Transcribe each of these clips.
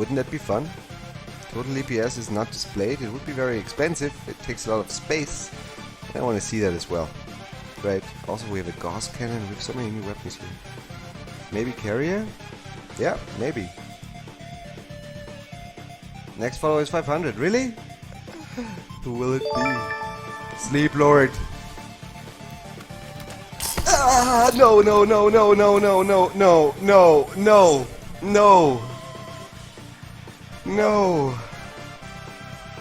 Wouldn't that be fun? Total EPS is not displayed. It would be very expensive. It takes a lot of space. I want to see that as well. Right. Also, we have a Gauss cannon. We have so many new weapons here. Maybe carrier? Yeah, maybe. Next follower is 500. Really? Who will it be? Sleep Lord. Ah, no, no, no, no, no, no, no, no, no, no, no. No.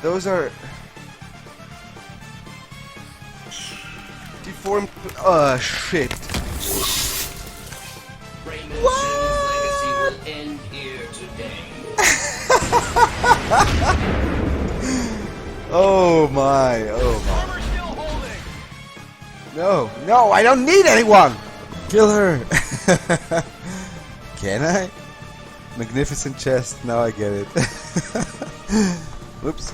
Those are deformed. Shit. Rayman 2's legacy will end here today. Oh my. Oh my. No, no, I don't need anyone. Kill her. Can I? Magnificent chest. Now I get it. Whoops.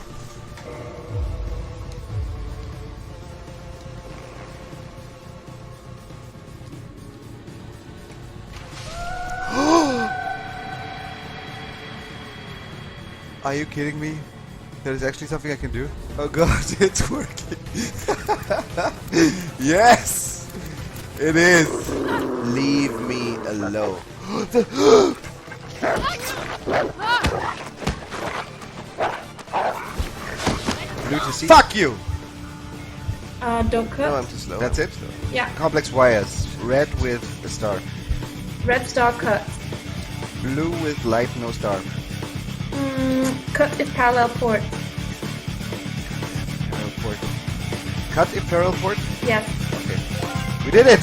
Are you kidding me? That is actually something I can do? Oh god, it's working. Yes! It is! Leave me alone. Blue to see. Fuck you! Don't cut. No, I'm too slow. That's it? Yeah. Complex wires. Red with a star. Red star cut. Blue with light, no star. Cut if parallel port. Parallel port. Cut if parallel port? Yes. Okay. We did it!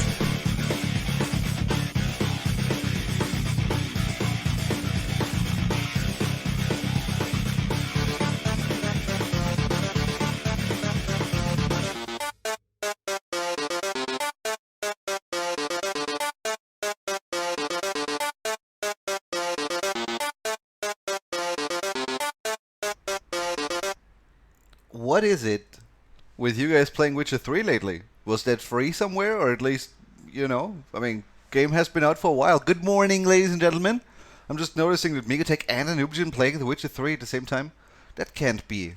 What is it with you guys playing Witcher 3 lately? Was that free somewhere, or at least, you know, I mean, game has been out for a while. Good morning, ladies and gentlemen. I'm just noticing that Megatech and Anubian playing The Witcher 3 at the same time. That can't be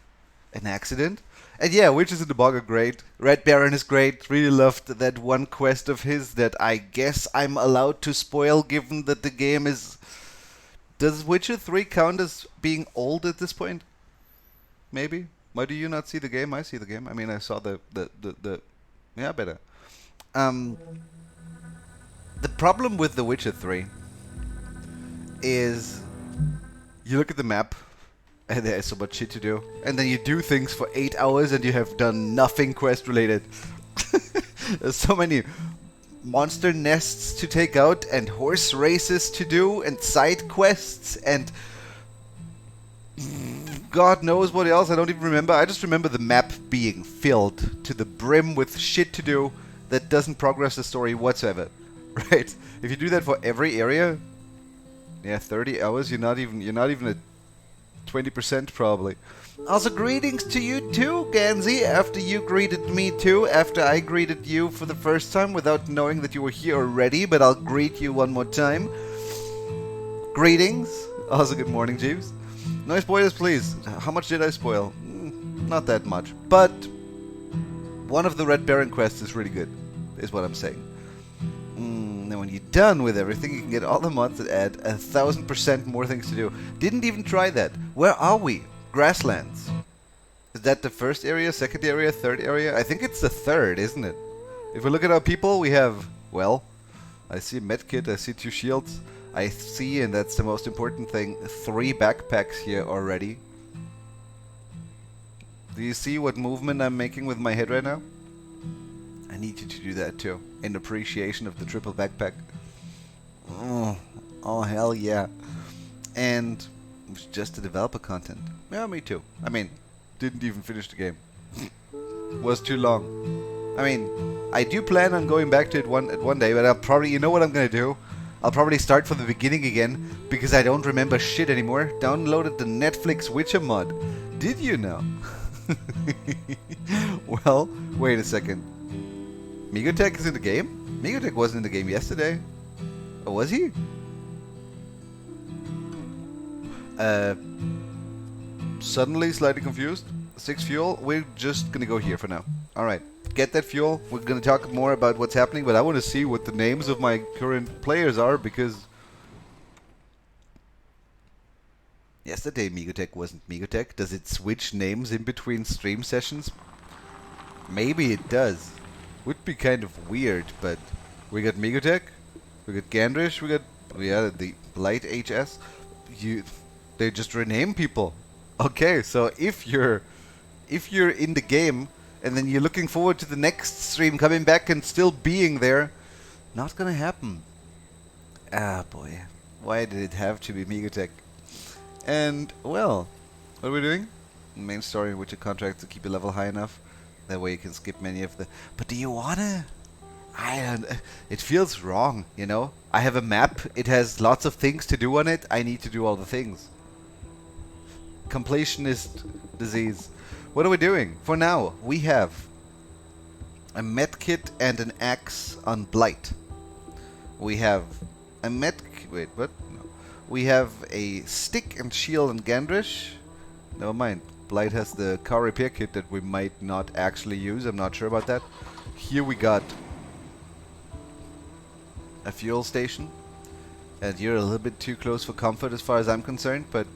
an accident. And yeah, Witches in the Bog are great. Red Baron is great. Really loved that one quest of his that I guess I'm allowed to spoil, given that the game is... Does Witcher 3 count as being old at this point? Maybe? Why do you not see the game? I see the game. I mean, I saw the yeah, better. The problem with The Witcher 3 is you look at the map and there is so much shit to do, and then you do things for 8 hours and you have done nothing quest related. There's so many monster nests to take out and horse races to do and side quests and God knows what else. I don't even remember. I just remember the map being filled to the brim with shit to do that doesn't progress the story whatsoever. Right? If you do that for every area, yeah, 30 hours, you're not even at 20% probably. Also, greetings to you too, Gansy, after you greeted me too, after I greeted you for the first time without knowing that you were here already, but I'll greet you one more time. Greetings. Also, good morning, Jeeves. No spoilers, please. How much did I spoil? Not that much. But one of the Red Baron quests is really good, is what I'm saying. Then when you're done with everything, you can get all the mods that add 1000% more things to do. Didn't even try that. Where are we? Grasslands. Is that the first area, second area, third area? I think it's the third, isn't it? If we look at our people, we have, well, I see a medkit, I see 2 shields. I see, and that's the most important thing, 3 backpacks here already. Do you see what movement I'm making with my head right now? I need you to do that too, in appreciation of the triple backpack. Oh hell yeah. And it's just the developer content. Yeah, me too. I mean, didn't even finish the game. Was too long. I mean, I do plan on going back to it one day, but I'll probably, you know what I'm gonna do? I'll probably start from the beginning again, because I don't remember shit anymore. Downloaded the Netflix Witcher mod. Did you know? Well, wait a second. Megatech is in the game? Megatech wasn't in the game yesterday. Oh, was he? Uh, suddenly slightly confused. 6 fuel. We're just gonna go here for now. Alright. Get that fuel. We're gonna talk more about what's happening, but I want to see what the names of my current players are, because yesterday Migotech wasn't Migotech. Does it switch names in between stream sessions? Maybe it does. Would be kind of weird, but we got Migotech, we got Gandrish, we got the Blight HS. They just rename people. Okay, so if you're in the game and then you're looking forward to the next stream coming back and still being there, not gonna happen. Ah boy, why did it have to be Migotech? And well, what are we doing? Main story with your contract to keep your level high enough. That way you can skip many of the... But do you wanna? I don't... It feels wrong, you know? I have a map. It has lots of things to do on it. I need to do all the things. Completionist disease. What are we doing? For now, we have a medkit and an axe on Blight. We have a Wait, what? No. We have a stick and shield on Gandrish. Never mind. Blight has the car repair kit that we might not actually use. I'm not sure about that. Here we got a fuel station. And you're a little bit too close for comfort as far as I'm concerned, but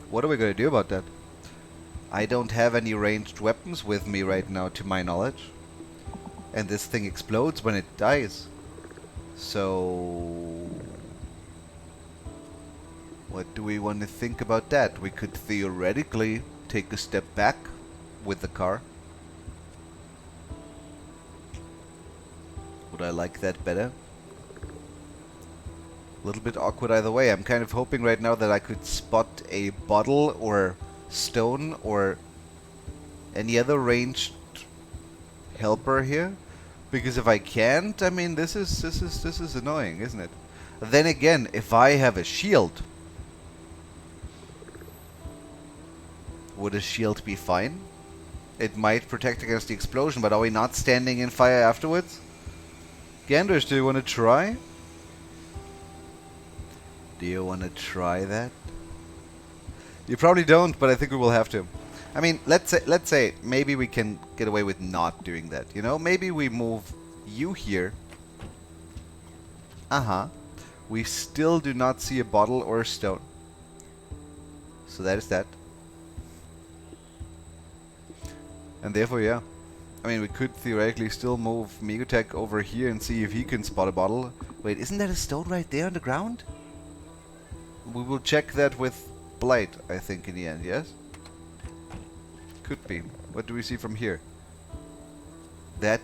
what are we going to do about that? I don't have any ranged weapons with me right now, to my knowledge. And this thing explodes when it dies. So... what do we want to think about that? We could theoretically take a step back with the car. Would I like that better? A little bit awkward either way. I'm kind of hoping right now that I could spot a bottle or stone or any other ranged helper here. Because if I can't, I mean, this is annoying, isn't it? Then again, if I have a shield, would a shield be fine? It might protect against the explosion, but are we not standing in fire afterwards? Gandrish, do you want to try? Do you want to try that? You probably don't, but I think we will have to. I mean, let's say maybe we can get away with not doing that. You know, maybe we move you here. We still do not see a bottle or a stone. So that is that. And therefore, yeah. I mean, we could theoretically still move Migotech over here and see if he can spot a bottle. Wait, isn't that a stone right there on the ground? We will check that with Blight, I think, in the end, yes? Could be. What do we see from here? That,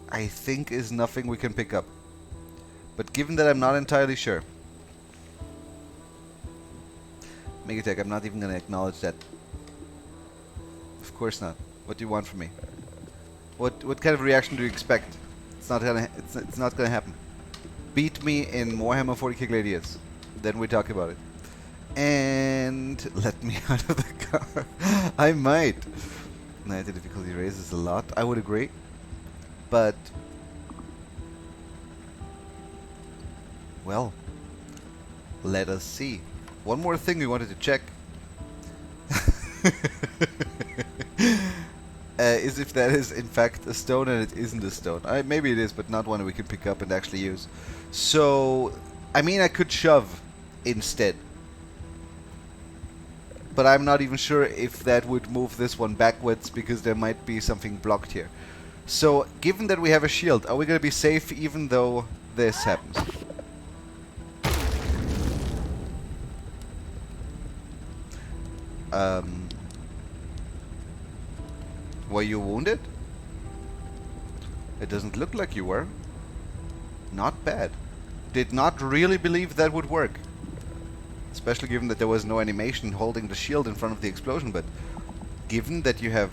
I think, is nothing we can pick up. But given that I'm not entirely sure. Migotech, I'm not even going to acknowledge that. Of course not. What do you want from me? What kind of reaction do you expect? It's not gonna happen. Beat me in Warhammer 40k Gladiators. Then we talk about it. And let me out of the car. I might. No, the difficulty raises a lot. I would agree. But well, let us see. One more thing we wanted to check. Is if that is in fact a stone, and it isn't a stone. Maybe it is, but not one we can pick up and actually use. So, I mean, I could shove instead. But I'm not even sure if that would move this one backwards, because there might be something blocked here. So, given that we have a shield, are we going to be safe even though this happens? Were you wounded? It doesn't look like you were. Not bad. Did not really believe that would work. Especially given that there was no animation holding the shield in front of the explosion, but given that you have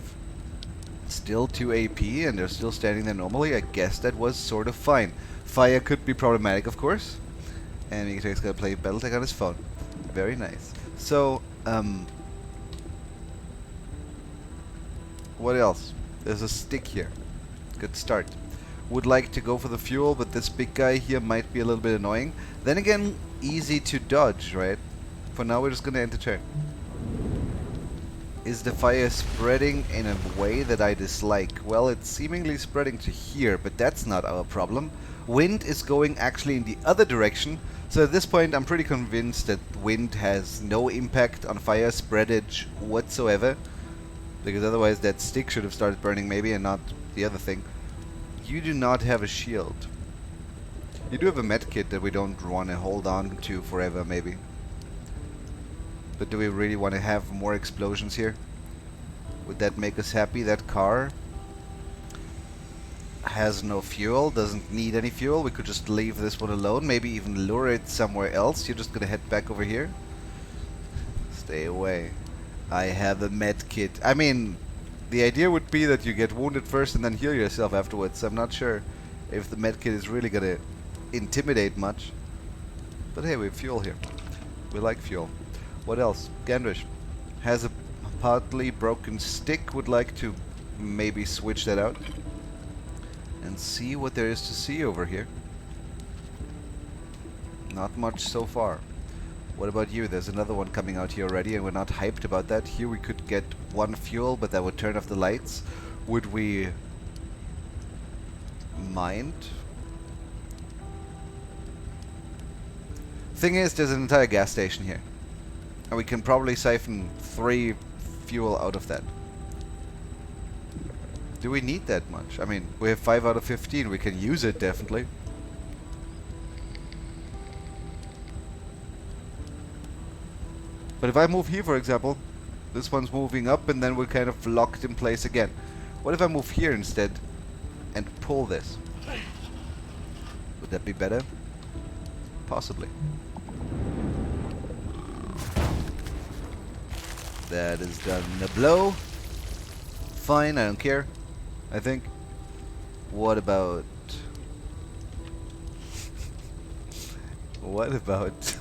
still 2 AP and they're still standing there normally, I guess that was sort of fine. Fire could be problematic, of course. And Migotech's gonna play Battletech on his phone. Very nice. So, what else? There's a stick here. Good start. would like to go for the fuel, but this big guy here might be a little bit annoying. Then again, easy to dodge, right? For now, we're just gonna end the turn. Is the fire spreading in a way that I dislike? Well, it's seemingly spreading to here, but that's not our problem. Wind is going actually in the other direction, so at this point I'm pretty convinced that wind has no impact on fire spreadage whatsoever, because otherwise that stick should have started burning maybe, and not the other thing. You do not have a shield. You do have a medkit that we don't want to hold on to forever maybe. But do we really want to have more explosions here? Would that make us happy? That car has no fuel, doesn't need any fuel. We could just leave this one alone, maybe even lure it somewhere else. You're just gonna head back over here. Stay away. I have a med kit. I mean, the idea would be that you get wounded first and then heal yourself afterwards. I'm not sure if the med kit is really gonna intimidate much. But hey, we have fuel here. We like fuel. What else? Gandrish has a partly broken stick. Would like to maybe switch that out and see what there is to see over here. Not much so far. What about you? There's another one coming out here already, and we're not hyped about that. Here we could get one fuel, but that would turn off the lights. Would we mind? Thing is, there's an entire gas station here, and we can probably siphon 3 fuel out of that. Do we need that much? I mean, we have 5 out of 15. We can use it, definitely. But if I move here, for example, this one's moving up, and then we're kind of locked in place again. What if I move here instead and pull this? Would that be better? Possibly. That is done in a blow. Fine, I don't care. I think. What about... what about...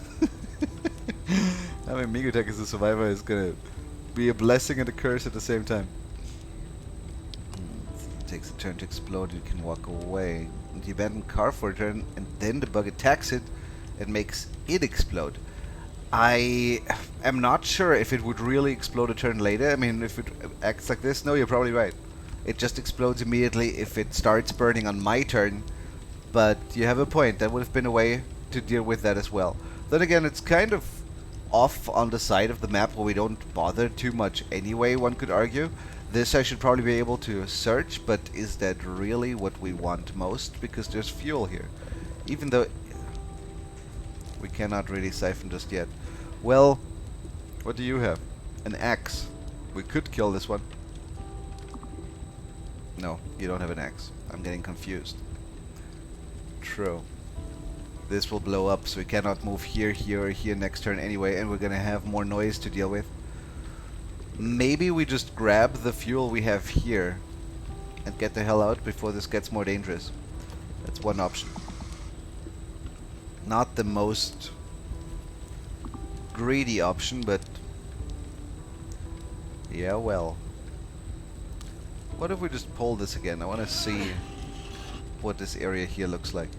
having Migotech as a survivor is gonna be a blessing and a curse at the same time. It takes a turn to explode, you can walk away. And you abandon car for a turn, and then the bug attacks it and makes it explode. I am not sure if it would really explode a turn later. I mean, if it acts like this, no, you're probably right. It just explodes immediately if it starts burning on my turn. But you have a point. That would have been a way to deal with that as well. Then again, it's kind of off on the side of the map where we don't bother too much anyway, one could argue. This I should probably be able to search, but is that really what we want most? Because there's fuel here. Even though we cannot really siphon just yet. Well, what do you have? An axe. We could kill this one. No, you don't have an axe. I'm getting confused. True. This will blow up, so we cannot move here, here, or here next turn anyway, and we're gonna have more noise to deal with. Maybe we just grab the fuel we have here and get the hell out before this gets more dangerous. That's one option. Not the most greedy option, but yeah, well. What if we just pull this again? I want to see what this area here looks like.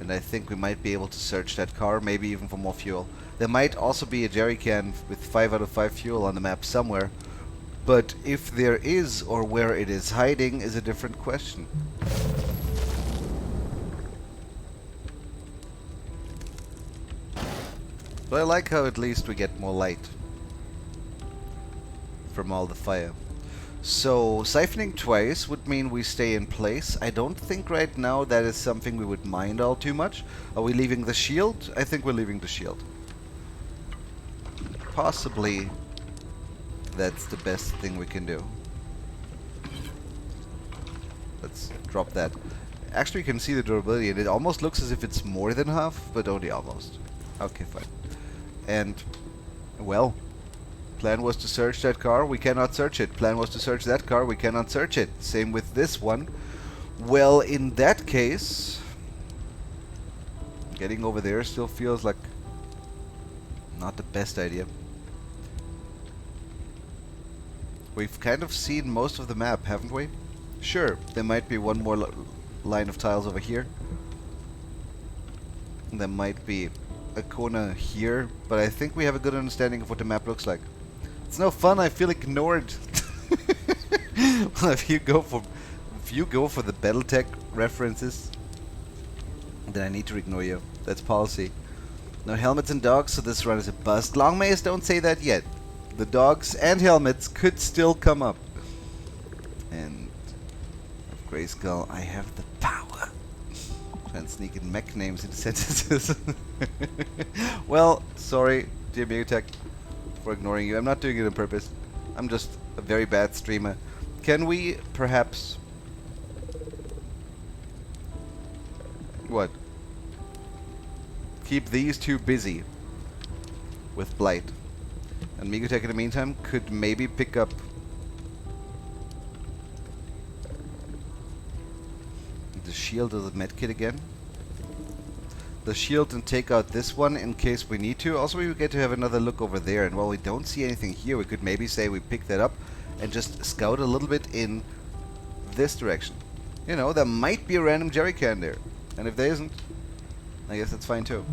And I think we might be able to search that car, maybe even for more fuel. There might also be a jerry can with 5 out of 5 fuel on the map somewhere. But if there is, or where it is hiding, is a different question. But I like how at least we get more light from all the fire. So, siphoning twice would mean we stay in place. I don't think right now that is something we would mind all too much. Are we leaving the shield? I think we're leaving the shield. Possibly that's the best thing we can do. Let's drop that. Actually, you can see the durability, and it almost looks as if it's more than half, but only almost. Okay, fine. And, well, plan was to search that car, we cannot search it. Plan was to search that car, we cannot search it. Same with this one. Well, in that case, getting over there still feels like not the best idea. We've kind of seen most of the map, haven't we? Sure, there might be one more line of tiles over here. There might be a corner here, but I think we have a good understanding of what the map looks like. It's no fun, I feel ignored. Well, if you go for the BattleTech references, then I need to ignore you. That's policy. No helmets and dogs, so this run is a bust. Longmays don't say that yet. The dogs and helmets could still come up. And of Grayskull, I have the power. Try and sneak in mech names into sentences. Well, sorry, dear Megotech, for ignoring you. I'm not doing it on purpose. I'm just a very bad streamer. Can we perhaps... What? Keep these two busy with Blight. And Megotech in the meantime could maybe pick up the shield or the medkit again. The shield and take out this one in case we need to. Also, we would get to have another look over there, and while we don't see anything here, we could maybe say we pick that up and just scout a little bit in this direction. You know, there might be a random jerry can there, and if there isn't, I guess that's fine too.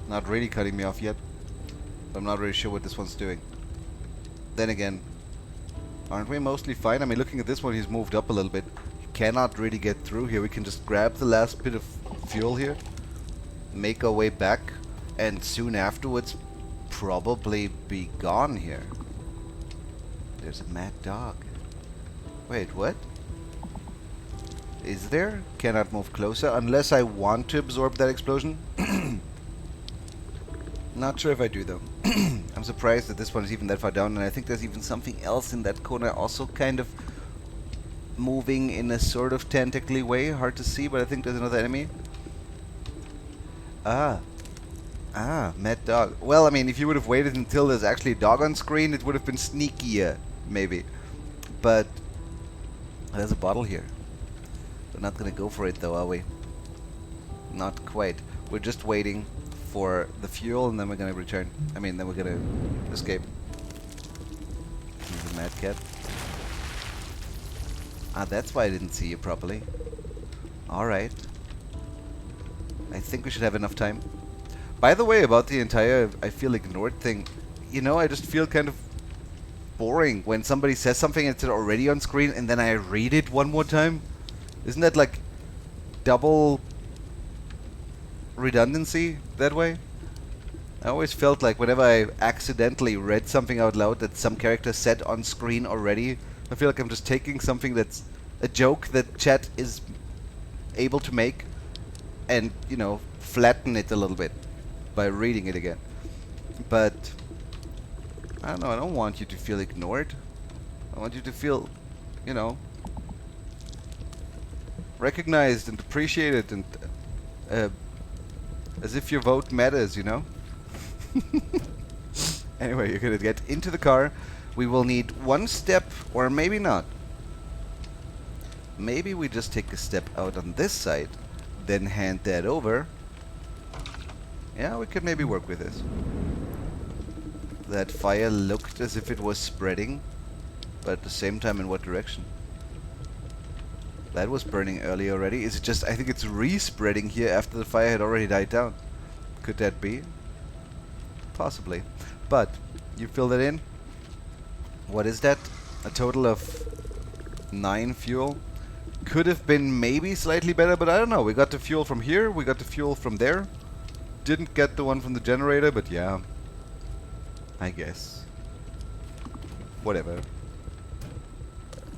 Not really cutting me off yet. I'm not really sure what this one's doing. Then again, aren't we mostly fine? I mean, looking at this one, he's moved up a little bit. He cannot really get through here. We can just grab the last bit of fuel here, make our way back, and soon afterwards probably be gone here. There's a mad dog. Wait, what? Is there? Cannot move closer unless I want to absorb that explosion. Not sure if I do though. I'm surprised that this one is even that far down, and I think there's even something else in that corner also kind of moving in a sort of tentacly way. Hard to see, but I think there's another enemy. Ah, mad dog. Well, I mean, if you would have waited until there's actually a dog on screen, it would have been sneakier, maybe. But there's a bottle here. We're not gonna go for it though, are we? Not quite. We're just waiting for the fuel, and then we're gonna return. I mean, then we're gonna escape. Here's a mad cat. Ah, that's why I didn't see you properly. Alright. I think we should have enough time. By the way, about the entire I feel ignored thing, you know, I just feel kind of boring when somebody says something and it's already on screen and then I read it one more time. Isn't that like double redundancy that way? I always felt like whenever I accidentally read something out loud that some character said on screen already, I feel like I'm just taking something that's a joke that chat is able to make and, you know, flatten it a little bit by reading it again. But I don't know, I don't want you to feel ignored. I want you to feel, you know, recognized and appreciated, and as if your vote matters, you know? Anyway, you're gonna get into the car. We will need one step, or maybe not. Maybe we just take a step out on this side, then hand that over. Yeah, we could maybe work with this. That fire looked as if it was spreading, but at the same time, in what direction? That was burning early already. Is it just, I think it's re-spreading here after the fire had already died down. Could that be? Possibly. But, you fill that in. What is that? A total of 9 fuel. Could have been maybe slightly better, but I don't know. We got the fuel from here, we got the fuel from there. Didn't get the one from the generator, but yeah. I guess. Whatever.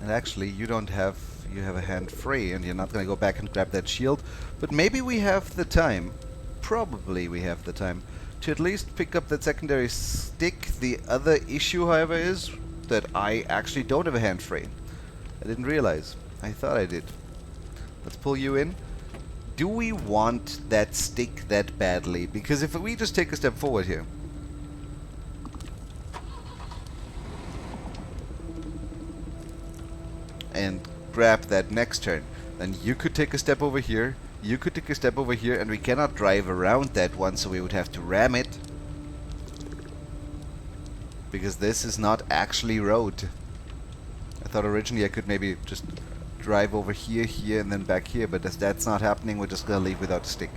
And actually, you don't have... You have a hand free, and you're not going to go back and grab that shield. But maybe we have the time. Probably we have the time to at least pick up that secondary stick. The other issue, however, is that I actually don't have a hand free. I didn't realize. I thought I did. Let's pull you in. Do we want that stick that badly? Because if we just take a step forward here... and grab that next turn, then you could take a step over here, you could take a step over here, and we cannot drive around that one, so we would have to ram it. Because this is not actually road. I thought originally I could maybe just drive over here, here, and then back here, but as that's not happening, we're just gonna leave without a stick.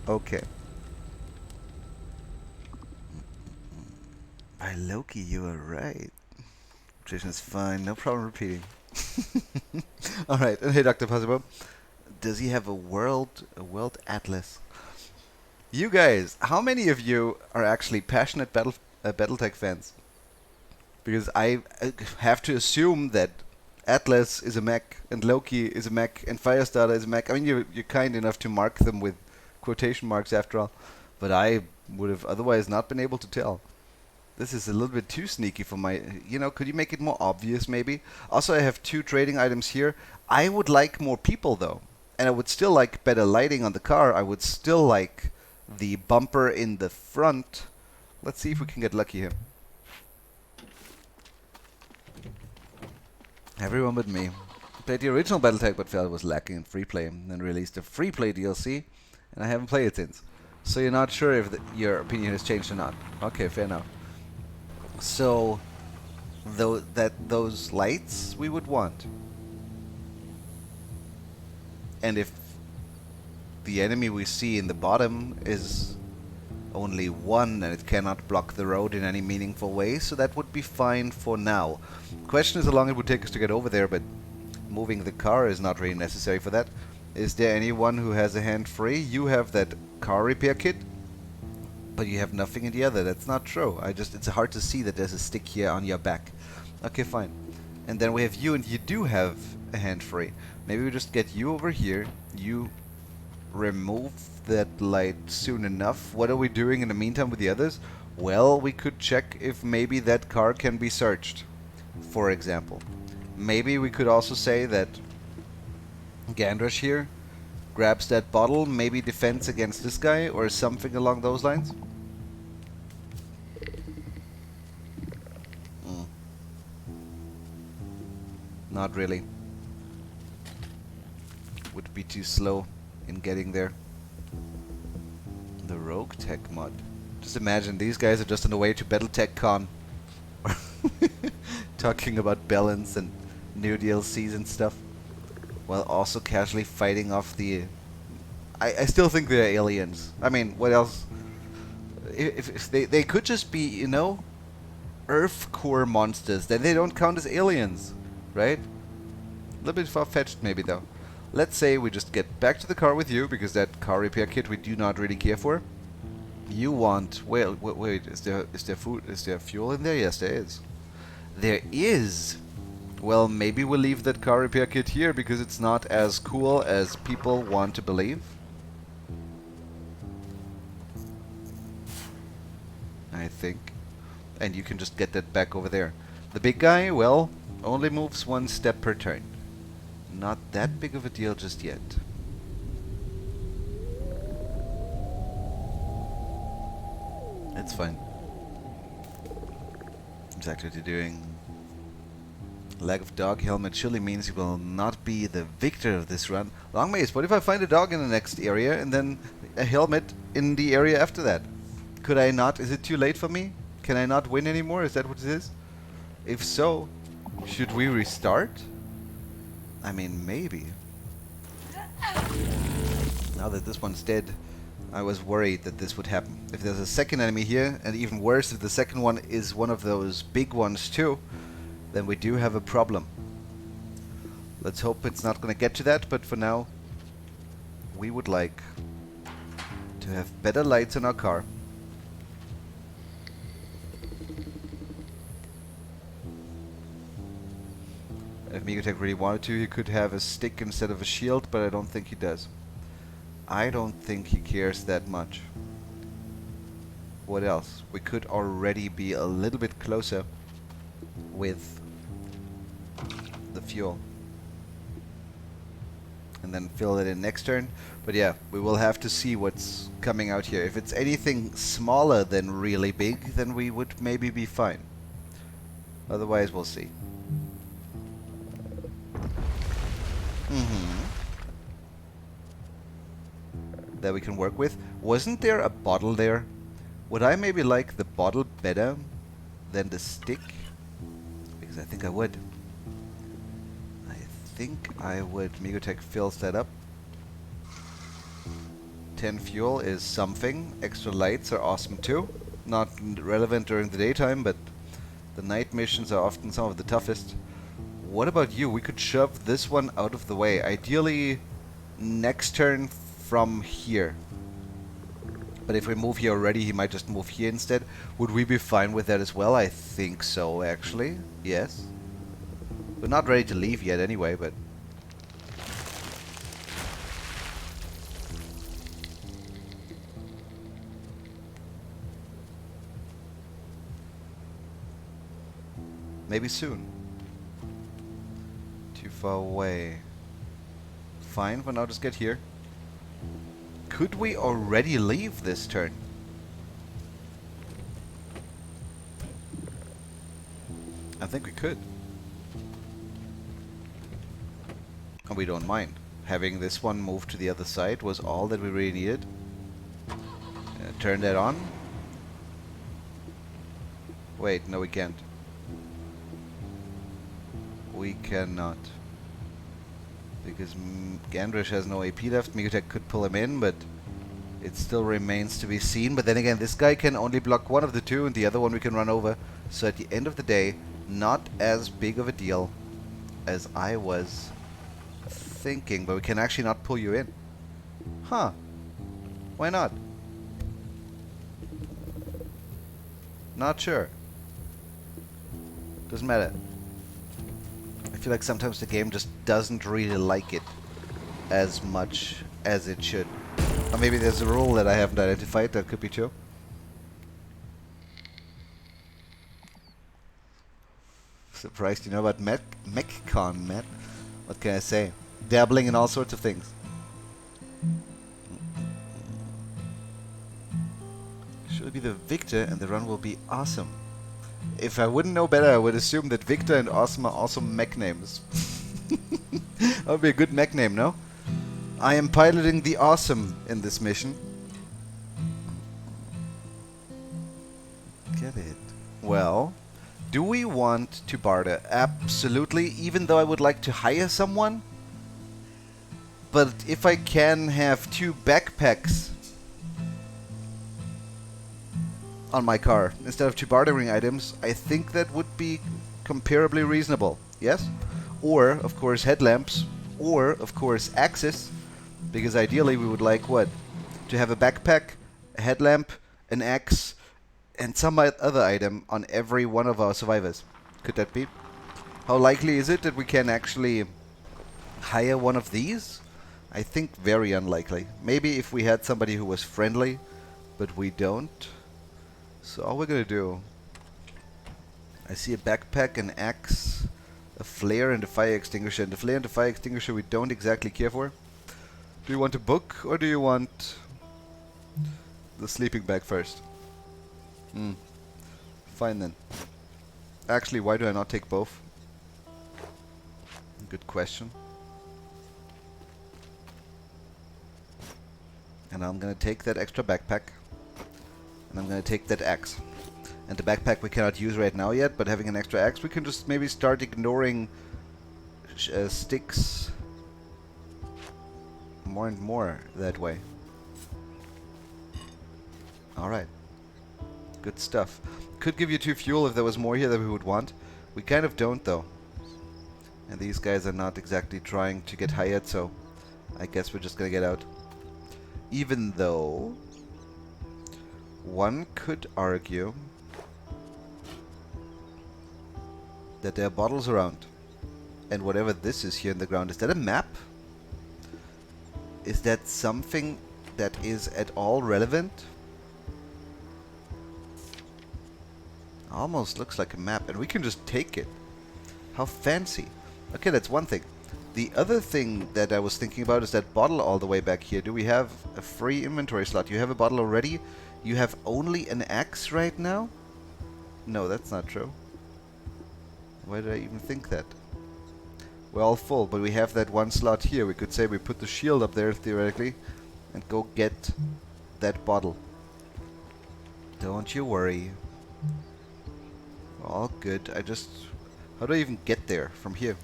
Okay. By Loki, you are right. Nutrition is fine, no problem repeating. Alright, and hey Dr. Possible. Does he have a world atlas? You guys, how many of you are actually passionate Battletech fans? Because I have to assume that Atlas is a mech, and Loki is a mech, and Firestarter is a mech. I mean, you're kind enough to mark them with quotation marks after all, but I would have otherwise not been able to tell. This is a little bit too sneaky for my... You know, could you make it more obvious, maybe? Also, I have 2 trading items here. I would like more people, though. And I would still like better lighting on the car. I would still like the bumper in the front. Let's see if we can get lucky here. Everyone but me. Played the original Battletech, but felt it was lacking in free play. And then released a free play DLC, and I haven't played it since. So you're not sure if your opinion has changed or not. Okay, fair enough. So, those lights we would want. And if the enemy we see in the bottom is only one and it cannot block the road in any meaningful way, so that would be fine for now. Question is how long it would take us to get over there, but moving the car is not really necessary for that. Is there anyone who has a hand free? You have that car repair kit, but you have nothing in the other. That's not true. It's hard to see that there's a stick here on your back. Okay, fine. And then we have you, and you do have a hand free. Maybe we just get you over here. You remove that light soon enough. What are we doing in the meantime with the others? Well, we could check if maybe that car can be searched, for example. Maybe we could also say that Gandrush here grabs that bottle, maybe defends against this guy, or something along those lines. Not really. Would be too slow in getting there. The Rogue Tech mod. Just imagine, these guys are just on the way to Battletech Con. Talking about balance and new DLCs and stuff. While also casually fighting off the... I still think they're aliens. I mean, what else? If they could just be, you know, Earth core monsters, then they don't count as aliens, right? A little bit far-fetched maybe though. Let's say we just get back to the car with you, because that car repair kit we do not really care for. You want... Well, wait, is there food? Is there fuel in there? Yes, there is. There is! Well, maybe we'll leave that car repair kit here, because it's not as cool as people want to believe. I think. And you can just get that back over there. The big guy, well, only moves 1 step per turn. Not that big of a deal just yet. It's fine. Exactly what you're doing. Lack of dog helmet surely means you will not be the victor of this run. Long maze, what if I find a dog in the next area and then a helmet in the area after that? Could I not? Is it too late for me? Can I not win anymore? Is that what it is? If so, should we restart? I mean, maybe. Now that this one's dead, I was worried that this would happen. If there's a second enemy here, and even worse, if the second one is one of those big ones too, then we do have a problem. Let's hope it's not going to get to that, but for now, we would like to have better lights in our car. If Migotech really wanted to, he could have a stick instead of a shield, but I don't think he does. I don't think he cares that much. What else? We could already be a little bit closer with the fuel. And then fill it in next turn. But yeah, we will have to see what's coming out here. If it's anything smaller than really big, then we would maybe be fine. Otherwise, we'll see. That we can work with. Wasn't there a bottle there? Would I maybe like the bottle better than the stick? Because I think I would. I think I would. Migotech fills that up. 10 fuel is something. Extra lights are awesome too. Not relevant during the daytime, but the night missions are often some of the toughest. What about you? We could shove this one out of the way. Ideally, next turn from here. But if we move here already, he might just move here instead. Would we be fine with that as well? I think so, actually. Yes. We're not ready to leave yet anyway, but... maybe soon. Too far away. Fine, for now just get here. Could we already leave this turn? I think we could. And we don't mind. Having this one move to the other side was all that we really needed. Turn that on. Wait, no we can't. We cannot. Because Gandrish has no AP left. Migotech could pull him in, but it still remains to be seen. But then again, this guy can only block one of the two, and the other one we can run over. So at the end of the day, not as big of a deal as I was thinking. But we can actually not pull you in. Huh. Why not? Not sure. Doesn't matter. I feel like sometimes the game just doesn't really like it as much as it should. Or maybe there's a rule that I haven't identified, that could be true. Surprised you know about MechCon, Matt. What can I say? Dabbling in all sorts of things. Should be the Victor and the run will be awesome. If I wouldn't know better, I would assume that Victor and Awesome are also mech names. That would be a good mech name, no? I am piloting the Awesome in this mission. Get it. Well, do we want to barter? Absolutely, even though I would like to hire someone. But if I can have 2 backpacks on my car instead of 2 bartering items, I think that would be comparably reasonable. Yes? Or, of course, headlamps. Or, of course, axes. Because ideally we would like what? To have a backpack, a headlamp, an axe, and some other item on every one of our survivors. Could that be? How likely is it that we can actually hire one of these? I think very unlikely. Maybe if we had somebody who was friendly, but we don't. So all we're gonna do... I see a backpack, an axe, a flare, and a fire extinguisher. And the flare and the fire extinguisher we don't exactly care for. Do you want a book, or do you want the sleeping bag first? Fine then. Actually, why do I not take both? Good question. And I'm gonna take that extra backpack. And I'm gonna take that axe. And the backpack we cannot use right now yet, but having an extra axe, we can just maybe start ignoring sticks more and more that way. Alright. Good stuff. Could give you 2 fuel if there was more here that we would want. We kind of don't though. And these guys are not exactly trying to get hired, so I guess we're just gonna get out. Even though one could argue that there are bottles around. And whatever this is here in the ground, is that a map? Is that something that is at all relevant? Almost looks like a map, and we can just take it. How fancy. Okay, that's one thing. The other thing that I was thinking about is that bottle all the way back here. Do we have a free inventory slot? You have a bottle already? You have only an axe right now? No, that's not true. Why did I even think that? We're all full, but we have that one slot here. We could say we put the shield up there, theoretically, and go get that bottle. Don't you worry. All good. I just... How do I even get there from here?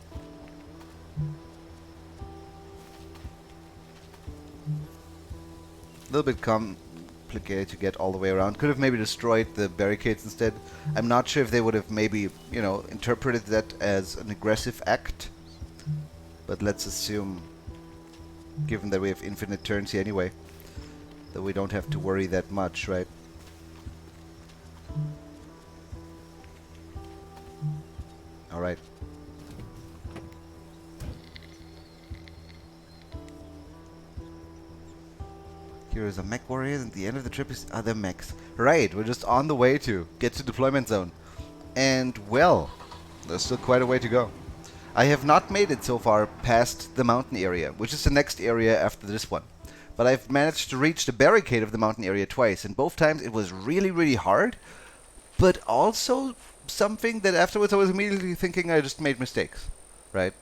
A little bit complicated to get all the way around. Could have maybe destroyed the barricades instead. I'm not sure if they would have maybe, you know, interpreted that as an aggressive act. But let's assume, given that we have infinite turns here anyway, that we don't have to worry that much, right? Alright. Here is a mech warrior, and the end of the trip is other mechs. Right, we're just on the way to get to deployment zone. And, well, there's still quite a way to go. I have not made it so far past the mountain area, which is the next area after this one. But I've managed to reach the barricade of the mountain area twice, and both times it was really, really hard, but also something that afterwards I was immediately thinking I just made mistakes, right?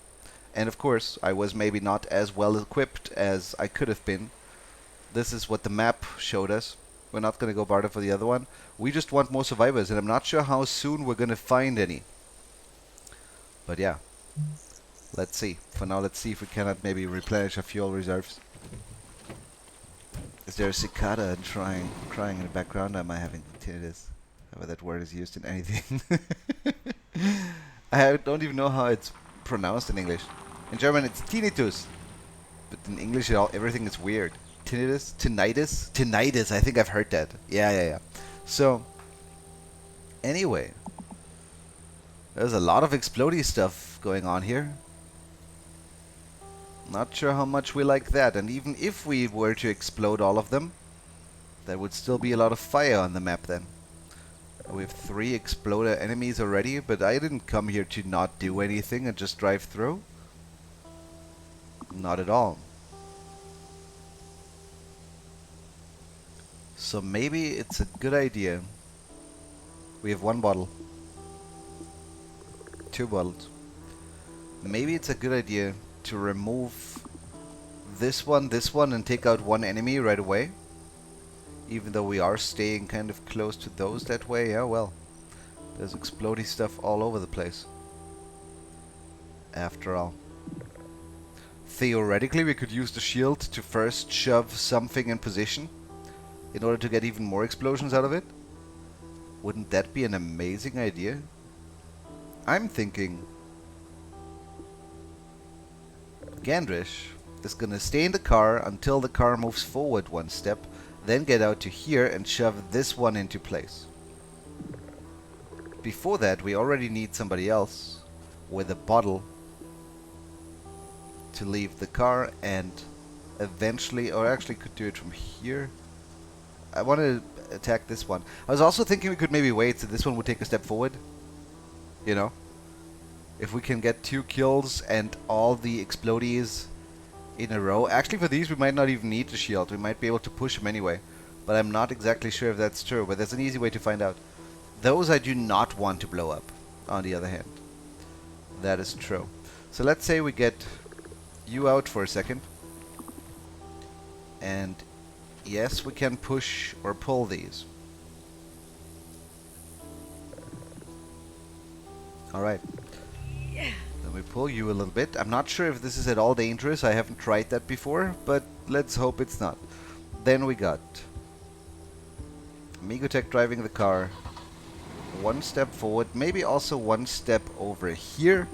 And of course, I was maybe not as well equipped as I could have been. This is what the map showed us. We're not going to go barter for the other one. We just want more survivors, and I'm not sure how soon we're going to find any. But yeah, let's see. For now, let's see if we cannot maybe replenish our fuel reserves. Is there a cicada crying in the background? Am I having tinnitus? However that word is used in anything. I don't even know how it's pronounced in English. In German it's tinnitus. But in English everything is weird. Tinnitus? Tinnitus? Tinnitus, I think I've heard that. Yeah. So, anyway. There's a lot of explodey stuff going on here. Not sure how much we like that. And even if we were to explode all of them, there would still be a lot of fire on the map then. We have 3 exploder enemies already, but I didn't come here to not do anything and just drive through. Not at all. So maybe it's a good idea. We have 1 bottle. 2 bottles. Maybe it's a good idea to remove this one, and take out 1 enemy right away. Even though we are staying kind of close to those that way, yeah, well. There's explodey stuff all over the place. After all. Theoretically, we could use the shield to first shove something in position in order to get even more explosions out of it. Wouldn't that be an amazing idea? I'm thinking Gandrish is gonna stay in the car until the car moves forward 1 step, then get out to here and shove this one into place. Before that, we already need somebody else with a bottle to leave the car and eventually, or actually could do it from here. I want to attack this one. I was also thinking we could maybe wait so this one would take a step forward. You know? If we can get 2 kills and all the explodies in a row. Actually, for these we might not even need the shield. We might be able to push them anyway. But I'm not exactly sure if that's true. But there's an easy way to find out. Those I do not want to blow up, on the other hand. That is true. So let's say we get you out for a second. And yes, we can push or pull these. Alright. Then we pull you a little bit. I'm not sure if this is at all dangerous. I haven't tried that before, but let's hope it's not. Then we got Migotech driving the car. 1 step forward, maybe also 1 step over here,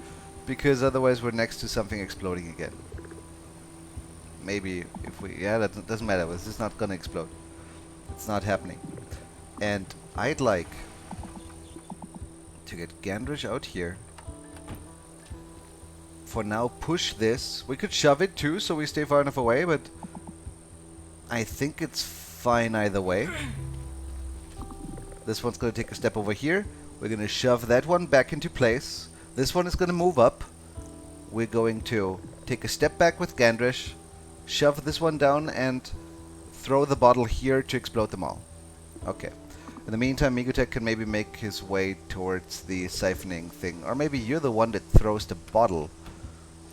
because otherwise we're next to something exploding again. Maybe if we... yeah, that doesn't matter. This is not gonna explode. It's not happening. And I'd like to get Gandrish out here. For now, push this. We could shove it too, so we stay far enough away, but I think it's fine either way. This one's going to take a step over here. We're going to shove that one back into place. This one is going to move up. We're going to take a step back with Gandrish, shove this one down, and throw the bottle here to explode them all. Okay. In the meantime, Migotech can maybe make his way towards the siphoning thing. Or maybe you're the one that throws the bottle.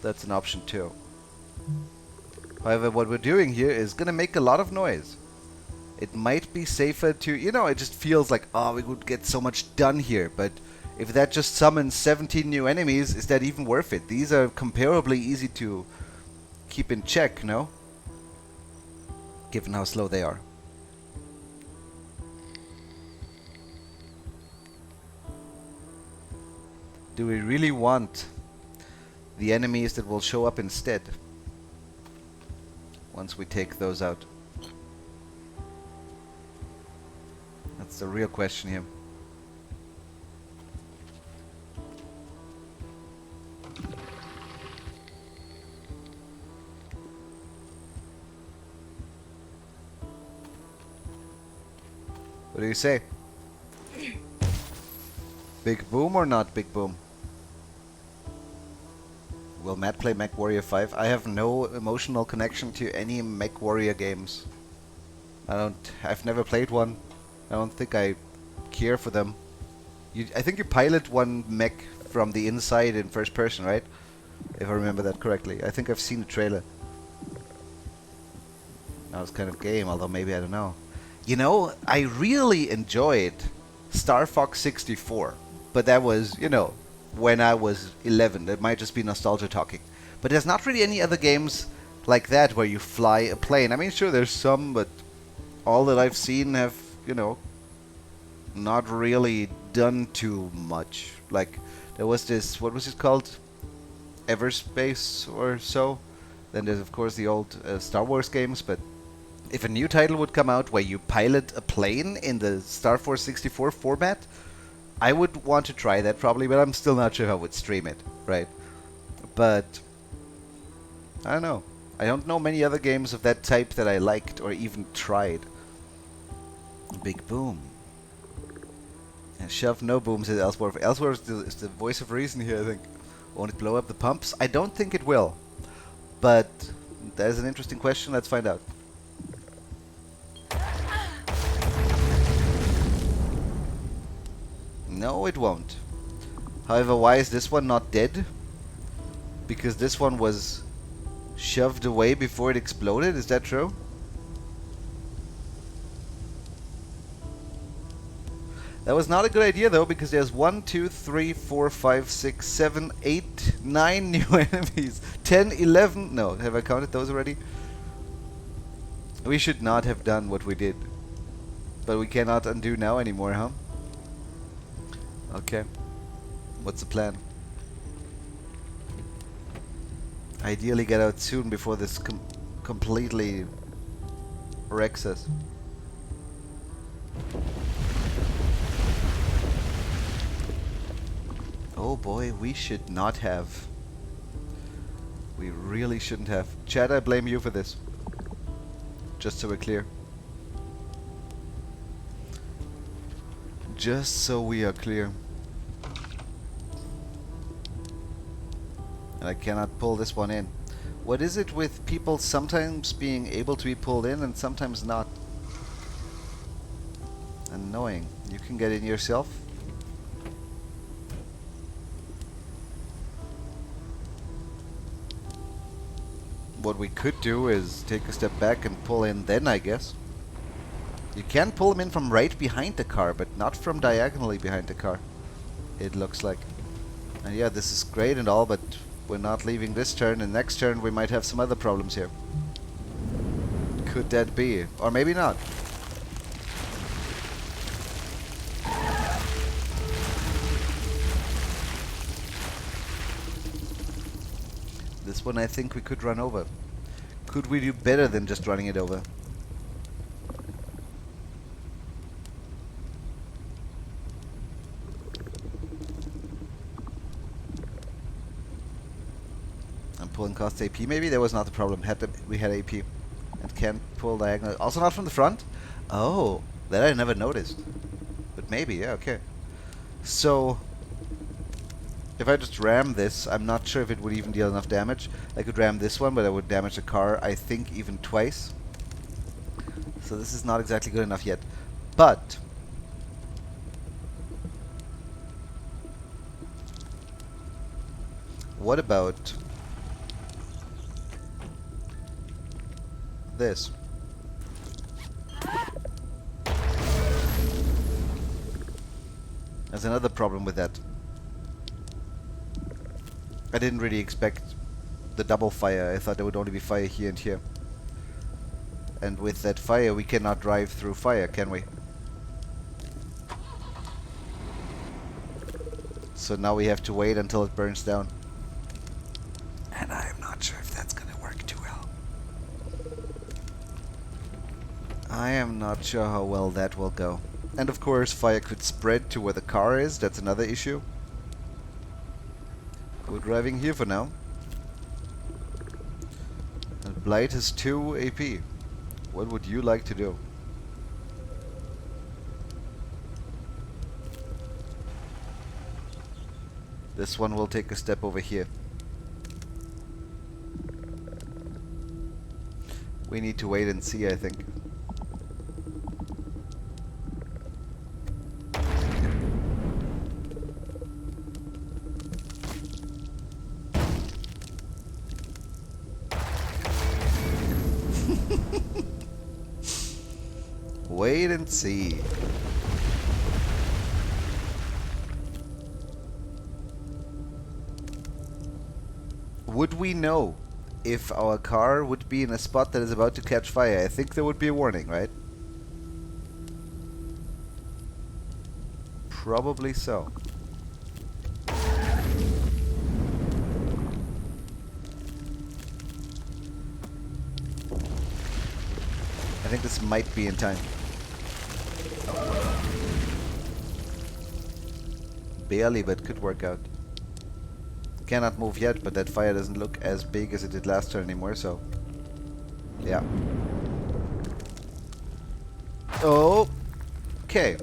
That's an option too. However, what we're doing here is going to make a lot of noise. It might be safer to, you know, it just feels like, oh, we would get so much done here. But if that just summons 17 new enemies, is that even worth it? These are comparably easy to keep in check, no? Given how slow they are. Do we really want the enemies that will show up instead? Once we take those out. That's the real question here. What do you say? Big Boom or not Big Boom? Will Matt play MechWarrior 5? I have no emotional connection to any MechWarrior games. I've never played one. I don't think I care for them. I think you pilot one mech from the inside in first person, right? If I remember that correctly. I think I've seen the trailer. That was kind of game, although maybe I don't know. You know, I really enjoyed Star Fox 64, but that was, you know, when I was 11. That might just be nostalgia talking. But there's not really any other games like that where you fly a plane. I mean, sure, there's some, but all that I've seen have, you know, not really done too much. Like, there was this, what was it called? Everspace or so. Then there's, of course, the old Star Wars games, but if a new title would come out where you pilot a plane in the Star Force 64 format, I would want to try that probably, but I'm still not sure how I would stream it, right? But I don't know. I don't know many other games of that type that I liked or even tried. Big Boom. And shove no booms at Ellsworth. Ellsworth is the voice of reason here, I think. Won't it blow up the pumps? I don't think it will. But that is an interesting question. Let's find out. No, it won't. However, why is this one not dead? Because this one was shoved away before it exploded? Is that true? That was not a good idea though, because there's 1, 2, 3, 4, 5, 6, 7, 8, 9 new enemies. 10, 11. No, have I counted those already? We should not have done what we did. But we cannot undo now anymore, huh? Okay. What's the plan? Ideally get out soon before this completely wrecks us. Oh boy, we should not have. We really shouldn't have. Chad, I blame you for this. Just so we're clear. Just so we are clear. And I cannot pull this one in. What is it with people sometimes being able to be pulled in and sometimes not? Annoying. You can get in yourself. What we could do is take a step back and pull in then, I guess. You can pull them in from right behind the car, but not from diagonally behind the car. It looks like. And yeah, this is great and all, but we're not leaving this turn, and next turn we might have some other problems here. Could that be? Or maybe not. This one I think we could run over. Could we do better than just running it over? I'm pulling cost AP maybe? That was not the problem. We had AP. And can't pull diagonal. Also not from the front? Oh, that I never noticed. But maybe, yeah, okay. So if I just ram this, I'm not sure if it would even deal enough damage. I could ram this one, but I would damage the car, I think, even twice. So this is not exactly good enough yet. But what about this? There's another problem with that. I didn't really expect the double fire. I thought there would only be fire here and here. And with that fire, we cannot drive through fire, can we? So now we have to wait until it burns down. And I'm not sure if that's gonna work too well. I am not sure how well that will go. And of course, fire could spread to where the car is. That's another issue. We're driving here for now. And Blight has 2 AP. What would you like to do? This one will take a step over here. We need to wait and see, I think. Wait and see. Would we know if our car would be in a spot that is about to catch fire? I think there would be a warning, right? Probably so. I think this might be in time. Barely, but could work out. Cannot move yet, but that fire doesn't look as big as it did last turn anymore, so... yeah. Oh! Okay.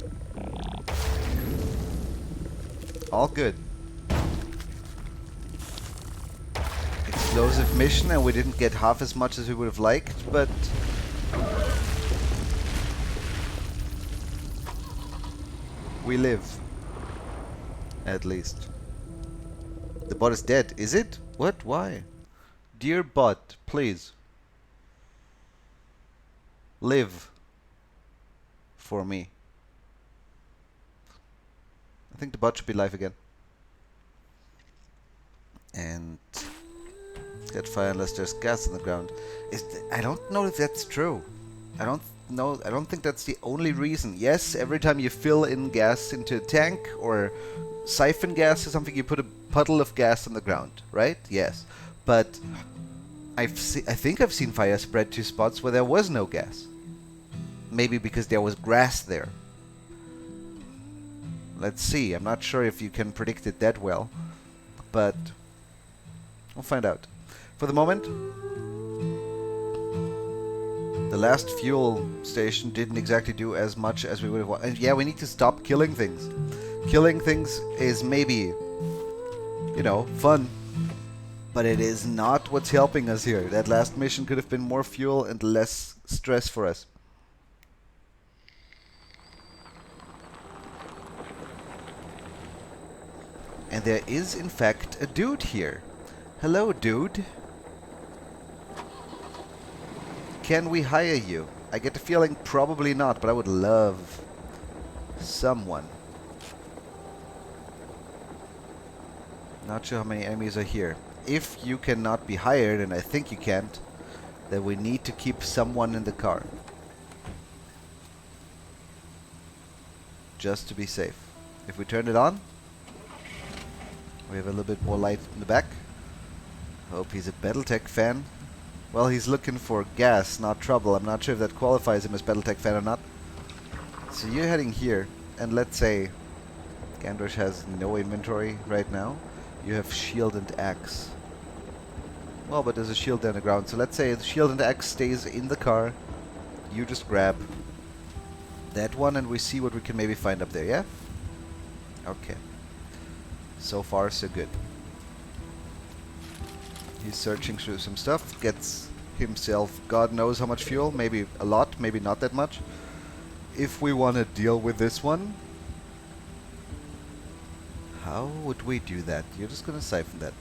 All good. Explosive mission, and we didn't get half as much as we would have liked, but... we live. At least. The bot is dead. Is it? What? Why? Dear bot, please. Live. For me. I think the bot should be live again. And... get fire unless there's gas on the ground. I don't know if that's true. I don't think that's the only reason. Yes, every time you fill in gas into a tank or siphon gas or something, you put a puddle of gas on the ground, right? Yes. But I think I've seen fire spread to spots where there was no gas. Maybe because there was grass there. Let's see. I'm not sure if you can predict it that well, but we'll find out. For the moment, the last fuel station didn't exactly do as much as we would have wanted. And yeah, we need to stop killing things. Killing things is maybe, you know, fun, but it is not what's helping us here. That last mission could have been more fuel and less stress for us. And there is, in fact, a dude here. Hello, dude. Can we hire you? I get the feeling probably not, but I would love someone. Not sure how many enemies are here. If you cannot be hired, and I think you can't, then we need to keep someone in the car. Just to be safe. If we turn it on, we have a little bit more light in the back. Hope he's a Battletech fan. Well, he's looking for gas, not trouble. I'm not sure if that qualifies him as Battletech fan or not. So you're heading here, and let's say Gandrosh has no inventory right now. You have shield and axe. Well, but there's a shield down the ground. So let's say the shield and axe stays in the car. You just grab that one, and we see what we can maybe find up there, yeah? Okay. So far, so good. He's searching through some stuff, gets himself God knows how much fuel, maybe a lot, maybe not that much. If we want to deal with this one, how would we do that? You're just going to siphon that.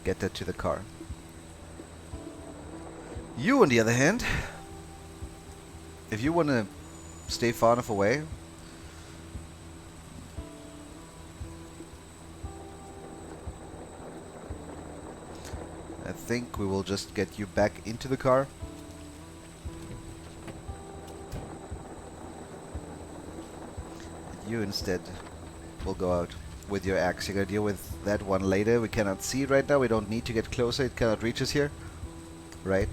Get that to the car. You, on the other hand, If you want to stay far enough away, I think we will just get you back into the car. You instead will go out with your axe. You're gonna deal with that one later. We cannot see it right now. We don't need to get closer. It cannot reach us here. Right?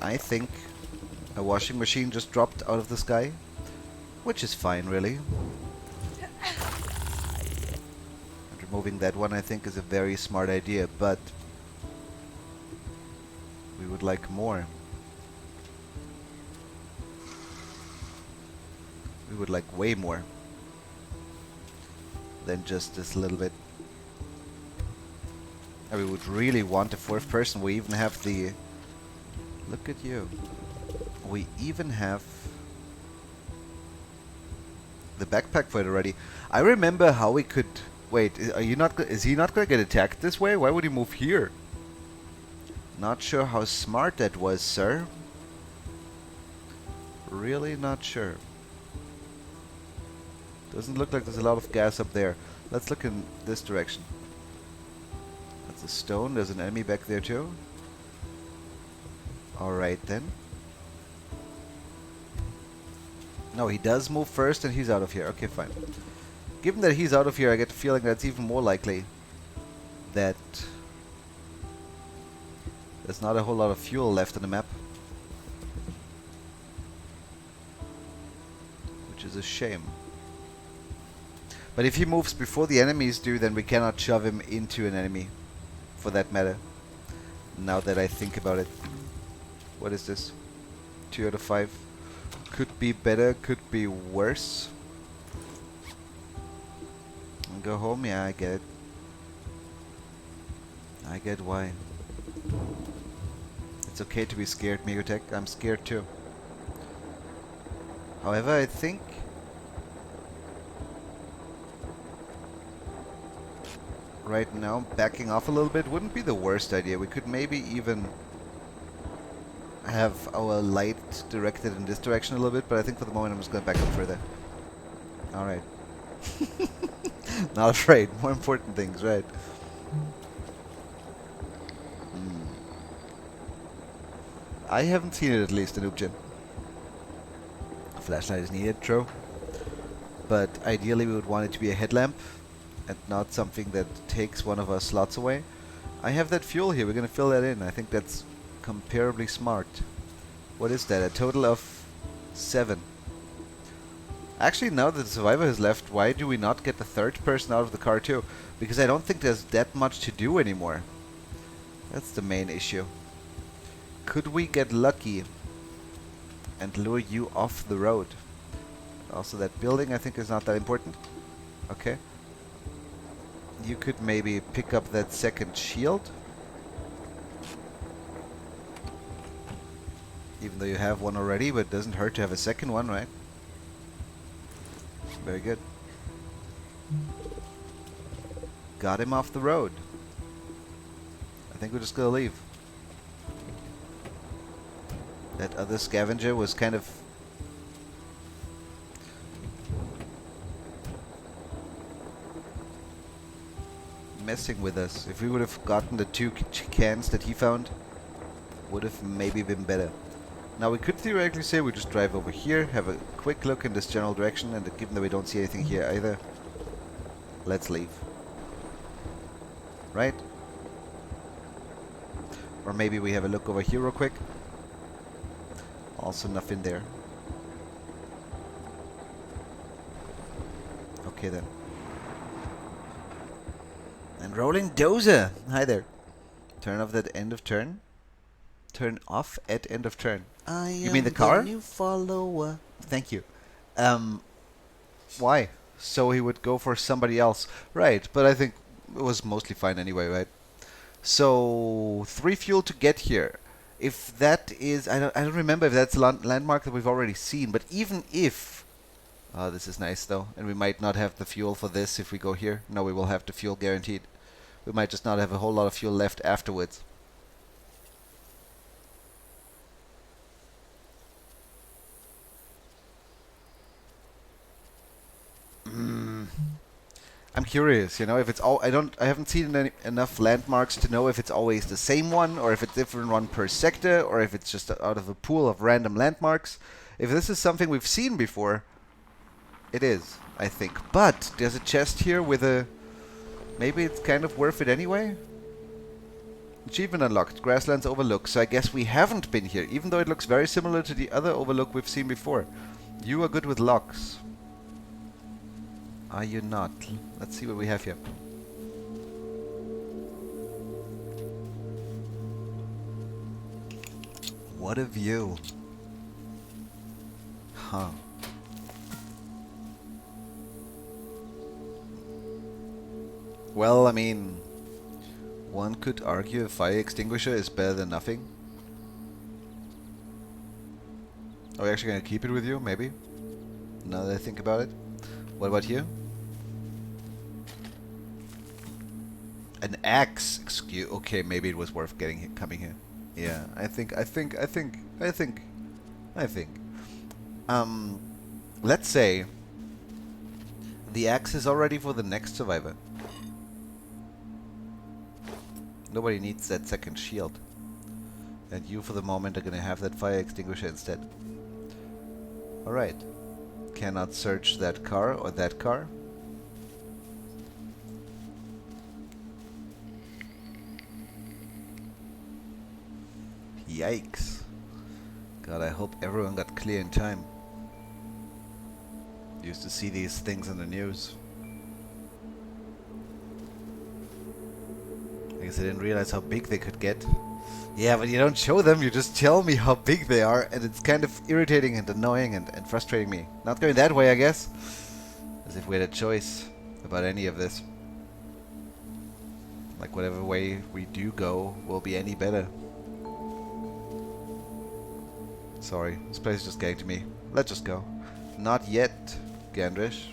I think a washing machine just dropped out of the sky, which is fine, really. And removing that one, I think, is a very smart idea, but we would like more. We would like way more than just this little bit. And we would really want a fourth person. We even have the... Look at you. We even have the backpack for it already. I remember how we could... Wait, are you not? Is he not going to get attacked this way? Why would he move here? Not sure how smart that was, sir. Really not sure. Doesn't look like there's a lot of gas up there. Let's look in this direction. That's a stone. There's an enemy back there too. Alright then. No, he does move first and he's out of here. Okay, fine. Given that he's out of here, I get the feeling that it's even more likely that there's not a whole lot of fuel left on the map. Which is a shame. But if he moves before the enemies do, then we cannot shove him into an enemy. For that matter. Now that I think about it. What is this? 2 out of 5. Could be better, could be worse. And go home? Yeah, I get it. I get why. It's okay to be scared, Megotech. I'm scared too. However, I think right now backing off a little bit wouldn't be the worst idea. We could maybe even have our light directed in this direction a little bit, but I think for the moment I'm just going to back up further. Alright. Not afraid. More important things, right? I haven't seen it, at least in Ubgen. Flashlight is needed, true. But ideally we would want it to be a headlamp and not something that takes one of our slots away. I have that fuel here. We're going to fill that in. I think that's comparably smart. What is that? A total of 7. Actually, now that the survivor has left, why do we not get the third person out of the car too? Because I don't think there's that much to do anymore. That's the main issue. Could we get lucky and lure you off the road? Also, that building I think is not that important. Okay. You could maybe pick up that second shield. Even though you have one already, but it doesn't hurt to have a second one, right? Very good. Got him off the road. I think we're just gonna leave. That other scavenger was kind of messing with us. If we would have gotten the 2 cans that he found, would have maybe been better. Now we could theoretically say we just drive over here, have a quick look in this general direction, and given that we don't see anything here either, let's leave. Right? Or maybe we have a look over here real quick. Also nothing there. Okay then. And rolling dozer! Hi there. Turn off that end of turn. Turn off at end of turn. You mean the car? New follower. Thank you. Why? So he would go for somebody else. Right, but I think it was mostly fine anyway, right? So 3 fuel to get here. If that is, I don't remember if that's a landmark that we've already seen, but even if, this is nice though, and we might not have the fuel for this if we go here. No, we will have the fuel guaranteed. We might just not have a whole lot of fuel left afterwards. I'm curious, you know, if it's all. I haven't seen enough landmarks to know if it's always the same one, or if it's different one per sector, or if it's just out of a pool of random landmarks. If this is something we've seen before, it is, I think. But there's a chest here with a. Maybe it's kind of worth it anyway. Achievement unlocked, Grasslands Overlook. So I guess we haven't been here, even though it looks very similar to the other Overlook we've seen before. You are good with locks. Are you not? Let's see what we have here. What a view. Huh. Well, I mean, one could argue a fire extinguisher is better than nothing. Are we actually going to keep it with you? Maybe. Now that I think about it. What about you? An axe. Excuse. Okay, maybe it was worth coming here. Yeah, I think. Let's say the axe is already for the next survivor. Nobody needs that second shield. And you, for the moment, are gonna have that fire extinguisher instead. Alright. Cannot search that car or that car. Yikes. God, I hope everyone got clear in time. Used to see these things in the news. I guess I didn't realize how big they could get. Yeah, but you don't show them, you just tell me how big they are, and it's kind of irritating and annoying and frustrating me. Not going that way, I guess. As if we had a choice about any of this. Like whatever way we do go will be any better. Sorry, this place is just getting to me. Let's just go. Not yet, Gandrish.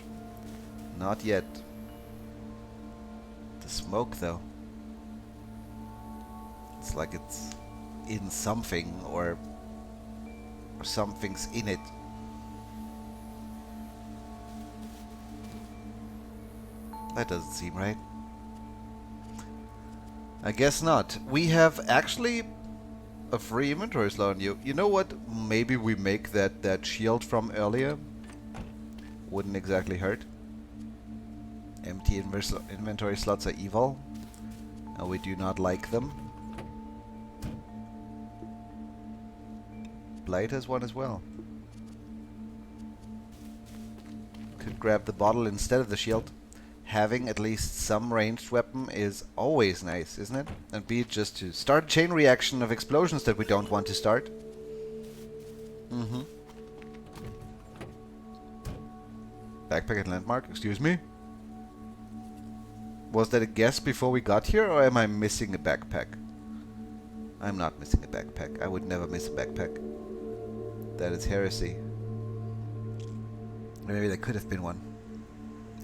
Not yet. The smoke, though. It's like it's in something, or something's in it. That doesn't seem right. I guess not. We have actually a free inventory slot on you. You know what? Maybe we make that shield from earlier. Wouldn't exactly hurt. Empty inventory slots are evil, and we do not like them. Blight has one as well. Could grab the bottle instead of the shield. Having at least some ranged weapon is always nice, isn't it? And be it just to start a chain reaction of explosions that we don't want to start. Backpack and landmark, excuse me? Was that a guess before we got here, or am I missing a backpack? I'm not missing a backpack. I would never miss a backpack. That is heresy. Maybe there could have been one.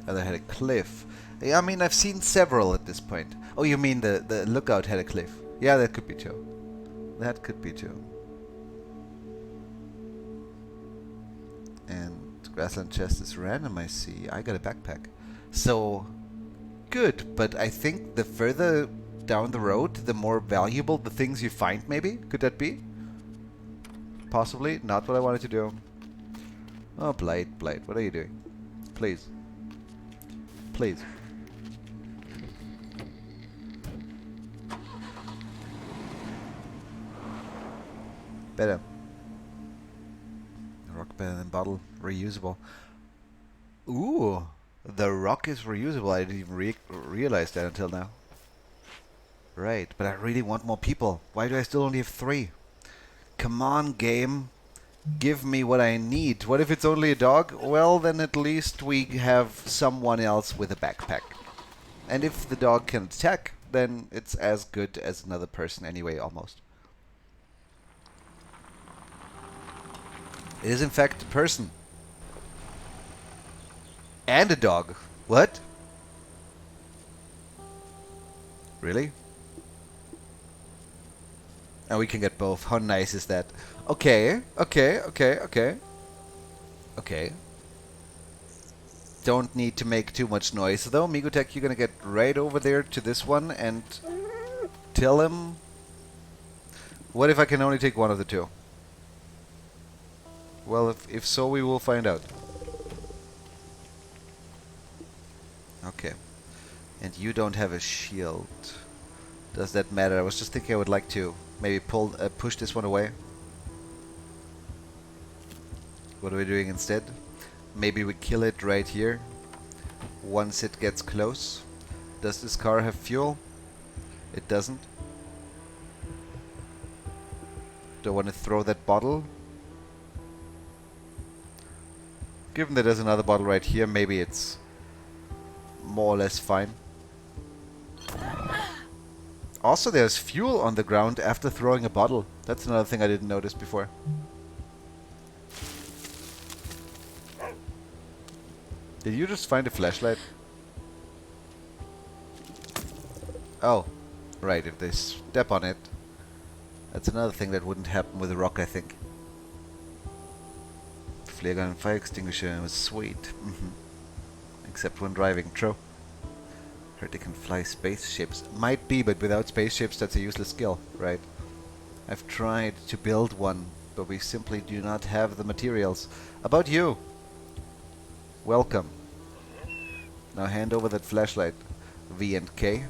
Oh, they had a cliff. Yeah, I mean, I've seen several at this point. Oh, you mean the lookout had a cliff. Yeah, that could be true. That could be true. And grassland chest is random, I see. I got a backpack. So, good. But I think the further down the road, the more valuable the things you find, maybe? Could that be? Possibly. Not what I wanted to do. Oh, Blight, what are you doing? Please. Please. Better. Rock better than bottle. Reusable. Ooh. The rock is reusable. I didn't even realize that until now. Right, but I really want more people. Why do I still only have 3? Come on, game. Give me what I need. What if it's only a dog? Well, then at least we have someone else with a backpack. And if the dog can attack, then it's as good as another person anyway, almost. It is in fact a person. And a dog. What? Really? And we can get both. How nice is that? Okay, okay, okay, okay. Okay. Don't need to make too much noise though. Migotech, you're gonna get right over there to this one and tell him... What if I can only take one of the two? Well, if so, we will find out. Okay. And you don't have a shield. Does that matter? I was just thinking I would like to maybe push this one away. What are we doing instead? Maybe we kill it right here. Once it gets close. Does this car have fuel? It doesn't. Do I want to throw that bottle? Given that there's another bottle right here, maybe it's more or less fine. Also, there's fuel on the ground after throwing a bottle. That's another thing I didn't notice before. Did you just find a flashlight? Oh, right, if they step on it. That's another thing that wouldn't happen with a rock, I think. Flare gun and fire extinguisher was sweet. Except when driving, true. Heard they can fly spaceships. Might be, but without spaceships that's a useless skill, right? I've tried to build one, but we simply do not have the materials. About you! Welcome. Now hand over that flashlight. V and K.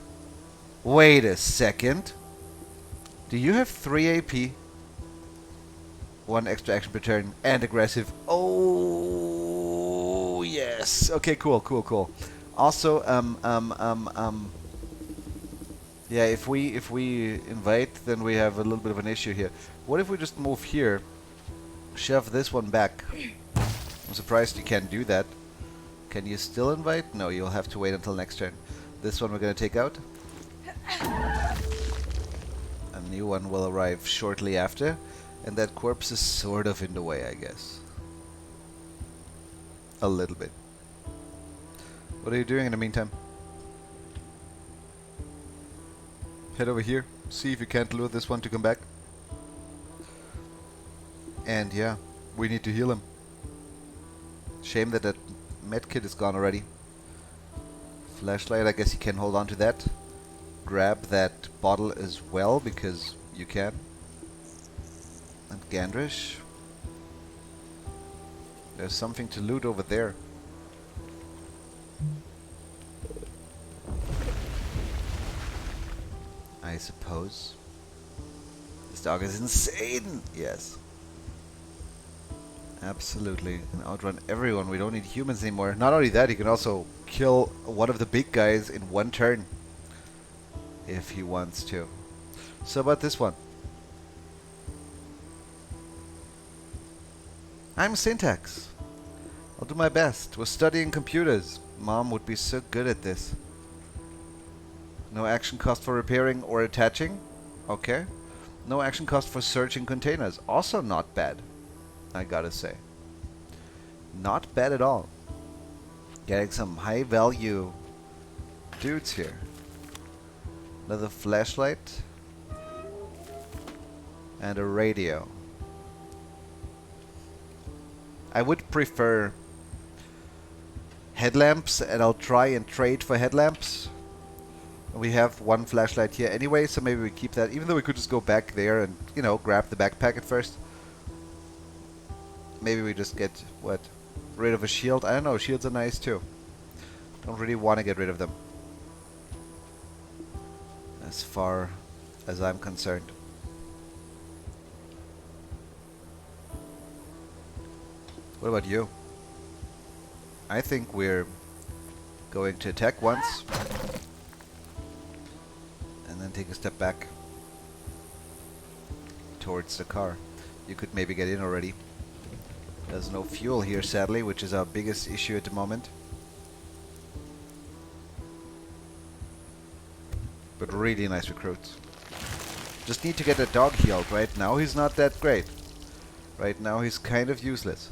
Wait a second. Do you have 3 AP? 1 extra action per turn and aggressive. Oh yes. Okay, cool, cool, cool. Also, yeah, if we invite, then we have a little bit of an issue here. What if we just move here, shove this one back? I'm surprised you can't do that. Can you still invite? No, you'll have to wait until next turn. This one we're gonna take out. A new one will arrive shortly after, and that corpse is sort of in the way, I guess. A little bit. What are you doing in the meantime? Head over here, see if you can't lure this one to come back. And yeah, we need to heal him. Shame that that medkit is gone already. Flashlight, I guess you can hold on to that. Grab that bottle as well, because you can. And Gandrish. There's something to loot over there. I suppose. This dog is insane! Yes. Absolutely. Can outrun everyone. We don't need humans anymore. Not only that, he can also kill one of the big guys in one turn. If he wants to. So about this one. I'm Syntax. I'll do my best. We're studying computers. Mom would be so good at this. No action cost for repairing or attaching. Okay. No action cost for searching containers. Also not bad, I gotta say. Not bad at all. Getting some high value dudes here. Another flashlight. And a radio. I would prefer headlamps, and I'll try and trade for headlamps. We have one flashlight here anyway, so maybe we keep that, even though we could just go back there and, you know, grab the backpack at first. Maybe we just get, what, rid of a shield? I don't know, shields are nice too. Don't really want to get rid of them, as far as I'm concerned. What about you? I think we're going to attack once. And then take a step back towards the car. You could maybe get in already. There's no fuel here, sadly, which is our biggest issue at the moment. But really nice recruits. Just need to get that dog healed. Right now he's not that great. Right now he's kind of useless.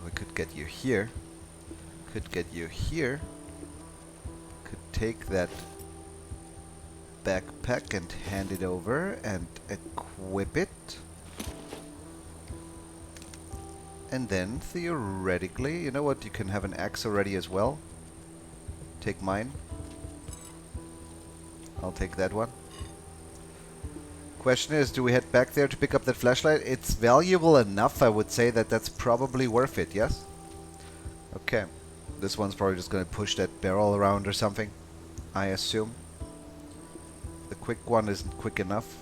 We could get you here. Could get you here. Could take that backpack and hand it over and equip it. And then, theoretically, you know what? You can have an axe already as well. Take mine. I'll take that one. Question is, do we head back there to pick up that flashlight? It's valuable enough, I would say, that that's probably worth it, yes? Okay. This one's probably just going to push that barrel around or something, I assume. The quick one isn't quick enough.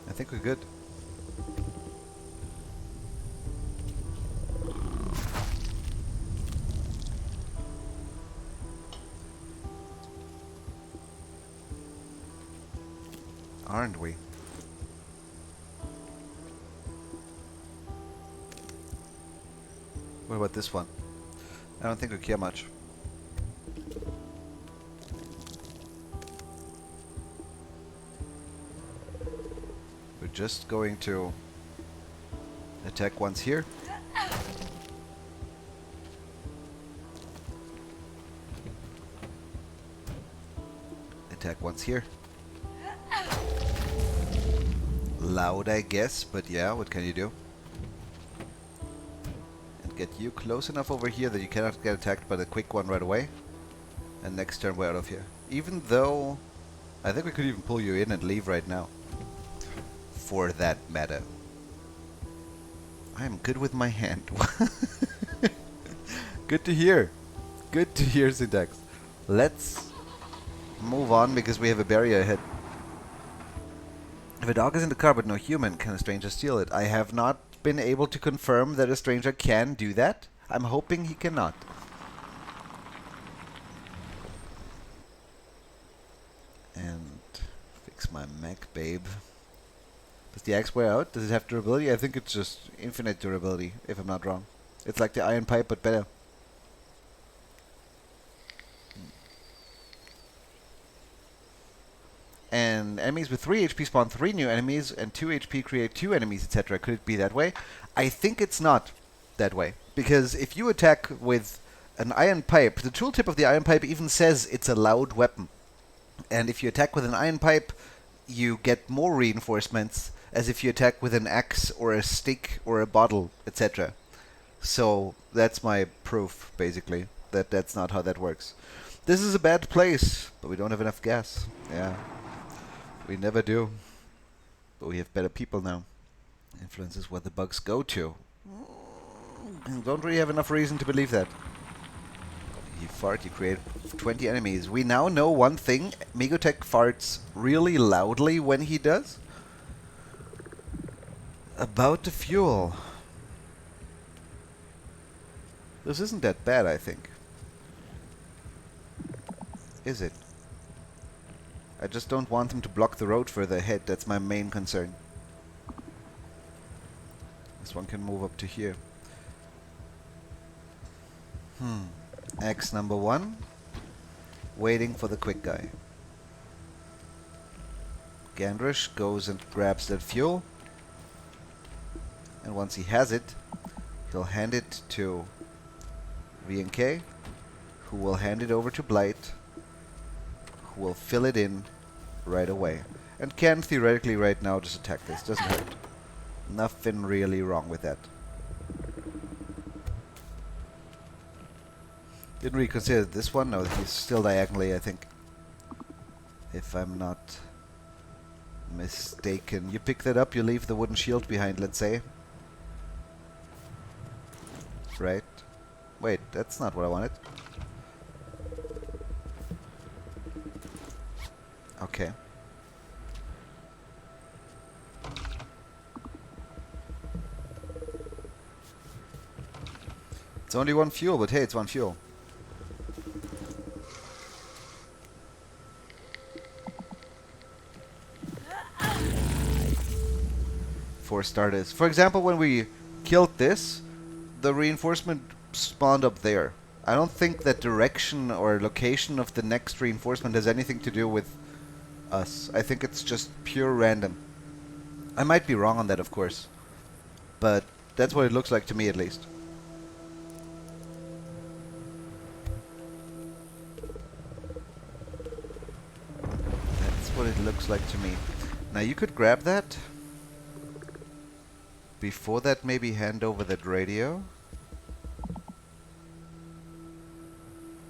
I think we're good. Aren't we? What about this one? I don't think we care much. We're just going to attack once here. Attack once here. Loud, I guess, but yeah, what can you do? And get you close enough over here that you cannot get attacked by the quick one right away. And next turn we're out of here. Even though, I think we could even pull you in and leave right now. For that matter. I am good with my hand. Good to hear. Good to hear, Syntax. Let's move on because we have a barrier ahead. If a dog is in the car but no human, can a stranger steal it? I have not been able to confirm that a stranger can do that. I'm hoping he cannot. And fix my mech, babe. Does the axe wear out? Does it have durability? I think it's just infinite durability, if I'm not wrong. It's like the iron pipe, but better. And enemies with 3 HP spawn 3 new enemies, and 2 HP create 2 enemies, etc. Could it be that way? I think it's not that way. Because if you attack with an iron pipe, the tooltip of the iron pipe even says it's a loud weapon. And if you attack with an iron pipe, you get more reinforcements as if you attack with an axe or a stick or a bottle, etc. So that's my proof, basically, that that's not how that works. This is a bad place, but we don't have enough gas. Yeah. We never do. But we have better people now. Influence is where the bugs go to. Don't really have enough reason to believe that. You fart, you create 20 enemies. We now know one thing. Megotech farts really loudly when he does. About the fuel. This isn't that bad, I think. Is it? I just don't want them to block the road further ahead. That's my main concern. This one can move up to here. X number 1. Waiting for the quick guy. Gandrish goes and grabs that fuel. And once he has it, he'll hand it to VNK, who will hand it over to Blight, who will fill it in right away. And can theoretically right now just attack this. Doesn't hurt. Nothing really wrong with that. Didn't reconsider this one. No, he's still diagonally, I think. If I'm not mistaken. You pick that up, you leave the wooden shield behind, let's say. Right. Wait, that's not what I wanted. Okay. It's only one fuel, but hey, it's one fuel. For starters. For example, when we killed this, the reinforcement spawned up there. I don't think that direction or location of the next reinforcement has anything to do with us. I think it's just pure random. I might be wrong on that, of course. But that's what it looks like to me, at least. That's what it looks like to me. Now you could grab that. Before that, maybe hand over that radio.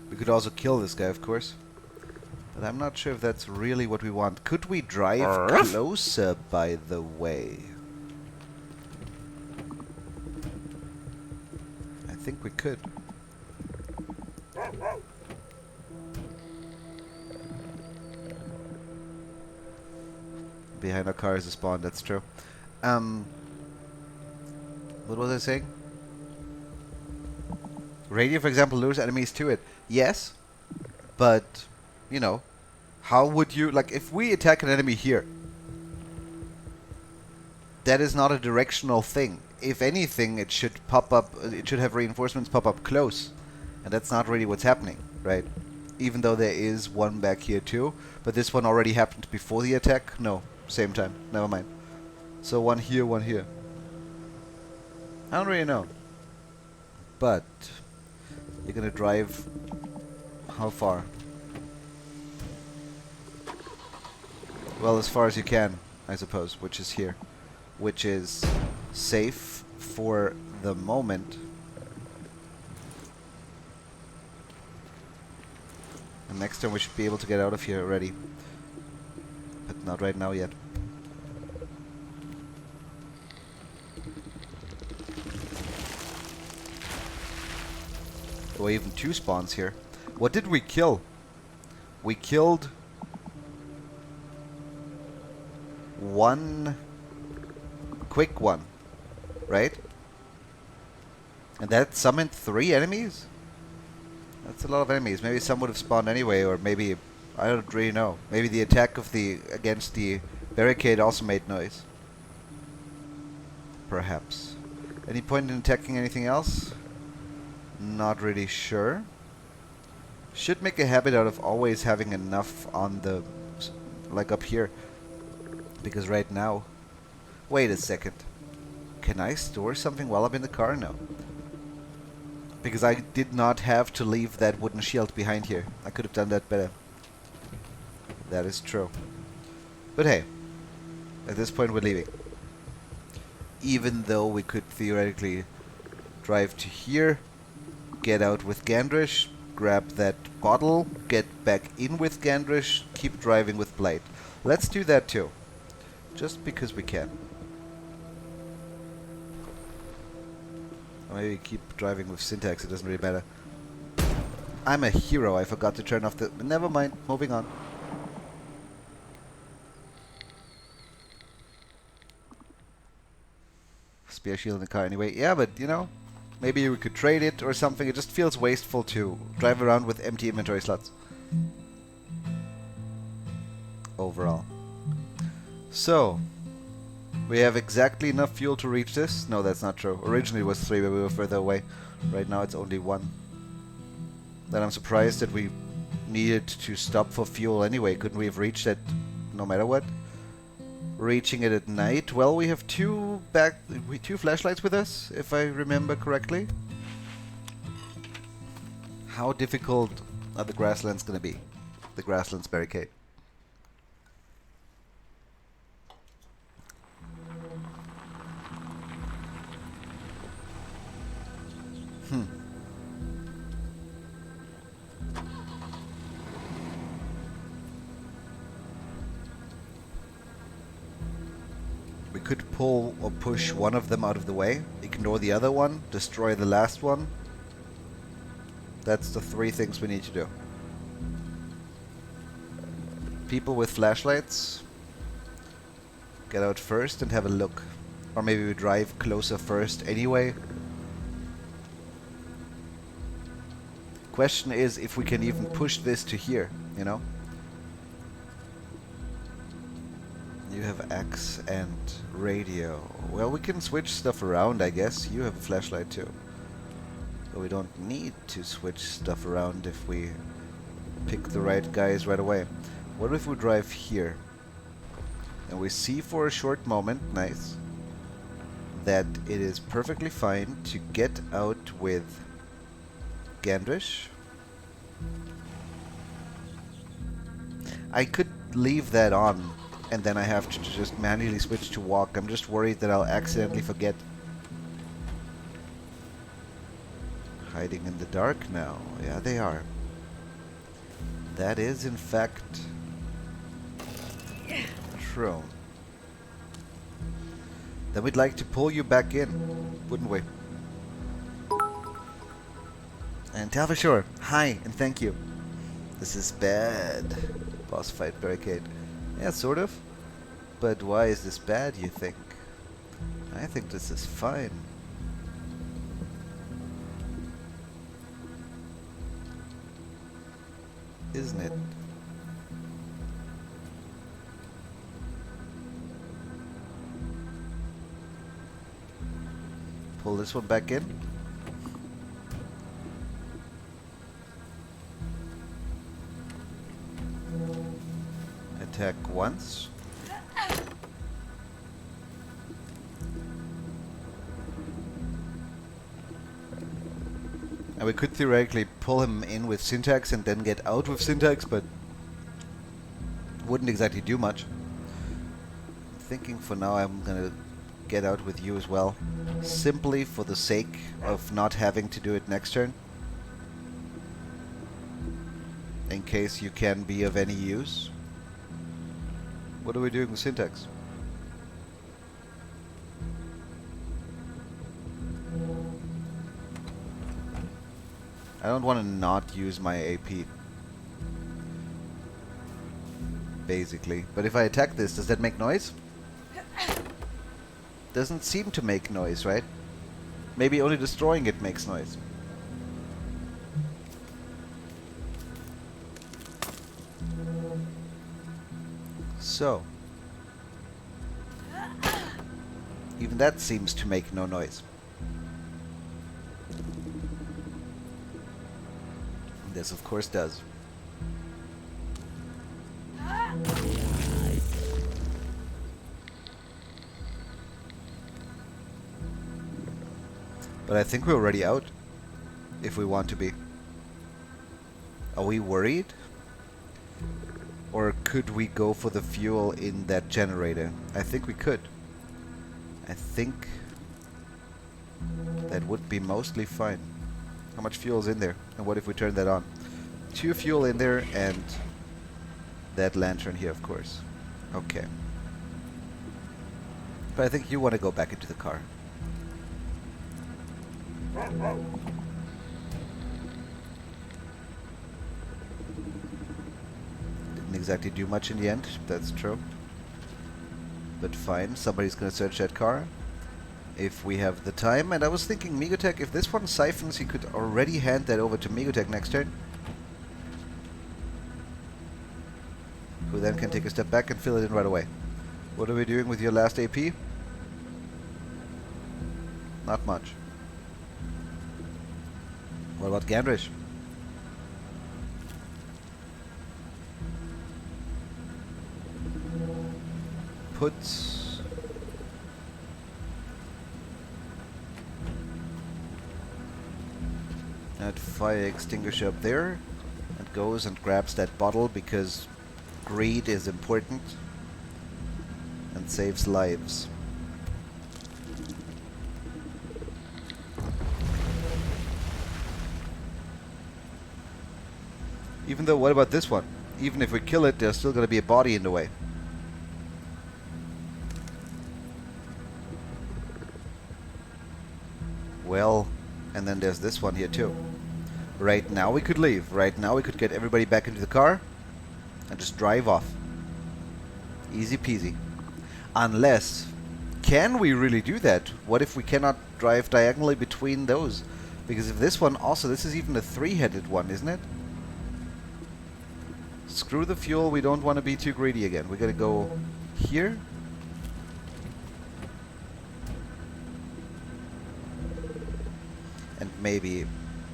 We could also kill this guy, of course. But I'm not sure if that's really what we want. Could we drive closer, by the way? I think we could. Behind our car is a spawn, that's true. What was I saying? Radio, for example, lures enemies to it. Yes, but, you know, how would you... Like, if we attack an enemy here, that is not a directional thing. If anything, it should pop up... It should have reinforcements pop up close. And that's not really what's happening, right? Even though there is one back here too. But this one already happened before the attack? No, same time. Never mind. So one here, one here. I don't really know. But you're gonna drive how far? Well, as far as you can, I suppose, which is here. Which is safe for the moment. And next time we should be able to get out of here already. But not right now yet. Or even two spawns here. What did we kill? We killed one quick one, right? And that summoned 3 enemies? That's a lot of enemies. Maybe some would have spawned anyway, or maybe, I don't really know. Maybe the attack of against the barricade also made noise. Perhaps. Any point in attacking anything else? Not really sure. Should make a habit out of always having enough on the... like up here. Because right now... Wait a second. Can I store something while I'm in the car? No. Because I did not have to leave that wooden shield behind here. I could have done that better. That is true. But hey. At this point we're leaving. Even though we could theoretically drive to here, get out with Gandrish, grab that bottle, get back in with Gandrish, keep driving with Blade. Let's do that too. Just because we can. Or maybe keep driving with Syntax, it doesn't really matter. I'm a hero, I forgot to turn off the... Never mind, moving on. Spear shield in the car anyway. Yeah, but, you know, maybe we could trade it or something. It just feels wasteful to drive around with empty inventory slots. Overall. So, we have exactly enough fuel to reach this. No, that's not true. Originally it was 3, but we were further away. Right now it's only 1. Then I'm surprised that we needed to stop for fuel anyway. Couldn't we have reached it no matter what? Reaching it at night. Well, we have two flashlights with us, if I remember correctly. How difficult are the grasslands gonna be? The grasslands barricade. We could pull or push one of them out of the way, ignore the other one, destroy the last one. That's the 3 things we need to do. People with flashlights, get out first and have a look. Or maybe we drive closer first anyway. Question is if we can even push this to here, you know? You have axe and radio. Well, we can switch stuff around, I guess. You have a flashlight too. But we don't need to switch stuff around if we pick the right guys right away. What if we drive here? And we see for a short moment, nice, that it is perfectly fine to get out with Gandrish. I could leave that on, and then I have to just manually switch to walk. I'm just worried that I'll accidentally forget. Hiding in the dark now. Yeah, they are. That is, in fact, true. Then we'd like to pull you back in, wouldn't we? And Talvashore, hi, and thank you. This is bad. Boss fight barricade. Yeah, sort of. But why is this bad, you think? I think this is fine. Isn't it? Pull this one back in. Attack once. And we could theoretically pull him in with Syntax and then get out with Syntax, but wouldn't exactly do much. I'm thinking for now I'm gonna get out with you as well, simply for the sake of not having to do it next turn, in case you can be of any use. What are we doing with Syntax? I don't want to not use my AP, basically. But if I attack this, does that make noise? Doesn't seem to make noise, right? Maybe only destroying it makes noise. So, even that seems to make no noise. This, of course, does. But I think we're already out, if we want to be. Are we worried? Or could we go for the fuel in that generator? I think we could. I think that would be mostly fine. How much fuel is in there? And what if we turn that on? 2 fuel in there and that lantern here, of course. Okay. But I think you want to go back into the car. Didn't exactly do much in the end, that's true. But fine, somebody's gonna search that car if we have the time. And I was thinking Migotech, if this one siphons, he could already hand that over to Migotech next turn, who then can take a step back and fill it in right away. What are we doing with your last AP? Not much. What about Gandrish? Put that fire extinguisher up there and goes and grabs that bottle, because greed is important and saves lives. Even though, what about this one? Even if we kill it, there's still going to be a body in the way. Well, and then there's this one here too. Right now we could leave. Right now we could get everybody back into the car and just drive off. Easy peasy. Unless, can we really do that? What if we cannot drive diagonally between those? Because if this one also, this is even a 3-headed one, isn't it? Screw the fuel, we don't want to be too greedy again. We're gonna go here. And maybe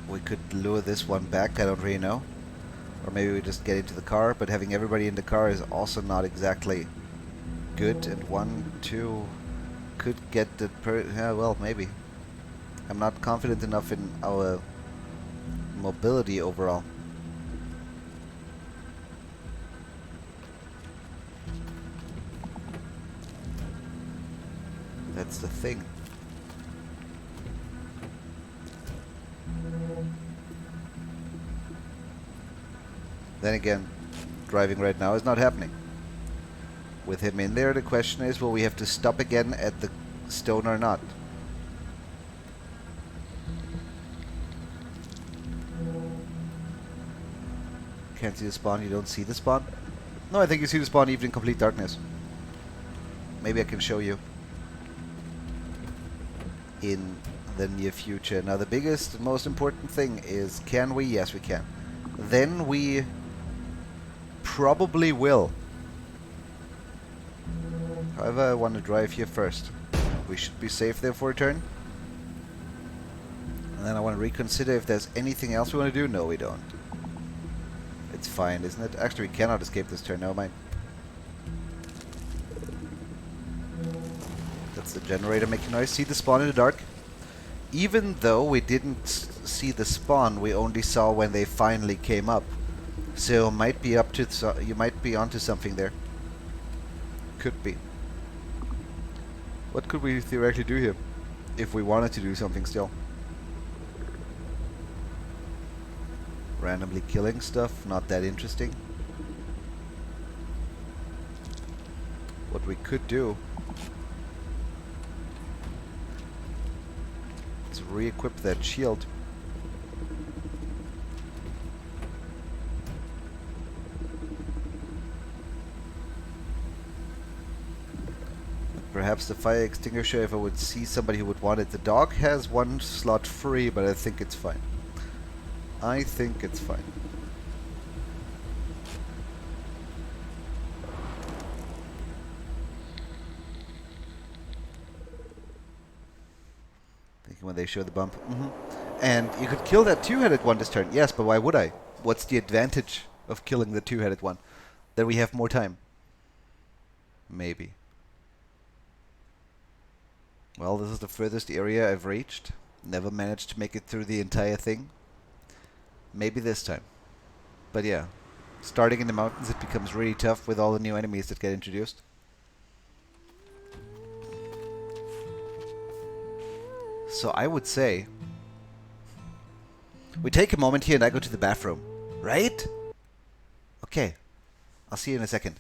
we could lure this one back, I don't really know. Or maybe we just get into the car, but having everybody in the car is also not exactly good. And 1, 2, could get the yeah, well, maybe. I'm not confident enough in our mobility overall. That's the thing. Then again, driving right now is not happening. With him in there, the question is, will we have to stop again at the stone or not? Can't see the spawn. You don't see the spawn? No, I think you see the spawn even in complete darkness. Maybe I can show you in the near future. Now the biggest and most important thing is, can we? Yes, we can. Then we probably will. However, I want to drive here first. We should be safe there for a turn. And then I want to reconsider if there's anything else we want to do. No, we don't. It's fine, isn't it? Actually, we cannot escape this turn. Never mind. That's the generator making noise. See the spawn in the dark? Even though we didn't see the spawn, we only saw when they finally came up. So might be up to you might be onto something there. Could be. What could we theoretically do here if we wanted to do something still? Randomly killing stuff, not that interesting. What we could do is re-equip that shield. Perhaps the fire extinguisher, if I would see somebody who would want it. The dog has one slot free, but I think it's fine. I think it's fine. Thinking when they show the bump. And you could kill that two-headed one this turn. Yes, but why would I? What's the advantage of killing the two-headed one? That we have more time. Maybe. Well, this is the furthest area I've reached. Never managed to make it through the entire thing. Maybe this time. But yeah, starting in the mountains, it becomes really tough with all the new enemies that get introduced. So I would say we take a moment here and I go to the bathroom. Right? Okay. I'll see you in a second.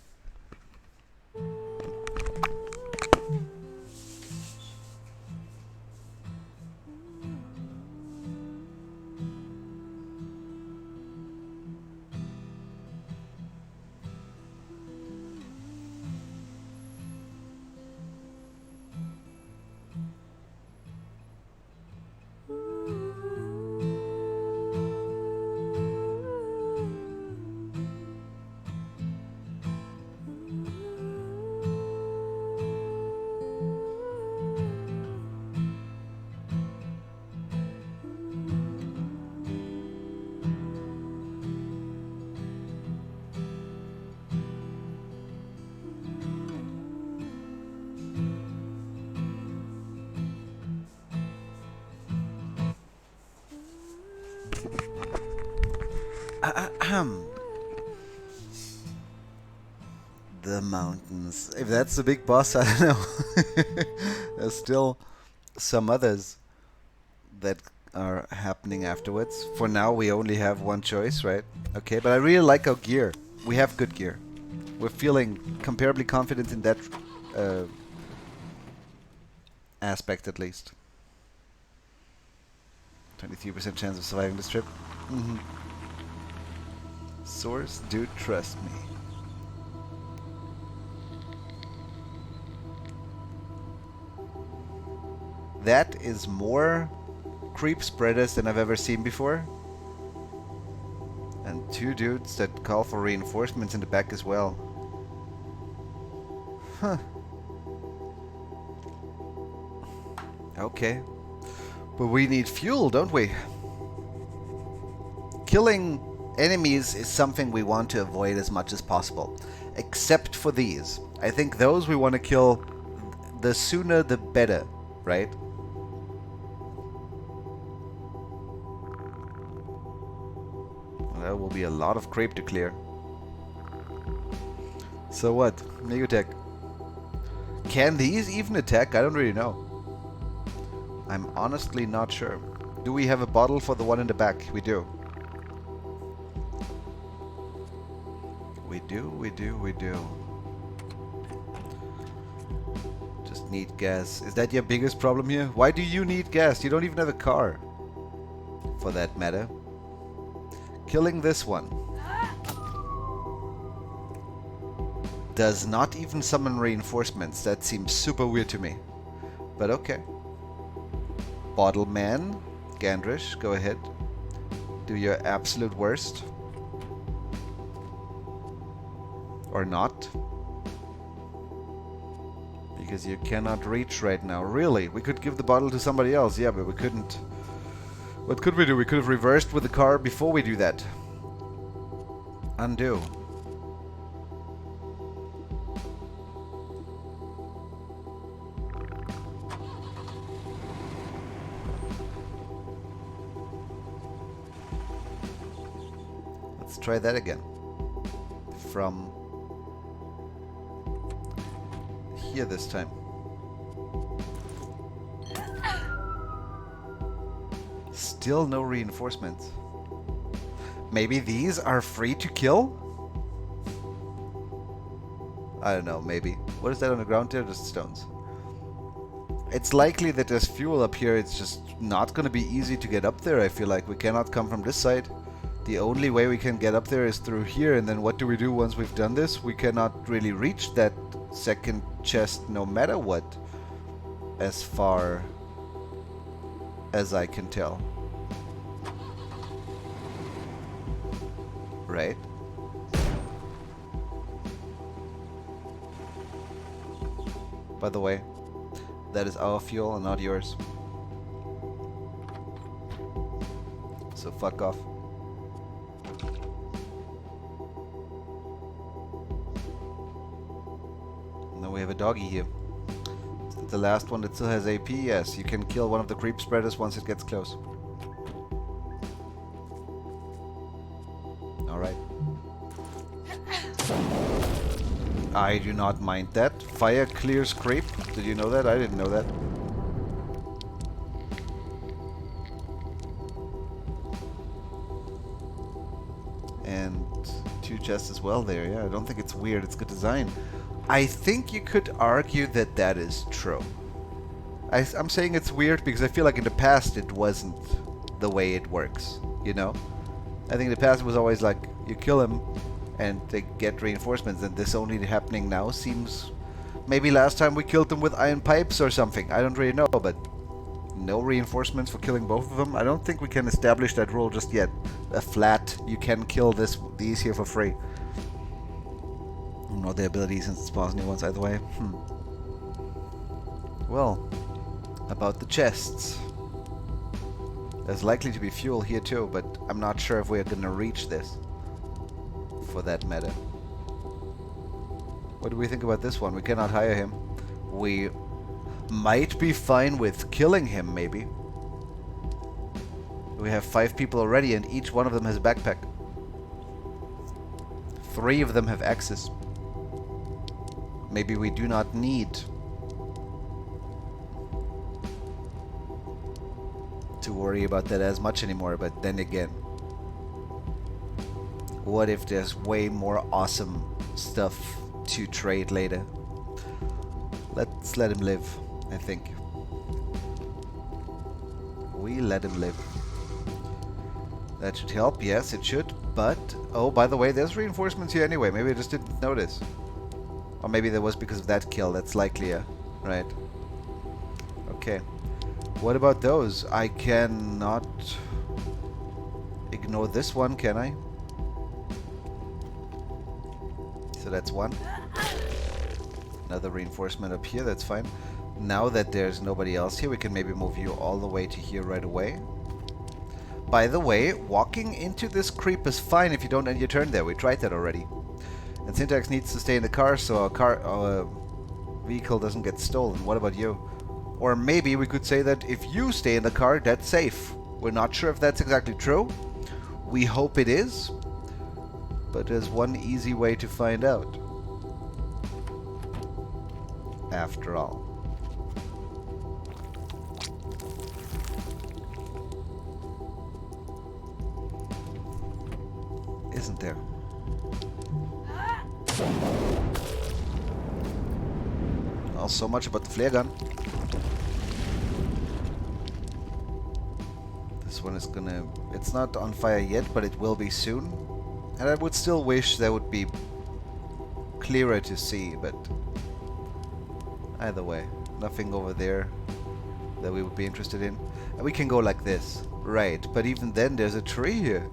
The mountains. If that's the big boss, I don't know. There's still some others that are happening afterwards. For now, we only have one choice, right? Okay, but I really like our gear. We have good gear. We're feeling comparably confident in that aspect, at least. 23% chance of surviving this trip. Source, do trust me. That is more creep spreaders than I've ever seen before. And two dudes that call for reinforcements in the back as well. Huh. Okay. But we need fuel, don't we? Killing enemies is something we want to avoid as much as possible. Except for these. I think those we want to kill the sooner the better, right? There will be a lot of creep to clear. So what? Negotech. Can these even attack? I don't really know. I'm honestly not sure. Do we have a bottle for the one in the back? We do. We do. Just need gas. Is that your biggest problem here? Why do you need gas? You don't even have a car. For that matter. Killing this one. Does not even summon reinforcements. That seems super weird to me. But okay. Bottle Man. Gandrish, go ahead. Do your absolute worst. Or not. Because you cannot reach right now. Really? We could give the bottle to somebody else. Yeah, but we couldn't. What could we do? We could have reversed with the car before we do that. Undo. Let's try that again. From here this time. Still no reinforcements. Maybe these are free to kill? I don't know, maybe. What is that on the ground there? Just stones. It's likely that there's fuel up here. It's just not going to be easy to get up there. I feel like we cannot come from this side. The only way we can get up there is through here. And then what do we do once we've done this? We cannot really reach that second chest no matter what. As far as I can tell. Right? By the way, that is our fuel and not yours. So fuck off. Now we have a doggy here. Is that the last one that still has AP? Yes, you can kill one of the creep spreaders once it gets close. Alright. I do not mind that. Fire clears creep. Did you know that? I didn't know that. And 2 chests as well there. Yeah, I don't think it's weird. It's good design. I think you could argue that that is true. I'm saying it's weird because I feel like in the past it wasn't the way it works. You know? I think in the past it was always like, you kill him and they get reinforcements, and this only happening now seems... Maybe last time we killed them with iron pipes or something. I don't really know, but no reinforcements for killing both of them. I don't think we can establish that rule just yet. A flat, you can kill these here for free. I don't know the ability since it spawns new ones either way. Well, about the chests. There's likely to be fuel here too, but I'm not sure if we're gonna reach this. For that matter. What do we think about this one? We cannot hire him. We might be fine with killing him, maybe. We have 5 people already, and each one of them has a backpack. 3 of them have axes. Maybe we do not need to worry about that as much anymore, but then again, what if there's way more awesome stuff to trade later? Let's let him live, I think. We let him live. That should help, yes it should, but... Oh, by the way, there's reinforcements here anyway, maybe I just didn't notice. Or maybe that was because of that kill, that's likelier, right? Okay. What about those? I cannot ignore this one, can I? So that's one. Another reinforcement up here, that's fine. Now that there's nobody else here, we can maybe move you all the way to here right away. By the way, walking into this creep is fine if you don't end your turn there. We tried that already. And Syntax needs to stay in the car, so vehicle doesn't get stolen. What about you? Or maybe we could say that if you stay in the car, that's safe. We're not sure if that's exactly true. We hope it is. But there's one easy way to find out. After all. Isn't there? Well, so much about the flare gun. This one is gonna... It's not on fire yet, but it will be soon. And I would still wish that would be clearer to see, but... Either way, nothing over there that we would be interested in. And we can go like this. Right, but even then there's a tree here.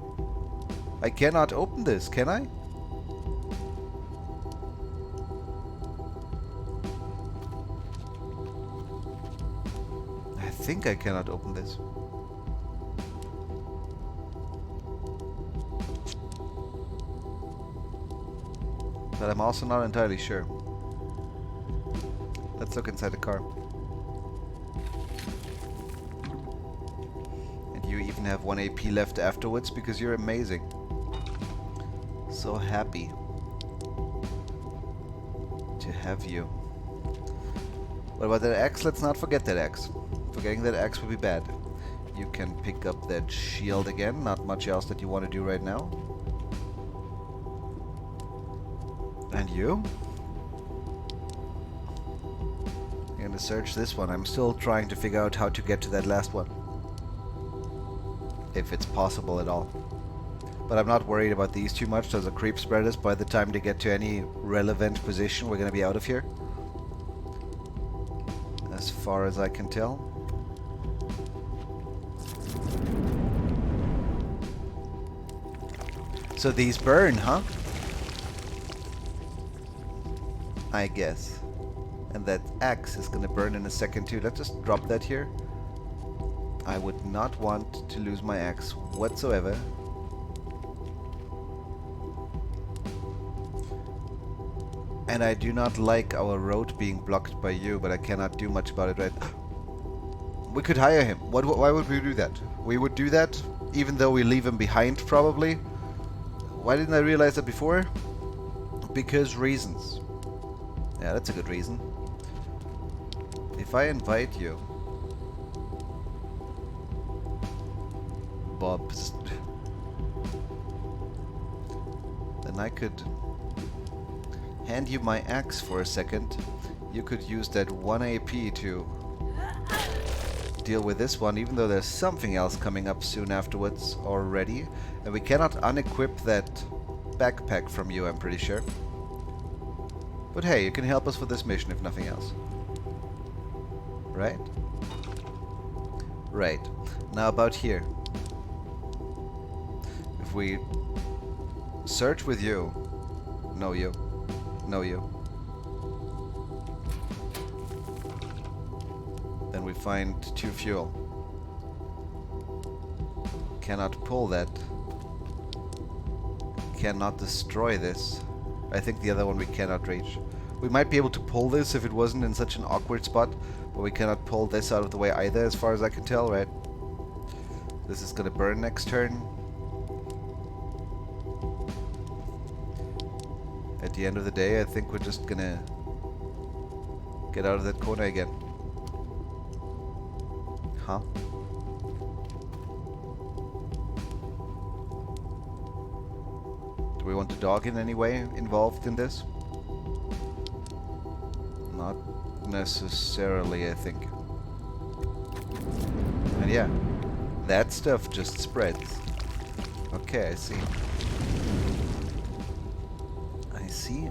I cannot open this, can I? I think I cannot open this. But I'm also not entirely sure. Let's look inside the car. And you even have 1 AP left afterwards because you're amazing. So happy to have you. What about that axe? Let's not forget that axe. Forgetting that axe would be bad. You can pick up that shield again. Not much else that you want to do right now. And you? I'm gonna search this one. I'm still trying to figure out how to get to that last one. If it's possible at all. But I'm not worried about these too much. Those are creep spreaders. By the time they get to any relevant position, we're gonna be out of here. As far as I can tell. So these burn, huh? I guess. And that axe is gonna burn in a second too. Let's just drop that here. I would not want to lose my axe whatsoever. And I do not like our road being blocked by you, but I cannot do much about it right now. We could hire him. Why would we do that? We would do that even though we leave him behind, probably. Why didn't I realize that before? Because reasons. Yeah, that's a good reason. If I invite you... Bob's... Then I could... hand you my axe for a second. You could use that 1 AP to deal with this one, even though there's something else coming up soon afterwards already. And we cannot unequip that backpack from you, I'm pretty sure. But hey, you can help us with this mission if nothing else. Right? Right. Now about here. If we search with you... No, you. No, you. Then we find 2 fuel. Cannot pull that. Cannot destroy this. I think the other one we cannot reach. We might be able to pull this if it wasn't in such an awkward spot, but we cannot pull this out of the way either, as far as I can tell, right? This is gonna burn next turn. At the end of the day, I think we're just gonna get out of that corner again. Huh? Do we want the dog in any way involved in this? Not necessarily, I think. And yeah, that stuff just spreads. Okay, I see.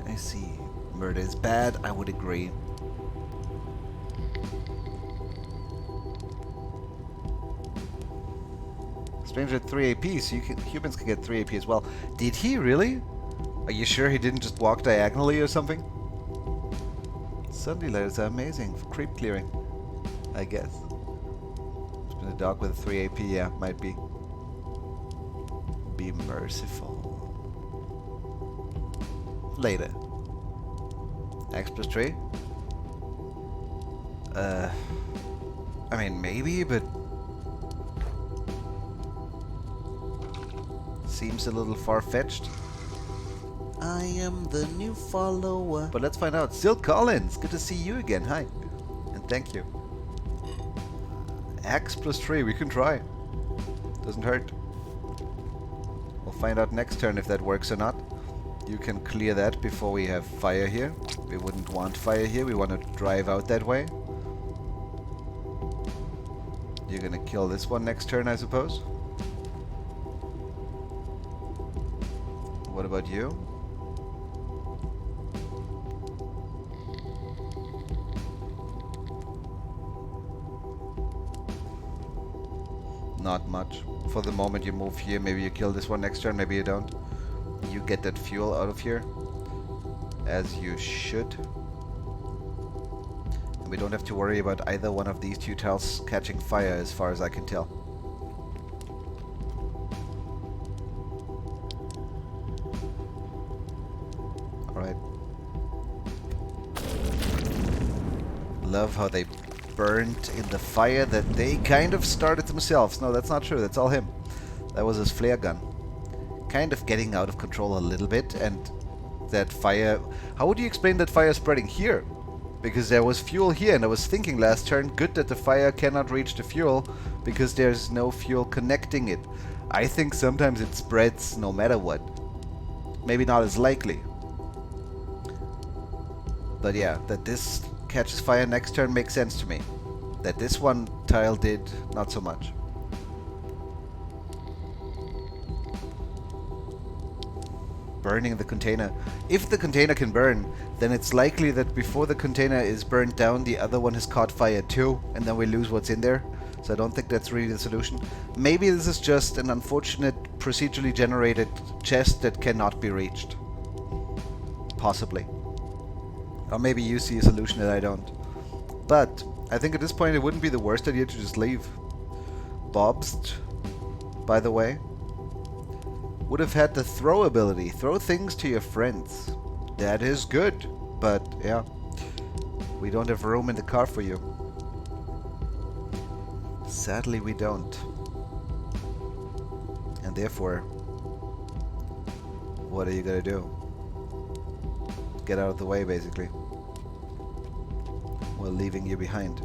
I see. Murder is bad, I would agree. Stranger at 3 AP, so humans can get 3 AP as well. Did he really? Are you sure he didn't just walk diagonally or something? Sunday letters are amazing for creep clearing, I guess. It's been a dog with a 3 AP, yeah, might be. Be merciful. Later. X plus 3. I mean, maybe, but seems a little far-fetched. I am the new follower. But let's find out. Still Collins, good to see you again. Hi. And thank you. Axe plus 3, we can try. Doesn't hurt. We'll find out next turn if that works or not. You can clear that before we have fire here. We wouldn't want fire here, we want to drive out that way. You're gonna kill this one next turn, I suppose? What about you? Not much. For the moment you move here, maybe you kill this one next turn, maybe you don't. You get that fuel out of here. As you should. And we don't have to worry about either one of these two tiles catching fire as far as I can tell. Alright. Love how they burnt in the fire that they kind of started themselves. No, that's not true. That's all him. That was his flare gun. Kind of getting out of control a little bit, and that fire... How would you explain that fire spreading here? Because there was fuel here, and I was thinking last turn, good that the fire cannot reach the fuel, because there's no fuel connecting it. I think sometimes it spreads no matter what. Maybe not as likely. But yeah, that this catches fire next turn makes sense to me. That this one tile did, not so much. Burning the container. If the container can burn, then it's likely that before the container is burnt down, the other one has caught fire too, and then we lose what's in there. So I don't think that's really the solution. Maybe this is just an unfortunate procedurally generated chest that cannot be reached. Possibly. Or maybe you see a solution that I don't. But I think at this point it wouldn't be the worst idea to just leave. Bobst, by the way, would have had the throw ability. Throw things to your friends. That is good. But yeah, we don't have room in the car for you. Sadly we don't. And therefore, what are you gonna do? Get out of the way, basically. We're leaving you behind.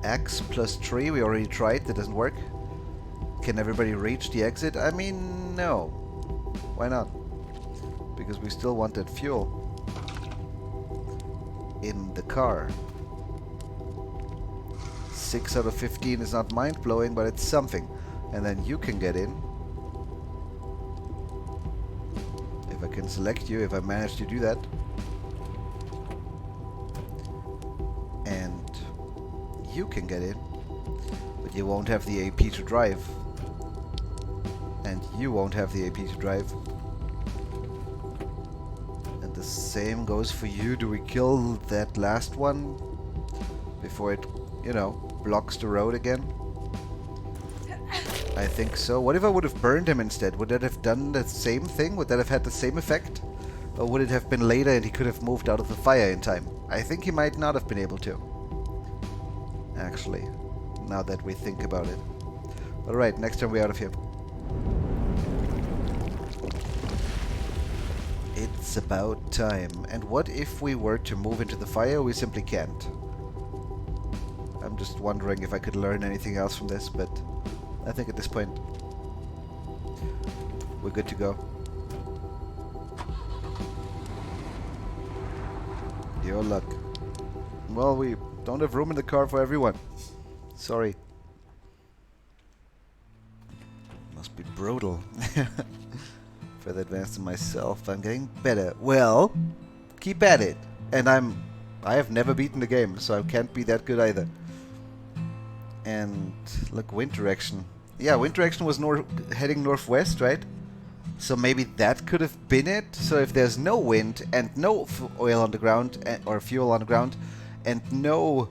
Axe plus 3, we already tried, that doesn't work. Can everybody reach the exit? I mean, no. Why not? Because we still want that fuel in the car. 6 out of 15 is not mind-blowing, but it's something. And then you can get in. If I can select you, if I manage to do that. And you can get in. But you won't have the AP to drive. And you won't have the AP to drive. And the same goes for you. Do we kill that last one before it, you know, blocks the road again? I think so. What if I would have burned him instead? Would that have done the same thing? Would that have had the same effect? Or would it have been later and he could have moved out of the fire in time? I think he might not have been able to. Actually, now that we think about it. Alright, next time we're out of here. It's about time. And what if we were to move into the fire? We simply can't. I'm just wondering if I could learn anything else from this, but I think at this point we're good to go. Your luck. Well, we don't have room in the car for everyone. Sorry. Must be brutal. Further advanced than myself. I'm getting better. Well, keep at it. And I have never beaten the game, so I can't be that good either. And look, wind direction. Yeah, wind direction was heading northwest, right? So maybe that could have been it. So if there's no wind and no oil on the ground or fuel on the ground and no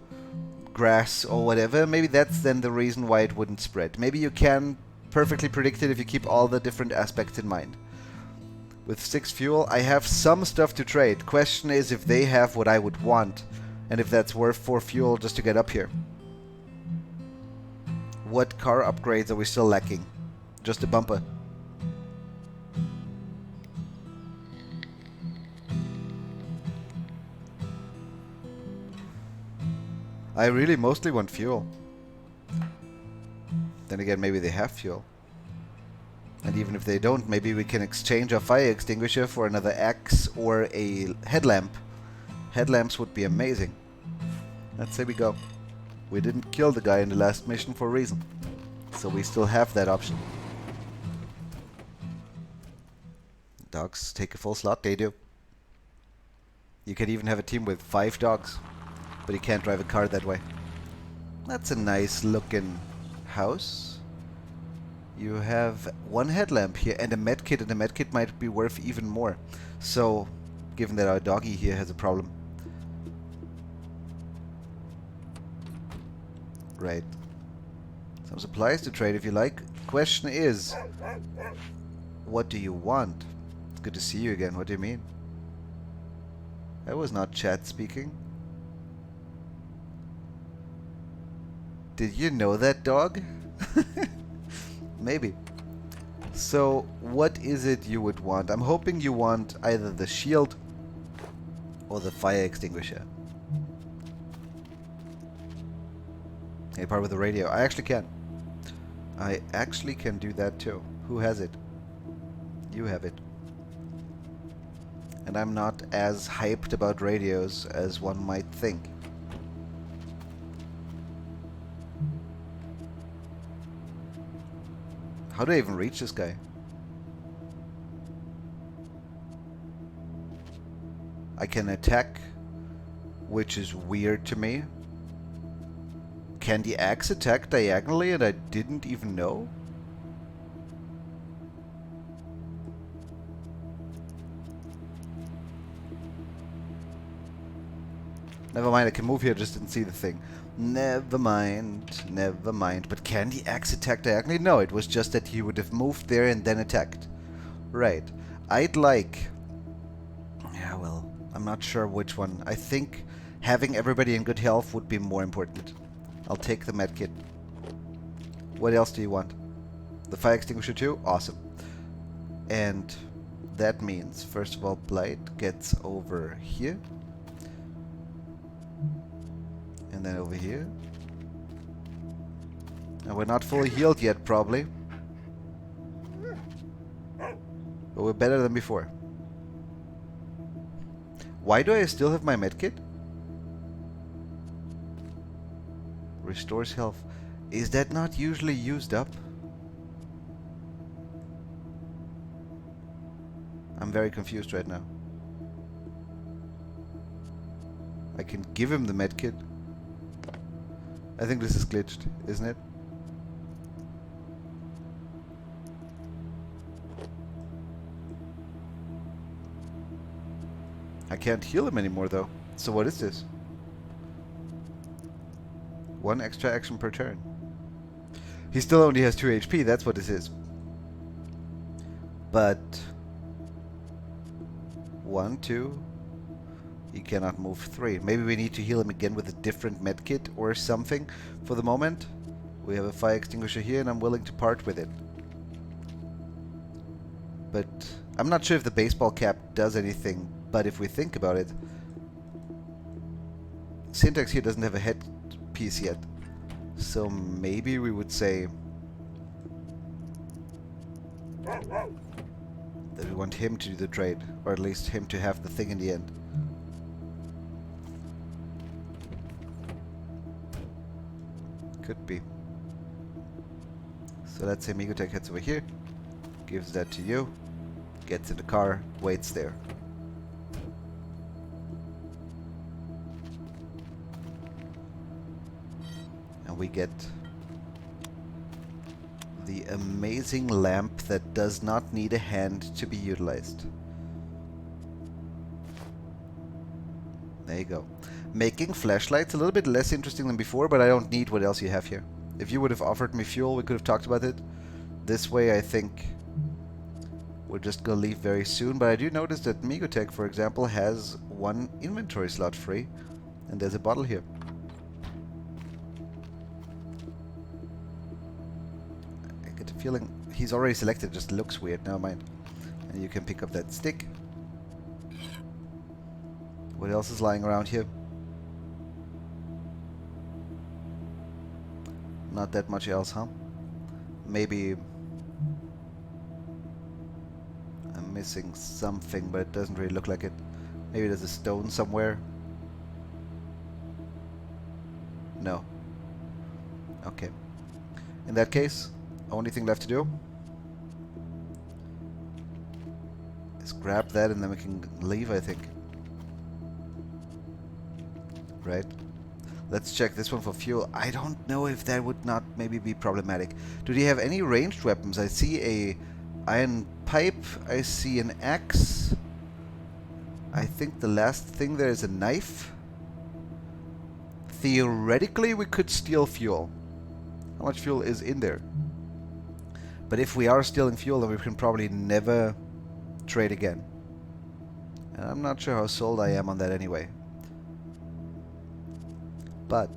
grass or whatever, maybe that's then the reason why it wouldn't spread. Maybe you can perfectly predict it if you keep all the different aspects in mind. With 6 fuel, I have some stuff to trade. Question is if they have what I would want. And if that's worth 4 fuel just to get up here. What car upgrades are we still lacking? Just a bumper. I really mostly want fuel. Then again, maybe they have fuel. And even if they don't, maybe we can exchange our fire extinguisher for another axe or a headlamp. Headlamps would be amazing. Let's say we go. We didn't kill the guy in the last mission for a reason. So we still have that option. Dogs take a full slot, they do. You can even have a team with 5 dogs. But you can't drive a car that way. That's a nice looking house. You have 1 headlamp here and a medkit, and the medkit might be worth even more. So, given that our doggy here has a problem. Right. Some supplies to trade if you like. Question is, what do you want? It's good to see you again. What do you mean? That was not chat speaking. Did you know that, dog? Maybe. So, what is it you would want? I'm hoping you want either the shield or the fire extinguisher. Hey, part with the radio. I actually can. I actually can do that too. Who has it? You have it. And I'm not as hyped about radios as one might think. How do I even reach this guy? I can attack, which is weird to me. Can the axe attack diagonally and I didn't even know? Never mind, I can move here, just didn't see the thing. Never mind, never mind. But can the axe attack diagonally? No, it was just that he would have moved there and then attacked. Right. I'd like... Yeah, well, I'm not sure which one. I think having everybody in good health would be more important. I'll take the medkit. What else do you want? The fire extinguisher too? Awesome. And that means, first of all, Blight gets over here. And then over here. And we're not fully healed yet, probably. But we're better than before. Why do I still have my medkit? Restores health. Is that not usually used up? I'm very confused right now. I can give him the medkit. I think this is glitched, isn't it? I can't heal him anymore though. So what is this? 1 extra action per turn. He still only has 2 HP, that's what this is. But 1, 2. He cannot move 3. Maybe we need to heal him again with a different medkit or something. For the moment, we have a fire extinguisher here and I'm willing to part with it. But I'm not sure if the baseball cap does anything, but if we think about it, Syntax here doesn't have a headpiece yet. So maybe we would say that we want him to do the trade, or at least him to have the thing in the end. Could be. So let's say Migotech heads over here, gives that to you, gets in the car, waits there. And we get the amazing lamp that does not need a hand to be utilized. There you go. Making flashlights a little bit less interesting than before, but I don't need what else you have here. If you would have offered me fuel, we could have talked about it. This way, I think we're just gonna leave very soon. But I do notice that Migotech, for example, has 1 inventory slot free. And there's a bottle here. I get the feeling he's already selected, just looks weird. Never mind. And you can pick up that stick. What else is lying around here? Not that much else, huh? Maybe I'm missing something, but it doesn't really look like it. Maybe there's a stone somewhere. No. Okay. In that case, only thing left to do is grab that and then we can leave, I think. Right? Let's check this one for fuel. I don't know if that would not maybe be problematic. Do they have any ranged weapons? I see a iron pipe. I see an axe. I think the last thing there is a knife. Theoretically, we could steal fuel. How much fuel is in there? But if we are stealing fuel, then we can probably never trade again. And I'm not sure how sold I am on that anyway. But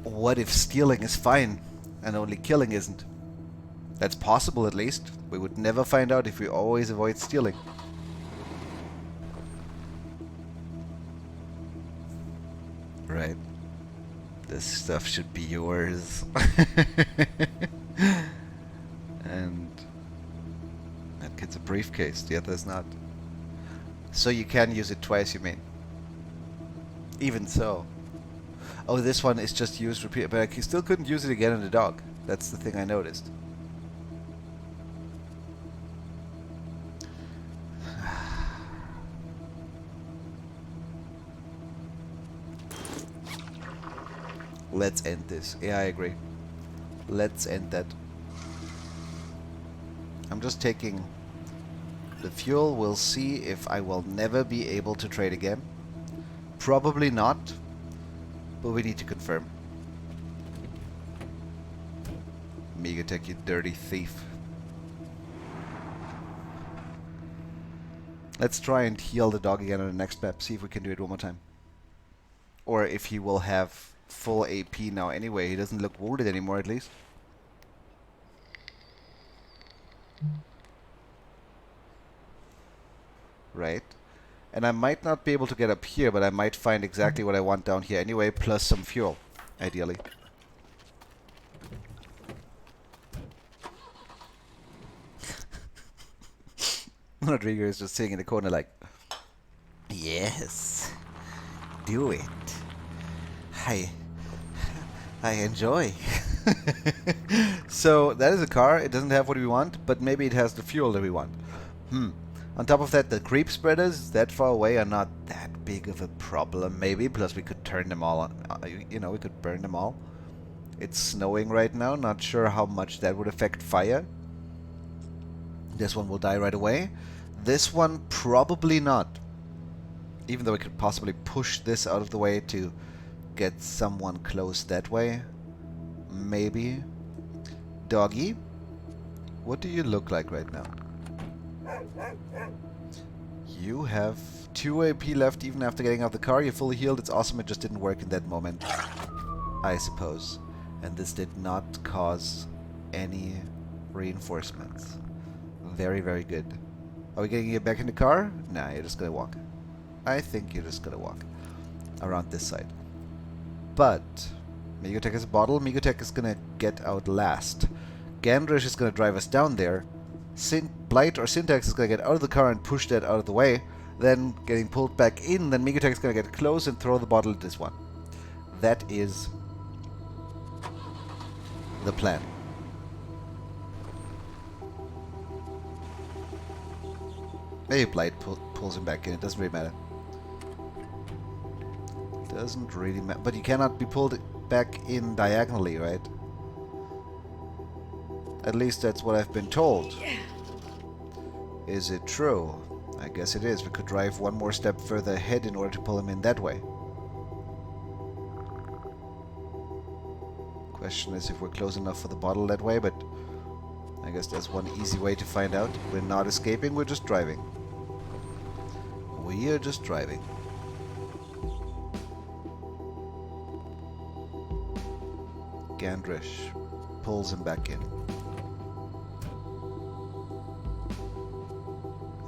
what if stealing is fine and only killing isn't? That's possible, at least. We would never find out if we always avoid stealing. Right. This stuff should be yours. And that kid's a briefcase, the other's not. So you can use it twice, you mean? Even so. Oh, this one is just used repeat, but I still couldn't use it again in the dog. That's the thing I noticed. Let's end this. Yeah, I agree. Let's end that. I'm just taking the fuel. We'll see if I will never be able to trade again. Probably not, but we need to confirm. Megatech, you dirty thief. Let's try and heal the dog again on the next map, see if we can do it one more time. Or if he will have full AP now anyway. He doesn't look wounded anymore, at least. Right. And I might not be able to get up here, but I might find exactly what I want down here anyway, plus some fuel, ideally. Rodrigo is just sitting in the corner like, yes, do it. I enjoy. So that is a car. It doesn't have what we want, but maybe it has the fuel that we want. On top of that, the creep spreaders that far away are not that big of a problem, maybe. Plus, we could turn them all on. You know, we could burn them all. It's snowing right now. Not sure how much that would affect fire. This one will die right away. This one, probably not. Even though we could possibly push this out of the way to get someone close that way. Maybe. Doggy, what do you look like right now? You have 2 AP left even after getting out of the car. You're fully healed. It's awesome. It just didn't work in that moment, I suppose. And this did not cause any reinforcements. Very, very good. Are we getting you back in the car? Nah, you're just gonna walk. I think you're just gonna walk around this side. But Megotech has a bottle. Megotech is gonna get out last. Gandrish is gonna drive us down there. Blight or Syntax is gonna get out of the car and push that out of the way. Then getting pulled back in. Then Megotech is gonna get close and throw the bottle at this one. That is the plan. Maybe Blight pulls him back in. It doesn't really matter. Doesn't really matter. But you cannot be pulled back in diagonally, right? At least that's what I've been told. Is it true? I guess it is. We could drive one more step further ahead in order to pull him in that way. Question is if we're close enough for the bottle that way, but I guess that's one easy way to find out. We're not escaping, we're just driving. We are just driving. Gandrish pulls him back in.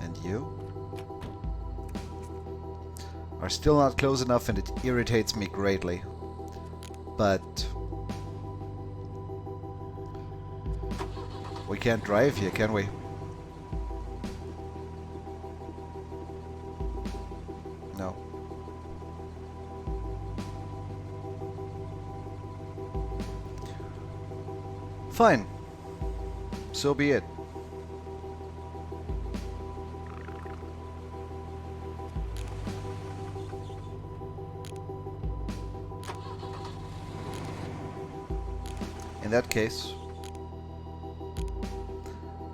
And you are still not close enough, and it irritates me greatly. But we can't drive here, can we? No. Fine. So be it. In that case,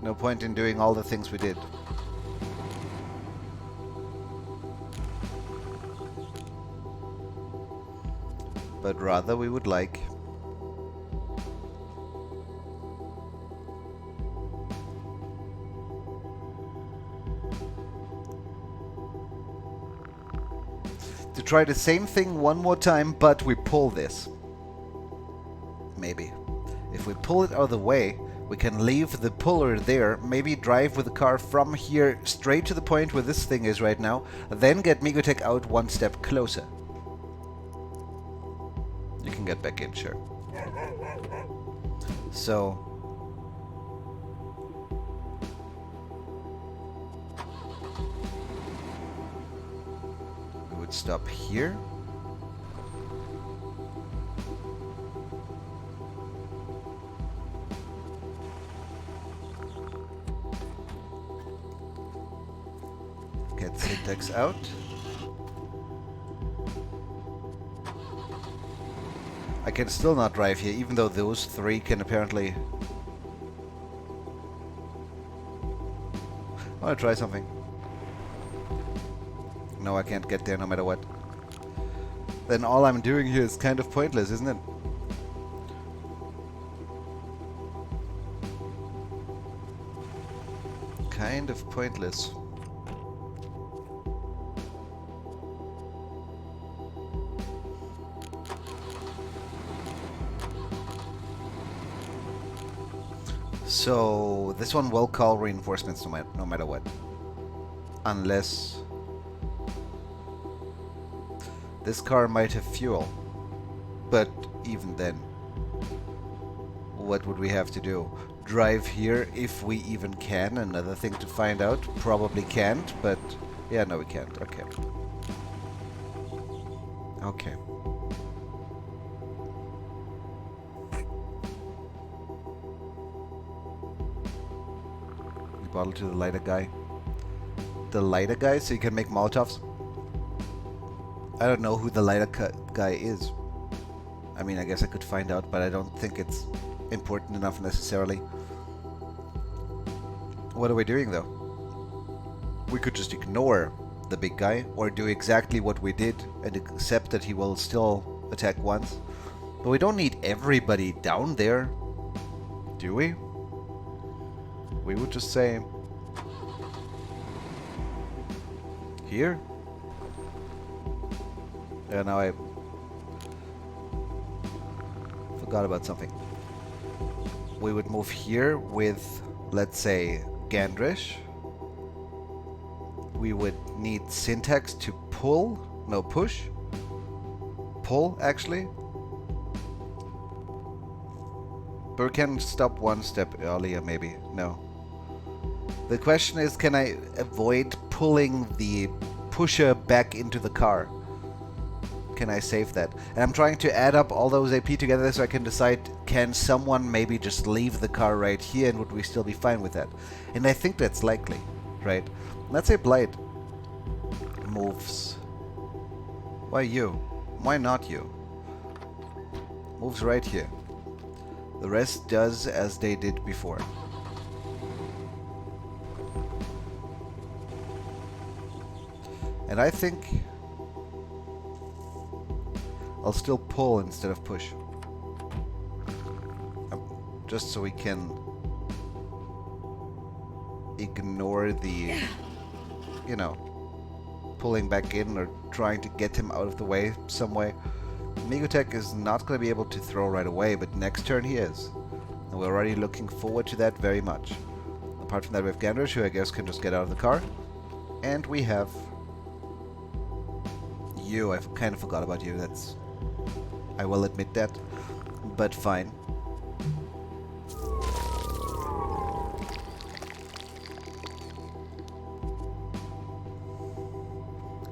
no point in doing all the things we did. But rather we would like to try the same thing one more time, but we pull this. Maybe. If we pull it out of the way, we can leave the puller there, maybe drive with the car from here straight to the point where this thing is right now, then get Migotech out one step closer. You can get back in, sure. So we would stop here. Get Syntax out. I can still not drive here, even though those three can apparently... I want to try something. No, I can't get there no matter what. Then all I'm doing here is kind of pointless, isn't it? Kind of pointless. So this one will call reinforcements no matter what. Unless this car might have fuel. But even then, what would we have to do? Drive here if we even can? Another thing to find out. Probably can't, but yeah, no we can't. Okay. Okay. Bottle to the lighter guy. The lighter guy, so you can make Molotovs? I don't know who the lighter guy is. I mean, I guess I could find out, but I don't think it's important enough necessarily. What are we doing though? We could just ignore the big guy, or do exactly what we did and accept that he will still attack once. But we don't need everybody down there, do we? We would just say here. Yeah, now I forgot about something. We would move here with, let's say, Gandrish. We would need Syntax to pull, no, push. Pull, actually. But we can stop one step earlier, maybe. No. The question is, can I avoid pulling the pusher back into the car? Can I save that? And I'm trying to add up all those AP together so I can decide, can someone maybe just leave the car right here and would we still be fine with that? And I think that's likely, right? Let's say Blight moves. Why you? Why not you? Moves right here. The rest does as they did before. And I think I'll still pull instead of push. Just so we can ignore the, you know, pulling back in or trying to get him out of the way some way. Migotech is not going to be able to throw right away, but next turn he is. And we're already looking forward to that very much. Apart from that, we have Gandrish, who I guess can just get out of the car. And we have you. I kind of forgot about you. That's... I will admit that. But fine.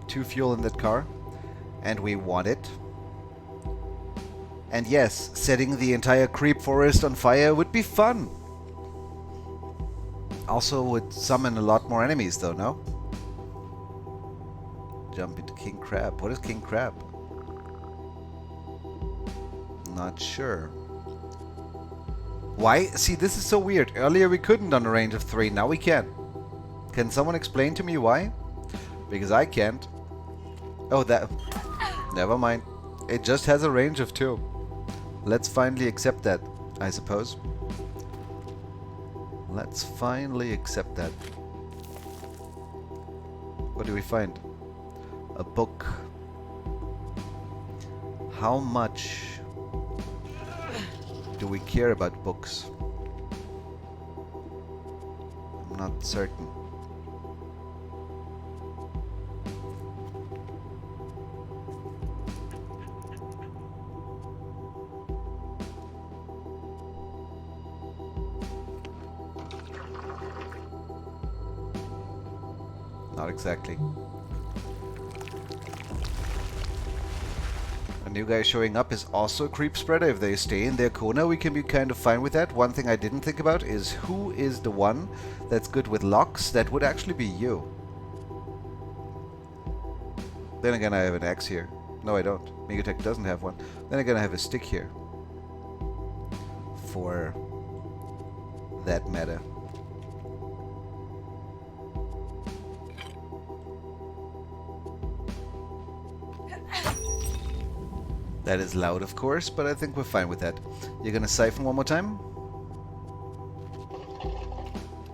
Two fuel in that car. And we want it. And yes, setting the entire creep forest on fire would be fun. Also would summon a lot more enemies though, no? Jump into King Crab. What is King Crab? Not sure. Why? See, this is so weird. Earlier we couldn't on a range of 3, now we can. Can someone explain to me why? Because I can't. Oh, that... Never mind. It just has a range of 2. Let's finally accept that, I suppose. Let's finally accept that. What do we find? A book. How much do we care about books? I'm not certain. Not exactly. A new guy showing up is also a creep spreader. If they stay in their corner, we can be kind of fine with that. One thing I didn't think about is who is the one that's good with locks. That would actually be you. Then again, I have an axe here. No, I don't. Migotech doesn't have one. Then again, I have a stick here. For that matter. That is loud, of course, but I think we're fine with that. You're gonna siphon one more time?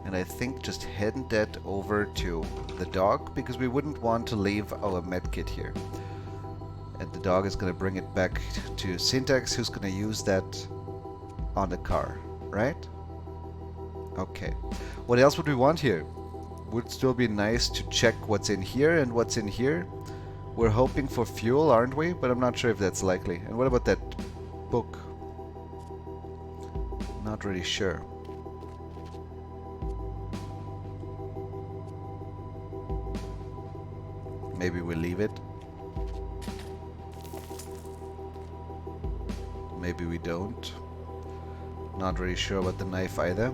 And I think just heading that over to the dog, because we wouldn't want to leave our medkit here. And the dog is gonna bring it back to Syntax, who's gonna use that on the car, right? Okay. What else would we want here? Would still be nice to check what's in here and what's in here. We're hoping for fuel, aren't we? But I'm not sure if that's likely. And what about that book? Not really sure. Maybe we leave it. Maybe we don't. Not really sure about the knife either.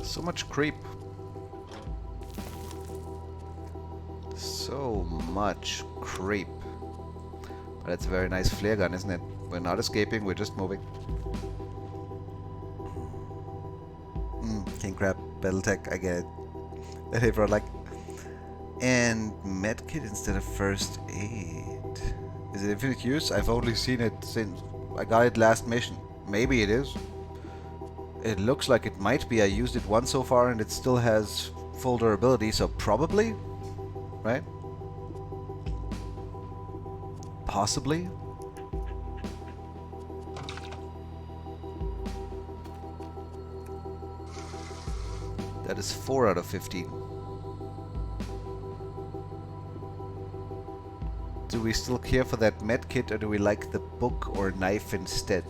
So much creep. So much creep. But it's a very nice flare gun, isn't it? We're not escaping, we're just moving. King Crab, Battletech, I get it. Hey, bro, like... And medkit instead of first aid. Is it infinite use? I've only seen it since I got it last mission. Maybe it is. It looks like it might be. I used it once so far and it still has full durability, so probably, right? Possibly. That is 4 out of 15. Do we still care for that medkit, or do we like the book or knife instead?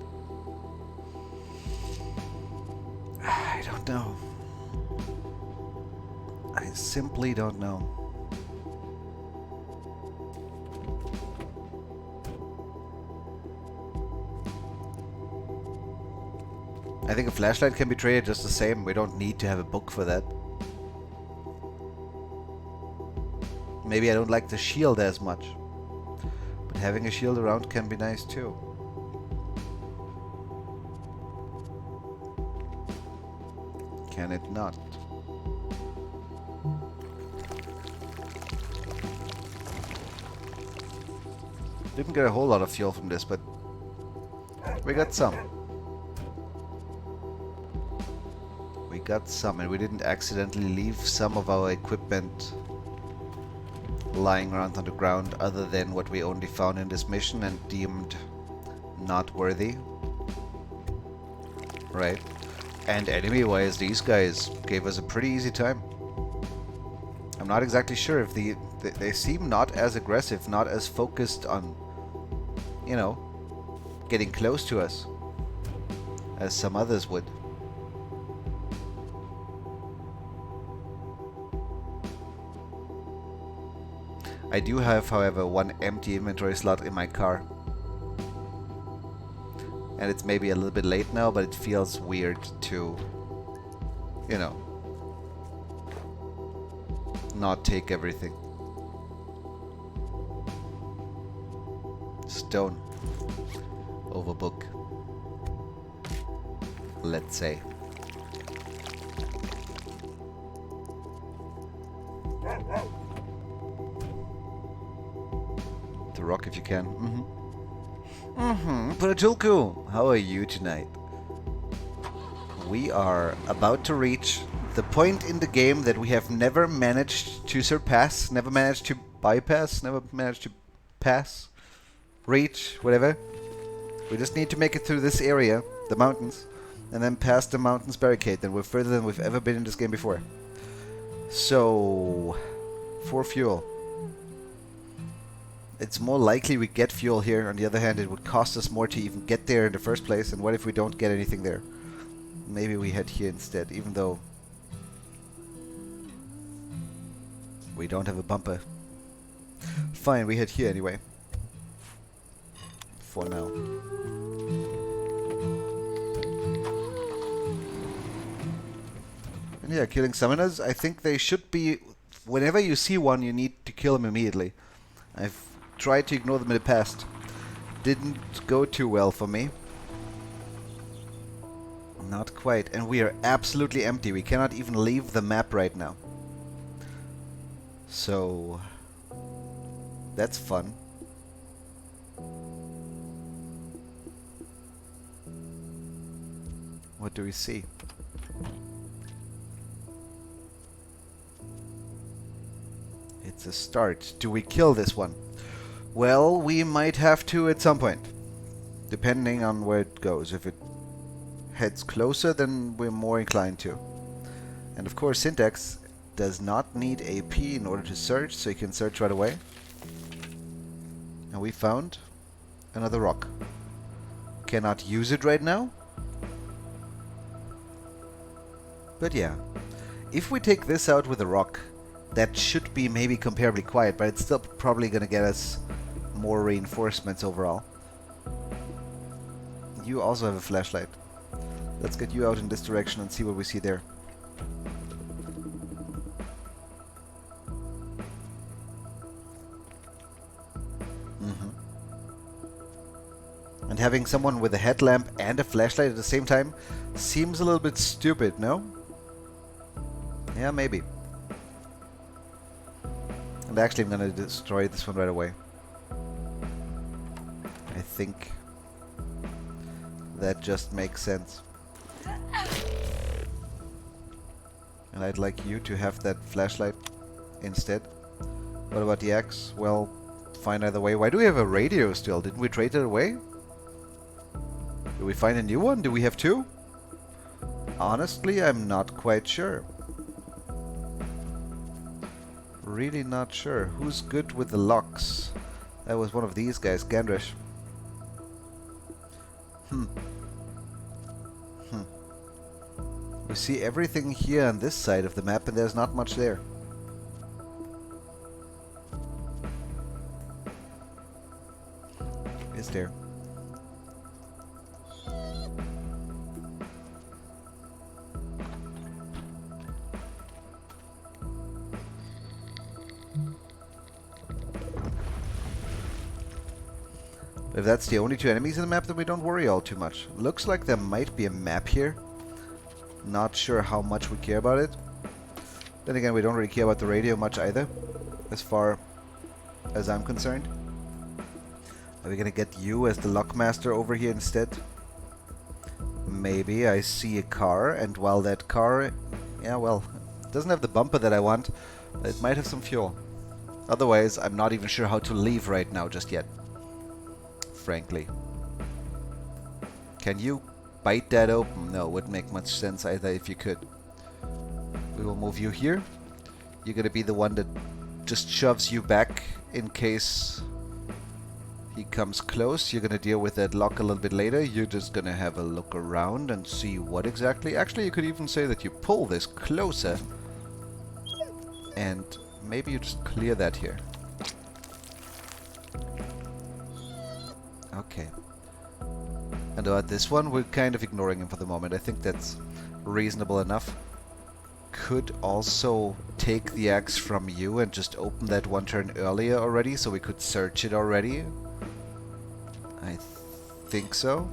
I don't know. I simply don't know. I think a flashlight can be traded just the same. We don't need to have a book for that. Maybe I don't like the shield as much. But having a shield around can be nice too. Can it not? Didn't get a whole lot of fuel from this, but We got some. We got some, and we didn't accidentally leave some of our equipment lying around on the ground other than what we only found in this mission and deemed not worthy. Right. And enemy-wise, these guys gave us a pretty easy time. I'm not exactly sure if they seem not as aggressive, not as focused on, you know, getting close to us as some others would. I do have, however, one empty inventory slot in my car. And it's maybe a little bit late now, but it feels weird to, you know, not take everything. Stone. Overbook. Let's say. The rock if you can. Purajulku, how are you tonight? We are about to reach the point in the game that we have never managed to surpass, never managed to bypass, never managed to pass, reach, whatever. We just need to make it through this area, the mountains, and then past the mountains barricade. Then we're further than we've ever been in this game before. So, for fuel. It's more likely we get fuel here. On the other hand, it would cost us more to even get there in the first place. And what if we don't get anything there? Maybe we head here instead, even though we don't have a bumper. Fine, we head here anyway. For now. And yeah, killing summoners, I think they should be... Whenever you see one, you need to kill them immediately. I've tried to ignore them in the past. Didn't go too well for me. Not quite. And we are absolutely empty. We cannot even leave the map right now. So... that's fun. What do we see? It's a start. Do we kill this one? Well, we might have to at some point. Depending on where it goes. If it heads closer, then we're more inclined to. And of course, Syntax does not need AP in order to search, so you can search right away. And we found another rock. Cannot use it right now. But yeah, if we take this out with a rock, that should be maybe comparably quiet, but it's still probably going to get us more reinforcements overall. You also have a flashlight. Let's get you out in this direction and see what we see there. And having someone with a headlamp and a flashlight at the same time seems a little bit stupid, no? Yeah, maybe. And actually I'm gonna destroy this one right away. I think that just makes sense. And I'd like you to have that flashlight instead. What about the axe? Well, find either way. Why do we have a radio still? Didn't we trade it away? Do we find a new one? Do we have two? Honestly, I'm not quite sure. Really not sure. Who's good with the locks? That was one of these guys, Gandrish. We see everything here on this side of the map, and there's not much there. Is there? If that's the only two enemies in the map, then we don't worry all too much. Looks like there might be a map here. Not sure how much we care about it. Then again, we don't really care about the radio much either, as far as I'm concerned. Are we gonna get you as the Lockmaster over here instead? maybe I see a car, and while that car, yeah, well, it doesn't have the bumper that I want, but it might have some fuel. Otherwise, I'm not even sure how to leave right now just yet. Frankly. Can you bite that open? No, wouldn't make much sense either if you could. We will move you here. You're gonna be the one that just shoves you back in case he comes close. You're gonna deal with that lock a little bit later. You're just gonna have a look around and see what exactly. Actually, you could even say that you pull this closer. And maybe you just clear that here. Okay. And about this one, we're kind of ignoring him for the moment. I think that's reasonable enough. Could also take the axe from you and just open that one turn earlier already, so we could search it already. I think so.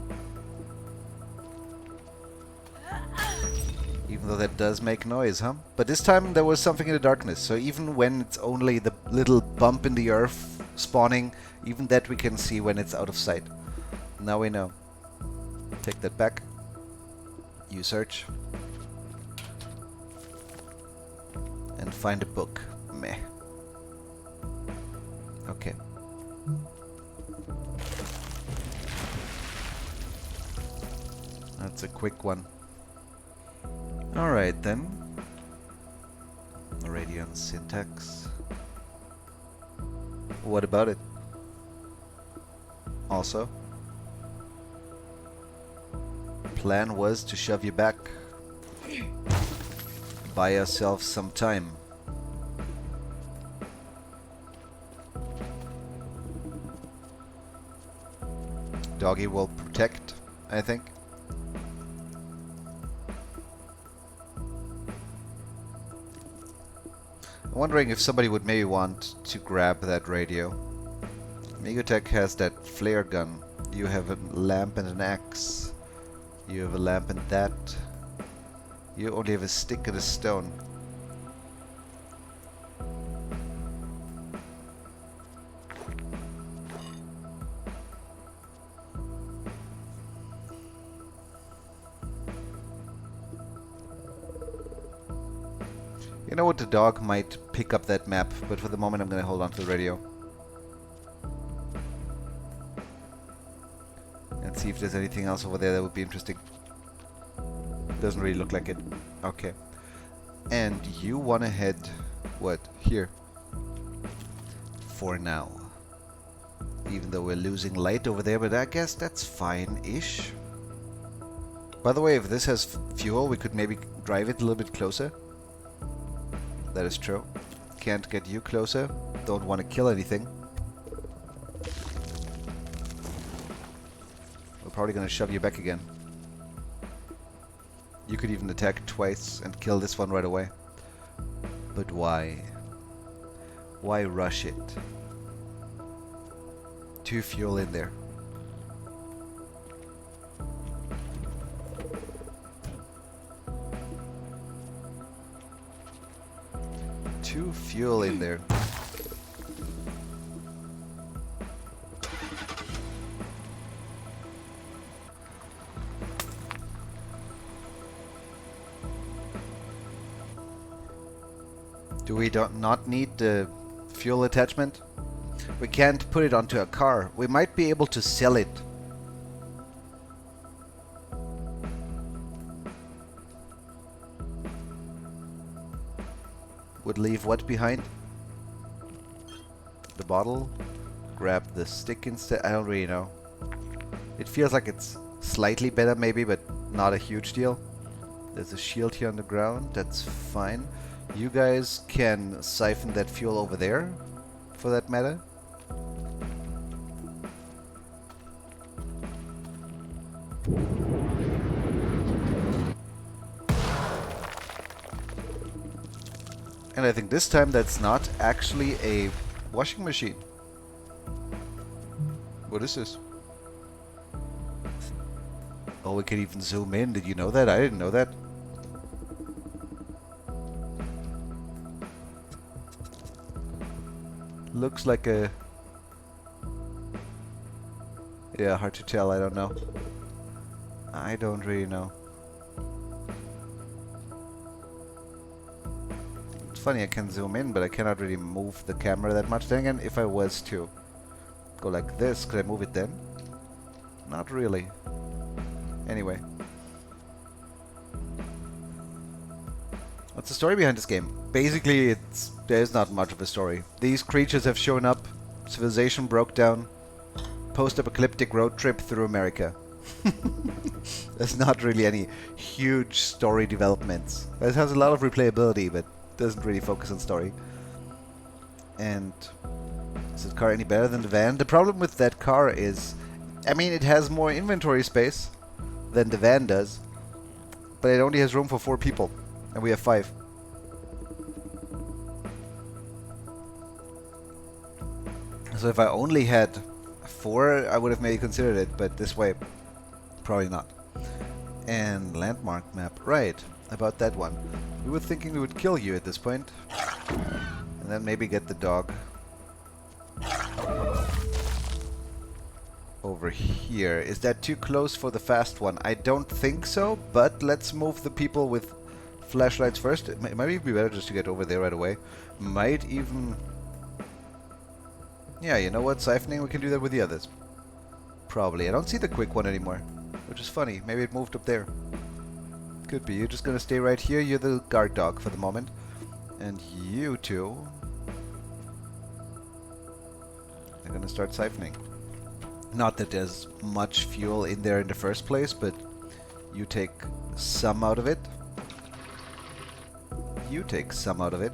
Even though that does make noise, huh? But this time there was something in the darkness, so even when it's only the little bump in the earth spawning, even that we can see when it's out of sight. Now we know. Take that back. You search. And find a book. Meh. Okay. That's a quick one. Alright then. Radiant syntax. What about it? Also, plan was to shove you back. Buy yourself some time. Doggy will protect, I think. I'm wondering if somebody would maybe want to grab that radio. Megotech has that flare gun. You have a lamp and an axe. You have a lamp and that. You only have a stick and a stone. You know what, the dog might pick up that map, but for the moment I'm gonna hold on to the radio. And see if there's anything else over there that would be interesting. Doesn't really look like it. Okay. And you wanna head, what, here? For now. Even though we're losing light over there, but I guess that's fine-ish. By the way, if this has fuel, we could maybe drive it a little bit closer. That is true. Can't get you closer. Don't want to kill anything. We're probably going to shove you back again. You could even attack twice and kill this one right away. But why? Why rush it? 2 fuel in there. Fuel in there. Do we not need the fuel attachment? We can't put it onto a car. We might be able to sell it. Would leave what behind? The bottle? Grab the stick instead? I don't really know. It feels like it's slightly better maybe, but not a huge deal. There's a shield here on the ground. That's fine. You guys can siphon that fuel over there, for that matter. And I think this time that's not actually a washing machine. What is this? Oh, we can even zoom in. Did you know that? I didn't know that. Looks like a... Yeah, hard to tell. I don't know. I don't really know. It's funny, I can zoom in, but I cannot really move the camera that much. Then again, if I was to go like this, could I move it then? Not really. Anyway. What's the story behind this game? Basically, there's not much of a story. These creatures have shown up, civilization broke down, post-apocalyptic road trip through America. There's not really any huge story developments. It has a lot of replayability, but doesn't really focus on story. And is the car any better than the van? The problem with that car is, I mean, it has more inventory space than the van does, but it only has room for 4 people, and we have 5. So if I only had 4, I would have maybe considered it, but this way, probably not. And landmark map, right, about that one. We were thinking we would kill you at this point, and then maybe get the dog over here. Is that too close for the fast one? I don't think so, but let's move the people with flashlights first. It might even be better just to get over there right away. Might even... Yeah, you know what? Siphoning, we can do that with the others. Probably. I don't see the quick one anymore, which is funny. Maybe it moved up there. Could be. You're just gonna stay right here. You're the guard dog for the moment. And you two are gonna start siphoning. Not that there's much fuel in there in the first place, but you take some out of it. You take some out of it.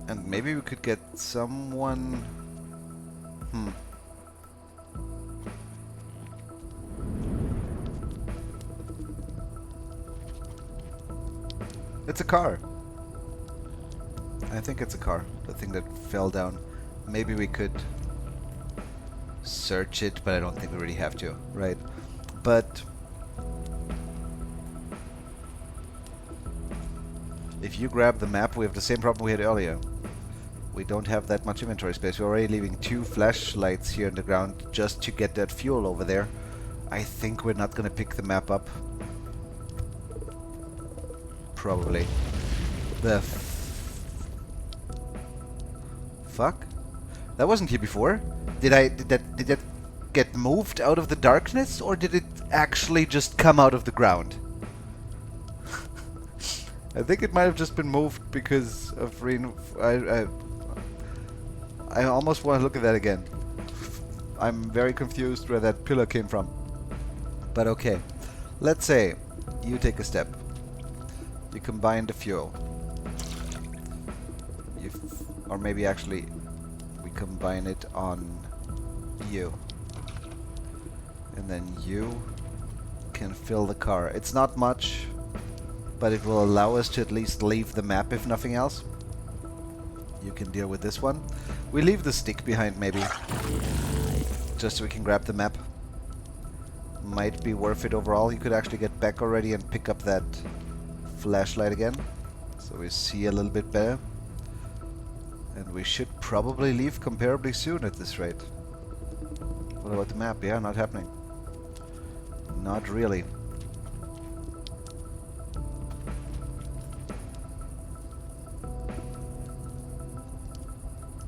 And maybe we could get someone... It's a car. I think it's a car. The thing that fell down. Maybe we could search it, but I don't think we really have to, right? But if you grab the map, we have the same problem we had earlier. We don't have that much inventory space. We're already leaving 2 flashlights here in the ground just to get that fuel over there. I think we're not gonna pick the map up. Probably. The fuck? That wasn't here before. Did that get moved out of the darkness, or did it actually just come out of the ground? I think it might have just been moved because of I almost want to look at that again. I'm very confused where that pillar came from. But okay. Let's say you take a step. You combine the fuel. Or maybe actually we combine it on you. And then you can fill the car. It's not much, but it will allow us to at least leave the map if nothing else. You can deal with this one. We leave the stick behind maybe, just so we can grab the map. Might be worth it overall. You could actually get back already and pick up that flashlight again, so we see a little bit better. And we should probably leave comparably soon at this rate. What about the map? Yeah, not happening. Not really.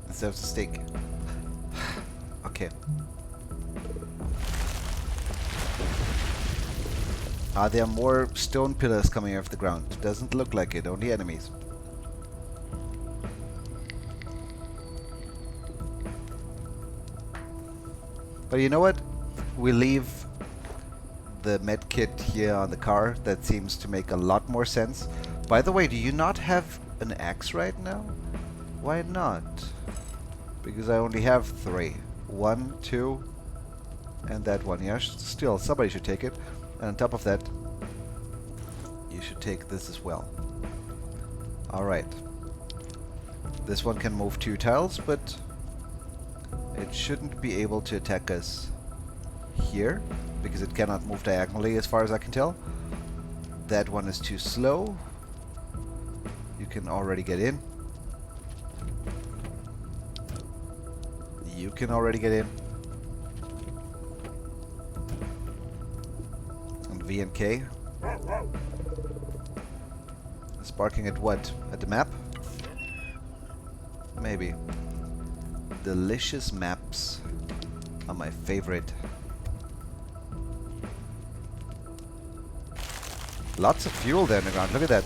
Instead of the stake. Okay. Are there more stone pillars coming off the ground? Doesn't look like it, only enemies. But you know what? We leave the med kit here on the car. That seems to make a lot more sense. By the way, do you not have an axe right now? Why not? Because I only have 3. 1, 2, and that one. Yeah, still, somebody should take it. And on top of that, you should take this as well. Alright. This one can move 2 tiles, but it shouldn't be able to attack us here, because it cannot move diagonally as far as I can tell. That one is too slow. You can already get in. You can already get in. V and K. Sparking at what? At the map? Maybe. Delicious maps are my favorite. Lots of fuel there in the ground. Look at that.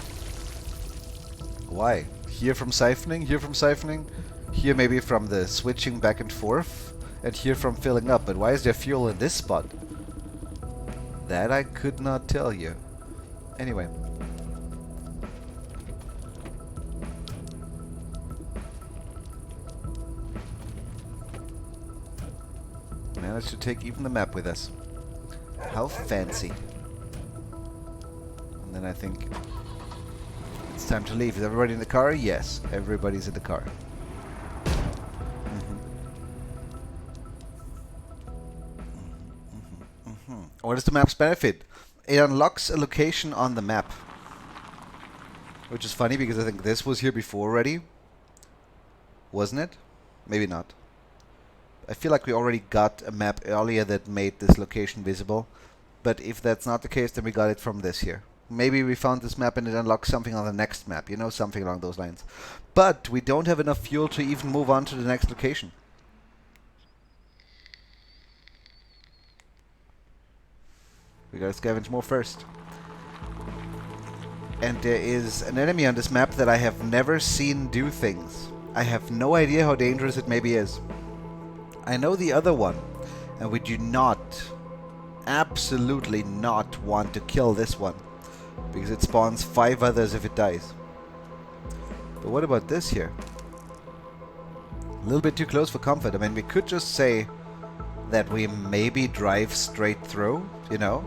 Why? Here from siphoning, here from siphoning, here maybe from the switching back and forth, and here from filling up. But why is there fuel in this spot? That I could not tell you. Anyway. Managed to take even the map with us. How fancy. And then I think it's time to leave. Is everybody in the car? Yes, everybody's in the car. What is the map's benefit? It unlocks a location on the map. Which is funny because I think this was here before already. Wasn't it? Maybe not. I feel like we already got a map earlier that made this location visible. But if that's not the case, then we got it from this here. Maybe we found this map and it unlocks something on the next map. You know, something along those lines. But we don't have enough fuel to even move on to the next location. We gotta scavenge more first. And there is an enemy on this map that I have never seen do things. I have no idea how dangerous it maybe is. I know the other one, and we do not, absolutely not want to kill this one, because it spawns 5 others if it dies. But what about this here? A little bit too close for comfort. I mean, we could just say that we maybe drive straight through, you know?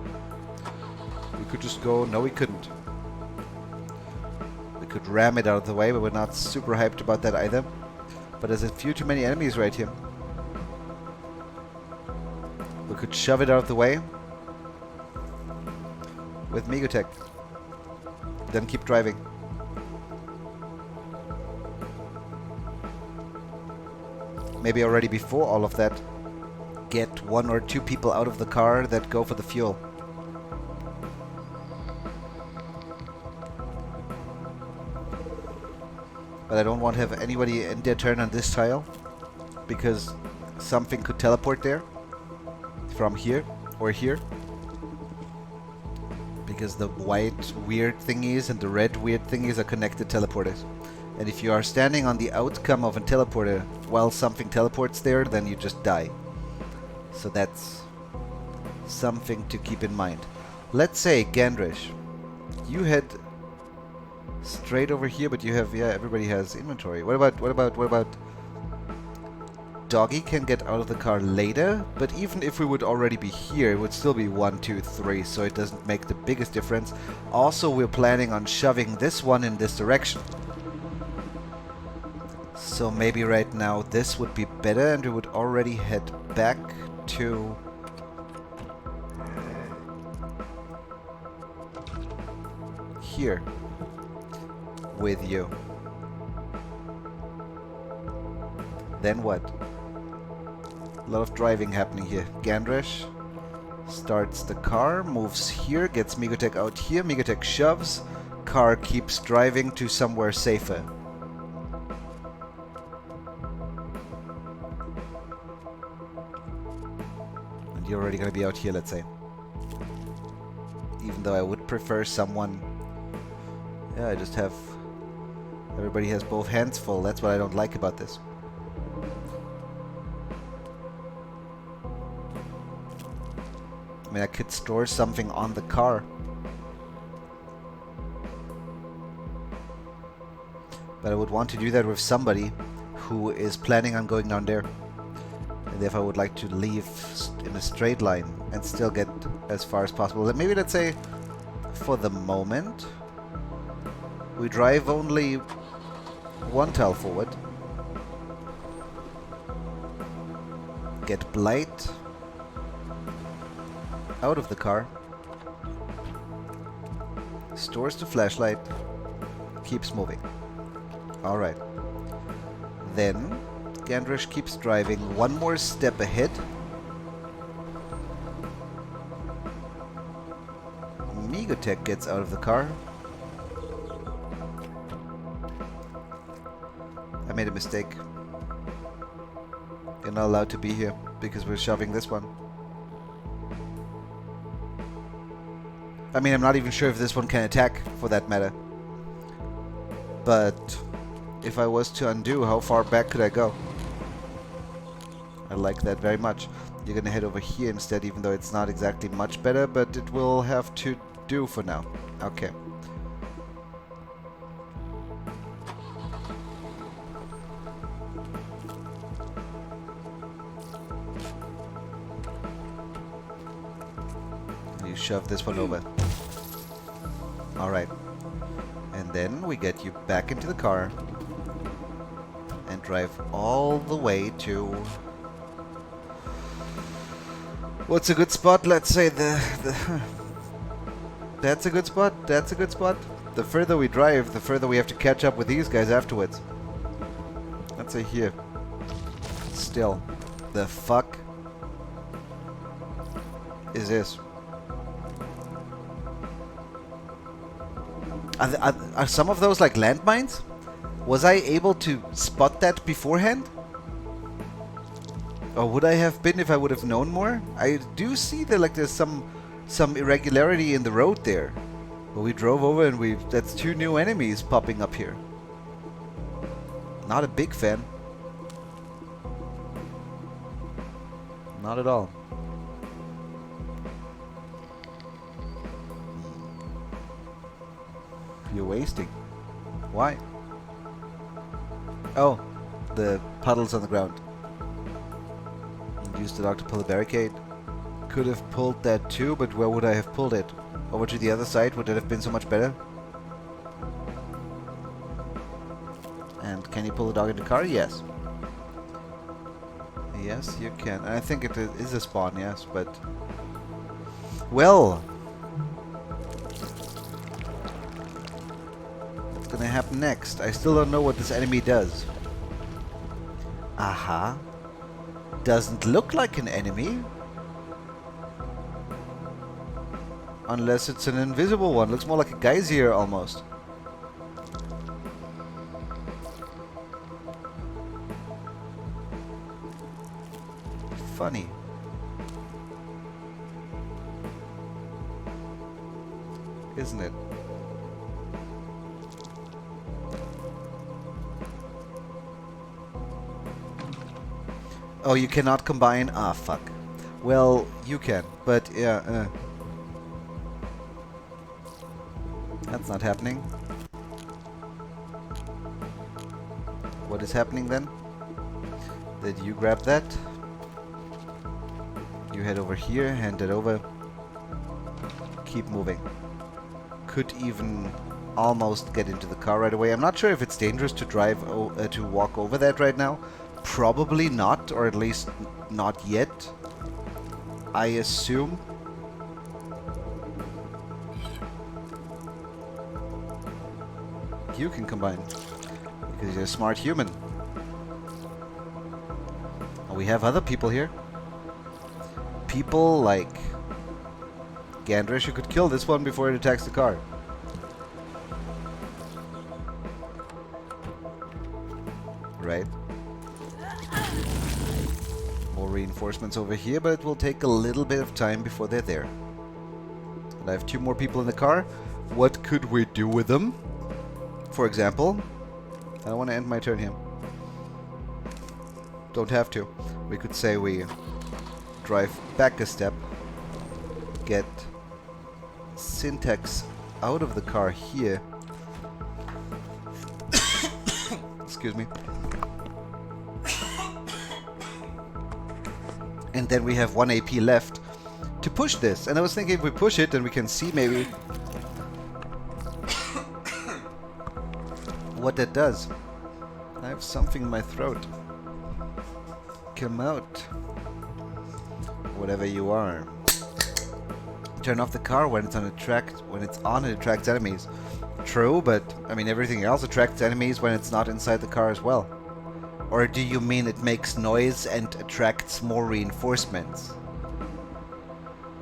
We could just go... No, we couldn't. We could ram it out of the way, but we're not super hyped about that either. But there's a few too many enemies right here. We could shove it out of the way with Migotech. Then keep driving. Maybe already before all of that, get 1 or 2 people out of the car that go for the fuel. But I don't want to have anybody in their turn on this tile, because something could teleport there from here or here, because the white weird thingies and the red weird thingies are connected teleporters. And if you are standing on the outcome of a teleporter while something teleports there, then you just die. So that's something to keep in mind. Let's say, Gandrish, you head straight over here, but you have, yeah, everybody has inventory. What about Doggy can get out of the car later, but even if we would already be here, it would still be 1, 2, 3, so it doesn't make the biggest difference. Also, we're planning on shoving this one in this direction. So maybe right now this would be better, and we would already head back to... here. With you. Then what? A lot of driving happening here. Gandrish starts the car, moves here, gets Migotech out here, Migotech shoves, car keeps driving to somewhere safer. And you're already gonna be out here, let's say. Even though I would prefer someone... Yeah, I just have... Everybody has both hands full. That's what I don't like about this. I mean, I could store something on the car. But I would want to do that with somebody who is planning on going down there. And therefore I would like to leave in a straight line and still get as far as possible. Maybe let's say, for the moment, we drive only 1 tile forward. Get Blight out of the car. Stores the flashlight. Keeps moving. Alright. Then Gandrish keeps driving 1 more step ahead. Amigotech gets out of the car. I made a mistake. You're not allowed to be here because we're shoving this one. I mean, I'm not even sure if this one can attack, for that matter. But if I was to undo, how far back could I go? I like that very much. You're gonna head over here instead, even though it's not exactly much better, but it will have to do for now. Okay. You shove this one over. Alright. And then we get you back into the car and drive all the way to... What's a good spot? Let's say the That's a good spot. That's a good spot. The further we drive, the further we have to catch up with these guys afterwards. Let's say here. Still. The fuck is this? Are some of those like landmines? Was I able to spot that beforehand? Or would I have been if I would have known more? I do see that like there's some irregularity in the road there. But we drove over and that's 2 new enemies popping up here. Not a big fan. Not at all. You're wasting. Why? Oh, the puddles on the ground. Use the dog to pull the barricade. Could have pulled that too, but where would I have pulled it? Over to the other side? Would that have been so much better? And can you pull the dog in the car? Yes. Yes, you can. And I think it is a spawn, yes, but... Well... What's gonna happen next? I still don't know what this enemy does. Aha. Doesn't look like an enemy. Unless it's an invisible one. Looks more like a geyser almost. Funny. Isn't it? Oh, you cannot combine? Ah, fuck. Well, you can, but yeah, that's not happening. What is happening then? Did you grab that? You head over here, hand it over. Keep moving. Could even almost get into the car right away. I'm not sure if it's dangerous to drive, to walk over that right now. Probably not, or at least not yet. I assume. You can combine. Because you're a smart human. Oh, we have other people here. People like Gandrish who could kill this one before it attacks the car. Right. More reinforcements over here, but it will take a little bit of time before they're there. And I have 2 more people in the car. What could we do with them? For example, I don't want to end my turn here. Don't have to. We could say we drive back a step, get Syntax out of the car here. Excuse me. And then we have 1 AP left to push this. And I was thinking if we push it, then we can see maybe what that does. I have something in my throat. Come out. Whatever you are. Turn off the car when it's on it attracts enemies. True, but I mean everything else attracts enemies when it's not inside the car as well. Or do you mean it makes noise and attracts more reinforcements?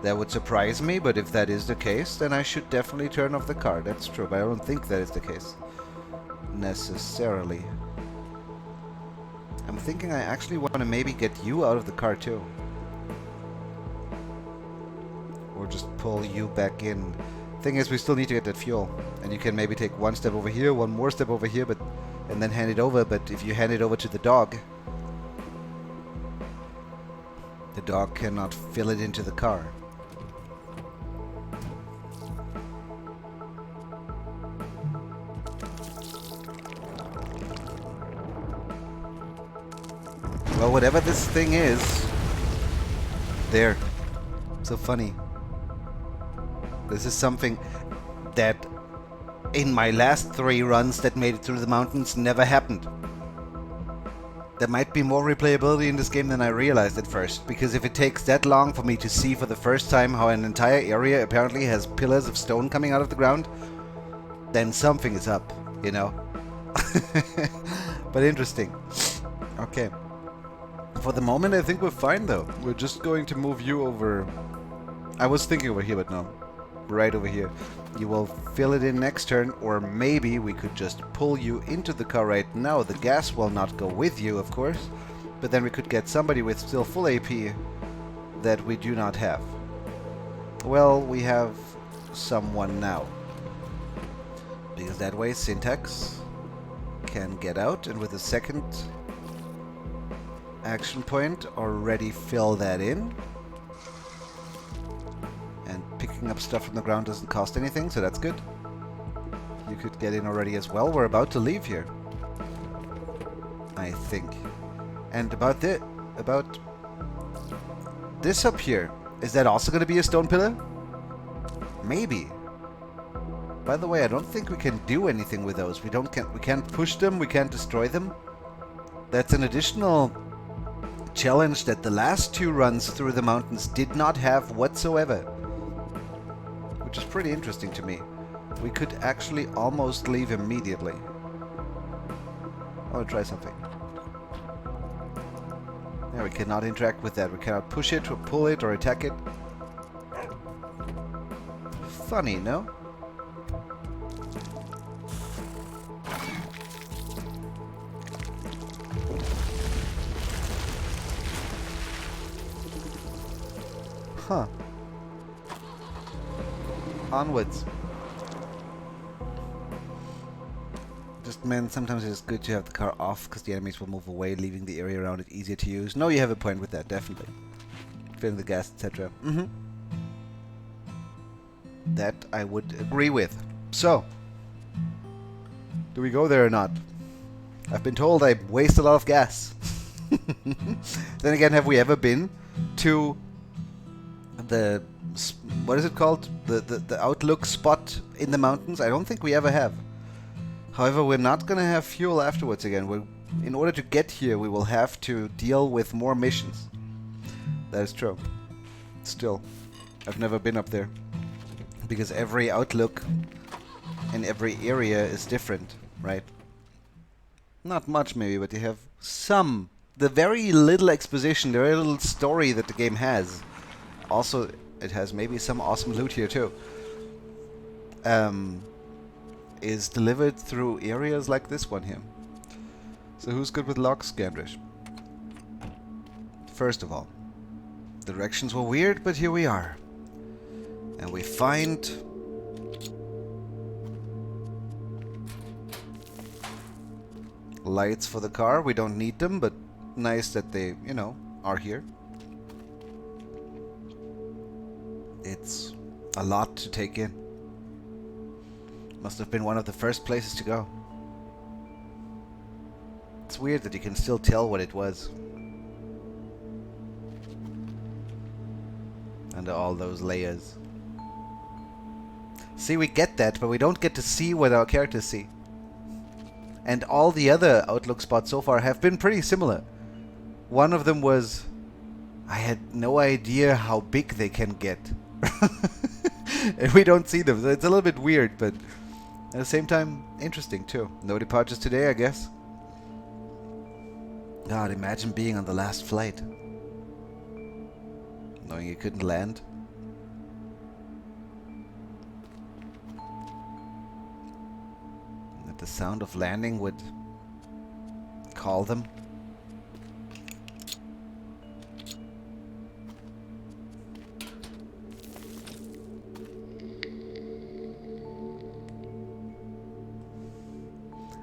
That would surprise me, but if that is the case, then I should definitely turn off the car. That's true, but I don't think that is the case. Necessarily. I'm thinking I actually want to maybe get you out of the car too. Or just pull you back in. Thing is, we still need to get that fuel. And you can maybe take one step over here, one more step over here, and then hand it over. But if you hand it over to the dog cannot fill it into the car. Well, whatever this thing is, there. So funny. This is something that in my last 3 runs that made it through the mountains never happened. There might be more replayability in this game than I realized at first, because if it takes that long for me to see for the first time how an entire area apparently has pillars of stone coming out of the ground, then something is up, you know? But interesting. Okay. For the moment, I think we're fine, though. We're just going to move you over. I was thinking over here, but no. Right over here. You will fill it in next turn, or maybe we could just pull you into the car right now. The gas will not go with you, of course, but then we could get somebody with still full AP that we do not have. Well, we have someone now. Because that way Syntax can get out, and with a second action point already fill that in. And picking up stuff from the ground doesn't cost anything, so that's good. You could get in already as well. We're about to leave here, I think. And about this up here, is that also going to be a stone pillar? Maybe. By the way, I don't think we can do anything with those. We can't push them, we can't destroy them. That's an additional challenge that the last 2 runs through the mountains did not have whatsoever. Which is pretty interesting to me. We could actually almost leave immediately. I'll try something. Yeah, we cannot interact with that. We cannot push it or pull it or attack it. Funny, no? Huh. Onwards. Just, man, sometimes it's good to have the car off because the enemies will move away, leaving the area around it easier to use. No, you have a point with that, definitely. Filling the gas, etc. That I would agree with. So, do we go there or not? I've been told I waste a lot of gas. Then again, have we ever been to the, what is it called? The outlook spot in the mountains? I don't think we ever have. However, we're not gonna have fuel afterwards again. In order to get here, we will have to deal with more missions. That is true. Still, I've never been up there. Because every outlook in every area is different, right? Not much maybe, but you have some. The very little exposition, the very little story that the game has. Also, it has maybe some awesome loot here too. Is delivered through areas like this one here. So who's good with logs, Gandrish? First of all, directions were weird, but here we are. And we find lights for the car. We don't need them, but nice that they, you know, are here. It's a lot to take in. Must have been one of the first places to go. It's weird that you can still tell what it was. Under all those layers. See, we get that, but we don't get to see what our characters see. And all the other outlook spots so far have been pretty similar. One of them was... I had no idea how big they can get. And we don't see them, so it's a little bit weird, but at the same time, interesting too. No departures today, I guess. God, imagine being on the last flight. Knowing you couldn't land. the sound of landing would call them.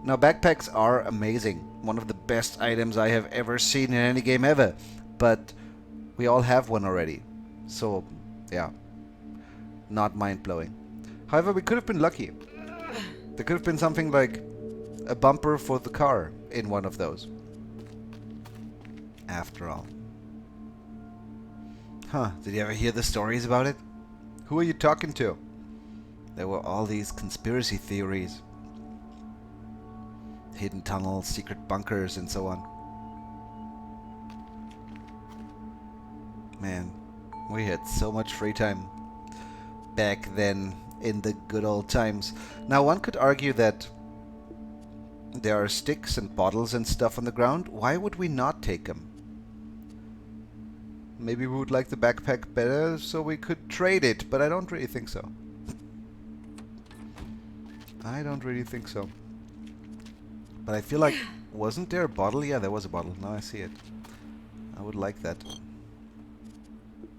Now, backpacks are amazing. One of the best items I have ever seen in any game ever. But we all have one already. So, yeah. Not mind-blowing. However, we could have been lucky. There could have been something like a bumper for the car in one of those. After all. Huh, did you ever hear the stories about it? Who are you talking to? There were all these conspiracy theories. Hidden tunnels, secret bunkers, and so on. Man, we had so much free time back then in the good old times. Now, one could argue that there are sticks and bottles and stuff on the ground. Why would we not take them? Maybe we would like the backpack better, so we could trade it, but I don't really think so. I don't really think so. But I feel like, wasn't there a bottle? Yeah, there was a bottle. Now I see it. I would like that.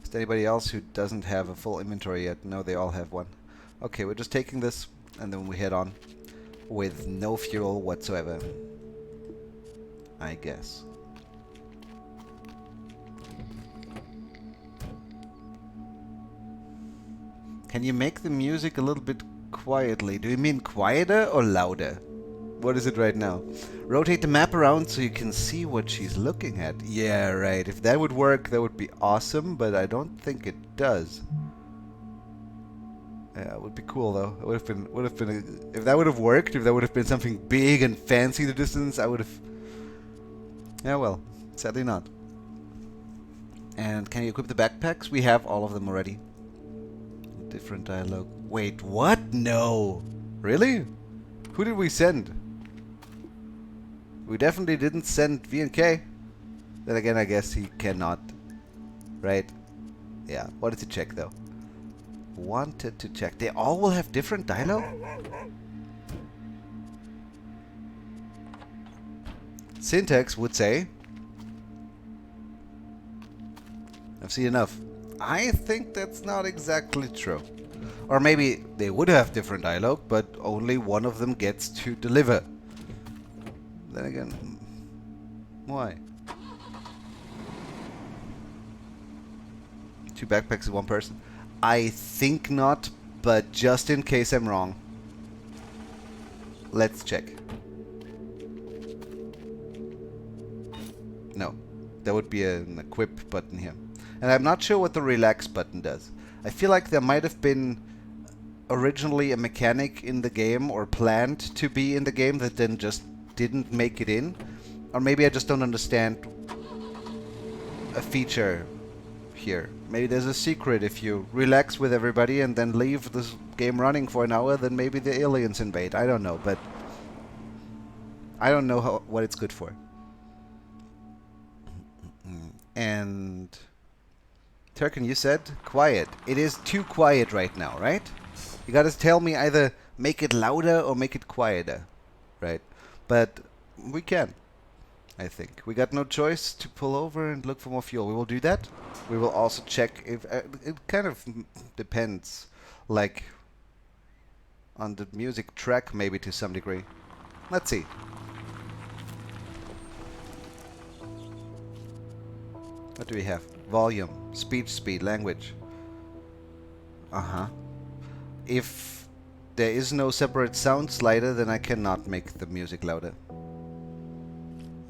Is there anybody else who doesn't have a full inventory yet? No, they all have one. Okay, we're just taking this, and then we head on with no fuel whatsoever. I guess. Can you make the music a little bit quietly? Do you mean quieter or louder? What is it right now? Rotate the map around so you can see what she's looking at. Yeah, right. If that would work, that would be awesome, but I don't think it does. Yeah, it would be cool though. It would have been if that would have worked, if that would have been something big and fancy in the distance, I would have. Yeah, well, sadly not. And can you equip the backpacks? We have all of them already. Different dialogue. Wait, what? No. Really? Who did we send? We definitely didn't send VNK. Then again, I guess he cannot. Right? Yeah, wanted to check though. Wanted to check. They all will have different dialogue? Syntax would say, I've seen enough. I think that's not exactly true. Or maybe they would have different dialogue, but only one of them gets to deliver. Then again, why? 2 backpacks and 1 person. I think not, but just in case I'm wrong. Let's check. No, there would be an equip button here. And I'm not sure what the relax button does. I feel like there might have been originally a mechanic in the game or planned to be in the game that then just didn't make it in. Or maybe I just don't understand a feature here. Maybe there's a secret. If you relax with everybody and then leave this game running for an hour, then maybe the aliens invade. I don't know, but I don't know what it's good for. And Turkin, you said quiet. It is too quiet right now, right? You gotta tell me either make it louder or make it quieter, right? But we can, I think. We got no choice to pull over and look for more fuel. We will do that. We will also check if... it kind of depends, like, on the music track maybe to some degree. Let's see. What do we have? Volume, speech speed, language. Uh-huh. If there is no separate sound slider, then I cannot make the music louder.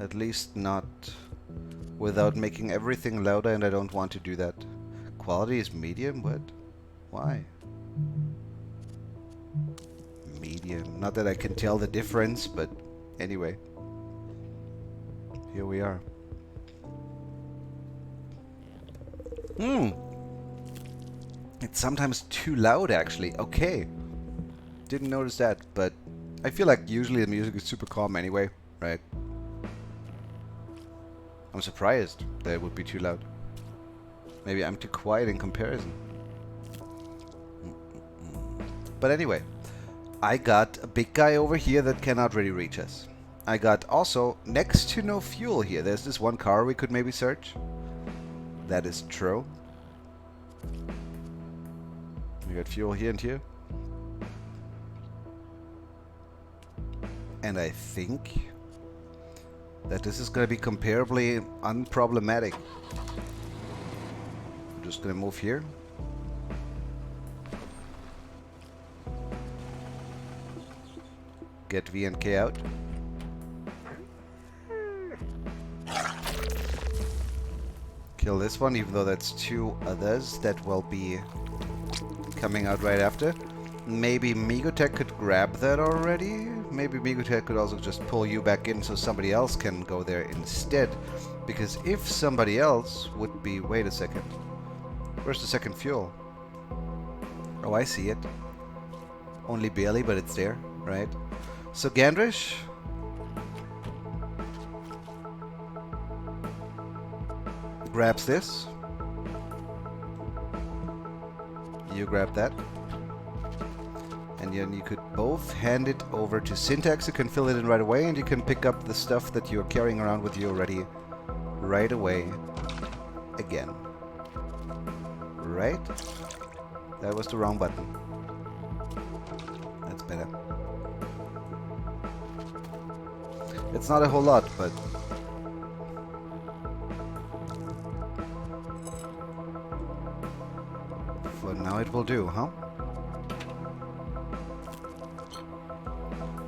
At least not without making everything louder, and I don't want to do that. Quality is medium? What? Why? Medium. Not that I can tell the difference, but anyway. Here we are. It's sometimes too loud, actually. Okay. Didn't notice that, but I feel like usually the music is super calm anyway, right? I'm surprised that it would be too loud. Maybe I'm too quiet in comparison. But anyway, I got a big guy over here that cannot really reach us. I got also next to no fuel here. There's this one car we could maybe search. That is true. We got fuel here and here. And I think that this is going to be comparably unproblematic. I'm just going to move here. Get V and K out. Kill this one, even though that's two others that will be coming out right after. Maybe Migotech could grab that already. Maybe Migotech could also just pull you back in so somebody else can go there instead. Because if somebody else would be... Wait a second. Where's the second fuel? Oh, I see it. Only barely, but it's there, right? So Gandrish... grabs this. You grab that. And then you could both hand it over to Syntax, who can fill it in right away, and you can pick up the stuff that you're carrying around with you already right away again. Right? That was the wrong button. That's better. It's not a whole lot, but... for now it will do, huh?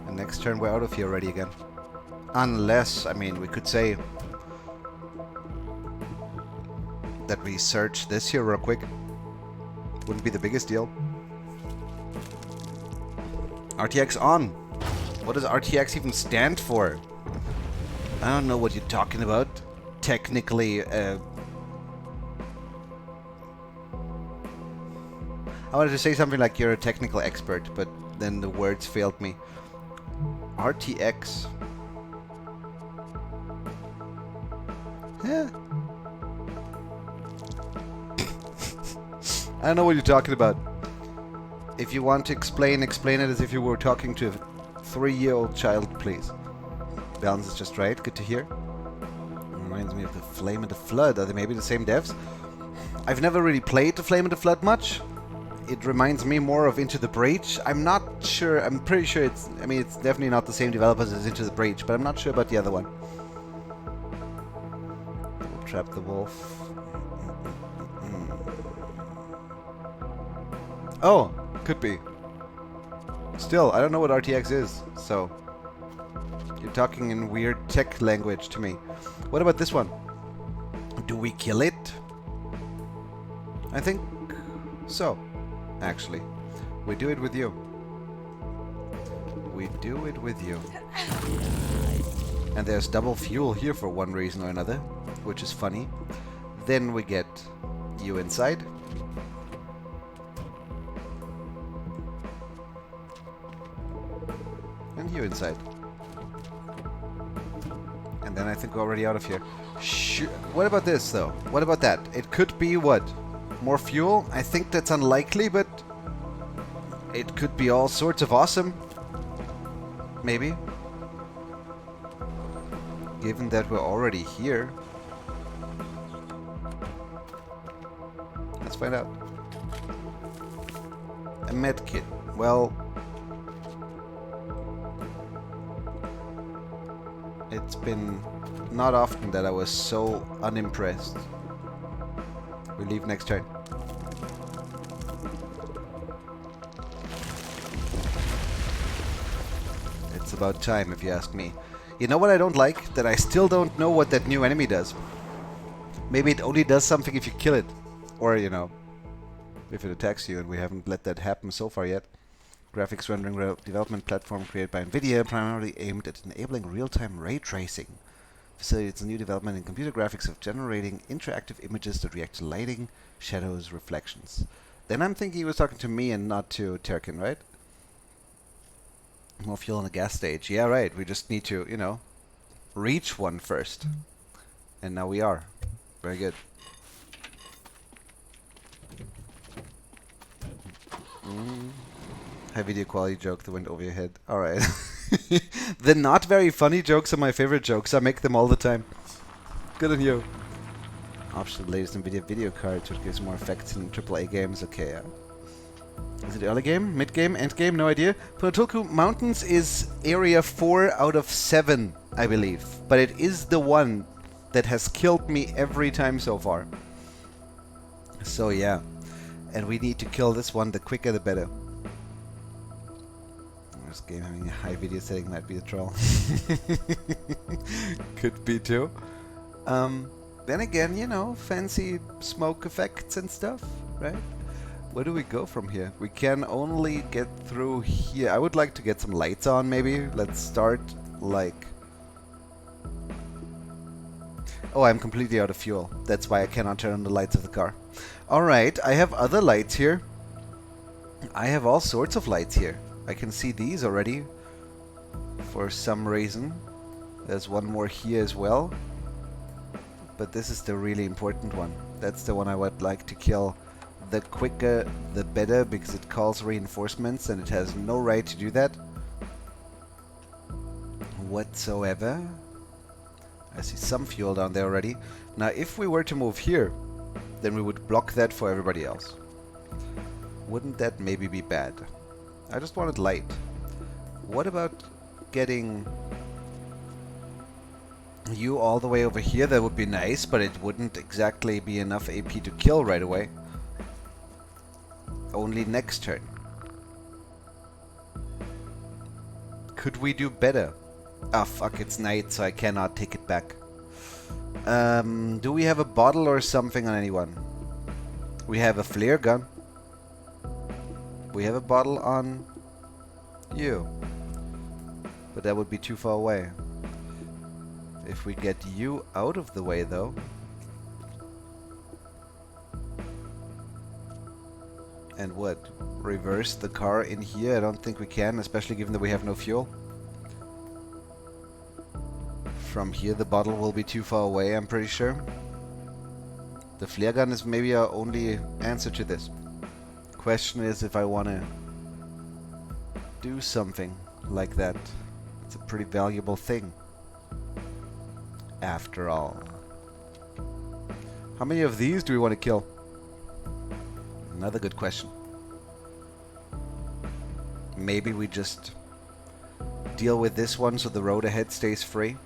And next turn we're out of here already again. Unless, I mean, we could say that we search this here real quick. Wouldn't be the biggest deal. RTX on. What does RTX even stand for? I don't know what you're talking about. Technically, I wanted to say something like you're a technical expert, but then the words failed me. RTX. Yeah. I don't know what you're talking about. If you want to explain it as if you were talking to a 3-year-old child, please. Balance is just right. Good to hear. Reminds me of the Flame and the Flood. Are they maybe the same devs? I've never really played the Flame and the Flood much. It reminds me more of Into the Breach. I'm not sure. I'm pretty sure it's... I mean, it's definitely not the same developers as Into the Breach, but I'm not sure about the other one. We'll trap the wolf. Oh, could be. Still, I don't know what RTX is, so... You're talking in weird tech language to me. What about this one? Do we kill it? I think so, actually. We do it with you. We do it with you. And there's double fuel here for one reason or another, which is funny. Then we get you inside. And you inside. And then I think we're already out of here. What about this, though? What about that? It could be what? More fuel? I think that's unlikely, but... it could be all sorts of awesome. Maybe. Given that we're already here. Let's find out. A medkit. Well... it's been not often that I was so unimpressed. We leave next turn. It's about time, if you ask me. You know what I don't like? That I still don't know what that new enemy does. Maybe it only does something if you kill it. Or, you know, if it attacks you, and we haven't let that happen so far yet. Graphics rendering development platform created by NVIDIA, primarily aimed at enabling real-time ray tracing. Facilitates a new development in computer graphics of generating interactive images that react to lighting, shadows, reflections. Then I'm thinking he was talking to me and not to Terkin, right? More fuel on the gas stage. Yeah, right. We just need to, you know, reach one first. And now we are. Very good. High video quality joke that went over your head. Alright. The not very funny jokes are my favorite jokes. I make them all the time. Good on you. Option the latest NVIDIA video cards, which gives more effects in AAA games. Okay, yeah. Is it early game, mid game, end game? No idea. Punatulku Mountains is area 4 out of 7, I believe. But it is the one that has killed me every time so far. So yeah. And we need to kill this one, the quicker the better. This game having a high video setting might be a troll. Could be too. Then again, you know, fancy smoke effects and stuff, right? Where do we go from here? We can only get through here. I would like to get some lights on, maybe. Let's start, like... Oh, I'm completely out of fuel. That's why I cannot turn on the lights of the car. Alright, I have other lights here. I have all sorts of lights here. I can see these already. For some reason. There's one more here as well. But this is the really important one. That's the one I would like to kill. The quicker, the better, because it calls reinforcements and it has no right to do that whatsoever. I see some fuel down there already. Now, if we were to move here, then we would block that for everybody else. Wouldn't that maybe be bad? I just wanted light. What about getting you all the way over here? That would be nice, but it wouldn't exactly be enough AP to kill right away. Only next turn. Could we do better? Ah, fuck, it's night, so I cannot take it back. Do we have a bottle or something on anyone? We have a flare gun. We have a bottle on you. But that would be too far away. If we get you out of the way, though... And what? Reverse the car in here? I don't think we can, especially given that we have no fuel. From here the bottle will be too far away, I'm pretty sure. The flare gun is maybe our only answer to this. Question is if I want to do something like that. It's a pretty valuable thing. After all. How many of these do we want to kill? Another good question. Maybe we just deal with this one so the road ahead stays free.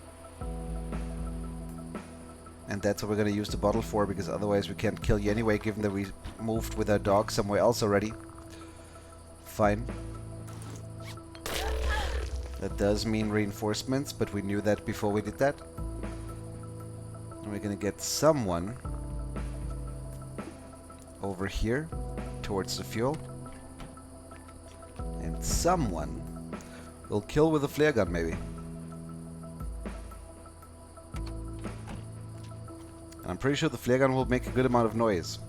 And that's what we're going to use the bottle for, because otherwise we can't kill you anyway, given that we moved with our dog somewhere else already. Fine. That does mean reinforcements, but we knew that before we did that. And we're going to get someone over here towards the fuel. And someone will kill with a flare gun, maybe. And I'm pretty sure the flare gun will make a good amount of noise.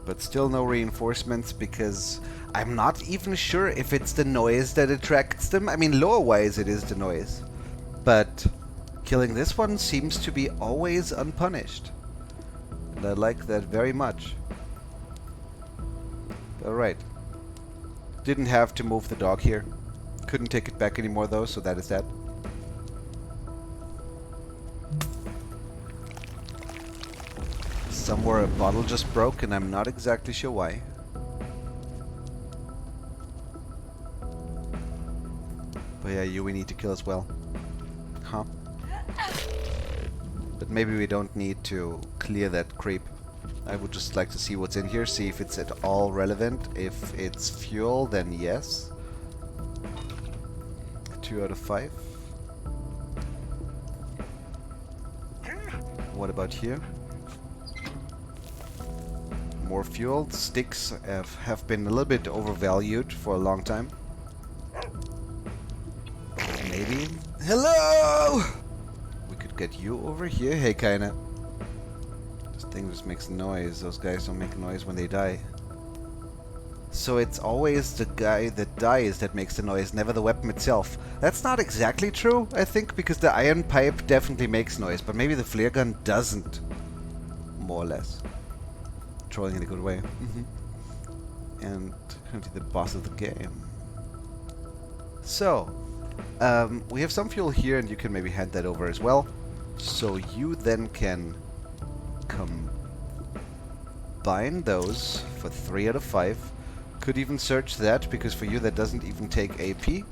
But still no reinforcements, because I'm not even sure if it's the noise that attracts them. I mean, lore-wise it is the noise. But killing this one seems to be always unpunished. And I like that very much. Alright. Didn't have to move the dog here. Couldn't take it back anymore though, so that is that. Somewhere a bottle just broke and I'm not exactly sure why. But yeah, you we need to kill as well. Huh. But maybe we don't need to clear that creep. I would just like to see what's in here, see if it's at all relevant. If it's fuel, then yes. 2 out of 5. What about here? More fuel. Sticks have been a little bit overvalued for a long time. Maybe. Hello! We could get you over here. Hey, kinda. This thing just makes noise. Those guys don't make noise when they die. So it's always the guy that dies that makes the noise, never the weapon itself. That's not exactly true, I think, because the iron pipe definitely makes noise, but maybe the flare gun doesn't. More or less. trolling in a good way. And currently the boss of the game. So, we have some fuel here, and you can maybe hand that over as well. So you then can combine those for 3 out of 5. Could even search that, because for you that doesn't even take AP.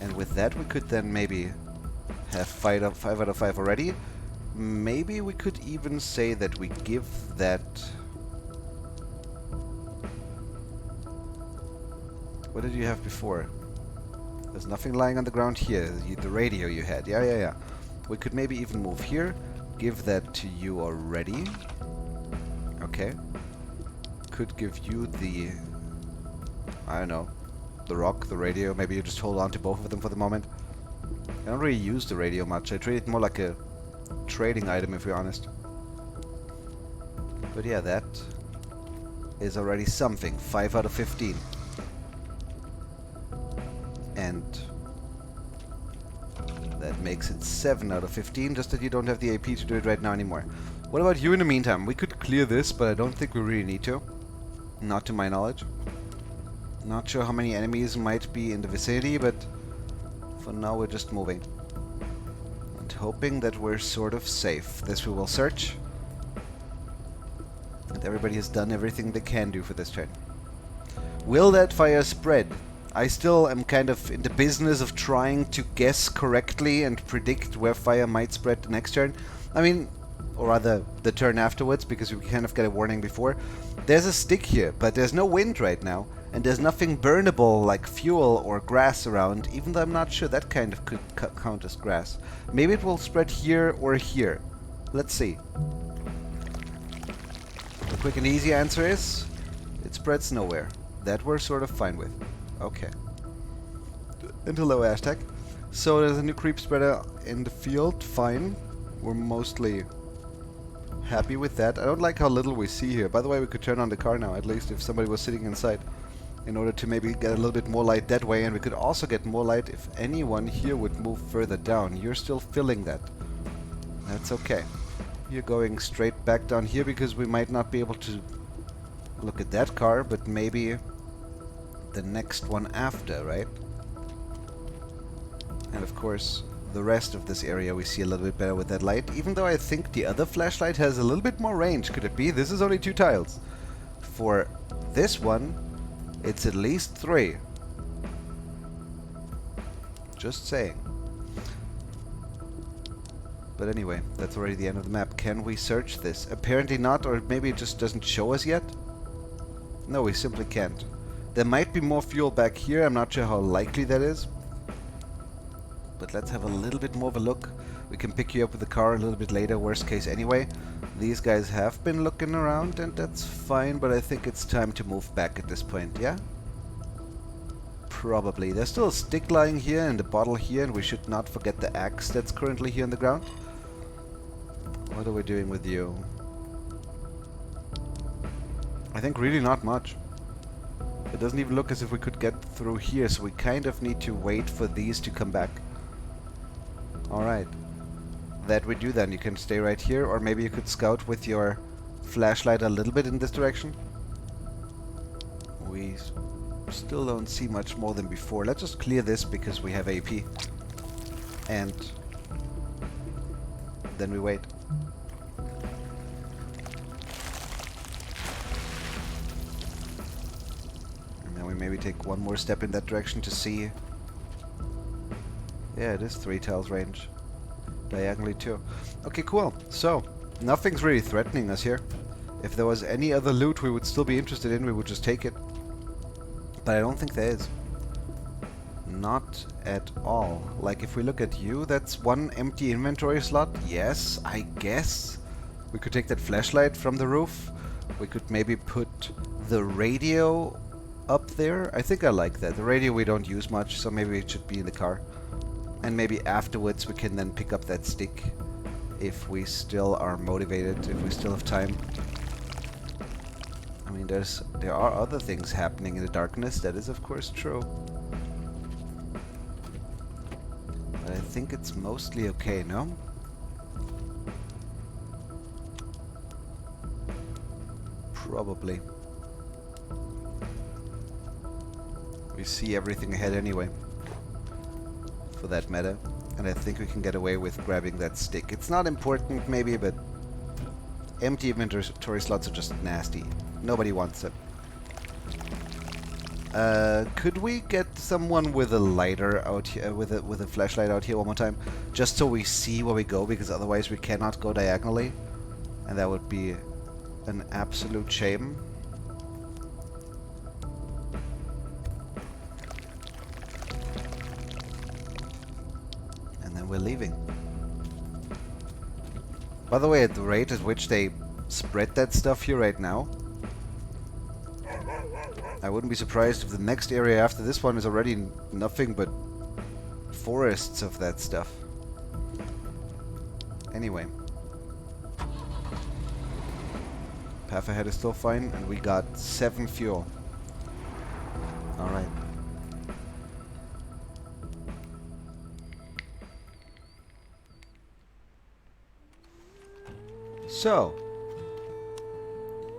And with that we could then maybe have 5 out of 5 already. Maybe we could even say that we give that... What did you have before? There's nothing lying on the ground here. The radio you had. Yeah. We could maybe even move here. Give that to you already. Okay. Could give you the... I don't know. The rock, the radio. Maybe you just hold on to both of them for the moment. I don't really use the radio much. I treat it more like a trading item, if we're honest. But yeah, that is already something. 5 out of 15. And that makes it 7 out of 15, just that you don't have the AP to do it right now anymore. What about you in the meantime? We could clear this, but I don't think we really need to. Not to my knowledge. Not sure how many enemies might be in the vicinity, but for now we're just moving. And hoping that we're sort of safe. This we will search. And everybody has done everything they can do for this turn. Will that fire spread? I still am kind of in the business of trying to guess correctly and predict where fire might spread the next turn. I mean, or rather the turn afterwards, because we kind of get a warning before. There's a stick here, but there's no wind right now, and there's nothing burnable like fuel or grass around, even though I'm not sure that kind of could count as grass. Maybe it will spread here or here. Let's see. The quick and easy answer is, it spreads nowhere. That we're sort of fine with. Okay. Until low hashtag. So there's a new creep spreader in the field. Fine. We're mostly happy with that. I don't like how little we see here. By the way, we could turn on the car now, at least if somebody was sitting inside, in order to maybe get a little bit more light that way. And we could also get more light if anyone here would move further down. You're still filling that. That's okay. You're going straight back down here because we might not be able to look at that car, but maybe the next one after, right? And of course, the rest of this area we see a little bit better with that light, even though I think the other flashlight has a little bit more range. Could it be? This is only 2 tiles. For this one, it's at least 3. Just saying. But anyway, that's already the end of the map. Can we search this? Apparently not, or maybe it just doesn't show us yet? No, we simply can't. There might be more fuel back here. I'm not sure how likely that is. But let's have a little bit more of a look. We can pick you up with the car a little bit later, worst case anyway. These guys have been looking around, and that's fine, but I think it's time to move back at this point, yeah? Probably. There's still a stick lying here and a bottle here, and we should not forget the axe that's currently here on the ground. What are we doing with you? I think really not much. It doesn't even look as if we could get through here, so we kind of need to wait for these to come back. Alright. That we do then. You can stay right here, or maybe you could scout with your flashlight a little bit in this direction. We still don't see much more than before. Let's just clear this because we have AP. And then we wait. Maybe take one more step in that direction to see. Yeah, it is 3 tiles range. Diagonally too. Okay, cool. So, nothing's really threatening us here. If there was any other loot we would still be interested in, we would just take it. But I don't think there is. Not at all. Like, if we look at you, that's 1 empty inventory slot. Yes, I guess. We could take that flashlight from the roof. We could maybe put the radio up there. I think I like that. The radio we don't use much, so maybe it should be in the car. And maybe afterwards we can then pick up that stick if we still are motivated, if we still have time. I mean, there are other things happening in the darkness, that is of course true. But I think it's mostly okay, no? Probably. We see everything ahead anyway. For that matter. And I think we can get away with grabbing that stick. It's not important maybe, but empty inventory slots are just nasty. Nobody wants them. Could we get someone with a lighter out here, with a flashlight out here one more time? Just so we see where we go, because otherwise we cannot go diagonally. And that would be an absolute shame. And then we're leaving. By the way, at the rate at which they spread that stuff here right now, I wouldn't be surprised if the next area after this one is already nothing but forests of that stuff. Anyway. Path ahead is still fine, and we got 7 fuel. Alright. So,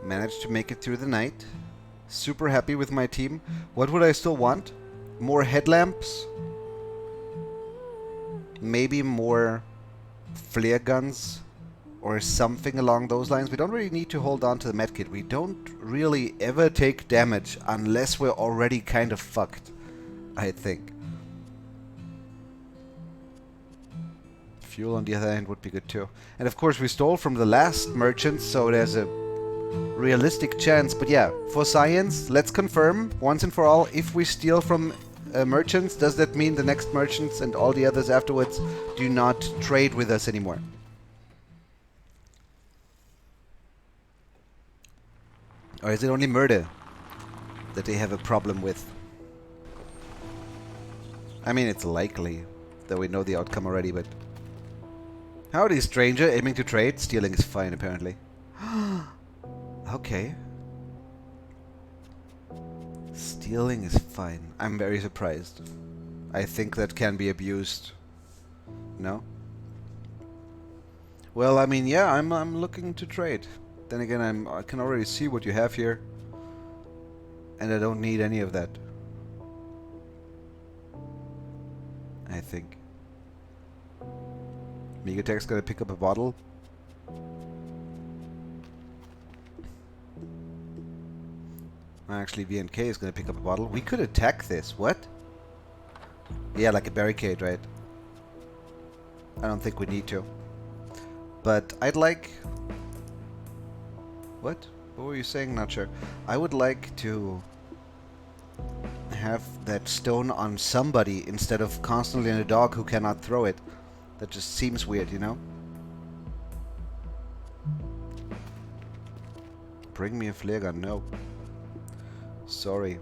managed to make it through the night. Super happy with my team. What would I still want? More headlamps? Maybe more flare guns? Or something along those lines. We don't really need to hold on to the medkit. We don't really ever take damage unless we're already kind of fucked, I think. Fuel on the other hand would be good too. And of course we stole from the last merchant, so there's a realistic chance. But yeah, for science, let's confirm once and for all, if we steal from merchants, does that mean the next merchants and all the others afterwards do not trade with us anymore? Or is it only murder that they have a problem with? I mean, it's likely that we know the outcome already, but... Howdy, stranger. Aiming to trade? Stealing is fine, apparently. Okay. Stealing is fine. I'm very surprised. I think that can be abused. No? Well, I mean, yeah, I'm looking to trade. Then again, I can already see what you have here. And I don't need any of that. I think. Megatech's gonna pick up a bottle. Actually, VNK is gonna pick up a bottle. We could attack this. What? Yeah, like a barricade, right? I don't think we need to. But I'd like... What? What were you saying? Not sure. I would like to have that stone on somebody instead of constantly on a dog who cannot throw it. That just seems weird, you know? Bring me a flare gun. No. Sorry.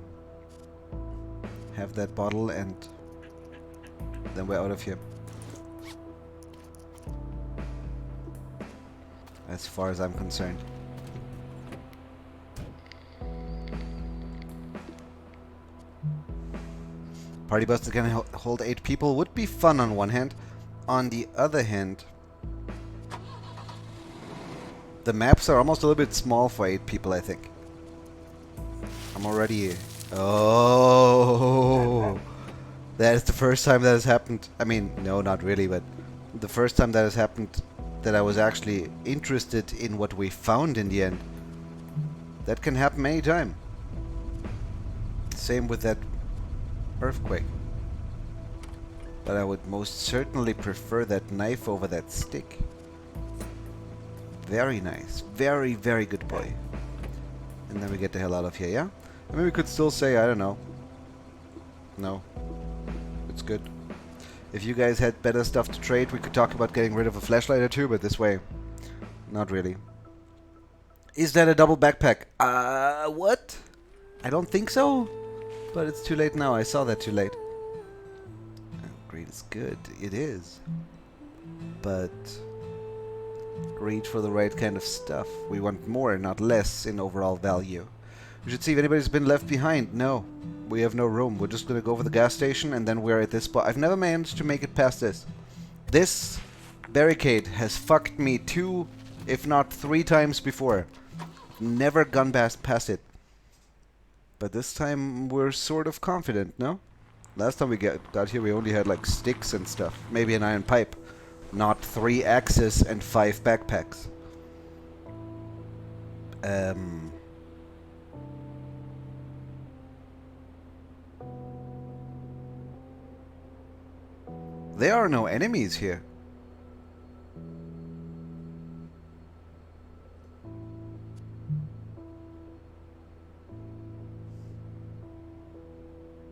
Have that bottle and then we're out of here. As far as I'm concerned. Party bus that can hold 8 people would be fun on one hand. On the other hand, the maps are almost a little bit small for 8 people, I think. I'm already... Oh! That is the first time that has happened. I mean, no, not really, but the first time that has happened that I was actually interested in what we found in the end. That can happen anytime. Same with that earthquake. But I would most certainly prefer that knife over that stick. Very nice. Very, very good boy. And then we get the hell out of here, yeah? I mean, we could still say, I don't know. No. It's good. If you guys had better stuff to trade, we could talk about getting rid of a flashlight or two, but this way, not really. Is that a double backpack? What? I don't think so. But it's too late now. I saw that too late. Greed is good. It is. But greed for the right kind of stuff. We want more, not less, in overall value. We should see if anybody's been left behind. No. We have no room. We're just gonna go for the gas station and then we're at this spot. I've never managed to make it past this. This barricade has fucked me 2, if not 3 times before. never gone past it. But this time we're sort of confident, no? Last time we got here we only had like sticks and stuff. Maybe an iron pipe. Not 3 axes and 5 backpacks. There are no enemies here.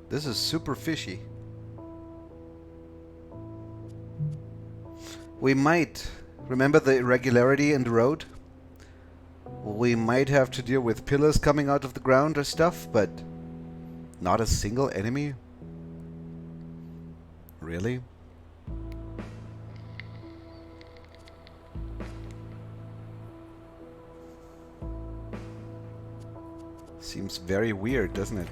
This is super fishy. We might, remember the irregularity in the road? We might have to deal with pillars coming out of the ground or stuff, but not a single enemy? Really? Seems very weird, doesn't it?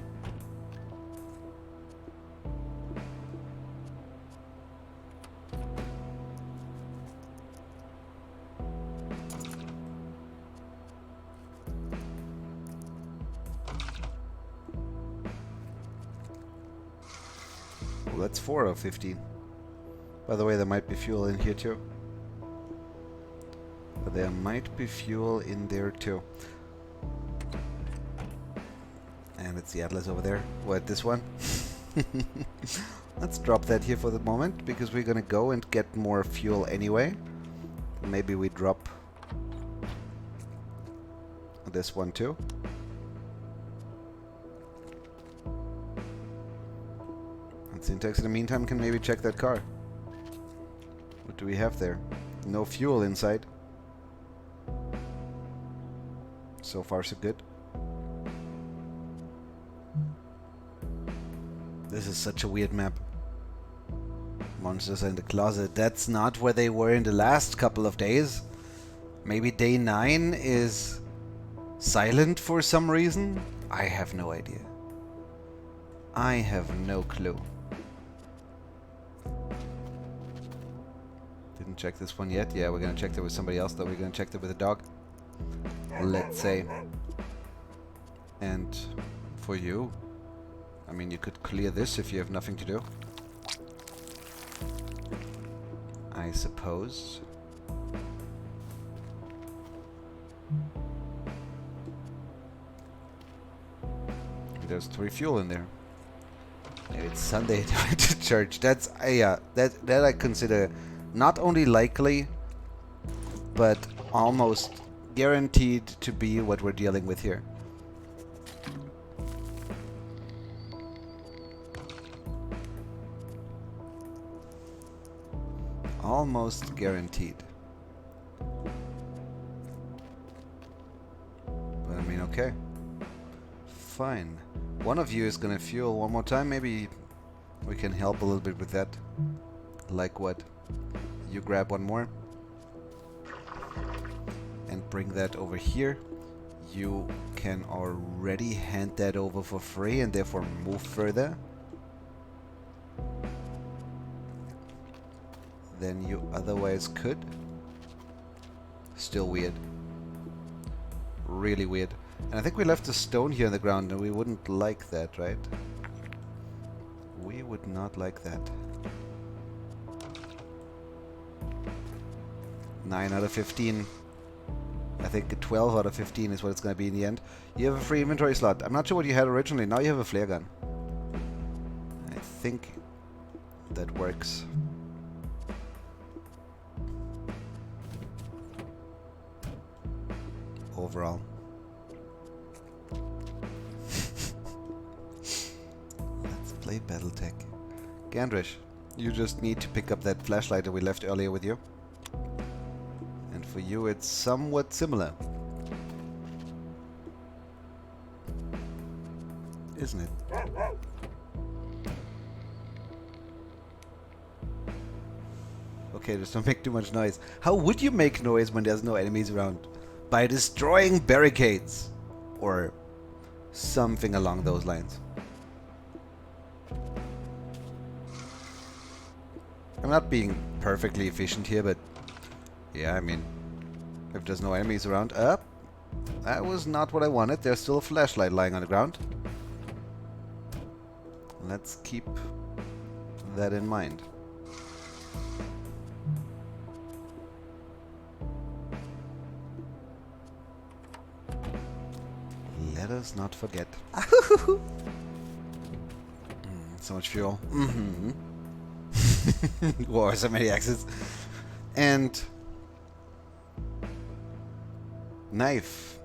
Well, that's 4 of 15. By the way, there might be fuel in here too. But there might be fuel in there too. And it's the Atlas over there. What, this one? Let's drop that here for the moment, because we're gonna go and get more fuel anyway. Maybe we drop this one too. And Syntax in the meantime can maybe check that car. What do we have there? No fuel inside. So far so good. This is such a weird map. Monsters in the closet. That's not where they were in the last couple of days. Maybe day 9 is silent for some reason? I have no idea. I have no clue. Didn't check this one yet. Yeah, we're gonna check that with somebody else, though. We're gonna check that with a dog. Let's say. And for you, I mean, you could clear this if you have nothing to do. I suppose. There's 3 fuel in there. Maybe it's Sunday to church. That's yeah. That I consider not only likely, but almost guaranteed to be what we're dealing with here. Almost guaranteed. But I mean, okay. Fine. One of you is gonna fuel one more time. Maybe we can help a little bit with that. Like what? You grab one more. And bring that over here. You can already hand that over for free and therefore move further than you otherwise could. Still weird. Really weird. And I think we left a stone here on the ground and we wouldn't like that, right? We would not like that. 9 out of 15. I think a 12 out of 15 is what it's going to be in the end. You have a free inventory slot. I'm not sure what you had originally. Now you have a flare gun. I think that works. Overall. Let's play Battletech. Gandrish, you just need to pick up that flashlight that we left earlier with you. And for you it's somewhat similar. Isn't it? Okay, just don't make too much noise. How would you make noise when there's no enemies around? By destroying barricades or something along those lines. I'm not being perfectly efficient here, but yeah, I mean, if there's no enemies around, That was not what I wanted. There's still a flashlight lying on the ground. Let's keep that in mind. Let us not forget. So much fuel. Whoa, so many exits. And knife.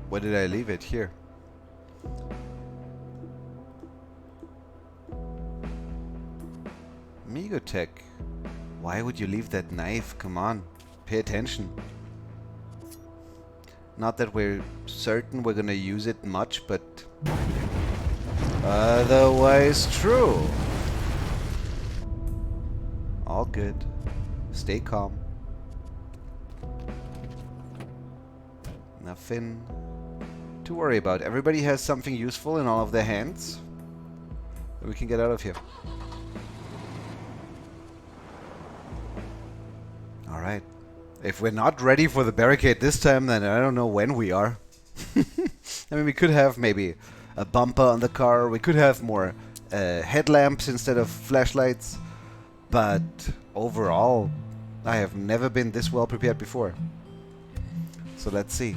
Where did I leave it? Here. Migotech. Why would you leave that knife? Come on. Pay attention. Not that we're certain we're gonna use it much, but otherwise true. All good. Stay calm. Nothing to worry about. Everybody has something useful in all of their hands. We can get out of here. Alright. If we're not ready for the barricade this time, then I don't know when we are. I mean, we could have maybe a bumper on the car. We could have more headlamps instead of flashlights. But overall, I have never been this well prepared before. So let's see.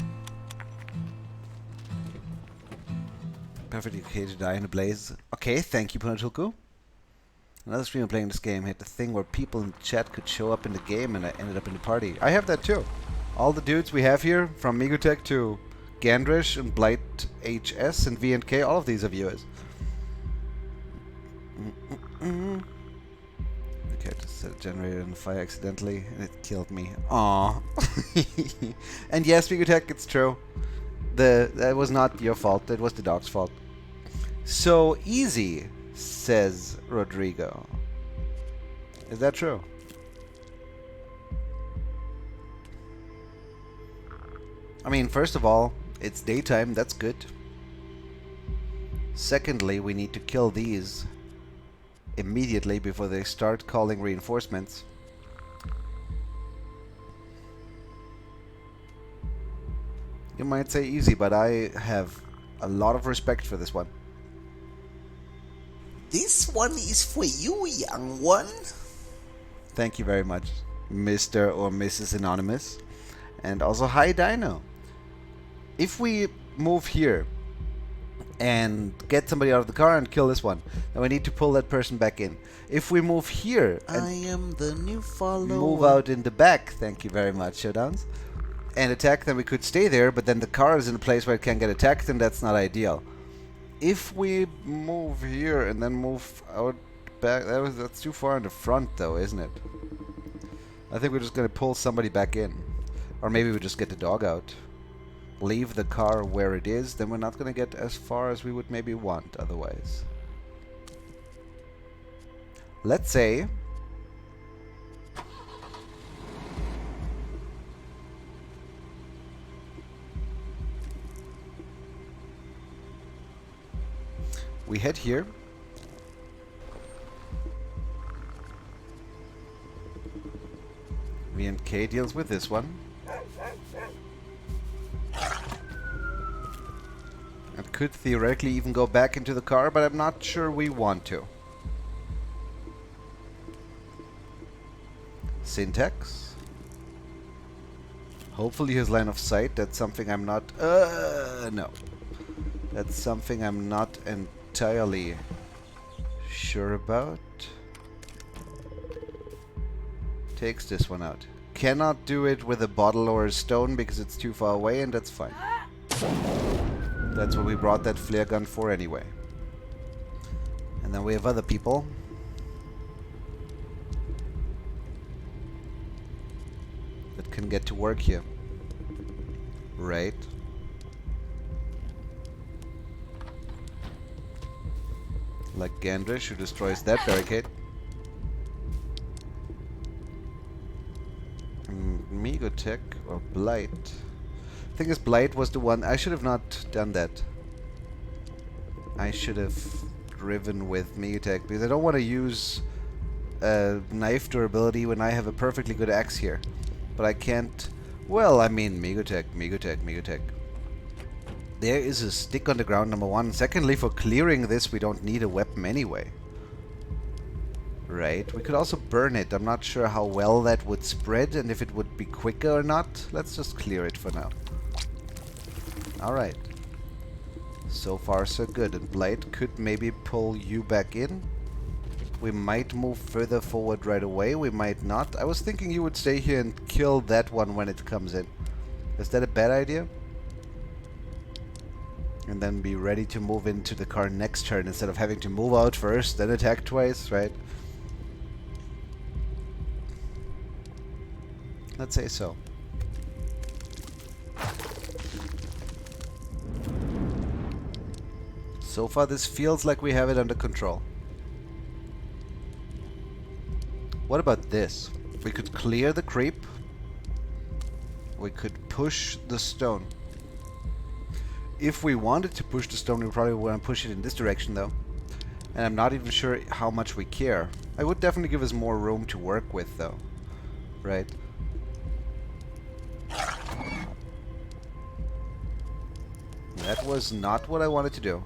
Perfectly okay to die in a blaze. Okay, thank you, Punatulku. Another streamer playing this game had the thing where people in the chat could show up in the game and I ended up in the party. I have that too. All the dudes we have here, from Migotech to Gandrish and Blight HS and VNK, all of these are viewers. Okay, I just set a generator on fire accidentally and it killed me. Aww. And yes, Migotech, it's true. That was not your fault, it was the dog's fault. So easy, says Rodrigo. Is that true? I mean, first of all, it's daytime, that's good. Secondly, we need to kill these immediately before they start calling reinforcements. You might say easy, but I have a lot of respect for this one. This one is for you, young one. Thank you very much, Mr. or Mrs. Anonymous. And also, hi Dino. If we move here and get somebody out of the car and kill this one, then we need to pull that person back in. If we move here and I am the new follower. move out in the back, thank you very much, Showdowns, and attack, then we could stay there, but then the car is in a place where it can get attacked, and that's not ideal. If we move here and then move out back, that's too far in the front though, isn't it? I think we're just gonna pull somebody back in. Or maybe we just get the dog out. Leave the car where it is, then we're not gonna get as far as we would maybe want otherwise. Let's say we head here. VNK deals with this one. I could theoretically even go back into the car, but I'm not sure we want to. Syntax. Hopefully his line of sight. That's something I'm not... no. That's something I'm not entirely sure about. Takes this one out. Cannot do it with a bottle or a stone because it's too far away, and that's fine. That's what we brought that flare gun for anyway. And then we have other people. That can get to work here. Right. Like Gandrish, who destroys that barricade. Migotech or Blight. I think Blight was the one. I should have not done that. I should have driven with Migotech because I don't want to use knife durability when I have a perfectly good axe here? But I can't... Well, I mean, Megotech. There is a stick on the ground, number one. Secondly, for clearing this, we don't need a weapon anyway. Right, we could also burn it. I'm not sure how well that would spread and if it would be quicker or not. Let's just clear it for now. Alright. So far so good. And Blight could maybe pull you back in. We might move further forward right away. We might not. I was thinking you would stay here and kill that one when it comes in. Is that a bad idea? And then be ready to move into the car next turn instead of having to move out first, then attack twice, right? Let's say so. So far this feels like we have it under control. What about this? We could clear the creep. We could push the stone. If we wanted to push the stone, we probably want to push it in this direction though. And I'm not even sure how much we care. I would definitely give us more room to work with though. Right? That was not what I wanted to do.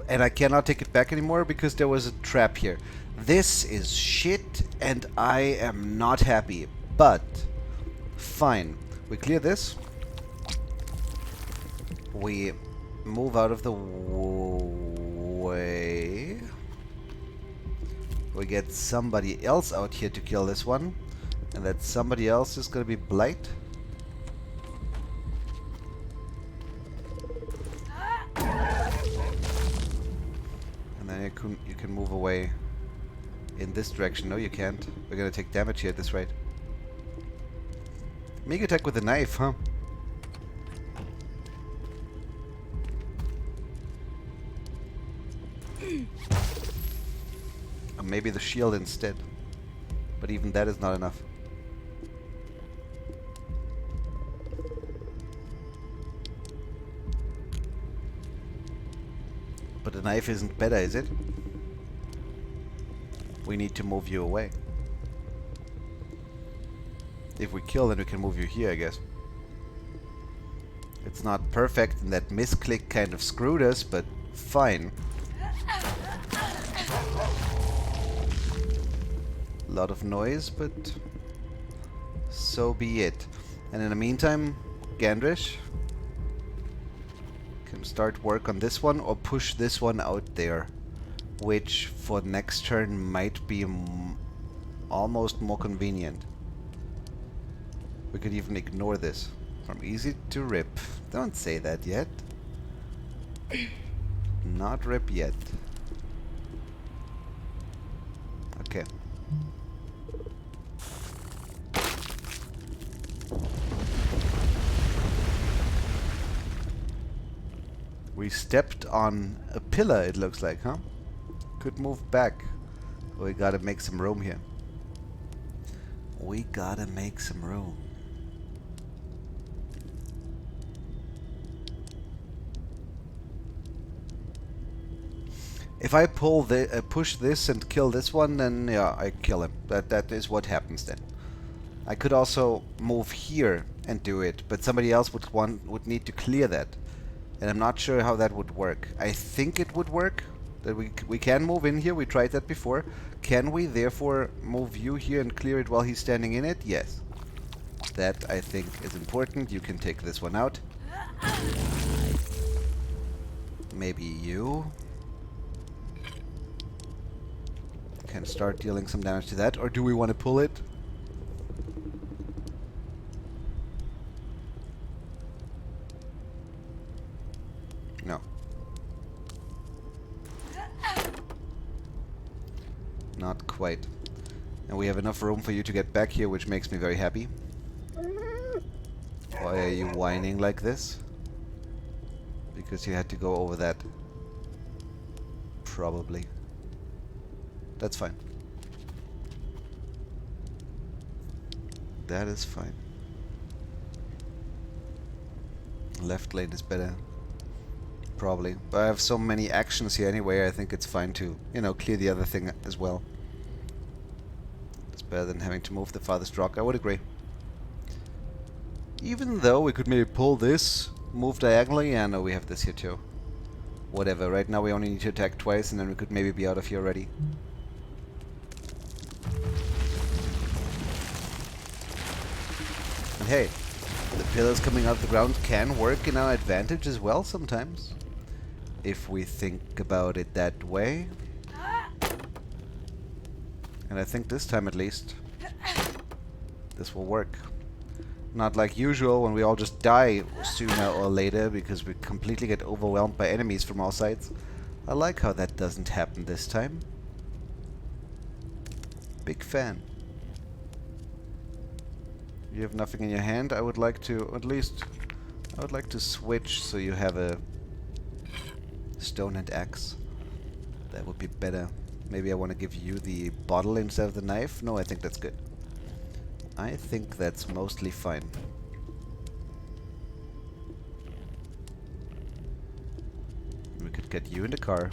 And I cannot take it back anymore because there was a trap here. This is shit and I am not happy. But, fine. We clear this. We move out of the way. We get somebody else out here to kill this one. And that somebody else is gonna be Blight. And then you can move away in this direction. No, you can't. We're gonna take damage here at this rate. Megotech with a knife, huh? Or maybe the shield instead. But even that is not enough. But the knife isn't better, is it? We need to move you away. If we kill, then we can move you here, I guess. It's not perfect, and that misclick kind of screwed us, but fine. A lot of noise, but so be it. And in the meantime, Gandrish can start work on this one or push this one out there, which for next turn might be almost more convenient. We could even ignore this. From easy to rip. Don't say that yet. Not rip yet. Okay. We stepped on a pillar, it looks like, huh? Could move back. We gotta make some room here. We gotta make some room. If I pull the push this and kill this one, then yeah, I kill him. That is what happens then. I could also move here and do it, but somebody else would need to clear that, and I'm not sure how that would work. I think it would work that we can move in here. We tried that before. Can we therefore move you here and clear it while he's standing in it? Yes. That I think is important. You can take this one out. Maybe you can start dealing some damage to that, or do we want to pull it? No. Not quite. And we have enough room for you to get back here, which makes me very happy. Why are you whining like this? Because you had to go over that. Probably. That's fine. That is fine. Left lane is better. Probably. But I have so many actions here anyway, I think it's fine to, you know, clear the other thing as well. better than having to move the farthest rock. I would agree. Even though we could maybe pull this, move diagonally. Yeah, no, we have this here too. Whatever. Right now we only need to attack twice, and then we could maybe be out of here already. And hey, the pillars coming out of the ground can work in our advantage as well sometimes, if we think about it that way. And I think this time at least, this will work. Not like usual when we all just die sooner or later because we completely get overwhelmed by enemies from all sides. I like how that doesn't happen this time. Big fan. You have nothing in your hand. I would like to, at least, I would like to switch so you have a stone and axe. That would be better. Maybe I want to give you the bottle instead of the knife. No, I think that's good. I think that's mostly fine. We could get you in the car.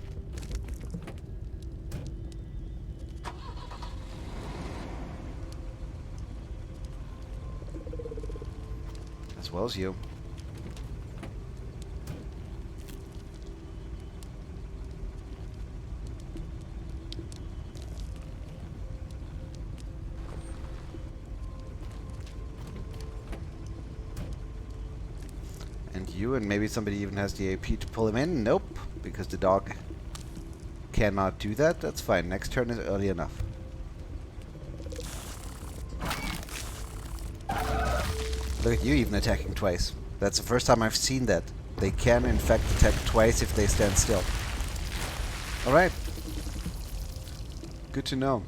As well as you. And you, and maybe somebody even has the AP to pull him in. Nope, because the dog cannot do that. That's fine. Next turn is early enough. Look at you even attacking twice. That's the first time I've seen that. They can in fact attack twice if they stand still. Alright. Good to know.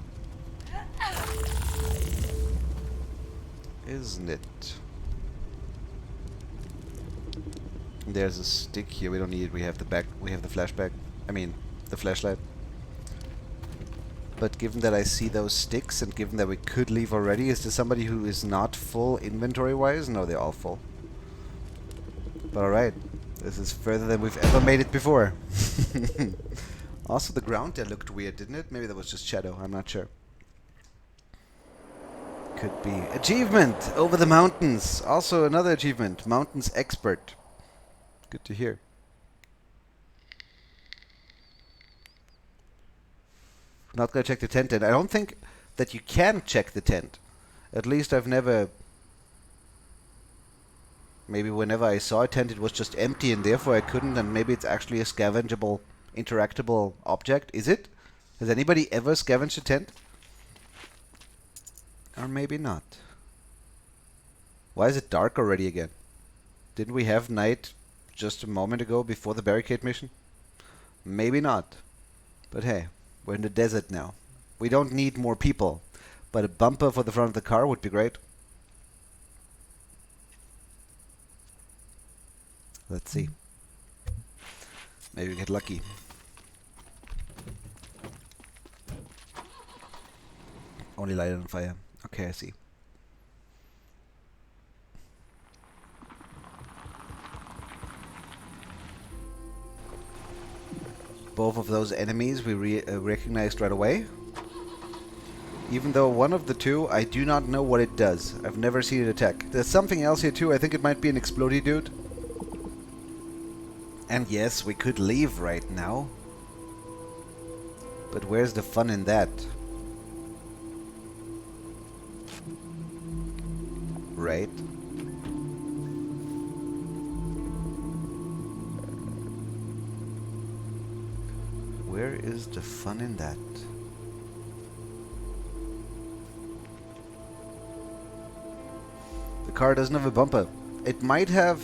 Isn't it? There's a stick here. We don't need it. We have the flashback. I mean, the flashlight. But given that I see those sticks, and given that we could leave already, is there somebody who is not full inventory-wise? No, they're all full. But alright. This is further than we've ever made it before. Also, the ground there looked weird, didn't it? Maybe that was just shadow. I'm not sure. Could be. Achievement! Over the mountains! Also another achievement. Mountains Expert. Good to hear. Not gonna check the tent then. I don't think that you can check the tent. At least I've never... Maybe whenever I saw a tent it was just empty and therefore I couldn't, and maybe it's actually a scavengeable, interactable object. Is it? Has anybody ever scavenged a tent? Or maybe not. Why is it dark already again? Didn't we have night just a moment ago before the barricade mission? Maybe not. But hey, we're in the desert now. We don't need more people. But a bumper for the front of the car would be great. Let's see. Maybe we get lucky. Only light on fire. Okay, I see. Both of those enemies we recognized right away. Even though one of the two, I do not know what it does. I've never seen it attack. There's something else here too. I think it might be an explodey dude. And yes, we could leave right now. But where's the fun in that? Right? Where is the fun in that? The car doesn't have a bumper. It might have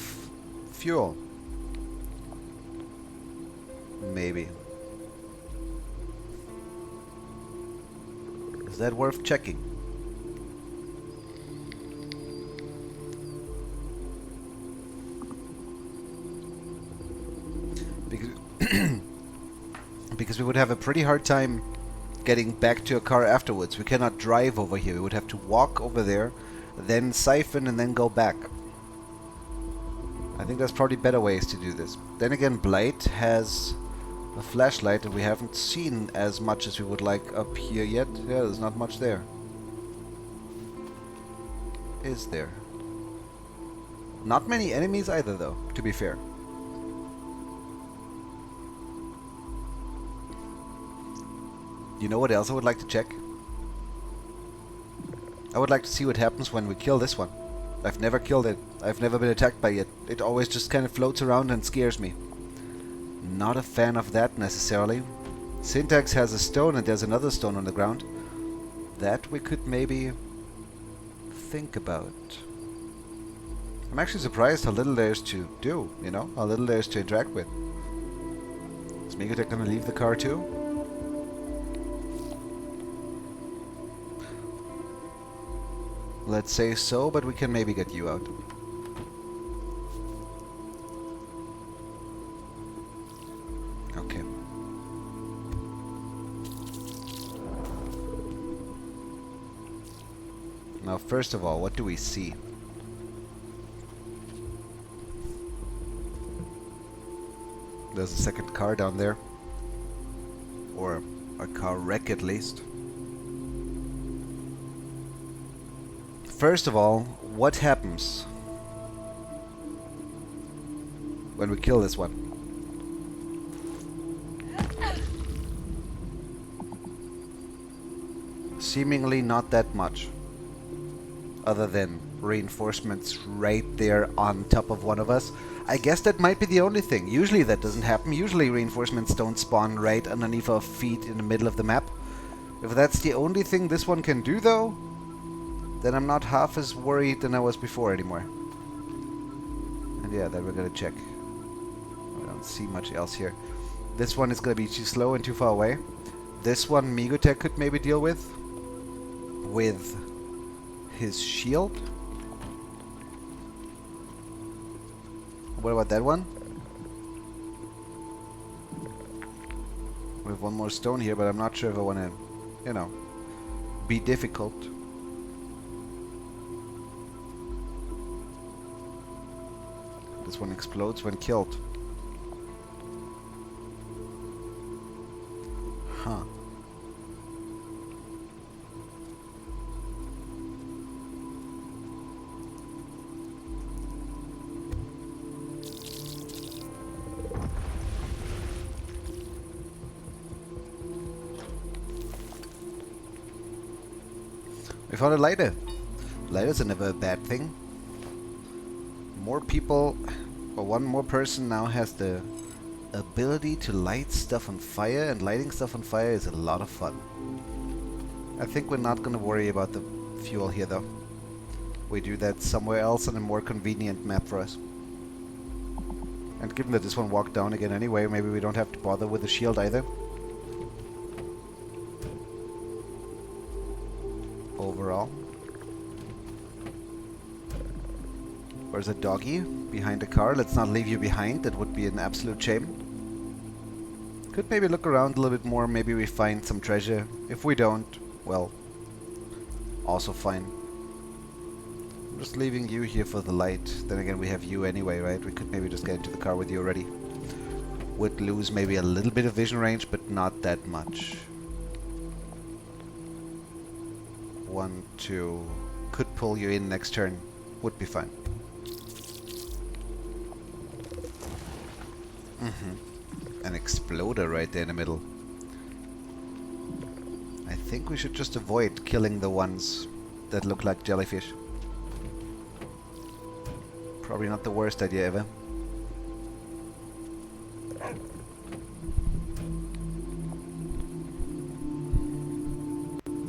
fuel. Maybe. Is that worth checking? Because we would have a pretty hard time getting back to a car afterwards. We cannot drive over here. We would have to walk over there, then siphon, and then go back. I think there's probably better ways to do this. Then again, Blight has a flashlight, and we haven't seen as much as we would like up here yet. Yeah, there's not much there. is there? Not many enemies either, though, to be fair. You know what else I would like to check? I would like to see what happens when we kill this one. I've never killed it. I've never been attacked by it. It always just kind of floats around and scares me. Not a fan of that necessarily. Syntax has a stone and there's another stone on the ground. That we could maybe think about. I'm actually surprised how little there is to do, you know? How little there is to interact with. Is Megotech gonna leave the car too? Let's say so, but we can maybe get you out. Okay. Now, first of all, what do we see? There's a second car down there. Or a car wreck at least. First of all, what happens when we kill this one? Seemingly not that much. Other than reinforcements right there on top of one of us. I guess that might be the only thing. Usually that doesn't happen. Usually reinforcements don't spawn right underneath our feet in the middle of the map. If that's the only thing this one can do though, then I'm not half as worried than I was before anymore. And yeah, then we're gonna check. I don't see much else here. This one is gonna be too slow and too far away. This one Megotech could maybe deal with his shield. What about that one? We have one more stone here, but I'm not sure if I want to, you know, be difficult. This one explodes when killed. Huh. We found a lighter. Lighters are never a bad thing. More people, or one more person now has the ability to light stuff on fire, and lighting stuff on fire is a lot of fun. I think we're not going to worry about the fuel here though. We do that somewhere else on a more convenient map for us. And given that this one walked down again anyway, maybe we don't have to bother with the shield either. Overall. Where's a doggy? Behind a car. Let's not leave you behind. That would be an absolute shame. Could maybe look around a little bit more. Maybe we find some treasure. If we don't, well, also fine. I'm just leaving you here for the light. Then again, we have you anyway, right? We could maybe just get into the car with you already. Would lose maybe a little bit of vision range, but not that much. 1, 2. Could pull you in next turn. Would be fine. An exploder right there in the middle. I think we should just avoid killing the ones that look like jellyfish. Probably not the worst idea ever.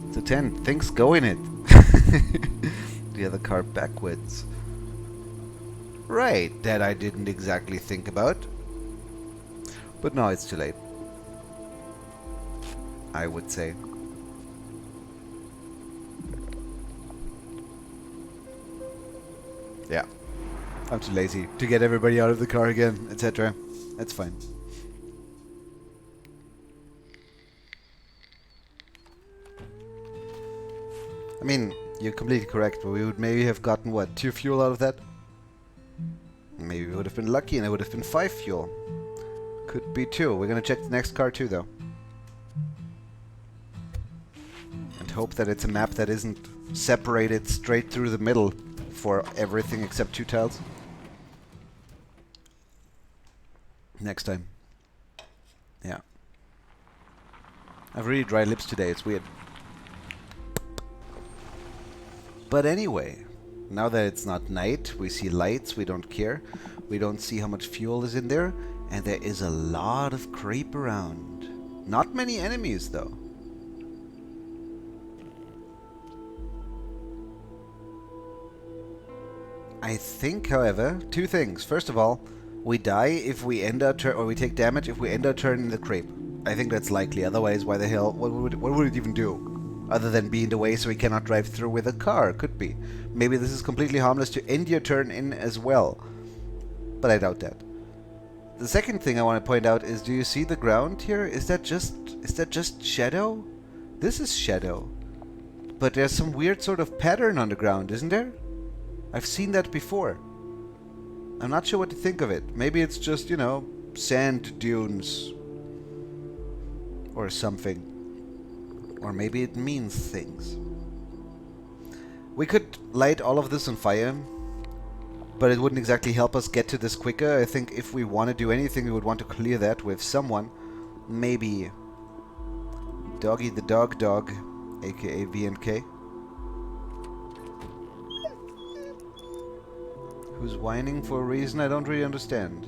It's a 10. Things go in it. The other car backwards. Right, that I didn't exactly think about. But now it's too late. I would say. Yeah. I'm too lazy to get everybody out of the car again, etc. That's fine. I mean, you're completely correct, but we would maybe have gotten, what, 2 fuel out of that? Maybe we would have been lucky and it would have been 5 fuel. Could be 2. We're gonna check the next car too, though. And hope that it's a map that isn't separated straight through the middle for everything except 2 tiles. Next time. Yeah. I've really dry lips today, it's weird. But anyway, now that it's not night, we see lights, we don't care. We don't see how much fuel is in there, and there is a lot of creep around. Not many enemies though. I think, however, 2 things. First of all, we die if we end our turn, or we take damage if we end our turn in the creep. I think that's likely. Otherwise, why the hell? What would it even do? Other than be in the way so we cannot drive through with a car. Could be. Maybe this is completely harmless to end your turn in as well. But I doubt that. The second thing I want to point out is, do you see the ground here? Is that just shadow? This is shadow. But there's some weird sort of pattern on the ground, isn't there? I've seen that before. I'm not sure what to think of it. Maybe it's just, you know, sand dunes. Or something. Or maybe it means things. We could light all of this on fire, but it wouldn't exactly help us get to this quicker. I think if we want to do anything, we would want to clear that with someone. Maybe Doggy the Dog, aka VNK. Who's whining for a reason I don't really understand.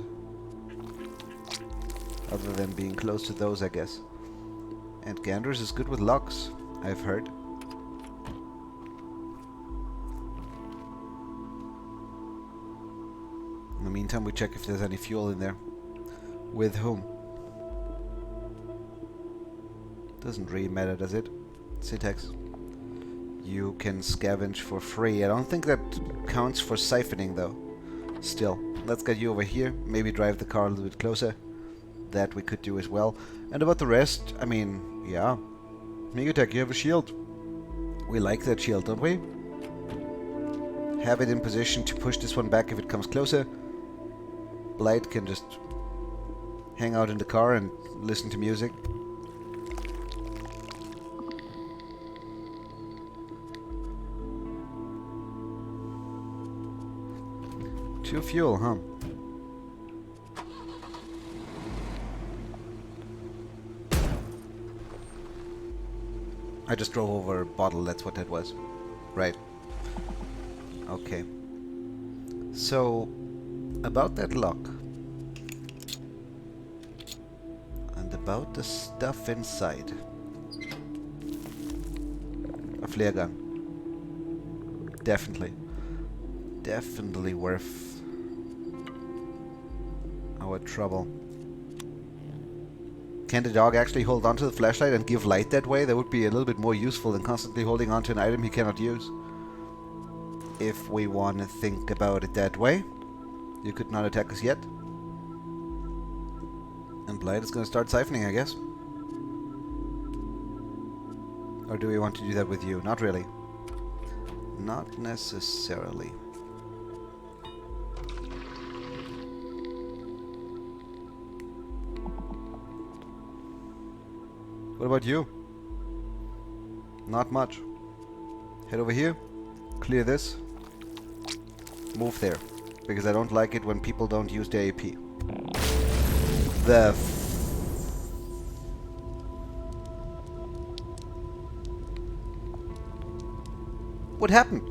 Other than being close to those, I guess. And Ganders is good with locks, I've heard. In the meantime, we check if there's any fuel in there. With whom? Doesn't really matter, does it? Syntax. You can scavenge for free. I don't think that counts for siphoning, though. Still, let's get you over here. Maybe drive the car a little bit closer. That we could do as well. And about the rest, I mean, yeah. Megatech, you have a shield. We like that shield, don't we? Have it in position to push this one back if it comes closer. Blight can just hang out in the car and listen to music. Two fuel, huh? I just drove over a bottle, that's what that was. Right. Okay. So, about that lock. And about the stuff inside. A flare gun. Definitely. Definitely worth our trouble. Can the dog actually hold onto the flashlight and give light that way? That would be a little bit more useful than constantly holding onto an item he cannot use. If we want to think about it that way. You could not attack us yet. And Blight is going to start siphoning, I guess. Or do we want to do that with you? Not really. Not necessarily. What about you? Not much. Head over here. Clear this. Move there. Because I don't like it when people don't use their AP. What happened?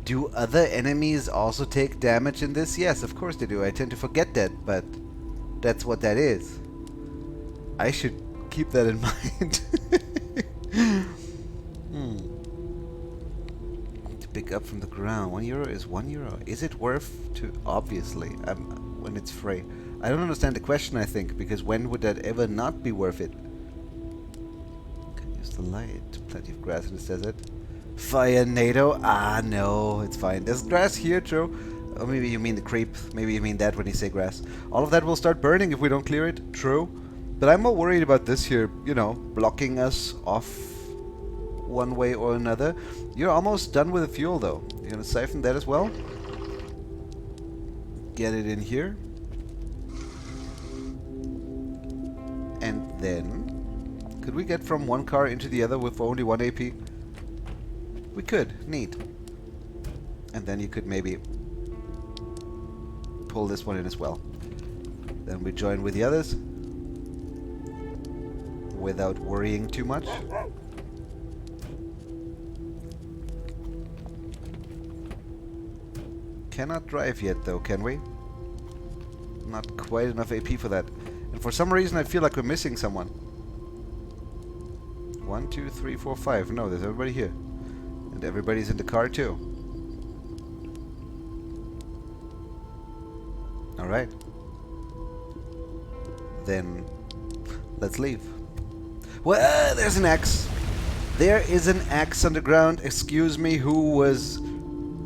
Do other enemies also take damage in this? Yes, of course they do. I tend to forget that, but that's what that is. I should keep that in mind. To pick up from the ground. €1 is €1. Is it worth to? Obviously, when it's free. I don't understand the question, I think, because when would that ever not be worth it? Can use the light. Plenty of grass in this desert. Fire NATO? Ah, no, it's fine. There's grass here, Joe. Or maybe you mean the creep. Maybe you mean that when you say grass. All of that will start burning if we don't clear it. True. But I'm more worried about this here, you know, blocking us off one way or another. You're almost done with the fuel, though. You're going to siphon that as well. Get it in here. And then Could we get from one car into the other with only 1 AP? We could. Neat. And then you could maybe pull this one in as well. Then we join with the others without worrying too much. Cannot drive yet though, can we? Not quite enough AP for that. And for some reason I feel like we're missing someone. 1, 2, 3, 4, 5. No, there's everybody here. And everybody's in the car too. Alright. Then let's leave. Well, there's an axe. There is an axe on the ground. Excuse me, who was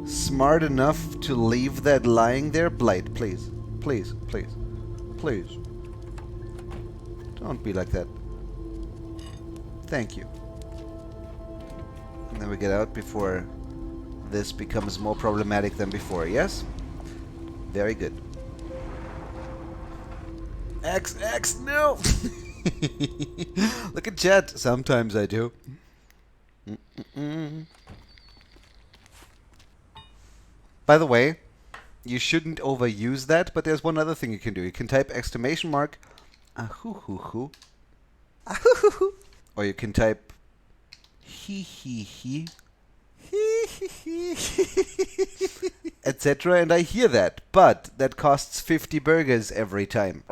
smart enough to leave that lying there? Blight, please. Please, please. Please. Don't be like that. Thank you. And then we get out before this becomes more problematic than before, yes? Very good. X, no! Look at chat. Sometimes I do. By the way, you shouldn't overuse that, but there's one other thing you can do. You can type exclamation mark ahoo-hoo-hoo. Ahoo-hoo-hoo. Or you can type hee-hee-hee. Etc. And I hear that, but that costs 50 burgers every time.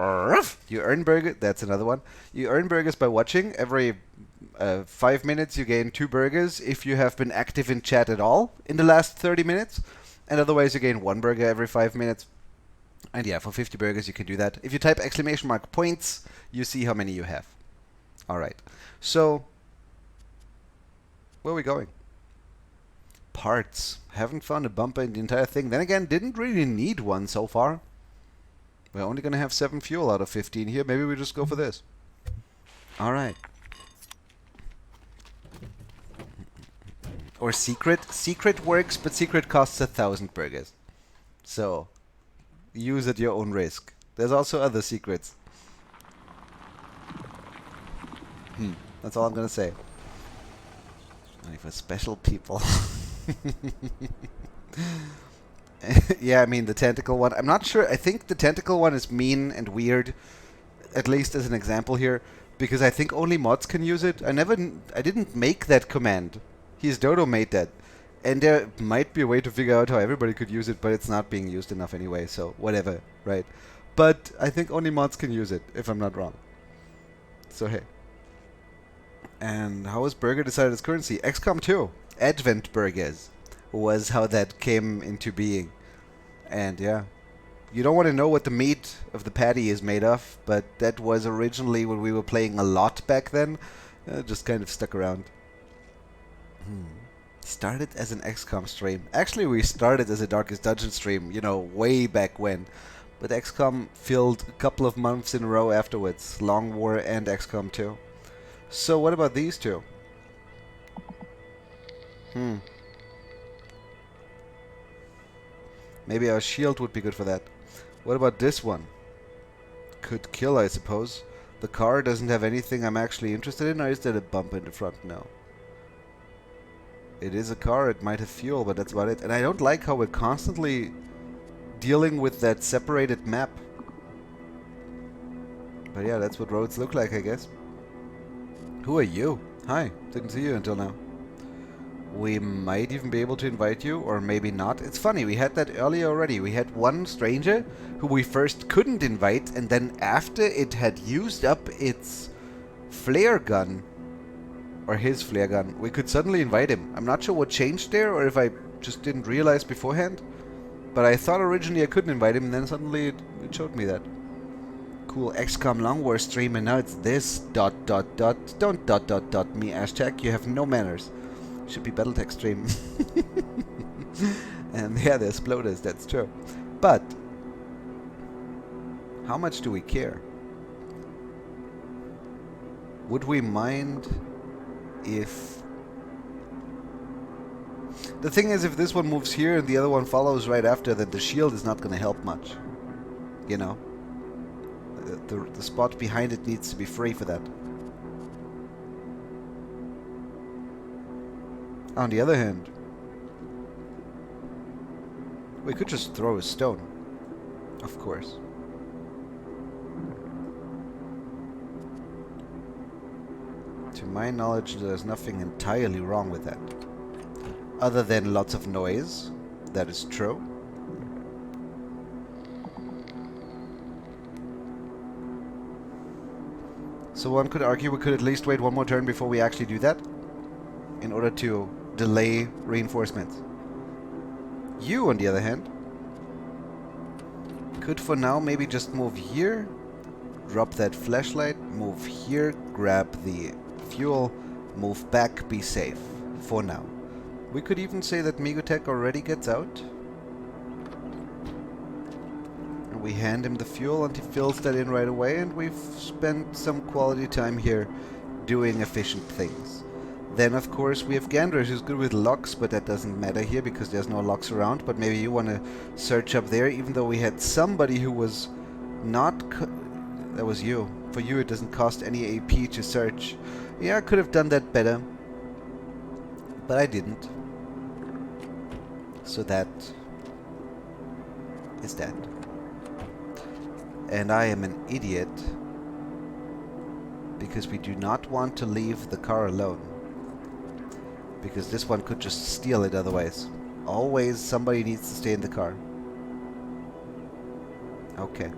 You earn burger. That's another one. You earn burgers by watching. Every 5 minutes you gain 2 burgers if you have been active in chat at all in the last 30 minutes. And otherwise you gain 1 burger every 5 minutes. And yeah, for 50 burgers you can do that. If you type exclamation mark points, you see how many you have. Alright. So, where are we going? Parts. Haven't found a bumper in the entire thing. Then again, didn't really need one so far. We're only going to have 7 fuel out of 15 here. Maybe we just go for this. Alright. Or secret. Secret works, but secret costs 1,000 burgers. So, use at your own risk. There's also other secrets. That's all I'm going to say. Only for special people. Yeah, I mean the tentacle one. I'm not sure. I think the tentacle one is mean and weird, at least as an example here, because I think only mods can use it. I didn't make that command. He's Dodo made that. And there might be a way to figure out how everybody could use it, but it's not being used enough anyway, so whatever, right? But I think only mods can use it, if I'm not wrong. So hey. And how was burger decided as currency? XCOM 2. Advent burgers was how that came into being. And yeah, you don't want to know what the meat of the patty is made of, but that was originally when we were playing a lot back then. Just kind of stuck around. Started as an XCOM stream. Actually, we started as a Darkest Dungeon stream, you know, way back when. But XCOM filled a couple of months in a row afterwards. Long War and XCOM 2. So what about these two? Maybe our shield would be good for that. What about this one? Could kill, I suppose. The car doesn't have anything I'm actually interested in, or is there a bump in the front? No. It is a car, it might have fuel, but that's about it. And I don't like how we're constantly dealing with that separated map. But yeah, that's what roads look like, I guess. Who are you? Hi, didn't see you until now. We might even be able to invite you, or maybe not. It's funny, we had that earlier already. We had one stranger who we first couldn't invite, and then after it had used up its flare gun, or his flare gun, we could suddenly invite him. I'm not sure what changed there, or if I just didn't realize beforehand. But I thought originally I couldn't invite him, and then suddenly it showed me that. Cool XCOM Long War stream, and now it's this ... Don't ... me hashtag, you have no manners. Should be Battletech stream. And yeah, there's sploders, that's true. But how much do we care? Would we mind if... The thing is, if this one moves here and the other one follows right after, then the shield is not going to help much. You know? The spot behind it needs to be free for that. On the other hand, we could just throw a stone. Of course. To my knowledge, there's nothing entirely wrong with that. Other than lots of noise. That is true. So one could argue we could at least wait one more turn before we actually do that. In order to delay reinforcements. You, on the other hand, could for now maybe just move here. Drop that flashlight. Move here. Grab the fuel. Move back. Be safe. For now. We could even say that Migotech already gets out. And we hand him the fuel and he fills that in right away, and we've spent some quality time here doing efficient things. Then of course we have Gandrish, who's good with locks, but that doesn't matter here because there's no locks around. But maybe you want to search up there, even though we had somebody who was not... that was you. For you it doesn't cost any AP to search. Yeah, I could have done that better. But I didn't. So that is that. And I am an idiot because we do not want to leave the car alone. Because this one could just steal it otherwise. Always somebody needs to stay in the car. Okay.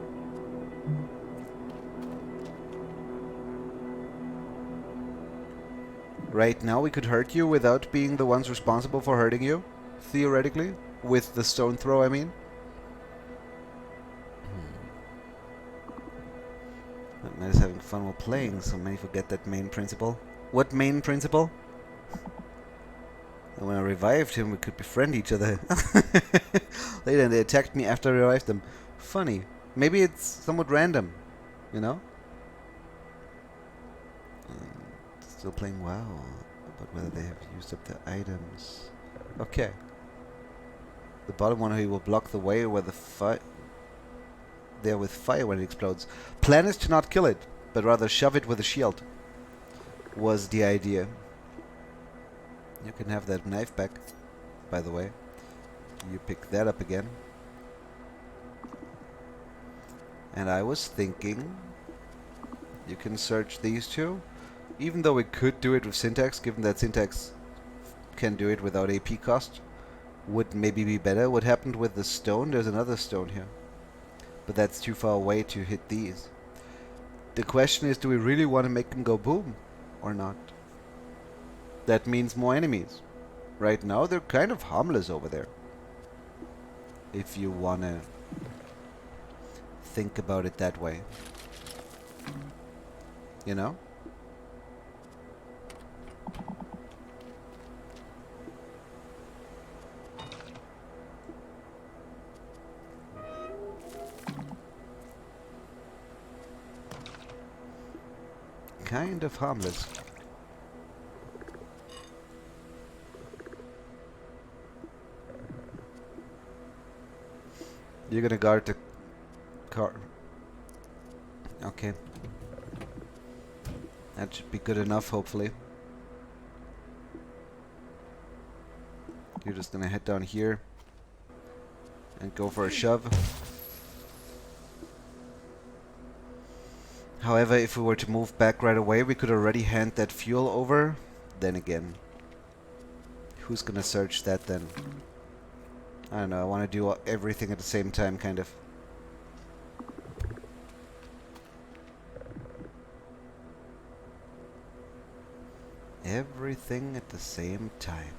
Right now we could hurt you without being the ones responsible for hurting you. Theoretically. With the stone throw, I mean. Matt is having fun while playing, so many forget that main principle. What main principle? And when I revived him, we could befriend each other. Later, they attacked me after I revived them. Funny. Maybe it's somewhat random, you know? Still playing WoW, but whether they have used up their items. Okay. The bottom one, he will block the way where the fire... there with fire when it explodes. Plan is to not kill it, but rather shove it with a shield. Was the idea. You can have that knife back, by the way. You pick that up again. And I was thinking... you can search these two. Even though we could do it with Syntax, given that Syntax can do it without AP cost, would maybe be better. What happened with the stone? There's another stone here. But that's too far away to hit these. The question is, do we really want to make them go boom? Or not? That means more enemies. Right now, they're kind of harmless over there. If you want to think about it that way. You know? Kind of harmless. You're gonna guard the car. Okay. That should be good enough, hopefully. You're just gonna head down here and go for a shove. However, if we were to move back right away, we could already hand that fuel over. Then again, who's gonna search that then? I don't know, I want to do everything at the same time, kind of. Everything at the same time.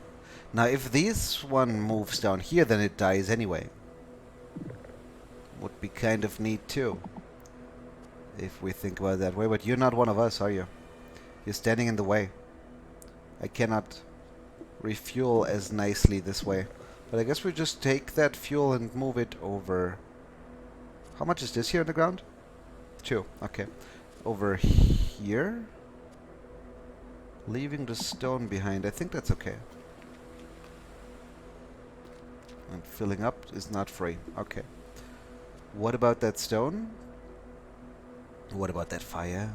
Now, if this one moves down here, then it dies anyway. Would be kind of neat too. If we think about it that way, but you're not one of us, are you? You're standing in the way. I cannot refuel as nicely this way. But I guess we just take that fuel and move it over. How much is this here on the ground? 2. Okay. Over here? Leaving the stone behind. I think that's okay. And filling up is not free. Okay. What about that stone? What about that fire?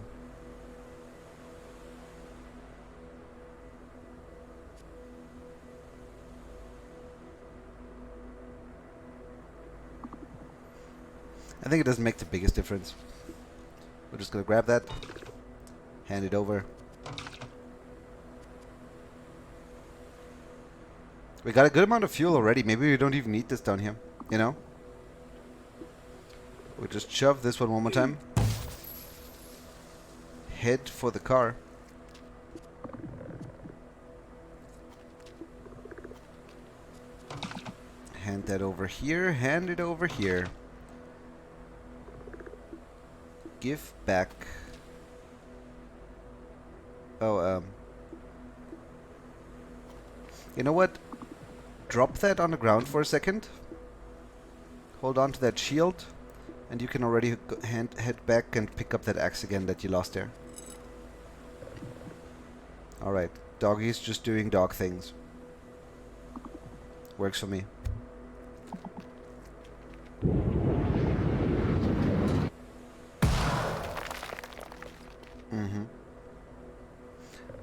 I think it doesn't make the biggest difference. We're just gonna grab that, hand it over. We got a good amount of fuel already. Maybe we don't even need this down here, you know? We'll just shove this one more time. Head for the car. Hand that over here. Hand it over here. Give back. Oh, you know what? Drop that on the ground for a second. Hold on to that shield. And you can already head back and pick up that axe again that you lost there. Alright. Doggy's just doing dog things. Works for me.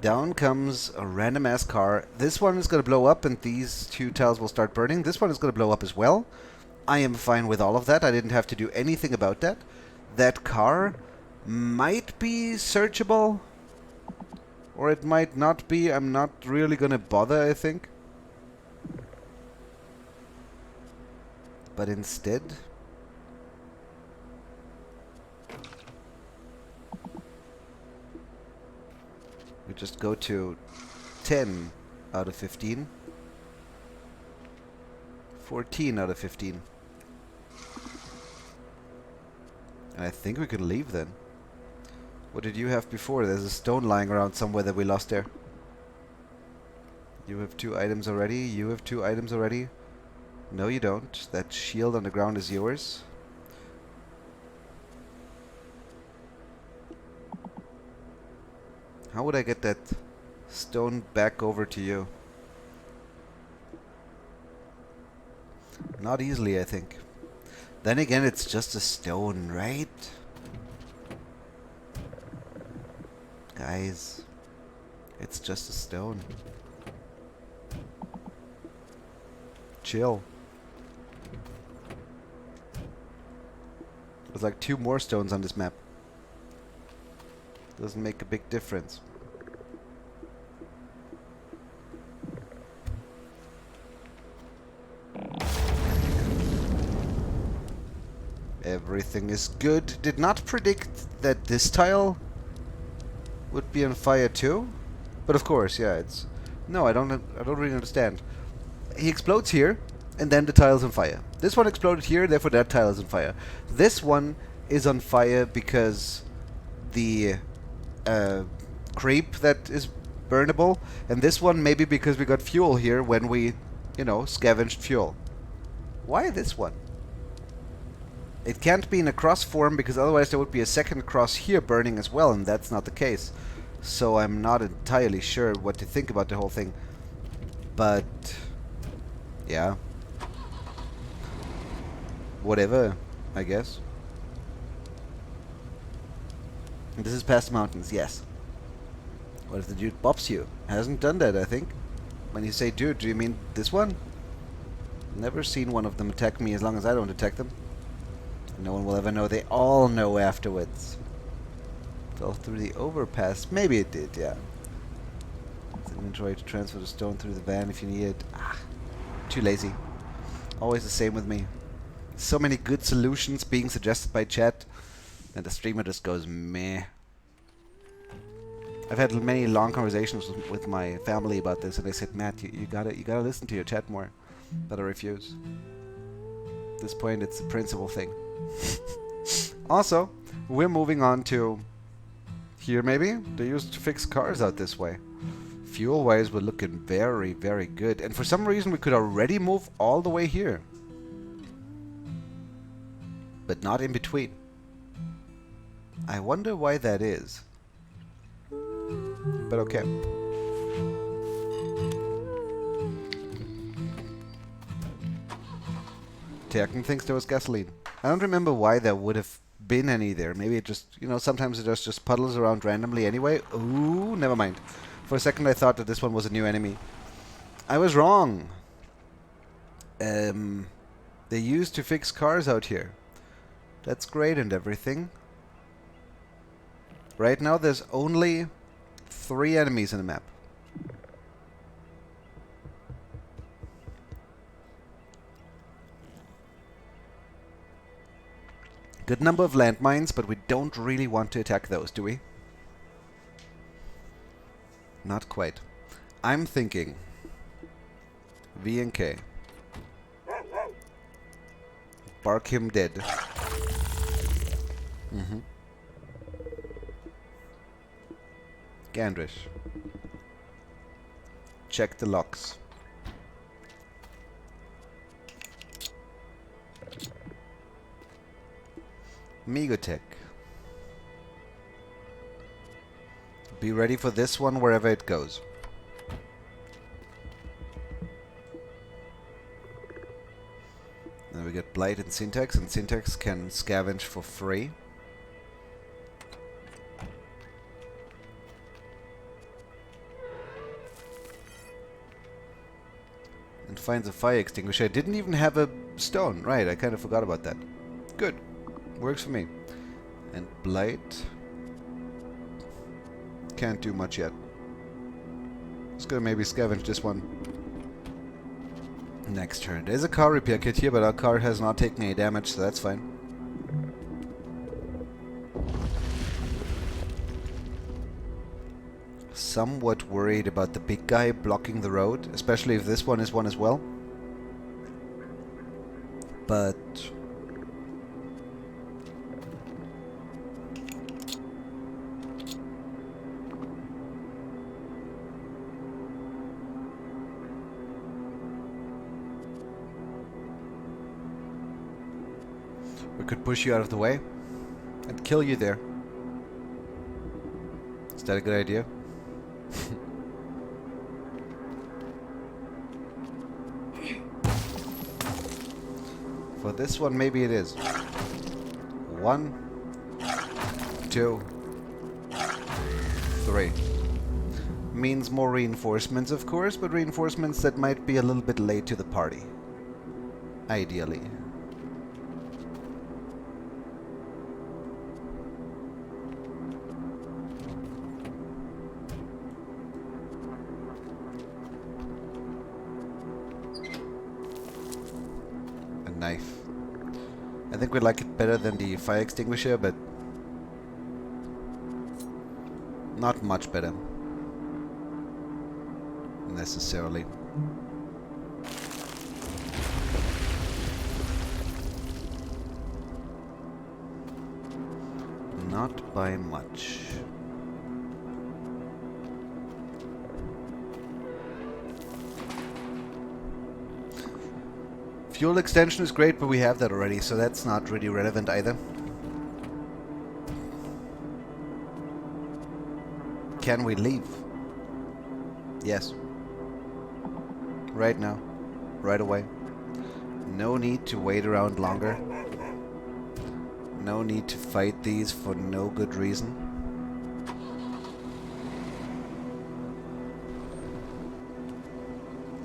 Down comes a random ass car. This one is going to blow up and these two tiles will start burning. This one is going to blow up as well. I am fine with all of that. I didn't have to do anything about that. That car might be searchable. Or it might not be. I'm not really going to bother, I think. But instead... we just go to 10 out of 15. 14 out of 15. And I think we can leave then. What did you have before? There's a stone lying around somewhere that we lost there. You have 2 items already. You have 2 items already. No, you don't. That shield on the ground is yours. How would I get that stone back over to you? Not easily, I think. Then again, it's just a stone, right? Guys, it's just a stone. Chill. There's like 2 more stones on this map. Doesn't make a big difference. Everything is good. Did not predict that this tile would be on fire too. But of course, yeah, it's... No, I don't really understand. He explodes here, and then the tile's on fire. This one exploded here, therefore that tile is on fire. This one is on fire because the creep that is burnable, and this one maybe because we got fuel here when we, you know, scavenged fuel. Why this one? It can't be in a cross form because otherwise there would be a second cross here burning as well, and that's not the case. So I'm not entirely sure what to think about the whole thing. But yeah. Whatever, I guess. And this is past the mountains, yes. What if the dude bops you? Hasn't done that, I think. When you say dude, do you mean this one? Never seen one of them attack me as long as I don't attack them. No one will ever know. They all know afterwards. Fell through the overpass. Maybe it did, yeah. It's inventory to transfer the stone through the van if you need it. Ah, too lazy. Always the same with me. So many good solutions being suggested by chat, and the streamer just goes meh. I've had many long conversations with my family about this, and they said, Matt, you gotta listen to your chat more. But I refuse. At this point, it's a principle thing. Also, we're moving on to here maybe? They used to fix cars out this way. Fuel-wise, we're looking very, very good. And for some reason, we could already move all the way here. But not in between. I wonder why that is. But okay. Tekken thinks there was gasoline. I don't remember why there would have been any there. Maybe it just, you know, sometimes there's just puddles around randomly anyway. Ooh, never mind. For a second I thought that this one was a new enemy. I was wrong. They used to fix cars out here. That's great and everything. Right now there's only 3 enemies in the map. Good number of landmines, but we don't really want to attack those, do we? Not quite. I'm thinking V and K. Bark him dead. Gandrish. Check the locks. Megotech. Be ready for this one wherever it goes. Then we get Blight and Syntax can scavenge for free. And finds a fire extinguisher. I didn't even have a stone. Right, I kind of forgot about that. Good. Works for me. And Blight can't do much yet. Just gonna maybe scavenge this one next turn. There's a car repair kit here, but our car has not taken any damage, so that's fine. Somewhat worried about the big guy blocking the road, especially if this one is one as well. But we could push you out of the way and kill you there. Is that a good idea? For this one, maybe it is. 1, 2, 3. Means more reinforcements, of course, but reinforcements that might be a little bit late to the party. Ideally. Knife. I think we like it better than the fire extinguisher, but not much better necessarily. Not by much. Fuel extension is great, but we have that already, so that's not really relevant either. Can we leave? Yes. Right now. Right away. No need to wait around longer. No need to fight these for no good reason.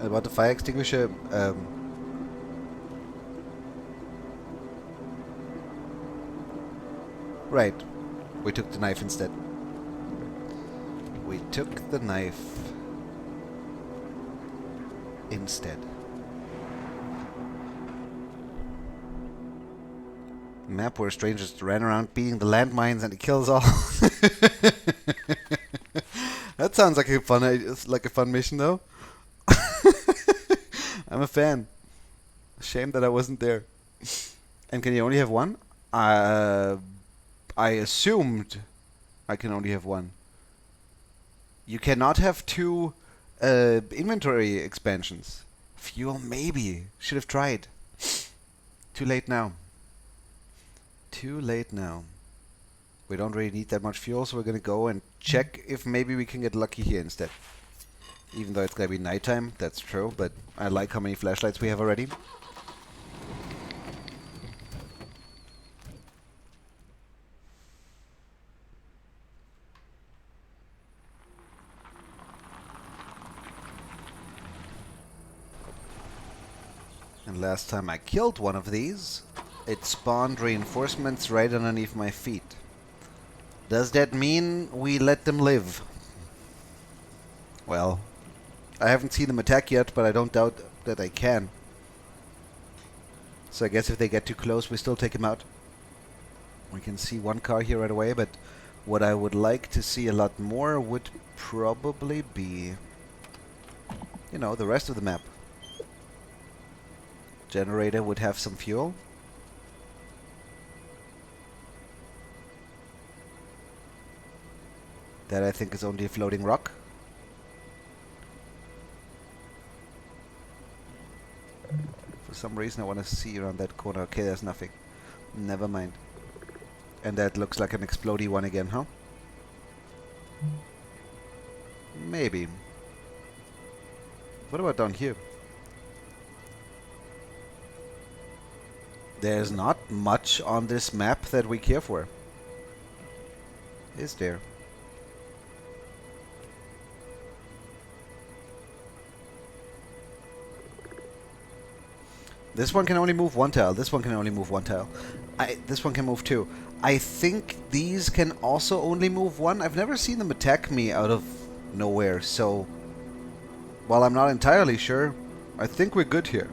About the fire extinguisher, right. We took the knife instead. We took the knife instead. Map where strangers ran around beating the landmines and it kills all. That sounds like a fun mission, though. I'm a fan. Shame that I wasn't there. And can you only have one? I assumed I can only have one. You cannot have 2 inventory expansions. Fuel, maybe. Should have tried. Too late now. Too late now. We don't really need that much fuel, so we're gonna go and check if maybe we can get lucky here instead. Even though it's gonna be nighttime, that's true, but I like how many flashlights we have already. And last time I killed one of these, It spawned reinforcements right underneath my feet. Does that mean we let them live? Well, I haven't seen them attack yet, but I don't doubt that I can. So I guess if they get too close, we still take them out. We can see one car here right away, but what I would like to see a lot more would probably be, you know, the rest of the map. Generator would have some fuel. That I think is only a floating rock. For some reason I want to see around that corner. Okay, there's nothing. Never mind. And that looks like an explodey one again, huh? Maybe. What about down here? There's not much on this map that we care for. Is there? This one can only move one tile. This one can only move one tile. This one can move two. I think these can also only move one. I've never seen them attack me out of nowhere, so while I'm not entirely sure, I think we're good here.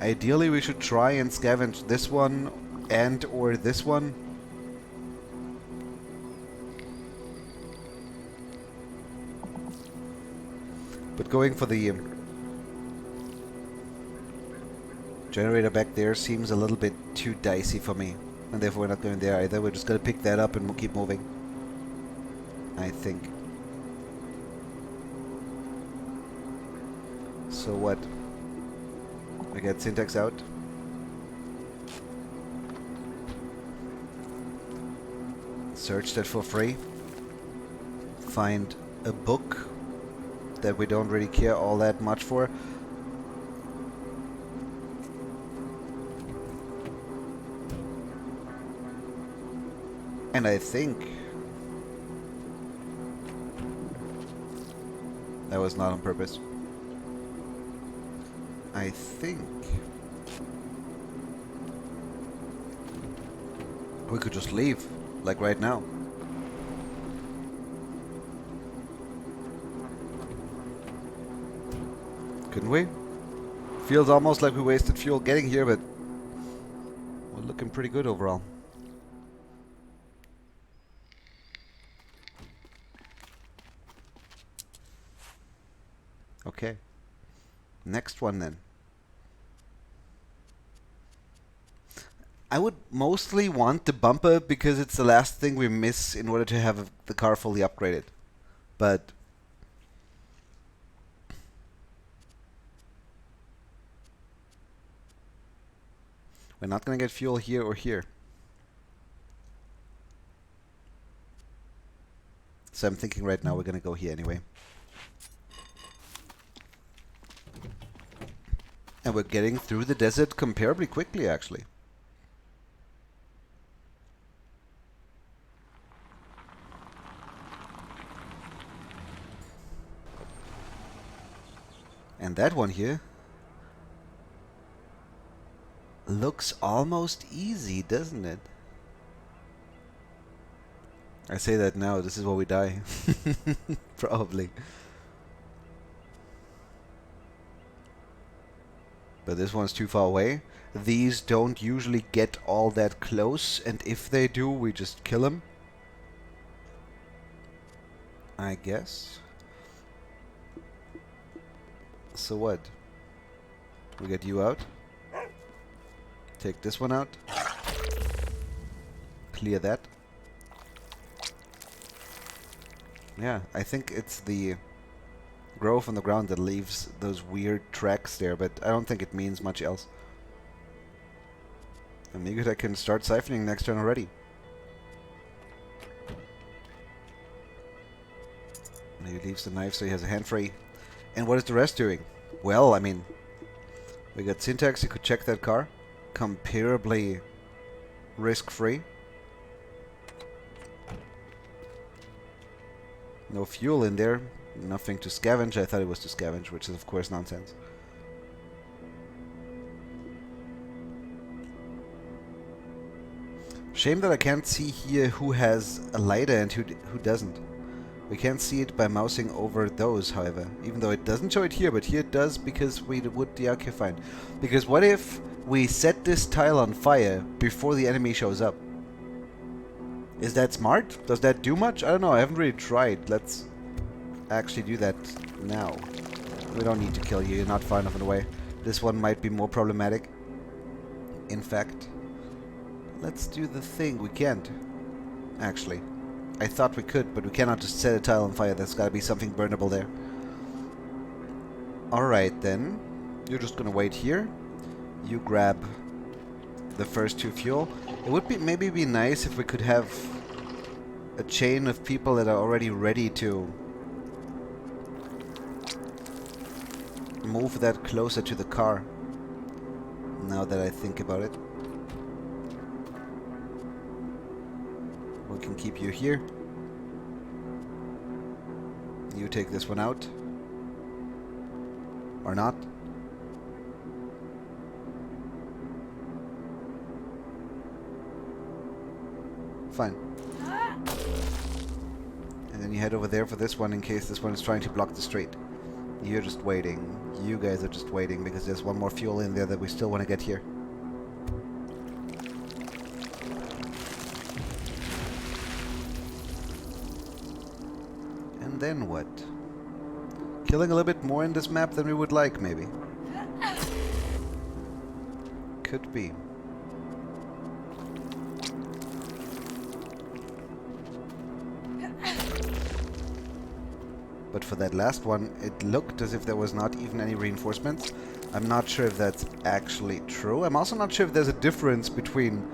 Ideally, we should try and scavenge this one and or this one. But going for the generator back there seems a little bit too dicey for me. And therefore we're not going there either. We're just going to pick that up and we'll keep moving. I think. So what? We get Syntax out. Search that for free. Find a book that we don't really care all that much for. And I think that was not on purpose. I think we could just leave, like right now. Couldn't we? Feels almost like we wasted fuel getting here, but we're looking pretty good overall. Okay. Next one then. I would mostly want the bumper because it's the last thing we miss in order to have the car fully upgraded. But we're not going to get fuel here or here. So I'm thinking right now we're going to go here anyway. And we're getting through the desert comparably quickly, actually. And that one here looks almost easy, doesn't it? I say that now, this is where we die. Probably. But this one's too far away. These don't usually get all that close, and if they do, we just kill them. I guess. So what? We get you out. Take this one out. Clear that. Yeah, I think it's the growth on the ground that leaves those weird tracks there, but I don't think it means much else. And Nigata can start siphoning next turn already. And he leaves the knife so he has a hand free. And what is the rest doing? Well, I mean, we got Syntax, he could check that car. Comparably risk-free. No fuel in there. Nothing to scavenge. I thought it was to scavenge, which is of course nonsense. Shame that I can't see here who has a lighter and who doesn't. We can't see it by mousing over those, however. Even though it doesn't show it here, but here it does because we would... Yeah, okay, fine. Because what if we set this tile on fire before the enemy shows up? Is that smart? Does that do much? I don't know, I haven't really tried. Let's actually do that now. We don't need to kill you, you're not far enough away. This one might be more problematic. In fact, let's do the thing. We can't. Actually. I thought we could, but we cannot just set a tile on fire. There's gotta be something burnable there. Alright then. You're just gonna wait here. You grab the first 2 fuel. It would be maybe be nice if we could have a chain of people that are already ready to move that closer to the car. Now that I think about it. We can keep you here. You take this one out. Or not. Fine. And then you head over there for this one in case this one is trying to block the street. You're just waiting. You guys are just waiting because there's one more fuel in there that we still want to get here. And then what? Killing a little bit more in this map than we would like, maybe. Could be. But for that last one, it looked as if there was not even any reinforcements. I'm not sure if that's actually true. I'm also not sure if there's a difference between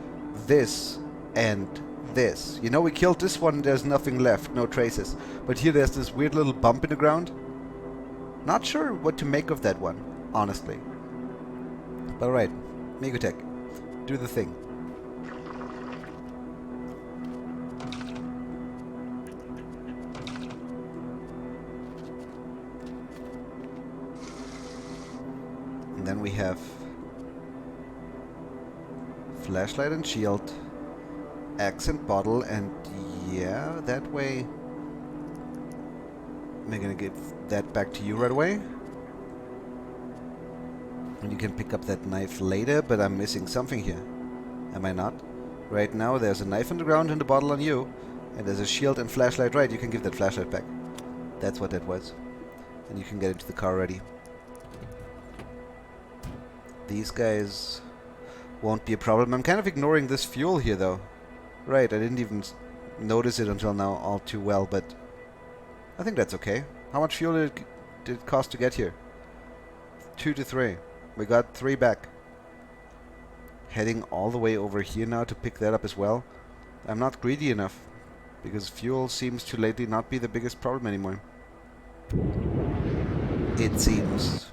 this and this. You know, we killed this one, there's nothing left, no traces. But here there's this weird little bump in the ground. Not sure what to make of that one, honestly. But alright, Megutech, do the thing. And then we have flashlight and shield, accent bottle, and yeah, that way. I'm gonna give that back to you right away. And you can pick up that knife later, but I'm missing something here. Am I not? Right now there's a knife on the ground and a bottle on you, and there's a shield and flashlight. Right, you can give that flashlight back. That's what that was. And you can get into the car already. These guys won't be a problem. I'm kind of ignoring this fuel here, though. Right, I didn't even notice it until now all too well, but I think that's okay. How much fuel did it cost to get here? 2 to 3. We got 3 back. Heading all the way over here now to pick that up as well. I'm not greedy enough, because fuel seems to lately not be the biggest problem anymore. It seems.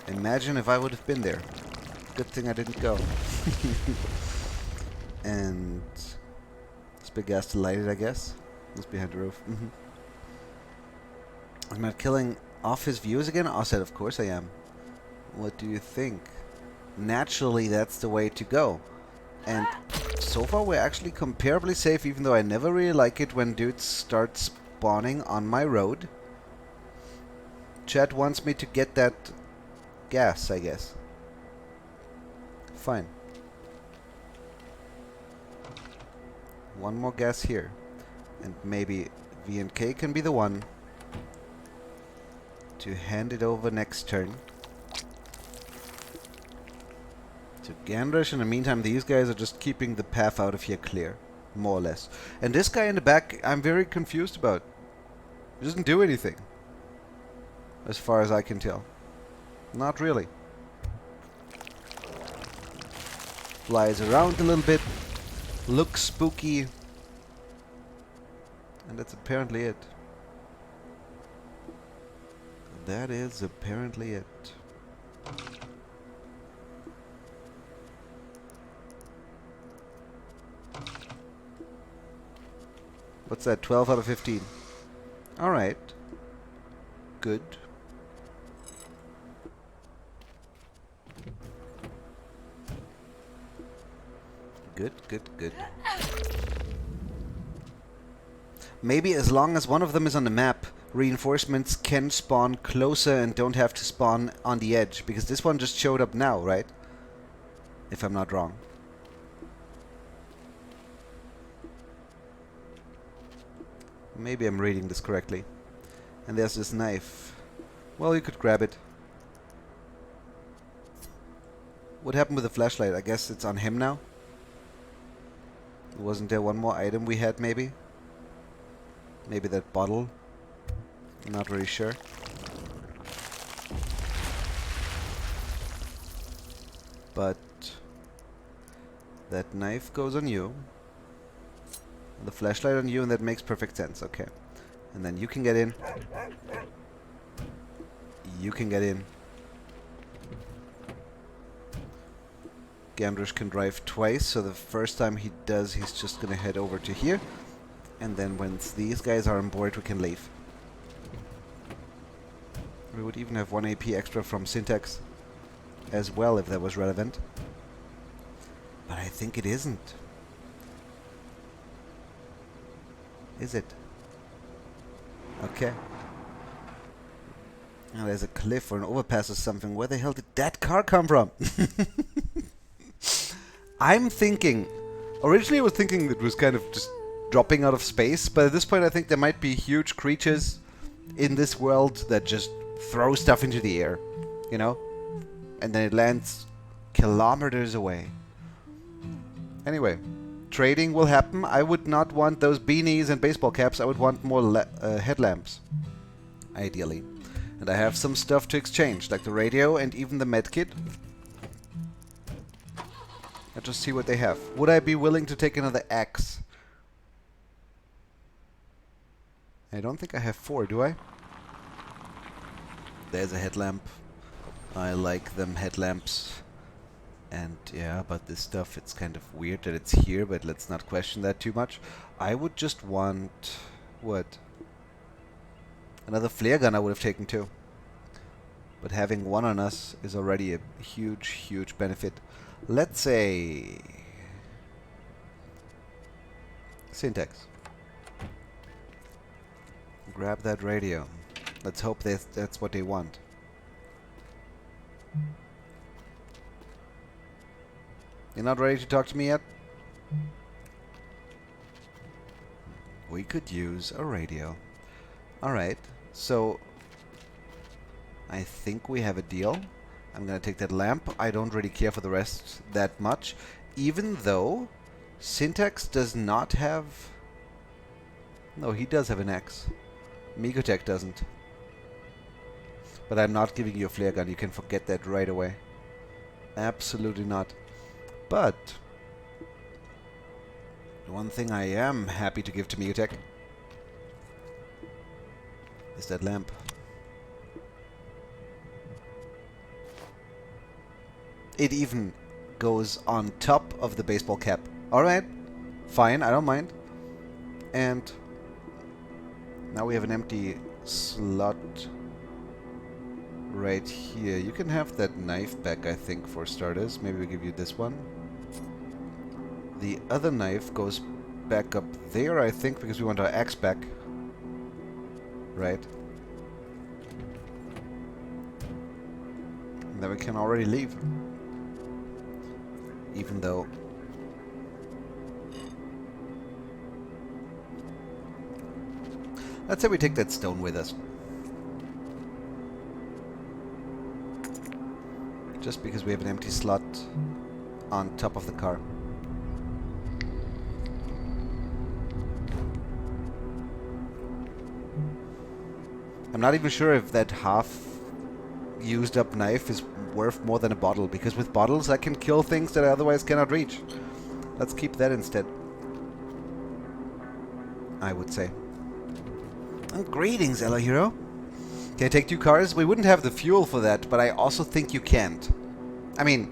Imagine if I would have been there. Good thing I didn't go. And this big gas to light it, I guess. It's behind the roof. Am I killing off his views again? I said, of course I am. What do you think? Naturally, that's the way to go. And so far, we're actually comparably safe, even though I never really like it when dudes start spawning on my road. Chat wants me to get that gas, I guess. Fine. One more gas here. And maybe VNK can be the one to hand it over next turn to Gandrush. In the meantime, these guys are just keeping the path out of here clear, more or less. And this guy in the back, I'm very confused about. He doesn't do anything, as far as I can tell. Not really. Flies around a little bit, looks spooky, and that's apparently it. That is apparently it. What's that? 12 out of 15. Alright. Good. Good, good, good. Maybe as long as one of them is on the map, reinforcements can spawn closer and don't have to spawn on the edge. Because this one just showed up now, right? If I'm not wrong. Maybe I'm reading this correctly. And there's this knife. Well, you could grab it. What happened with the flashlight? I guess it's on him now? Wasn't there one more item we had, maybe? Maybe that bottle? I'm not really sure. But that knife goes on you. The flashlight on you, and that makes perfect sense. Okay. And then you can get in. You can get in. Gamdrush can drive twice, so the first time he does, he's just gonna head over to here. And then once these guys are on board, we can leave. We would even have 1 AP extra from Syntax as well, if that was relevant. But I think it isn't. Is it? Okay. Now there's a cliff or an overpass or something. Where the hell did that car come from? I'm thinking... Originally I was thinking it was kind of just dropping out of space, but at this point I think there might be huge creatures in this world that just throw stuff into the air, you know? And then it lands kilometers away. Anyway, trading will happen. I would not want those beanies and baseball caps. I would want more headlamps, ideally. And I have some stuff to exchange, like the radio and even the medkit. Let's just see what they have. Would I be willing to take another axe? I don't think I have 4, do I? There's a headlamp. I like them headlamps. And yeah, but this stuff, it's kind of weird that it's here, but let's not question that too much. I would just want... what? Another flare gun I would have taken too. But having one on us is already a huge, huge benefit. Let's say... Syntax. Grab that radio. Let's hope that's what they want. You're not ready to talk to me yet? We could use a radio. Alright, so... I think we have a deal. I'm gonna take that lamp. I don't really care for the rest that much. Even though Syntax does not have... No, he does have an axe. Migotech doesn't. But I'm not giving you a flare gun. You can forget that right away. Absolutely not. But the one thing I am happy to give to Migotech is that lamp. It even goes on top of the baseball cap. Alright, fine, I don't mind. And now we have an empty slot right here. You can have that knife back, I think, for starters. Maybe we give you this one. The other knife goes back up there, I think, because we want our axe back. Right. And then we can already leave. Even though... Let's say we take that stone with us. Just because we have an empty slot on top of the car. I'm not even sure if that half used up knife is worth more than a bottle, because with bottles I can kill things that I otherwise cannot reach. Let's keep that instead, I would say. And greetings, Elohero. Can I take 2 cars? We wouldn't have the fuel for that, but I also think you can't. I mean,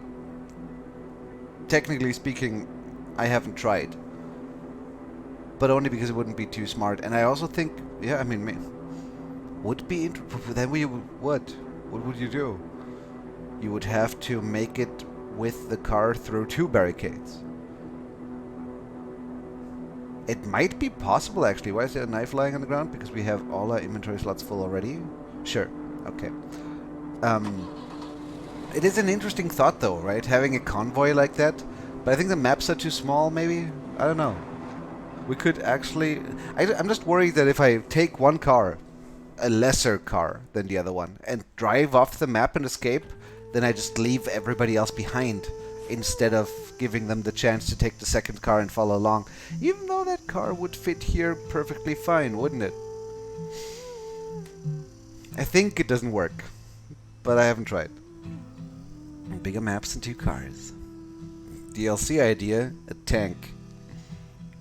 technically speaking, I haven't tried. But only because it wouldn't be too smart. And I also think, yeah, I mean, would be then we would, what would you do? You would have to make it with the car through 2 barricades. It might be possible, actually. Why is there a knife lying on the ground? Because we have all our inventory slots full already? Sure. Okay. It is an interesting thought, though, right? Having a convoy like that. But I think the maps are too small, maybe? I don't know. We could actually... I'm just worried that if I take one car, a lesser car than the other one, and drive off the map and escape, then I just leave everybody else behind, instead of giving them the chance to take the second car and follow along. Even though that car would fit here perfectly fine, wouldn't it? I think it doesn't work, but I haven't tried. Bigger maps and 2 cars. DLC idea, a tank.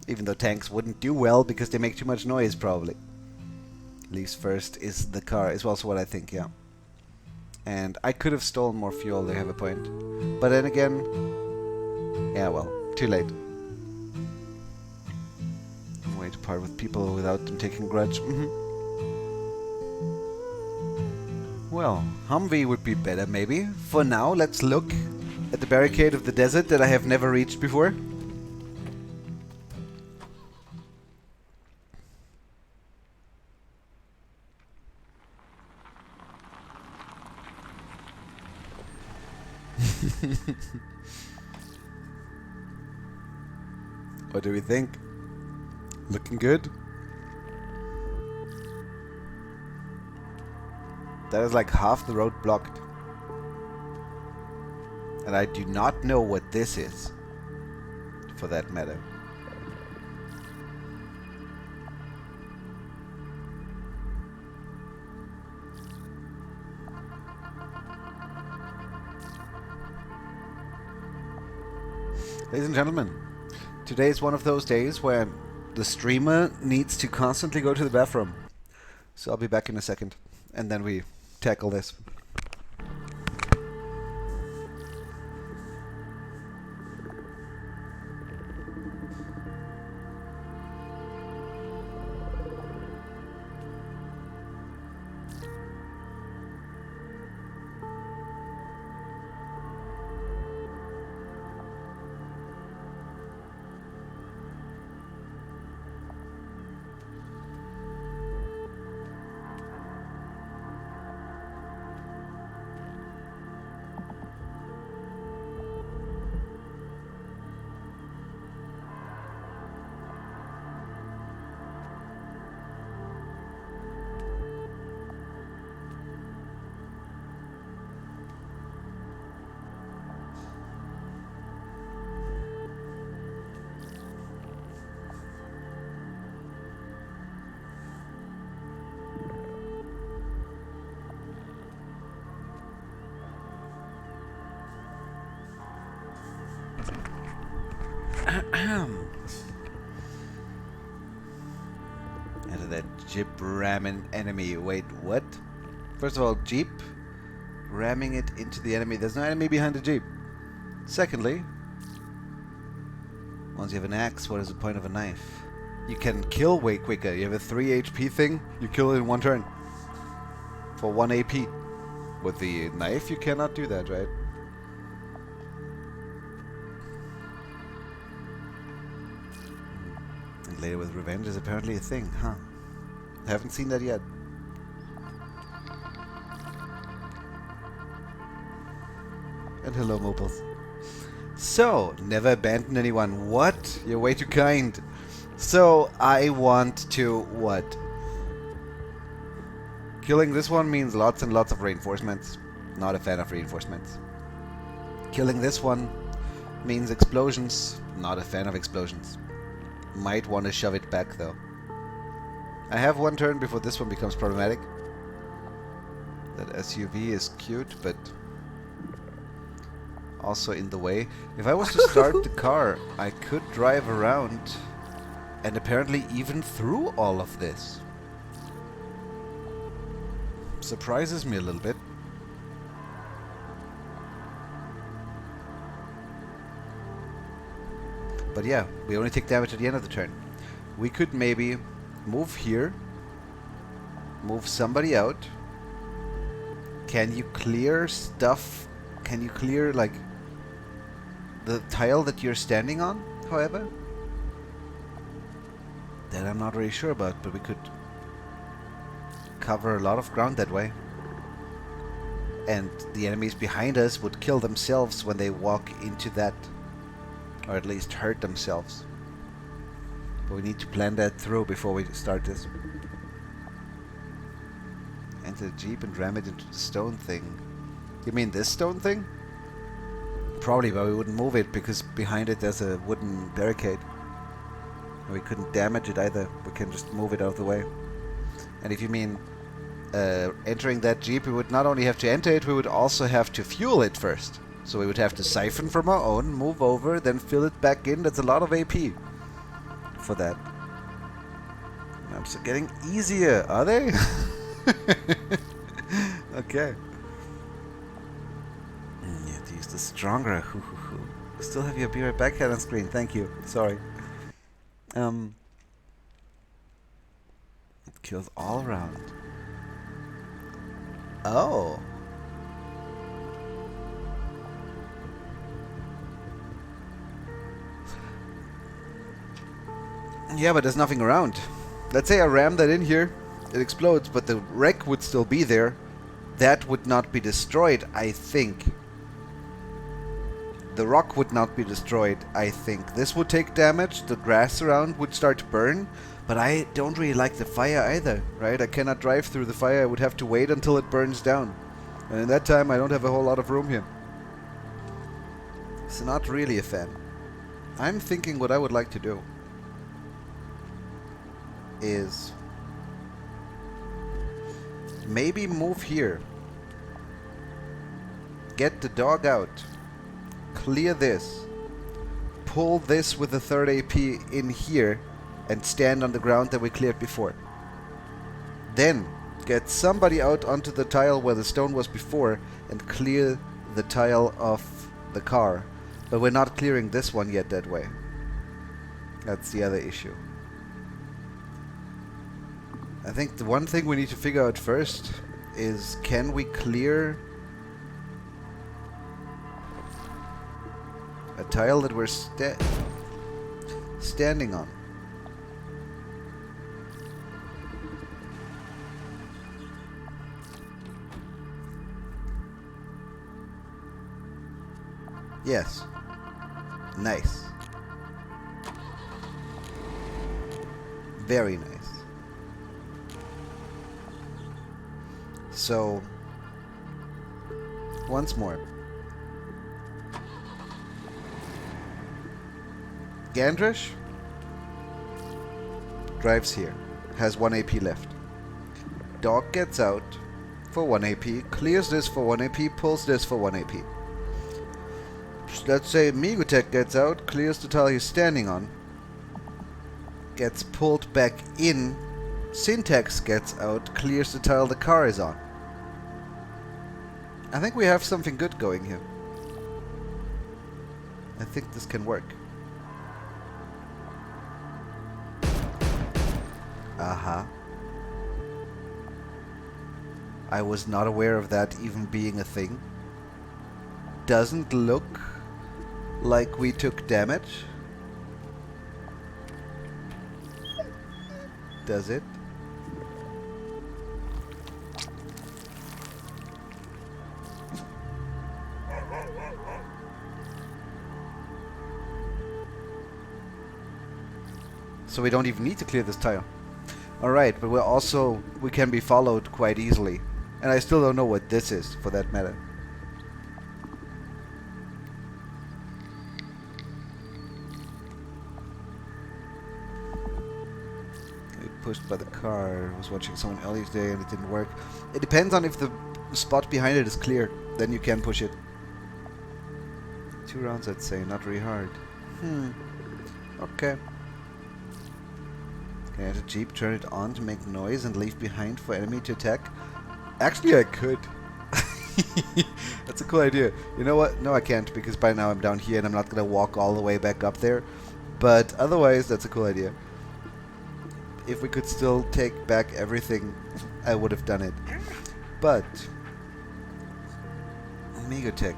Even though tanks wouldn't do well because they make too much noise, probably. Leaves first is the car, is also what I think, yeah. And I could have stolen more fuel, they have a point. But then again, yeah, well, too late. Way to part with people without them taking a grudge. Well, Humvee would be better, maybe. For now, let's look at the barricade of the desert that I have never reached before. What do we think? Looking good? That is like half the road blocked. And I do not know what this is, for that matter. Ladies and gentlemen, today is one of those days where the streamer needs to constantly go to the bathroom. So I'll be back in a second, and then we tackle this. Out of that Jeep ramming enemy. Wait, what? First of all, Jeep ramming it into the enemy. There's no enemy behind the Jeep. Secondly, once you have an axe, what is the point of a knife? You can kill way quicker. You have a 3 HP thing, you kill it in 1 turn. For 1 AP. With the knife, you cannot do that, right? And later with revenge is apparently a thing, huh? Haven't seen that yet. And hello, mobiles. So, never abandon anyone. What? You're way too kind. So, I want to what? Killing this one means lots and lots of reinforcements. Not a fan of reinforcements. Killing this one means explosions. Not a fan of explosions. Might want to shove it back though. I have 1 turn before this one becomes problematic. That SUV is cute, but also in the way. If I was to start the car, I could drive around and apparently even through all of this. Surprises me a little bit. But yeah, we only take damage at the end of the turn. We could maybe move here, move somebody out. Can you clear stuff? Can you clear like the tile that you're standing on, however? That I'm not really sure about, but we could cover a lot of ground that way. And the enemies behind us would kill themselves when they walk into that. Or at least hurt themselves. But we need to plan that through before we start this. Enter the jeep and ram it into the stone thing. You mean this stone thing? Probably, but we wouldn't move it because behind it there's a wooden barricade. And we couldn't damage it either. We can just move it out of the way. And if you mean entering that jeep, we would not only have to enter it, we would also have to fuel it first. So we would have to siphon from our own, move over, then fill it back in. That's a lot of AP for that. Maps are getting easier, are they? Okay. You have to use the stronger. Still have your Be Right Back head on screen. Thank you. Sorry. It kills all around. Oh. Yeah, but there's nothing around. Let's say I ram that in here. It explodes, but the wreck would still be there. That would not be destroyed, I think. The rock would not be destroyed, I think. This would take damage, the grass around would start to burn, but I don't really like the fire either, right? I cannot drive through the fire, I would have to wait until it burns down. And in that time I don't have a whole lot of room here. So not really a fan. I'm thinking what I would like to do is maybe move here. Get the dog out. Clear this. Pull this with the third AP in here and stand on the ground that we cleared before. Then get somebody out onto the tile where the stone was before and clear the tile of the car. But we're not clearing this one yet that way. That's the other issue. I think the one thing we need to figure out first is, can we clear a tile that we're standing on? Yes. Nice. Very nice. So, once more. Gandrish drives here, has 1 AP left. Dog gets out for 1 AP, clears this for 1 AP, pulls this for 1 AP. Let's say Migotech gets out, clears the tile he's standing on, gets pulled back in, Syntax gets out, clears the tile the car is on. I think we have something good going here. I think this can work. Aha. I was not aware of that even being a thing. Doesn't look like we took damage. Does it? So we don't even need to clear this tile. Alright, but we can be followed quite easily. And I still don't know what this is, for that matter. Pushed by the car. I was watching someone earlier today and it didn't work. It depends on if the spot behind it is clear. Then you can push it. 2 rounds, I'd say. Not really hard. Okay. Can I add a jeep, turn it on to make noise and leave behind for enemy to attack? Actually, I could. That's a cool idea. You know what? No, I can't, because by now I'm down here and I'm not going to walk all the way back up there. But otherwise, that's a cool idea. If we could still take back everything, I would have done it. But Migotech.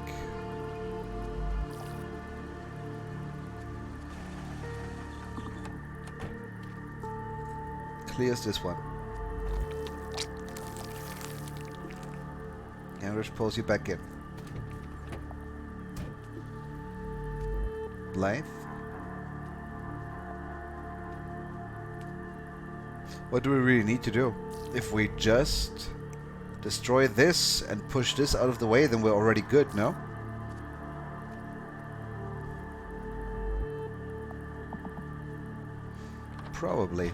clears this one. Ambush pulls you back in. Life. What do we really need to do? If we just destroy this and push this out of the way, then we're already good, no? Probably.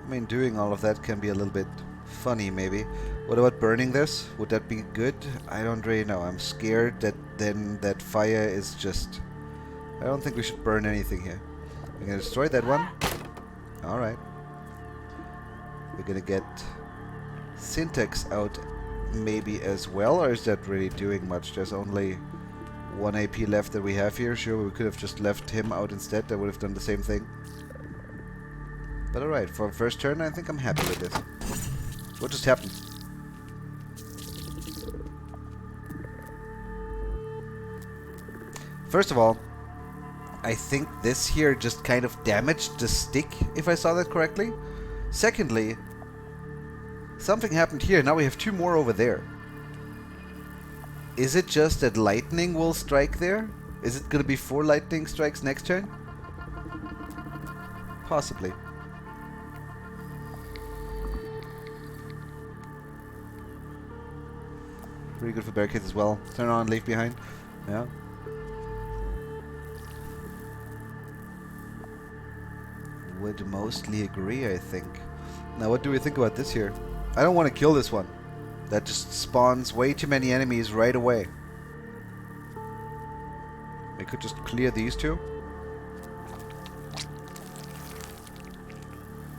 I mean, doing all of that can be a little bit funny, maybe. What about burning this? Would that be good? I don't really know. I'm scared that then that fire is just... I don't think we should burn anything here. We're gonna destroy that one. Alright. We're gonna get Syntax out maybe as well, or is that really doing much? There's only 1 AP left that we have here. Sure, we could have just left him out instead. That would have done the same thing. But alright, for first turn, I think I'm happy with this. What just happened? First of all, I think this here just kind of damaged the stick, if I saw that correctly. Secondly, something happened here. Now we have 2 more over there. Is it just that lightning will strike there? Is it going to be 4 lightning strikes next turn? Possibly. Pretty good for barricades as well. Turn on, leave behind. Yeah. Would mostly agree, I think. Now, what do we think about this here? I don't want to kill this one. That just spawns way too many enemies right away. We could just clear these 2.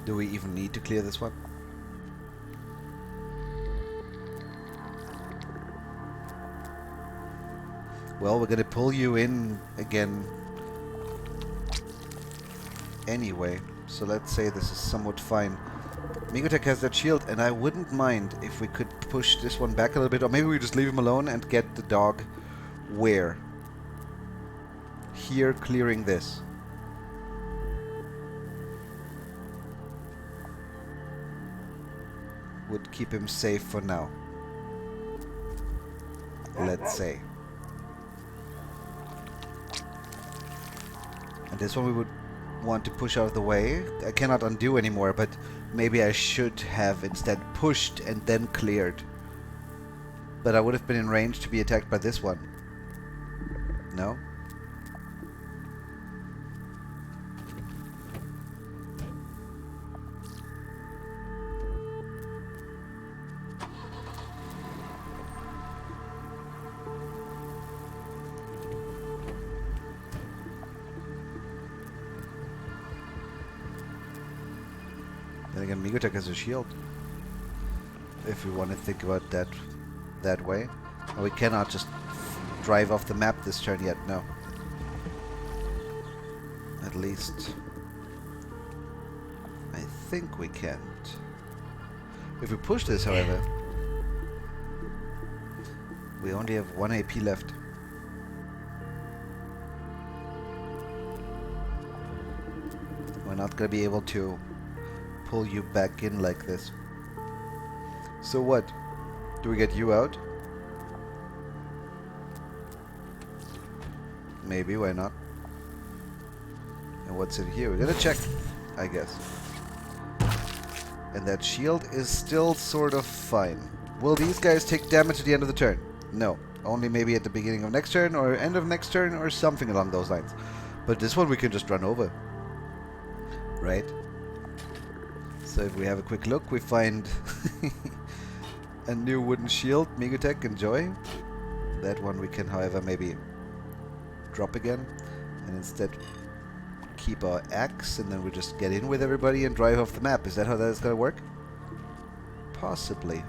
Do we even need to clear this one? Well, we're gonna pull you in again anyway. So let's say this is somewhat fine. Migotech has that shield, and I wouldn't mind if we could push this one back a little bit, or maybe we just leave him alone and get the dog where? Here, clearing this. Would keep him safe for now. Let's say. And this one we would want to push out of the way. I cannot undo anymore, but maybe I should have instead pushed and then cleared. But I would have been in range to be attacked by this one. No? Then again, Migotech has a shield. If we want to think about that way. And we cannot just drive off the map this turn yet, no. At least I think we can't. If we push this, however, we only have 1 AP left. We're not going to be able to pull you back in like this. So what? Do we get you out? Maybe, why not? And what's in here? We're gonna check, I guess. And that shield is still sort of fine. Will these guys take damage at the end of the turn? No. Only maybe at the beginning of next turn, or end of next turn, or something along those lines. But this one we can just run over. Right? So if we have a quick look, we find a new wooden shield. Migotech, enjoy. That one we can, however, maybe drop again. And instead keep our axe, and then we just get in with everybody and drive off the map. Is that how that's going to work? Possibly.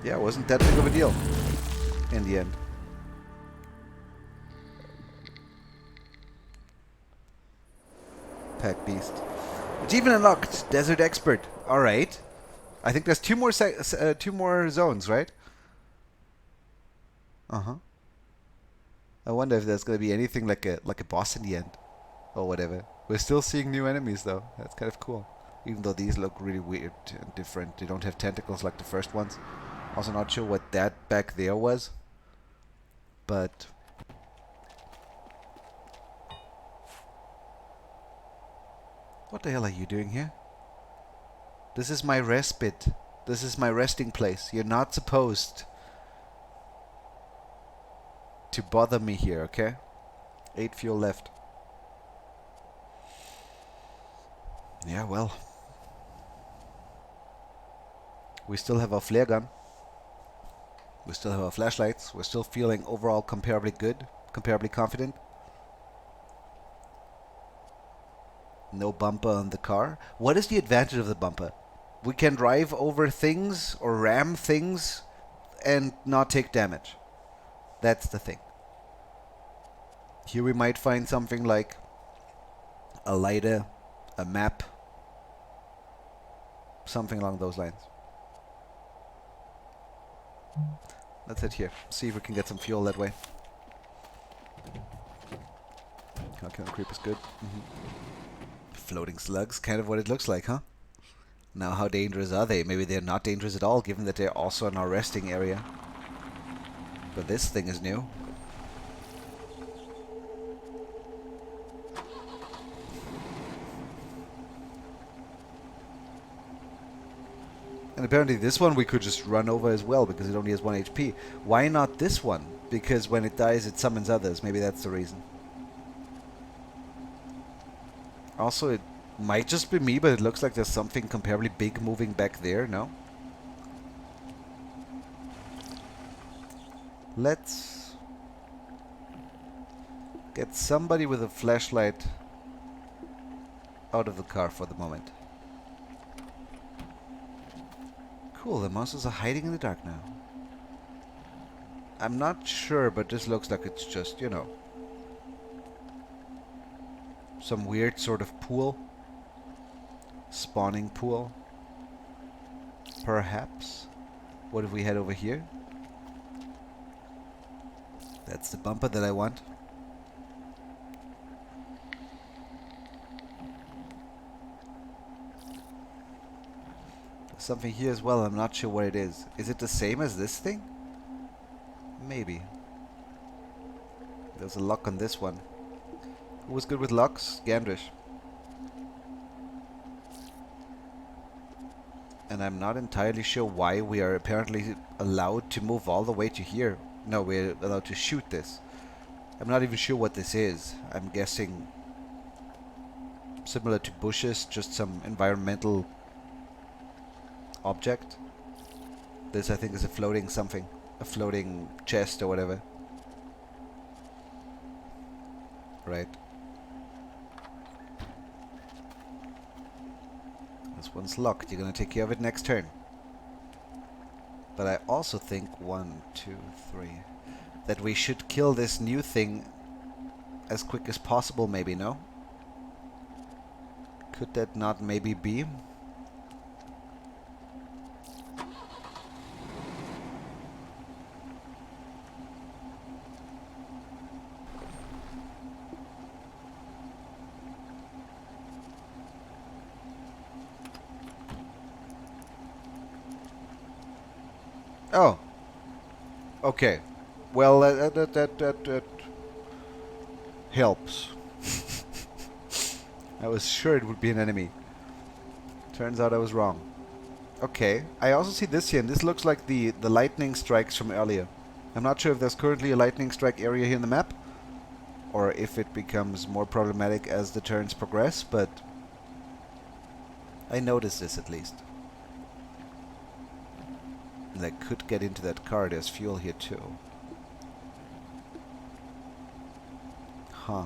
Yeah, it wasn't that big of a deal in the end. Pack Beast. Achievement unlocked. Desert Expert. Alright. I think there's two more zones, right? Uh-huh. I wonder if there's gonna be anything like a boss in the end, or whatever. We're still seeing new enemies though. That's kind of cool. Even though these look really weird and different. They don't have tentacles like the first ones. Also not sure what that back there was. But what the hell are you doing here? This is my respite. This is my resting place. You're not supposed to bother me here, okay? 8 fuel left. Yeah, well. We still have our flare gun. We still have our flashlights. We're still feeling overall comparably good, comparably confident. No bumper on the car. What is the advantage of the bumper? We can drive over things or ram things and not take damage. That's the thing. Here we might find something like a lighter, a map, something along those lines. Let's head here. See if we can get some fuel that way. Okay, the creep is good. Floating slugs, kind of what it looks like, huh? Now, how dangerous are they? Maybe they're not dangerous at all, given that they're also in our resting area. But this thing is new. And apparently this one we could just run over as well, because it only has 1 HP. Why not this one? Because when it dies it summons others. Maybe that's the reason. Also, it might just be me, but it looks like there's something comparably big moving back there, no? Let's get somebody with a flashlight out of the car for the moment. Cool, the monsters are hiding in the dark now. I'm not sure, but this looks like it's just, you know, some weird sort of pool. Spawning pool. Perhaps. What if we head over here? That's the bumper that I want. There's something here as well, I'm not sure what it is. Is it the same as this thing? Maybe. There's a lock on this one. Who was good with locks? Gandrish. And I'm not entirely sure why we are apparently allowed to move all the way to here. No, we're allowed to shoot this. I'm not even sure what this is. I'm guessing similar to bushes, just some environmental object. This I think is a floating something. A floating chest or whatever. Right. This one's locked. You're gonna take care of it next turn. But I also think 1, 2, 3 that we should kill this new thing as quick as possible, maybe, no? Could that not maybe be? Oh. Okay. Well, that helps. I was sure it would be an enemy. Turns out I was wrong. Okay. I also see this here, and this looks like the lightning strikes from earlier. I'm not sure if there's currently a lightning strike area here in the map, or if it becomes more problematic as the turns progress, but I noticed this at least. And I could get into that car. There's fuel here too. Huh.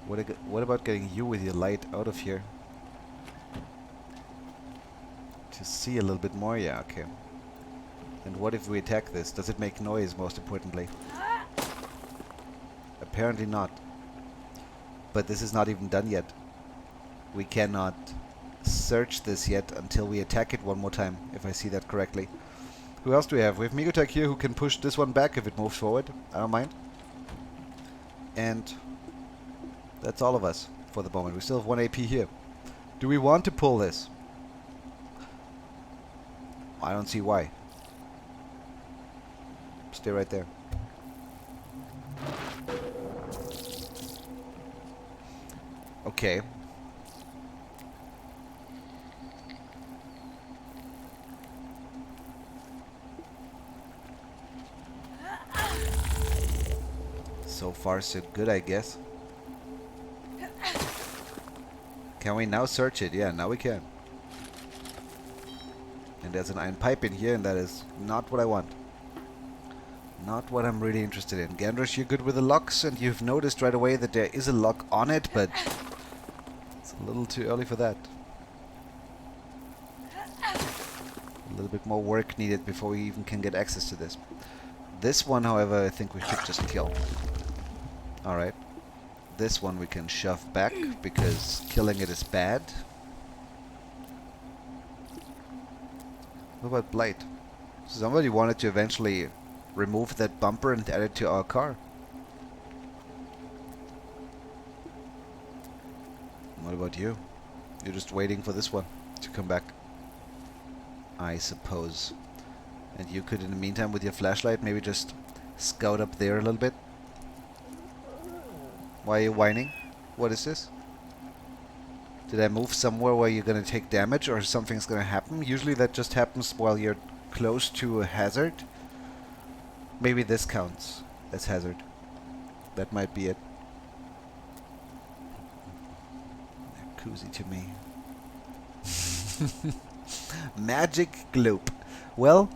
What about getting you with your light out of here? To see a little bit more? Yeah, okay. And what if we attack this? Does it make noise, most importantly? Apparently not. But this is not even done yet. We cannot search this yet until we attack it one more time, if I see that correctly. Who else do we have? We have Migotech here who can push this one back if it moves forward. I don't mind. And that's all of us for the moment. We still have 1 AP here. Do we want to pull this? I don't see why. Stay right there. Okay. So far so good, I guess. Can we now search it? Yeah, now we can. And there's an iron pipe in here, and that is not what I want. Not what I'm really interested in. Gandrush, you're good with the locks, and you've noticed right away that there is a lock on it, but it's a little too early for that. A little bit more work needed before we even can get access to this. This one, however, I think we should just kill. Alright. This one we can shove back, because killing it is bad. What about Blight? Somebody wanted to eventually remove that bumper and add it to our car. What about you? You're just waiting for this one to come back, I suppose. And you could, in the meantime, with your flashlight, maybe just scout up there a little bit. Why are you whining? What is this? Did I move somewhere where you're gonna take damage or something's gonna happen? Usually that just happens while you're close to a hazard. Maybe this counts as hazard. That might be it. They're cozy to me. Magic globe. Well,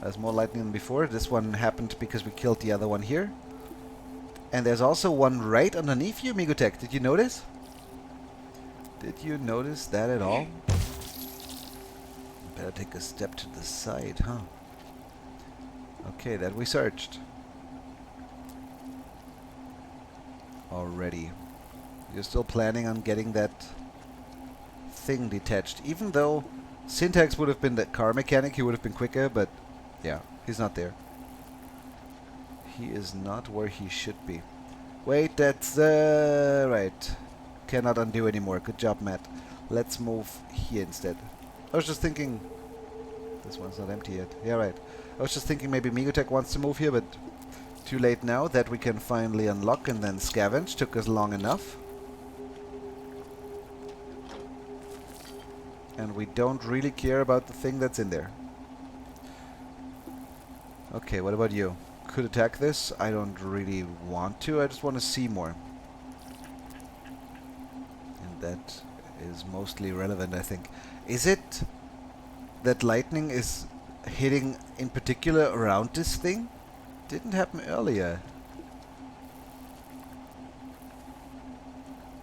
there's more lightning than before. This one happened because we killed the other one here. And there's also one right underneath you, Migotech. Did you notice? Did you notice that at all? Better take a step to the side, huh? Okay, that we searched. Already. You're still planning on getting that thing detached. Even though Syntax would have been the car mechanic, he would have been quicker, but yeah, he's not there. He is not where he should be. Wait, that's right. Cannot undo anymore. Good job, Matt. Let's move here instead. I was just thinking... This one's not empty yet. Yeah, right. I was just thinking maybe Migotech wants to move here, but too late now. That we can finally unlock and then scavenge. Took us long enough. And we don't really care about the thing that's in there. Okay, what about you? Could attack this. I don't really want to. I just want to see more. And that is mostly relevant, I think. Is it that lightning is hitting in particular around this thing? Didn't happen earlier.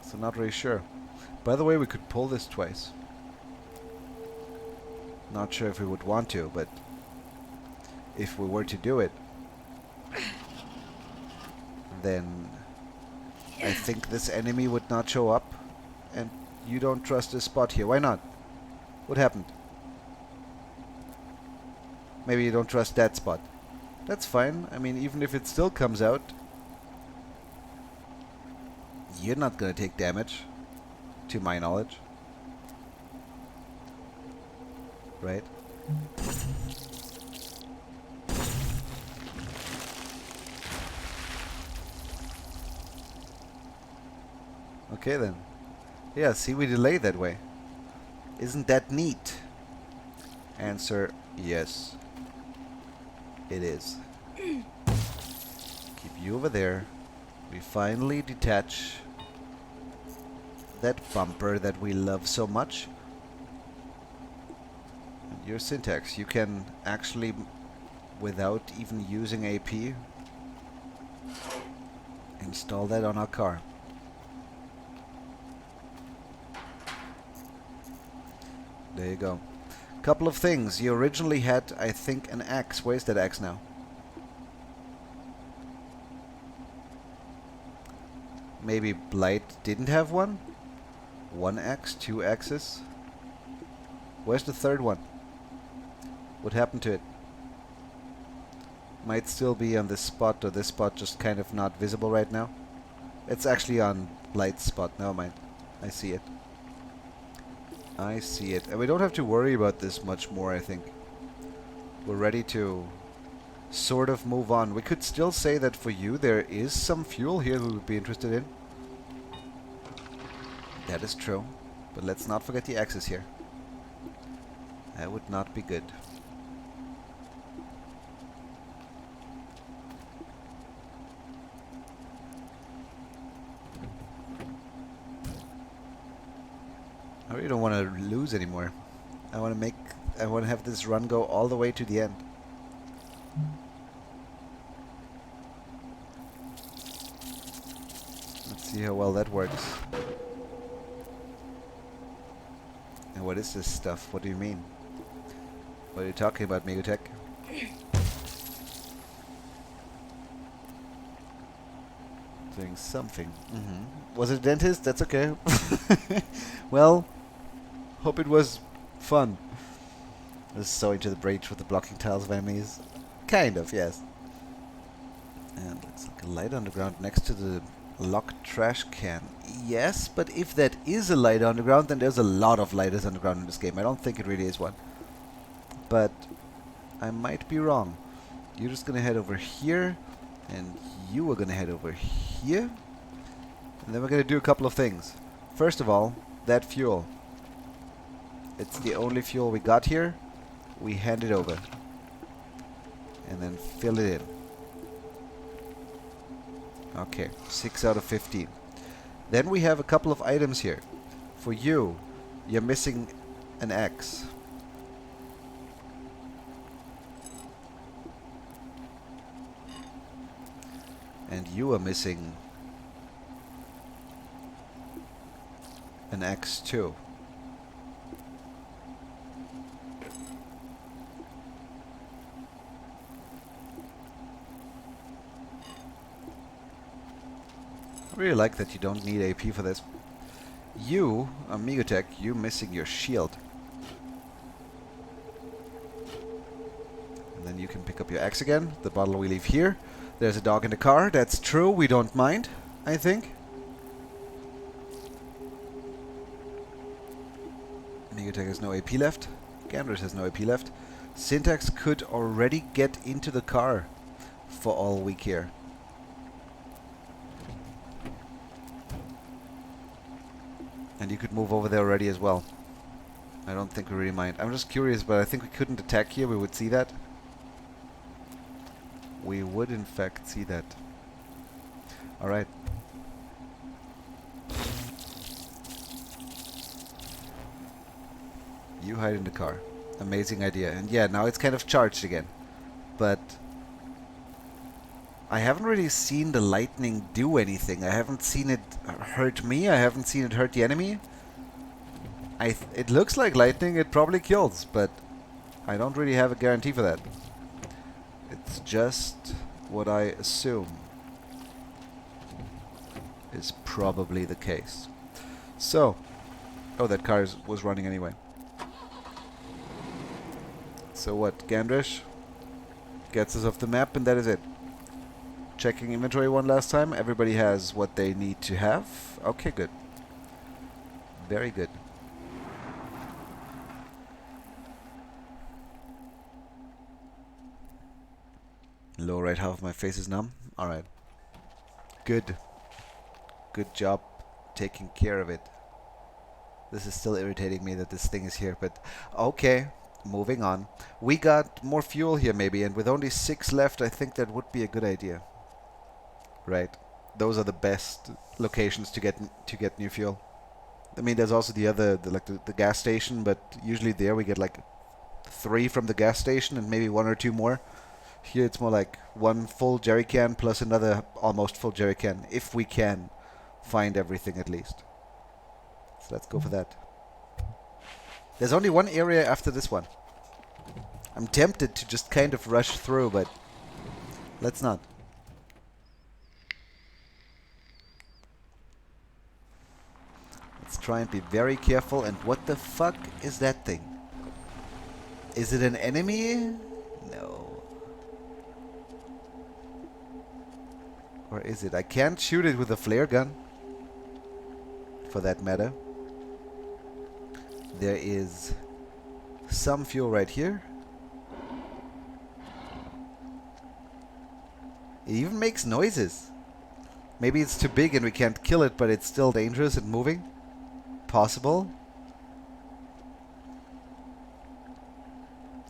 So not really sure. By the way, we could pull this twice. Not sure if we would want to, but if we were to do it, then I think this enemy would not show up, and you don't trust this spot here. Why not? What happened? Maybe you don't trust that spot. That's fine. I mean, even if it still comes out, you're not gonna take damage, to my knowledge. Right? Okay then. Yeah, see, we delay that way. Isn't that neat? Answer, yes. It is. Keep you over there. We finally detach that bumper that we love so much. And your Syntax, you can actually, without even using AP, install that on our car. There you go. Couple of things. You originally had, I think, an axe. Where's that axe now? maybe Blight didn't have one? 1x, 2x's? Where's the third one? What happened to it? Might still be on this spot, or this spot just kind of not visible right now. It's actually on Blight's spot. Never mind. I see it. I see it. And we don't have to worry about this much more, I think. We're ready to sort of move on. We could still say that for you there is some fuel here we would be interested in. That is true. But let's not forget the axis here. That would not be good. I really don't want to lose anymore. I want to have this run go all the way to the end. Let's see how well that works. And what is this stuff? What do you mean? What are you talking about, Megotech? Doing something. Was it a dentist? That's okay. Well, hope it was fun. I was so into the breach with the blocking tiles of enemies. Kind of, yes. And looks like a light underground next to the locked trash can. Yes, but if that is a light underground, then there's a lot of lighters underground in this game. I don't think it really is one. But I might be wrong. You're just gonna head over here, and you are gonna head over here. And then we're gonna do a couple of things. First of all, that fuel. It's the only fuel we got here. We hand it over. And then fill it in. Okay, 6 out of 15. Then we have a couple of items here. For you, you're missing an X. And you are missing an X too. I really like that you don't need AP for this. You, Megotech, you missing your shield. And then you can pick up your axe again. The bottle we leave here. There's a dog in the car. That's true. We don't mind, I think. Megotech has no AP left. Ganders has no AP left. Syntax could already get into the car for all we care. And you could move over there already as well. I don't think we really mind. I'm just curious, but I think we couldn't attack here. We would see that. We would in fact see that. Alright. You hide in the car. Amazing idea. And yeah, now it's kind of charged again. But I haven't really seen the lightning do anything. I haven't seen it hurt me. I haven't seen it hurt the enemy. It looks like lightning. It probably kills, but I don't really have a guarantee for that. It's just what I assume is probably the case. So, oh, that car was running anyway. So what, Gandrish gets us off the map, and that is it. Checking inventory one last time. Everybody has what they need to have. Okay, good. Very good. Lower right half of my face is numb. Alright. Good. Good job taking care of it. This is still irritating me that this thing is here, but okay. Moving on. We got more fuel here maybe, and with only 6 left, I think that would be a good idea. Right. Those are the best locations to get new fuel. I mean, there's also the gas station, but usually there we get like 3 from the gas station and maybe 1 or 2 more. Here it's more like 1 full jerry can plus another almost full jerry can, if we can find everything at least. So let's go for that. There's only 1 area after this one. I'm tempted to just kind of rush through, but let's not. try and be very careful. And what the fuck is that thing? Is it an enemy? No. Or is it? I can't shoot it with a flare gun. For that matter. There is some fuel right here. It even makes noises. Maybe it's too big and we can't kill it, but it's still dangerous and moving. Possible.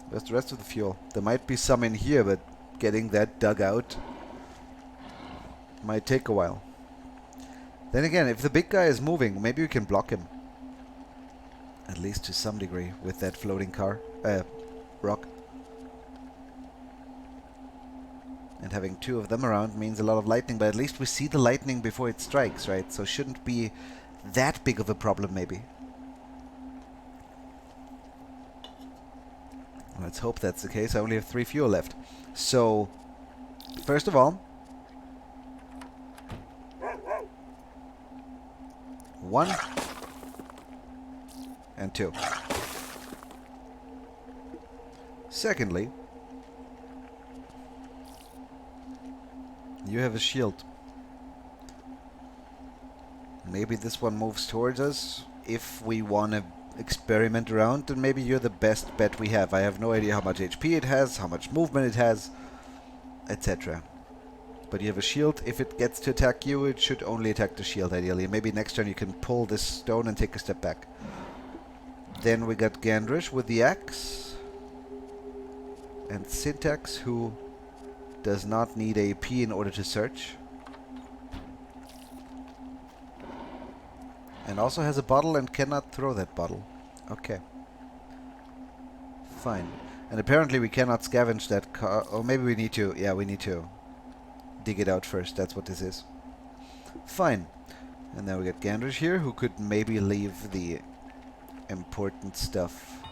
Where's the rest of the fuel? There might be some in here, but getting that dug out might take a while. Then again, if the big guy is moving, maybe we can block him. At least to some degree with that floating rock. And having two of them around means a lot of lightning, but at least we see the lightning before it strikes, right? So shouldn't be that big of a problem, maybe. Let's hope that's the case. I only have 3 fuel left. So, first of all, 1 and 2. Secondly, you have a shield. Maybe this one moves towards us. If we want to experiment around, then maybe you're the best bet we have. I have no idea how much HP it has, how much movement it has, etc. But you have a shield. If it gets to attack you, it should only attack the shield ideally. Maybe next turn you can pull this stone and take a step back. Then we got Gandrish with the axe. And Syntax, who does not need AP in order to search. And also has a bottle and cannot throw that bottle. Okay. Fine. And apparently we cannot scavenge that car. Or maybe we need to. Yeah, we need to dig it out first. That's what this is. Fine. And then we got Gandrish here, who could maybe leave the important stuff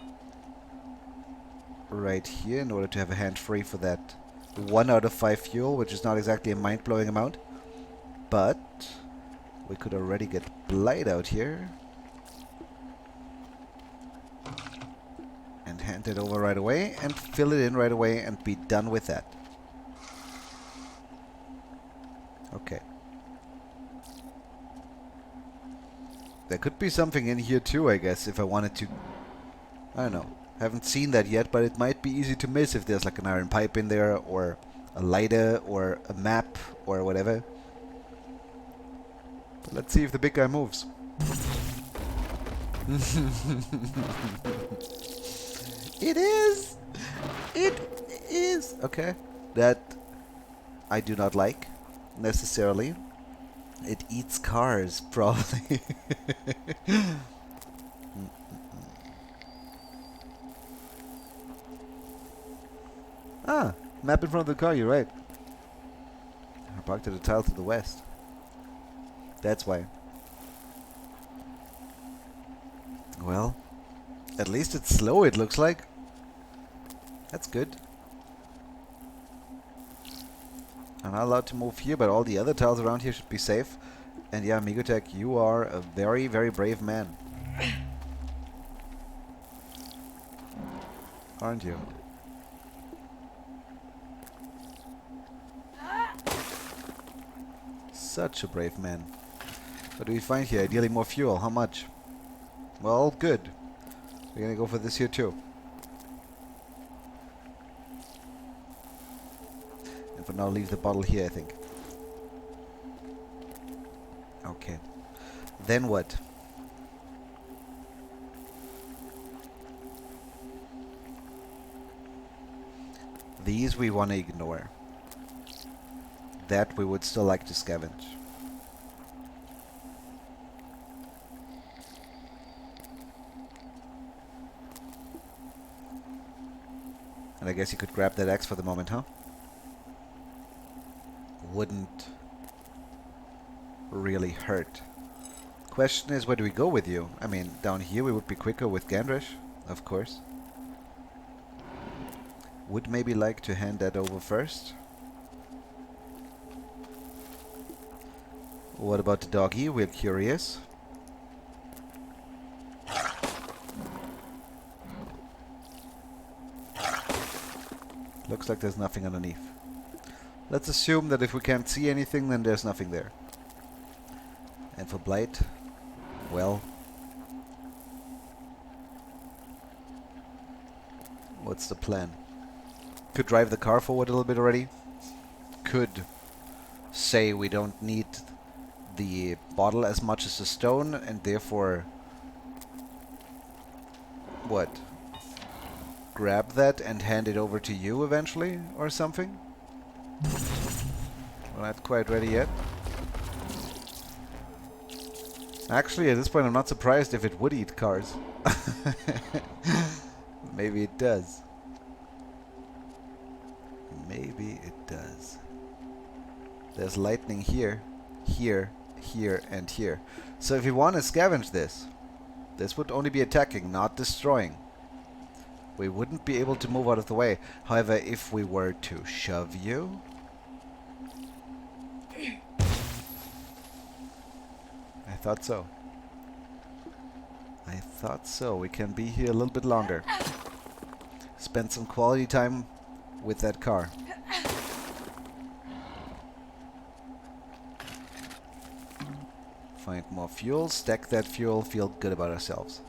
right here in order to have a hand free for that 1 out of 5 fuel, which is not exactly a mind-blowing amount. But we could already get Blight out here and hand it over right away and fill it in right away and be done with that. Okay. There could be something in here too, I guess, if I wanted to. I don't know. Haven't seen that yet, but it might be easy to miss if there's like an iron pipe in there, or a lighter, or a map, or whatever. But let's see if the big guy moves. It is! It is! Okay. That I do not like, necessarily. It eats cars, probably. Ah, map in front of the car, you're right. I parked at a tile to the west. That's why. Well, at least it's slow, it looks like. That's good. I'm not allowed to move here, but all the other tiles around here should be safe. And yeah, Migotech, you are a very, very brave man. Aren't you? Such a brave man. What do we find here? Ideally more fuel. How much? Well, good. We're gonna go for this here too. And for now, leave the bottle here, I think. Okay. Then what? These we want to ignore. That we would still like to scavenge. And I guess you could grab that axe for the moment, huh? Wouldn't really hurt. Question is, where do we go with you? I mean, down here we would be quicker with Gandrish, of course. Would maybe like to hand that over first. What about the doggy? We're curious. Looks like there's nothing underneath. Let's assume that if we can't see anything, then there's nothing there. And for Blight, well, what's the plan? Could drive the car forward a little bit already. Could say we don't need the bottle as much as the stone, and therefore, what? Grab that and hand it over to you eventually, or something? We're not quite ready yet. Actually, at this point, I'm not surprised if it would eat cars. Maybe it does. Maybe it does. There's lightning here, here, here, and here. So if you want to scavenge this, this would only be attacking, not destroying. We wouldn't be able to move out of the way. However, if we were to shove you... I thought so. I thought so. We can be here a little bit longer. Spend some quality time with that car. Find more fuel, stack that fuel, feel good about ourselves.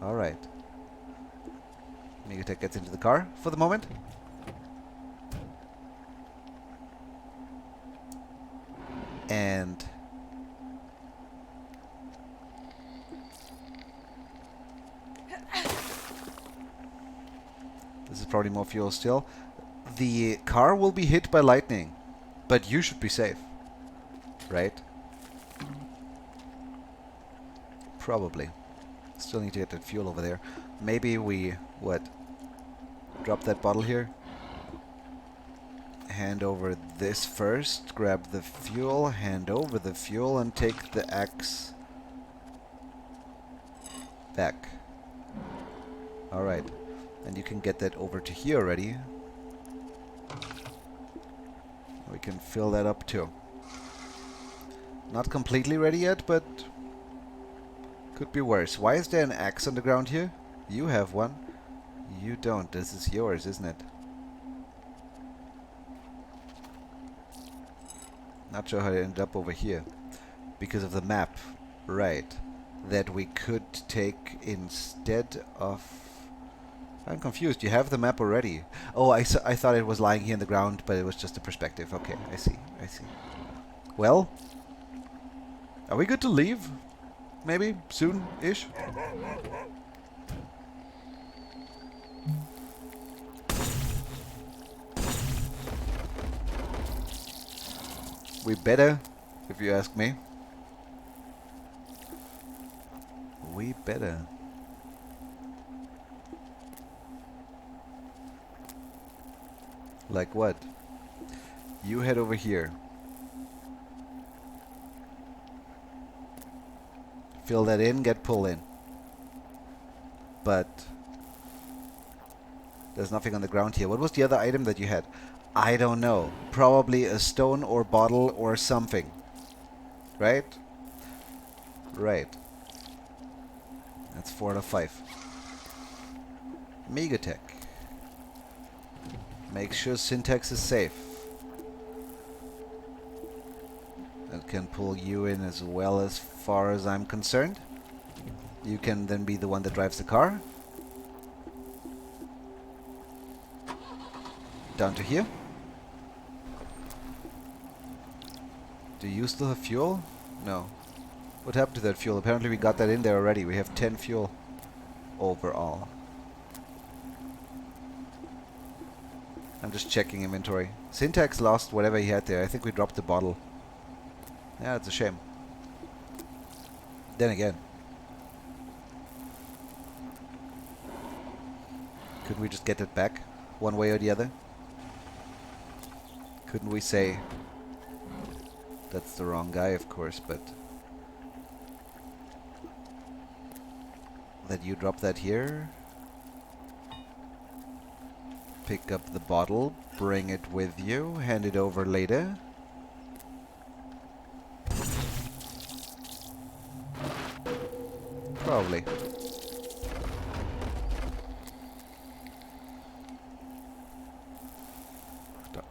Alright. Megatech gets into the car for the moment. And this is probably more fuel still. The car will be hit by lightning, but you should be safe, right? Probably. Still need to get that fuel over there. Maybe we, what? Drop that bottle here. Hand over this first. Grab the fuel. Hand over the fuel and take the axe back. Alright. And you can get that over to here already. We can fill that up too. Not completely ready yet, but could be worse. Why is there an axe on the ground here? You have one. You don't. This is yours, isn't it? Not sure how it ended up over here. Because of the map. Right. That we could take instead of... I'm confused. You have the map already. Oh, I thought it was lying here in the ground, but it was just a perspective. Okay, I see. I see. Well, are we good to leave? Maybe soon-ish? We better, if you ask me. We better. Like what? You head over here. Fill that in, get pull in. But there's nothing on the ground here. What was the other item that you had? I don't know. Probably a stone or bottle or something. Right? Right. That's 4 out of 5. Megatech. Make sure Syntax is safe. That can pull you in as well as far as I'm concerned. You can then be the one that drives the car. Down to here. Do you still have fuel? No. What happened to that fuel? Apparently we got that in there already. We have 10 fuel overall. I'm just checking inventory. Syntax lost whatever he had there. I think we dropped the bottle. Yeah, it's a shame. Then again, couldn't we just get it back one way or the other? Couldn't we say... That's the wrong guy, of course, but... That you drop that here. Pick up the bottle, bring it with you, hand it over later. Probably.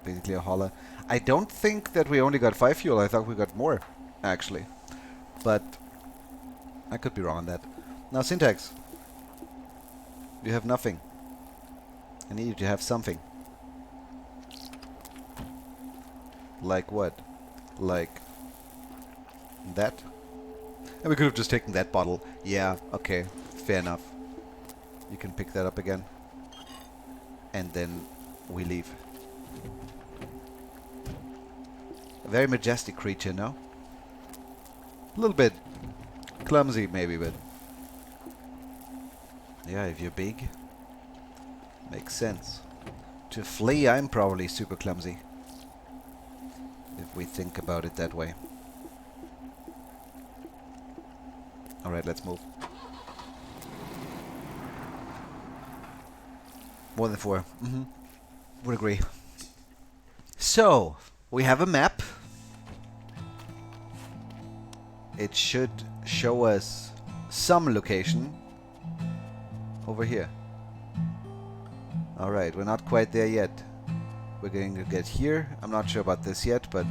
basically a hauler. I don't think that we only got 5 fuel. I thought we got more, actually. But I could be wrong on that. Now, Syntax. You have nothing. I need you to have something. Like what? Like that? And we could have just taken that bottle. Yeah, okay. Fair enough. You can pick that up again. And then we leave. A very majestic creature, no? A little bit clumsy, maybe, but... yeah, if you're big, makes sense. To flee, I'm probably super clumsy. If we think about it that way. Alright, let's move. More than 4. Would agree. So, we have a map. It should show us some location over here. Alright, we're not quite there yet. We're going to get here. I'm not sure about this yet, but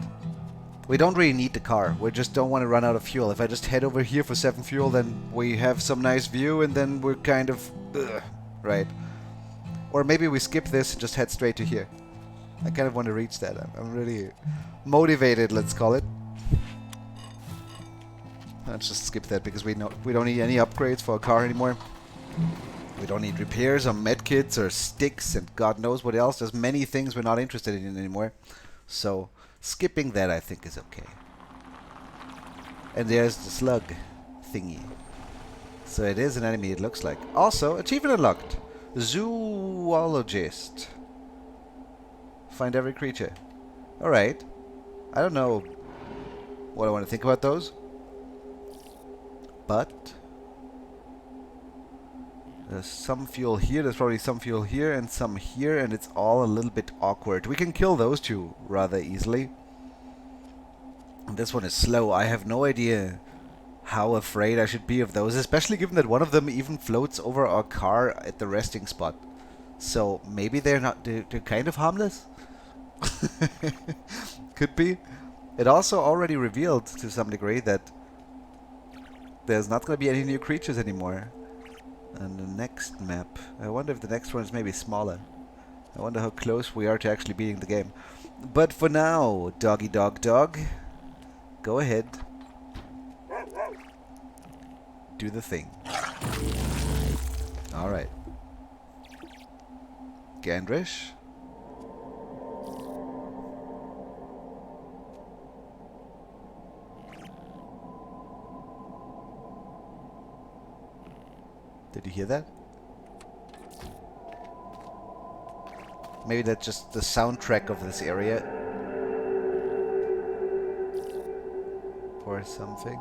we don't really need the car. We just don't want to run out of fuel. If I just head over here for 7 fuel, then we have some nice view, and then we're kind of... right. Or maybe we skip this and just head straight to here. I kind of want to reach that. I'm really motivated, let's call it. Let's just skip that because we don't need any upgrades for a car anymore. We don't need repairs or medkits or sticks and God knows what else. There's many things we're not interested in anymore. So skipping that I think is okay. And there's the slug thingy. So it is an enemy, it looks like. Also, achievement unlocked. Zoologist. Find every creature. Alright. I don't know what I want to think about those. But there's some fuel here, there's probably some fuel here and some here, and it's all a little bit awkward. We can kill those two rather easily. And this one is slow. I have no idea how afraid I should be of those, especially given that one of them even floats over our car at the resting spot. So maybe they're not, they're kind of harmless? Could be. It also already revealed to some degree that there's not going to be any new creatures anymore. And the next map, I wonder if the next one is maybe smaller. I wonder how close we are to actually beating the game. But for now, doggy dog dog, go ahead. Do the thing. Alright. Gandrish. Did you hear that? Maybe that's just the soundtrack of this area. Or something.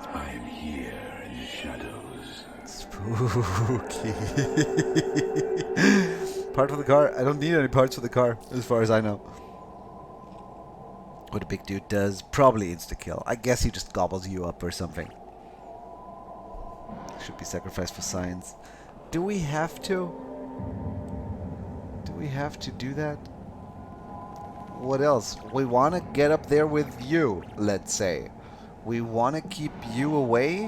I'm here in the shadows. Spooky. Part for the car? I don't need any parts for the car, as far as I know. What a big dude does, probably insta-kill. I guess he just gobbles you up or something. Should be sacrificed for science. Do we have to? Do we have to do that? What else? We want to get up there with you, let's say. We want to keep you away,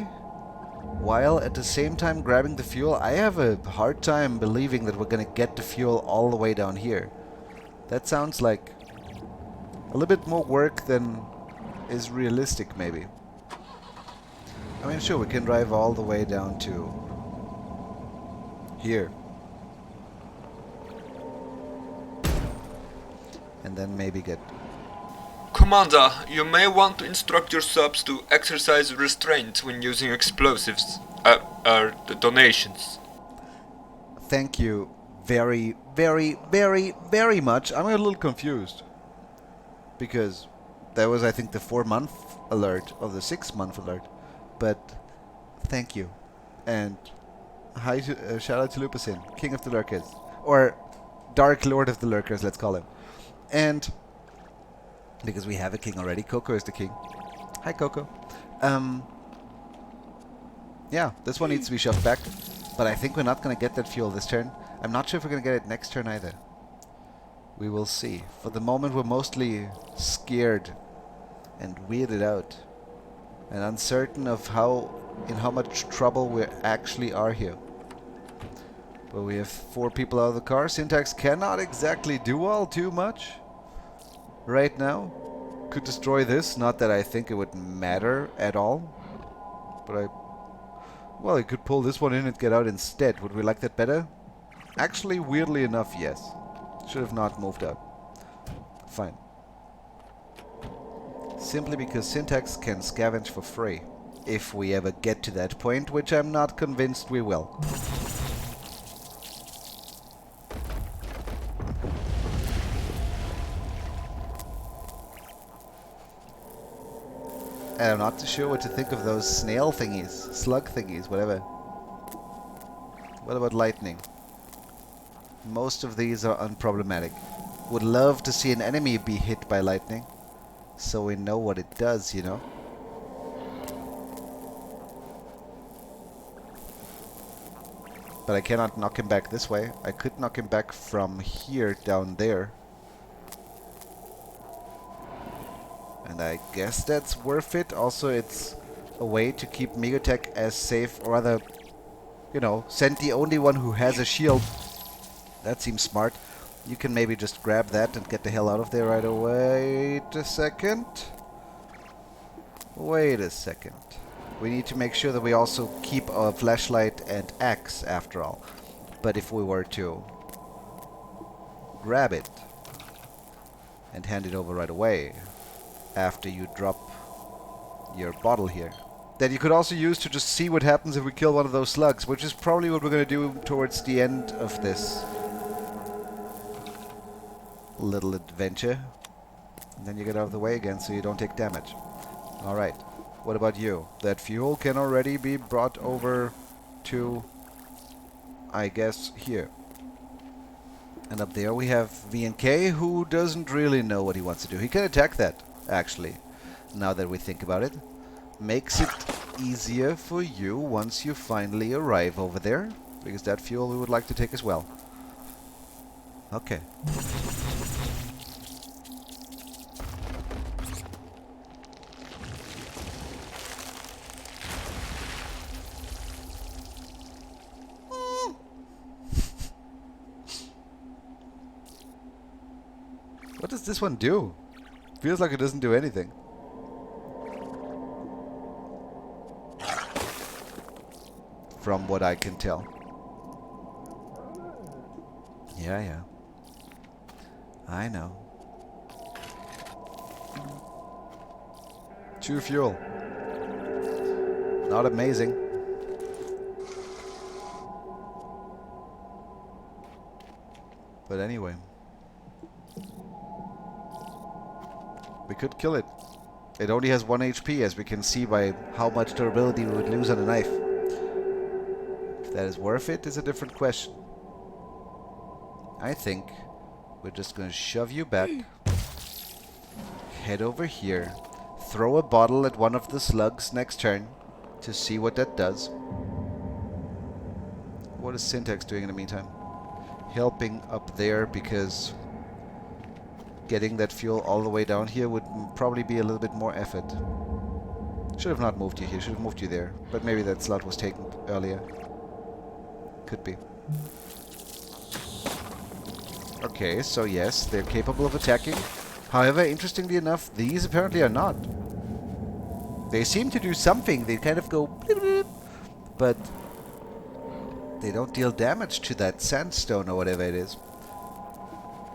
while at the same time grabbing the fuel. I have a hard time believing that we're going to get the fuel all the way down here. That sounds like a little bit more work than is realistic, maybe. I mean, sure, we can drive all the way down to here. And then maybe get... Commander, you may want to instruct your subs to exercise restraint when using explosives. The donations. Thank you very, very, very, very much. I'm a little confused. Because that was, I think, the 4-month alert, or the 6-month alert. But thank you. And hi to, shout out to Lupasin, King of the Lurkers. Or Dark Lord of the Lurkers, let's call him. And because we have a king already, Coco is the king. Hi, Coco. Yeah, this one needs to be shoved back. But I think we're not going to get that fuel this turn. I'm not sure if we're going to get it next turn either. We will see. For the moment, we're mostly scared and weirded out. And uncertain of in how much trouble we actually are here. But we have 4 people out of the car. Syntax cannot exactly do all too much right now. Could destroy this. Not that I think it would matter at all. But well, he could pull this one in and get out instead. Would we like that better? Actually, weirdly enough, yes. Should have not moved out. Fine. Simply because Syntax can scavenge for free. If we ever get to that point, which I'm not convinced we will. And I'm not too sure what to think of those snail thingies, slug thingies, whatever. What about lightning? Most of these are unproblematic. Would love to see an enemy be hit by lightning, so we know what it does, you know? But I cannot knock him back this way. I could knock him back from here down there. And I guess that's worth it. Also, it's a way to keep Megotech as safe, or rather, you know, send the only one who has a shield. That seems smart. You can maybe just grab that and get the hell out of there right away. Wait a second. Wait a second. We need to make sure that we also keep our flashlight and axe after all. But if we were to grab it and hand it over right away after you drop your bottle here, that you could also use to just see what happens if we kill one of those slugs, which is probably what we're going to do towards the end of this little adventure. And then you get out of the way again so you don't take damage. Alright, what about you? That fuel can already be brought over to, I guess, here. And up there we have VNK, who doesn't really know what he wants to do. He can attack that, actually, now that we think about it. Makes it easier for you once you finally arrive over there, because that fuel we would like to take as well. Okay. What does this one do? Feels like it doesn't do anything. From what I can tell. Yeah. I know. 2 fuel. Not amazing. But anyway. We could kill it. It only has 1 HP, as we can see by how much durability we would lose on a knife. If that is worth it is a different question. I think we're just going to shove you back. Head over here. Throw a bottle at one of the slugs next turn to see what that does. What is Syntax doing in the meantime? Helping up there, because getting that fuel all the way down here would probably be a little bit more effort. Should have not moved you here, should have moved you there. But maybe that slot was taken earlier. Could be. Okay, so yes, they're capable of attacking. However, interestingly enough, these apparently are not. They seem to do something. They kind of go bleep, bleep, but they don't deal damage to that sandstone or whatever it is,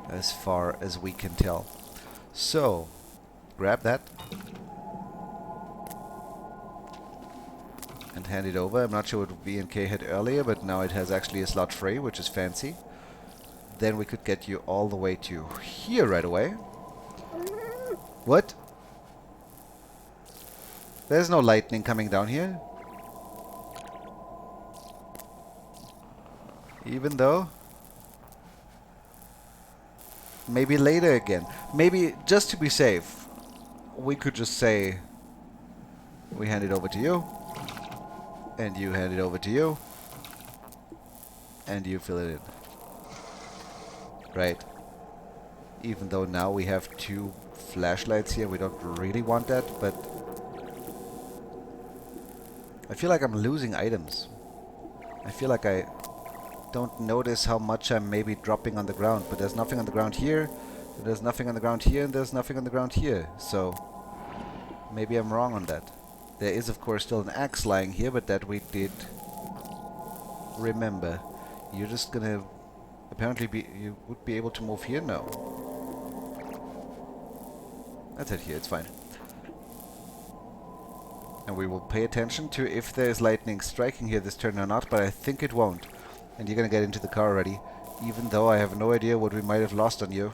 as far as we can tell. So, grab that and hand it over. I'm not sure what VNK had earlier, but now it has actually a slot free, which is fancy. Then we could get you all the way to here right away. What? There's no lightning coming down here. Even though... maybe later again. Maybe, just to be safe, we could just say we hand it over to you. And you hand it over to you. And you fill it in. Right. Even though now we have 2 flashlights here, we don't really want that, but I feel like I'm losing items. I feel like I don't notice how much I'm maybe dropping on the ground, but there's nothing on the ground here, there's nothing on the ground here, and there's nothing on the ground here, so maybe I'm wrong on that. There is of course still an axe lying here, but that we did remember. You're just gonna apparently you would be able to move here? No. That's it here, it's fine. And we will pay attention to if there's lightning striking here this turn or not, but I think it won't. And you're gonna get into the car already, even though I have no idea what we might have lost on you.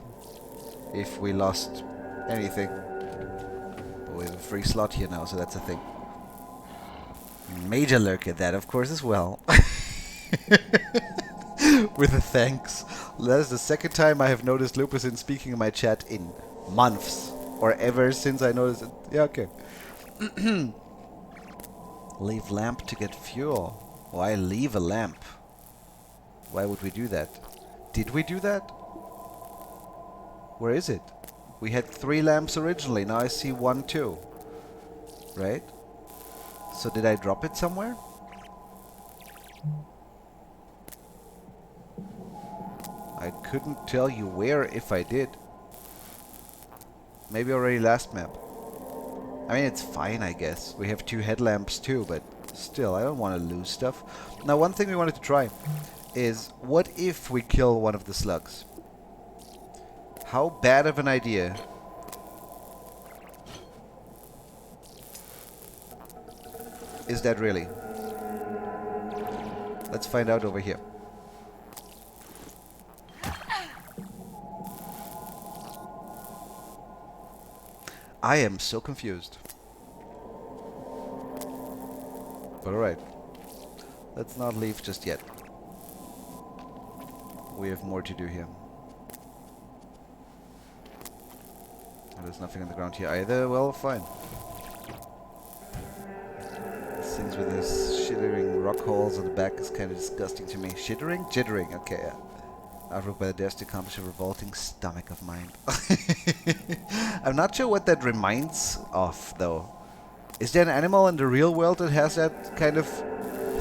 If we lost anything. But we have a free slot here now, so that's a thing. Major lurk at that, of course, as well. With a thanks. That is the second time I have noticed Lupus speaking in my chat in months. Or ever since I noticed it. Yeah, okay. Leave lamp to get fuel. Why leave a lamp? Why would we do that? Did we do that? Where is it? We had 3 lamps originally. Now I see 1 too. Right? So did I drop it somewhere? I couldn't tell you where if I did. Maybe already last map. I mean, it's fine, I guess. We have 2 headlamps too, but still, I don't want to lose stuff. Now, one thing we wanted to try is, what if we kill one of the slugs? How bad of an idea is that really? Let's find out over here. I am so confused. But alright. Let's not leave just yet. We have more to do here. There's nothing on the ground here either. Well, fine. These things with these shittering rock holes on the back is kind of disgusting to me. Shittering? Jittering. Okay, yeah. Outlook by the death to accomplish a revolting stomach of mine. I'm not sure what that reminds of, though. Is there an animal in the real world that has that kind of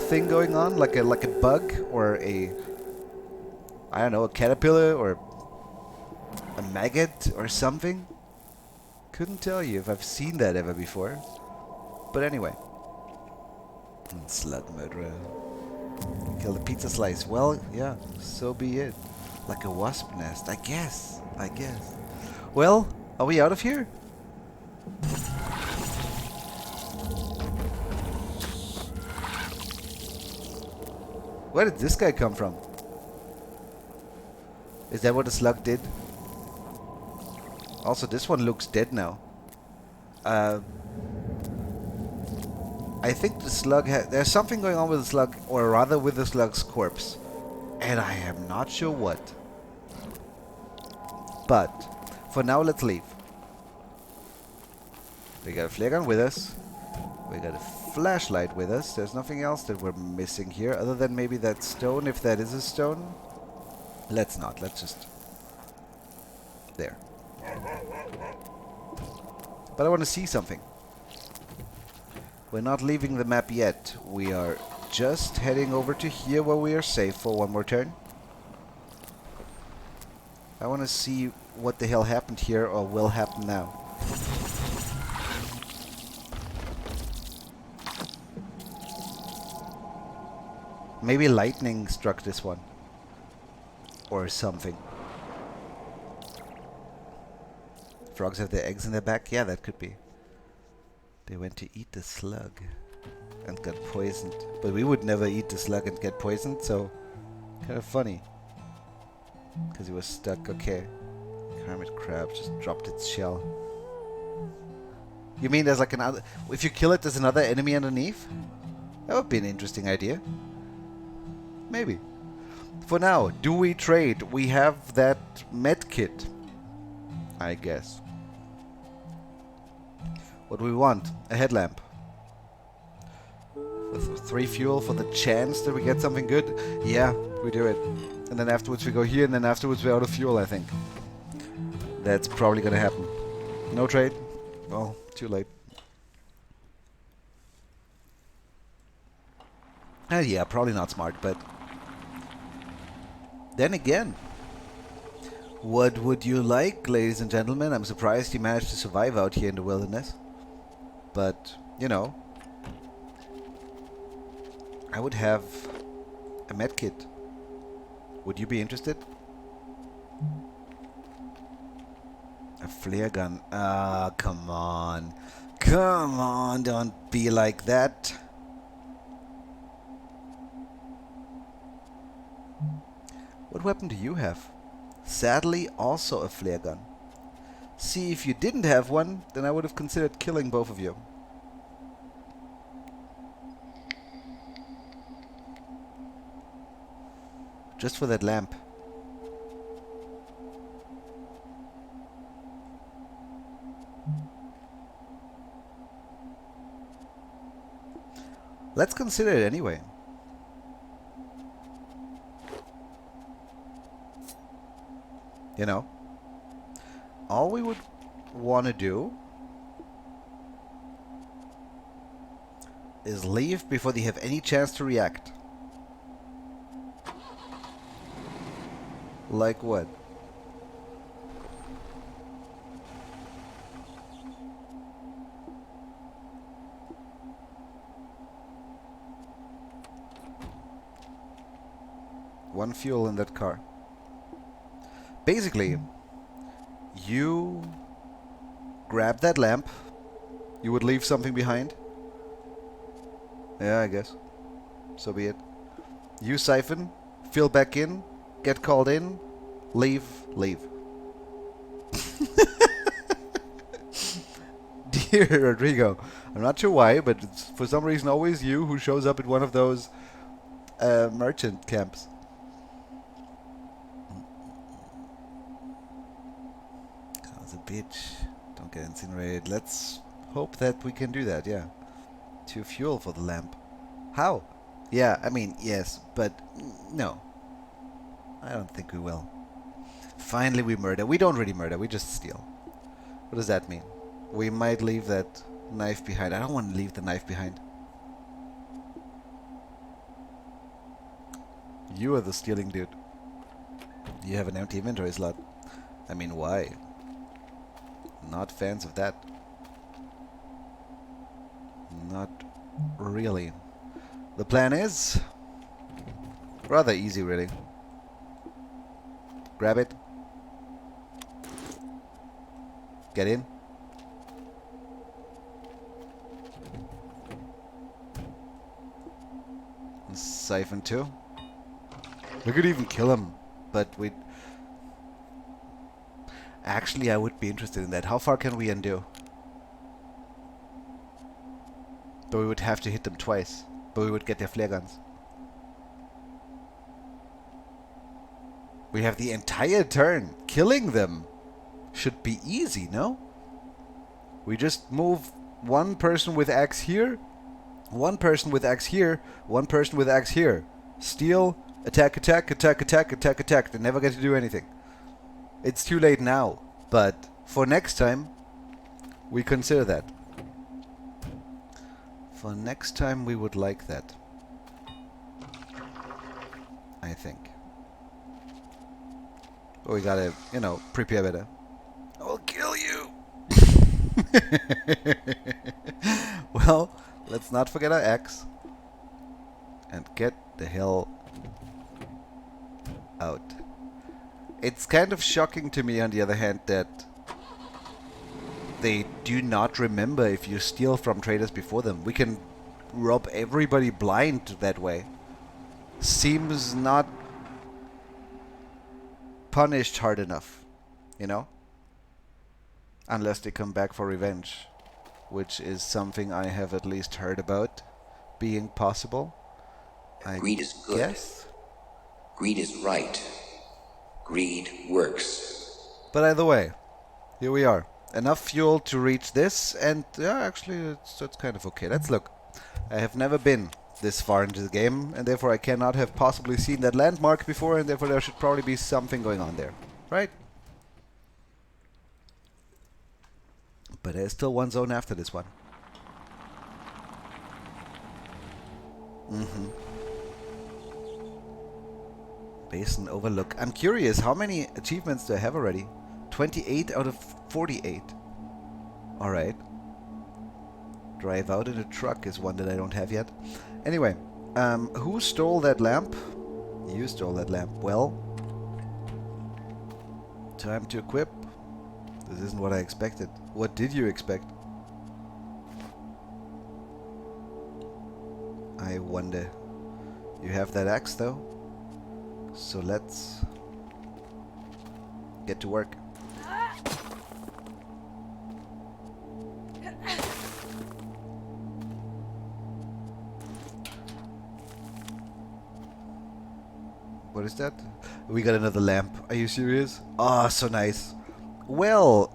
thing going on? Like a bug? Or a... I don't know, a caterpillar? Or a maggot? Or something? Couldn't tell you if I've seen that ever before. But anyway. Slug murderer. Kill the pizza slice. Well, yeah, so be it. Like a wasp nest, I guess. Well, are we out of here? Where did this guy come from? Is that what the slug did? Also, this one looks dead now. I think the slug there's something going on with the slug, or rather with the slug's corpse. And I am not sure what. But, for now, let's leave. We got a flare gun with us. We got a flashlight with us. There's nothing else that we're missing here, other than maybe that stone, if that is a stone. Let's not. Let's just... There. But I want to see something. We're not leaving the map yet. We are just heading over to here where we are safe for one more turn. I want to see what the hell happened here or will happen now. Maybe lightning struck this one. Or something. Frogs have their eggs in their back? Yeah, that could be. They went to eat the slug and got poisoned. But we would never eat the slug and get poisoned, so kind of funny. Because he was stuck. Okay. Hermit crab just dropped its shell. You mean there's like another... If you kill it, there's another enemy underneath? That would be an interesting idea. Maybe. For now, do we trade? We have that med kit, I guess. What do we want? A headlamp. 3 fuel for the chance that we get something good. Yeah, we do it. And then afterwards we go here, and then afterwards we're out of fuel, I think. That's probably gonna happen. No trade? Well, too late. Yeah, probably not smart, but... Then again... What would you like, ladies and gentlemen? I'm surprised you managed to survive out here in the wilderness. But, you know... I would have... a medkit. Would you be interested? A flare gun. Ah, come on. Come on, don't be like that. What weapon do you have? Sadly, also a flare gun. See, if you didn't have one, then I would have considered killing both of you. Just for that lamp. Let's consider it anyway. You know, all we would want to do is leave before they have any chance to react. Like what? One fuel in that car. Basically, you grab that lamp. You would leave something behind. Yeah, I guess. So be it. You siphon, fill back in, get called in, leave, leave. Dear Rodrigo, I'm not sure why, but it's for some reason always you who shows up at one of those merchant camps. Cause a bitch. Don't get incinerated. Let's hope that we can do that, yeah. 2 fuel for the lamp. How? Yeah, I mean, yes, but no. I don't think we will. Finally we murder. We don't really murder, we just steal. What does that mean? We might leave that knife behind. I don't want to leave the knife behind. You are the stealing dude. You have an empty inventory slot. I mean, why? Not fans of that. Not really. The plan is rather easy, really. Grab it. Get in. And siphon 2. We could even kill him, but we... Actually, I would be interested in that. How far can we undo? But we would have to hit them twice. But we would get their flare guns. We have the entire turn. Killing them should be easy, no? We just move one person with axe here, one person with axe here, one person with axe here. Steal, attack, attack, attack, attack, attack, attack. They never get to do anything. It's too late now, but for next time, we consider that. For next time, we would like that. I think. But we gotta, you know, prepare better. I'll kill you! Well, let's not forget our axe. And get the hell out. It's kind of shocking to me, on the other hand, that they do not remember if you steal from traders before them. We can rob everybody blind that way. Seems not punished hard enough, you know? Unless they come back for revenge, which is something I have at least heard about being possible. Greed is good. Yes. Greed is right. Greed works. But either way, here we are. Enough fuel to reach this, and yeah, actually, it's kind of okay. Let's look. I have never been this far into the game, and therefore I cannot have possibly seen that landmark before, and therefore there should probably be something going on there. Right? But there's still one zone after this one. Basin Overlook. I'm curious, how many achievements do I have already? 28 out of 48. Alright. Drive out in a truck is one that I don't have yet. Anyway, who stole that lamp? You stole that lamp. Well, time to equip. This isn't what I expected. What did you expect? I wonder. You have that axe though? So let's get to work. What is that? We got another lamp. Are you serious? Ah, so nice. Well,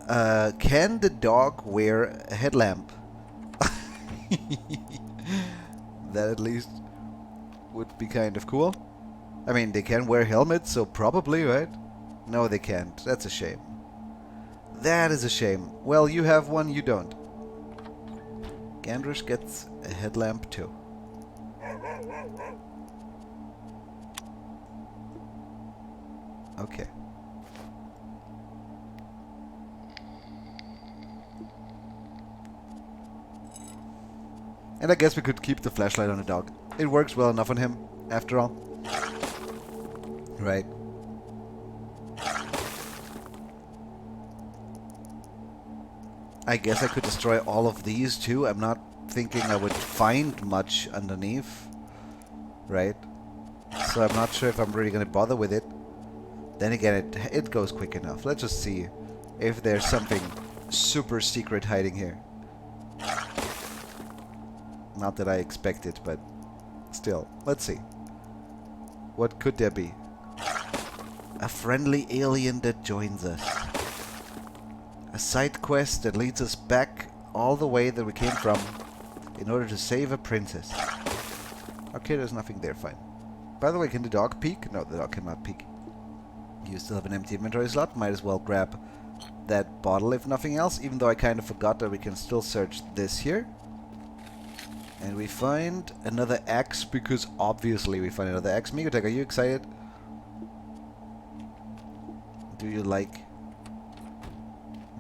can the dog wear a headlamp? That at least would be kind of cool. I mean, they can wear helmets, so probably, right? No, they can't. That's a shame. That is a shame. Well, you have one, you don't. Gandrish gets a headlamp too. Okay. And I guess we could keep the flashlight on the dog. It works well enough on him, after all. Right. I guess I could destroy all of these too. I'm not thinking I would find much underneath. Right. So I'm not sure if I'm really going to bother with it. Then again, it goes quick enough. Let's just see if there's something super secret hiding here. Not that I expect it, but still. Let's see. What could there be? A friendly alien that joins us. A side quest that leads us back all the way that we came from in order to save a princess. Okay, there's nothing there, fine. By the way, can the dog peek? No, the dog cannot peek. You still have an empty inventory slot. Might as well grab that bottle if nothing else, even though I kind of forgot that we can still search this here. And we find another axe, because obviously we find another axe. Migotek, are you excited? Do you like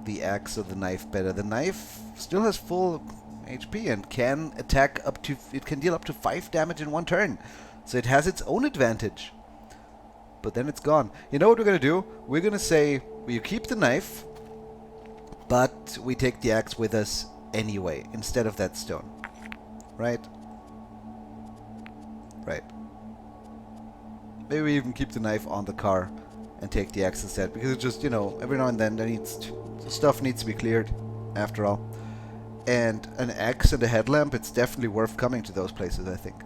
the axe or the knife better? The knife still has full HP and can attack up to... It can deal up to 5 damage in one turn. So it has its own advantage. But then it's gone. You know what we're going to do? We're going to say, we keep the knife, but we take the axe with us anyway, instead of that stone. Right? Right. Maybe we even keep the knife on the car and take the axe instead, because it's just, you know, every now and then stuff needs to be cleared, after all. And an axe and a headlamp, it's definitely worth coming to those places, I think.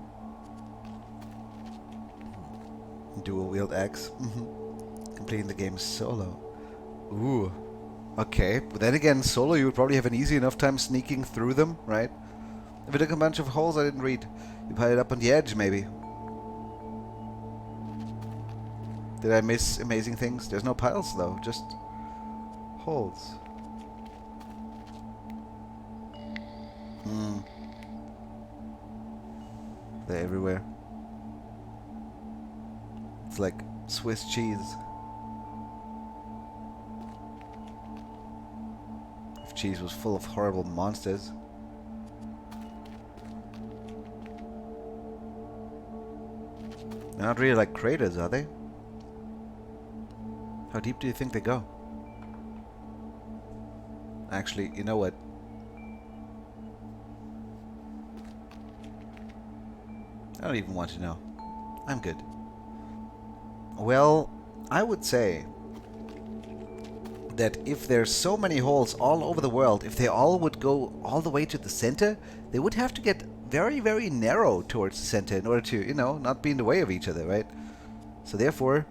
Dual wield axe. Completing the game solo. Ooh. Okay, but then again, solo you would probably have an easy enough time sneaking through them, right? If it took a bunch of holes I didn't read. You piled it up on the edge, maybe. Did I miss amazing things? There's no piles, though. Just holes. They're everywhere. It's like Swiss cheese. If cheese was full of horrible monsters. They're not really like craters, are they? How deep do you think they go? Actually, you know what? I don't even want to know. I'm good. Well, I would say that if there's so many holes all over the world, if they all would go all the way to the center, they would have to get very, very narrow towards the center in order to, you know, not be in the way of each other, right? So therefore,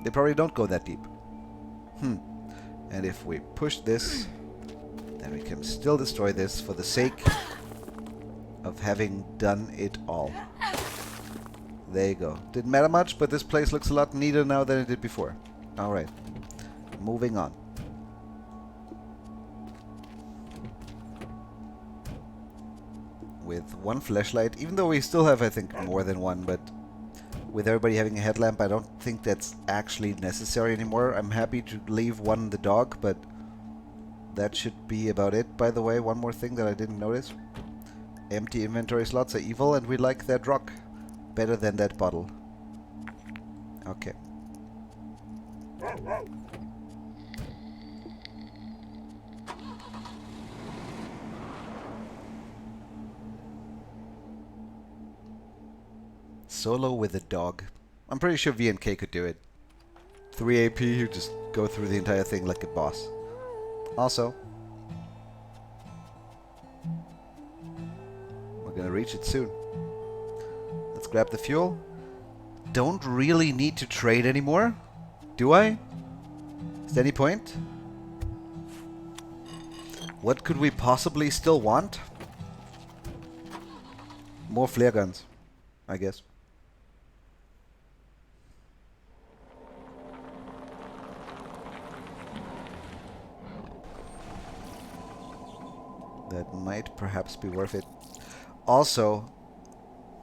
they probably don't go that deep. And if we push this, then we can still destroy this for the sake of having done it all. There you go. Didn't matter much, but this place looks a lot neater now than it did before. Alright. Moving on. With one flashlight, even though we still have, I think, more than one, but with everybody having a headlamp, I don't think that's actually necessary anymore. I'm happy to leave one in the dog, but that should be about it. By the way, one more thing that I didn't notice. Empty inventory slots are evil, and we like that rock better than that bottle. Okay. Solo with a dog. I'm pretty sure VNK could do it. 3 AP, you just go through the entire thing like a boss. Also, we're gonna reach it soon. Let's grab the fuel. Don't really need to trade anymore, do I? Is there any point? What could we possibly still want? More flare guns, I guess. That might perhaps be worth it. Also,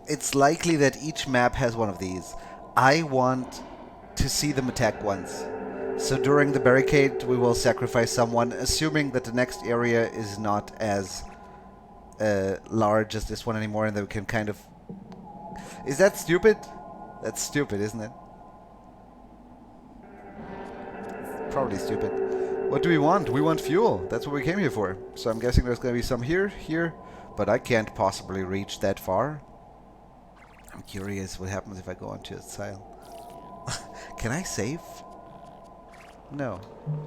it's likely that each map has one of these. I want to see them attack once. So during the barricade, we will sacrifice someone, assuming that the next area is not as large as this one anymore, and that we can kind of... Is that stupid? That's stupid, isn't it? Probably stupid. What do we want? We want fuel. That's what we came here for. So I'm guessing there's going to be some here, but I can't possibly reach that far. I'm curious what happens if I go onto a tile. Can I save? No,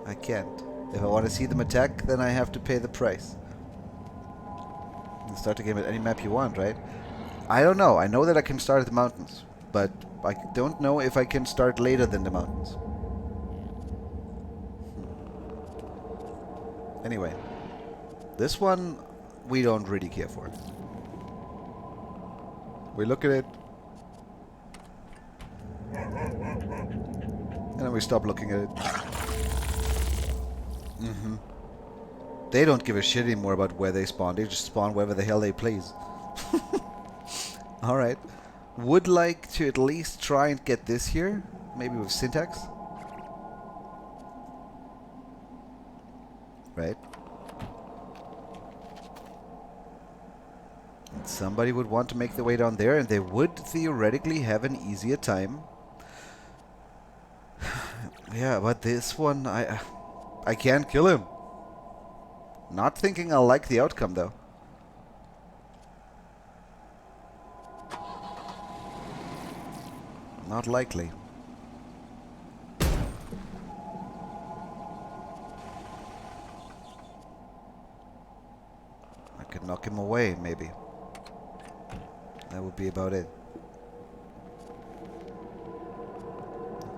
I can't. If I want to see them attack, then I have to pay the price. You can start the game at any map you want, right? I don't know. I know that I can start at the mountains, but I don't know if I can start later than the mountains. Anyway, this one we don't really care for. We look at it, and then we stop looking at it. They don't give a shit anymore about where they spawn. They just spawn wherever the hell they please. Alright. Would like to at least try and get this here. Maybe with syntax. Right. And somebody would want to make their way down there, and they would theoretically have an easier time. Yeah, but this one, I can't kill him. Not thinking I'll like the outcome, though. Not likely. I could knock him away, maybe. That would be about it.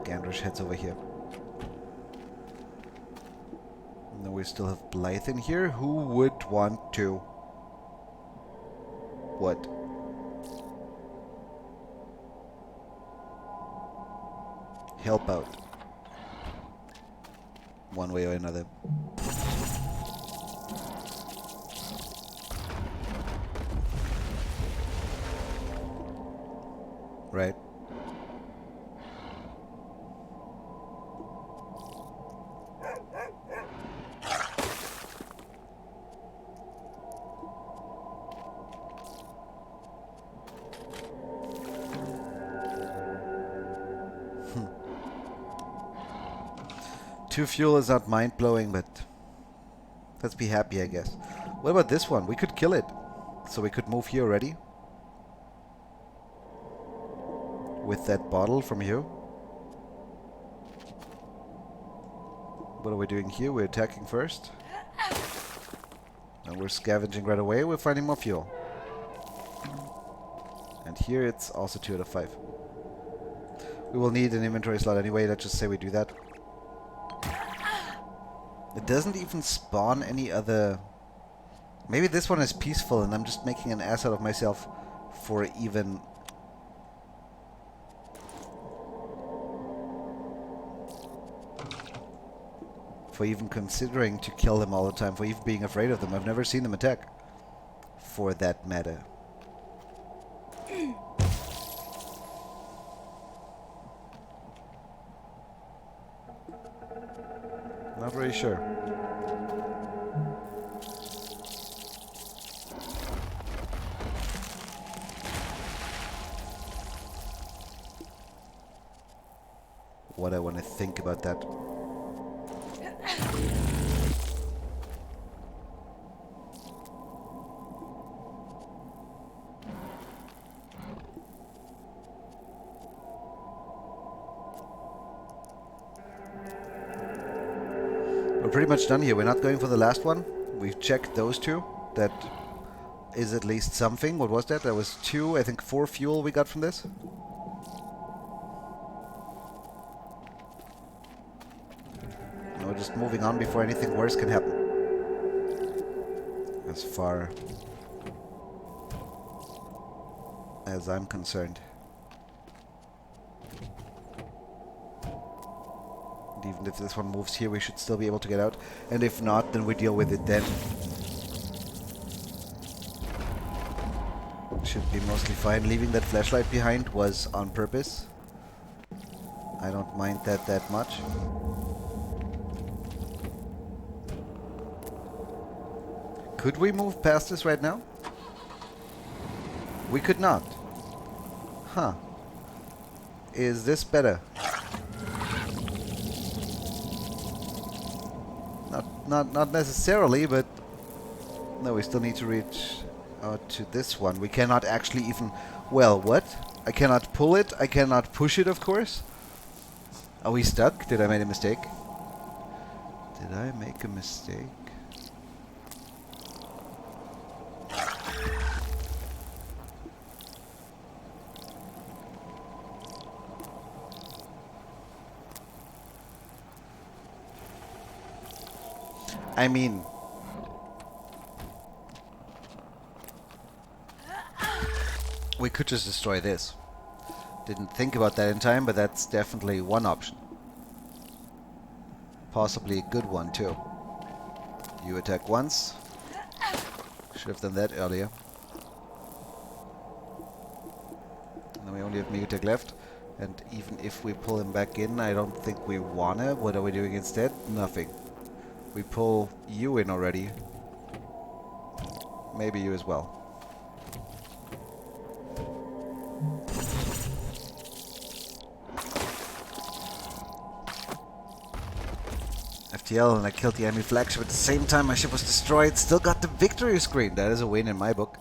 Gandrish heads over here. And then we still have Blythe in here. Who would want to... What? Help out. One way or another. Right. Two fuel is not mind-blowing, but let's be happy, I guess. What about this one? We could kill it. So we could move here already. With that bottle from here. What are we doing here? We're attacking first. And we're scavenging right away. We're finding more fuel. And here it's also 2 out of 5. We will need an inventory slot anyway. Let's just say we do that. It doesn't even spawn any other Maybe this one is peaceful and I'm just making an ass out of myself for even... for even considering to kill them all the time, for even being afraid of them. I've never seen them attack, for that matter. Not really sure. What I want to think about that. We're pretty much done here. We're not going for the last one. We've checked those two. That is at least something. What was that? That was 2, I think 4 fuel we got from this. And we're just moving on before anything worse can happen. As far as I'm concerned. And even if this one moves here, we should still be able to get out. And if not, then we deal with it then. Should be mostly fine. Leaving that flashlight behind was on purpose. I don't mind that much. Could we move past this right now? We could not. Huh. Is this better? Not necessarily, but no, we still need to reach out to this one. We cannot actually even... Well, what? I cannot pull it. I cannot push it, of course. Are we stuck? Did I make a mistake? Did I make a mistake? I mean... we could just destroy this. Didn't think about that in time, but that's definitely one option. Possibly a good one, too. You attack once. Should have done that earlier. Now we only have Megatech left. And even if we pull him back in, I don't think we wanna. What are we doing instead? Nothing. We pull you in already. Maybe you as well. FTL, and I killed the enemy flagship at the same time my ship was destroyed. Still got the victory screen. That is a win in my book.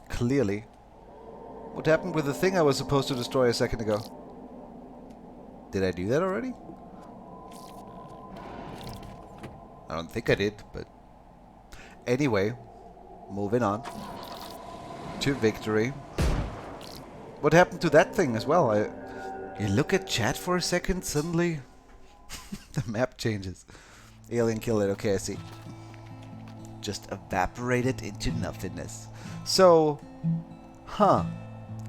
Clearly. What happened with the thing I was supposed to destroy a second ago? Did I do that already? I don't think I did, but... Anyway, moving on to victory. What happened to that thing as well? You look at chat for a second, suddenly the map changes. Alien killed it. Okay, I see. Just evaporated into nothingness. So,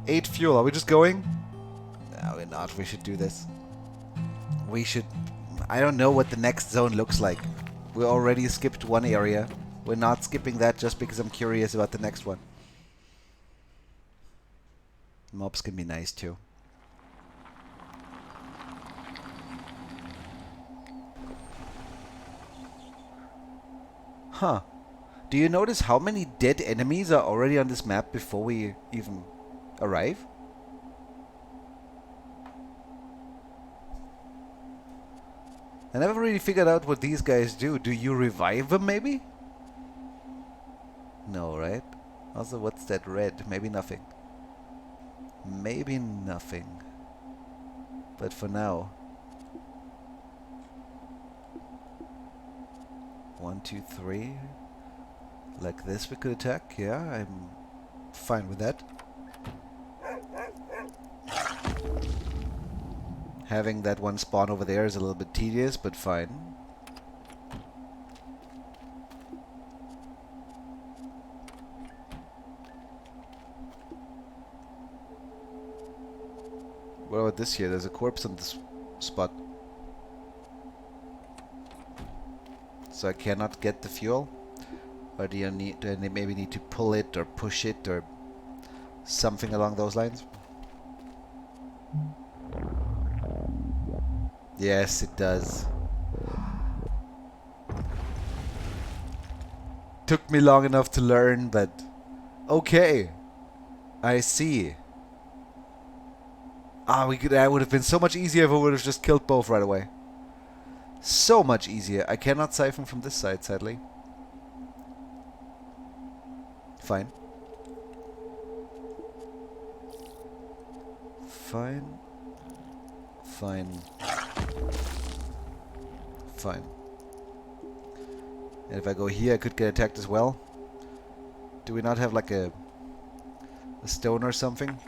8 fuel. Are we just going? No, we're not. We should do this. We should... I don't know what the next zone looks like. We already skipped one area. We're not skipping that just because I'm curious about the next one. Mobs can be nice too. Huh. Do you notice how many dead enemies are already on this map before we even arrive? I never really figured out what these guys do. Do you revive them, maybe? No, right? Also, what's that red? Maybe nothing. Maybe nothing. But for now... 1, 2, 3. Like this we could attack. Yeah, I'm fine with that. Having that one spawn over there is a little bit tedious, but fine. What about this here? There's a corpse on this spot. So I cannot get the fuel? Or do I maybe need to pull it or push it or something along those lines? Yes, it does. Took me long enough to learn, but okay. I see. That would have been so much easier if I would have just killed both right away. So much easier. I cannot siphon from this side, sadly. Fine. Fine. Fine. Fine. And if I go here, I could get attacked as well. Do we not have like a stone or something?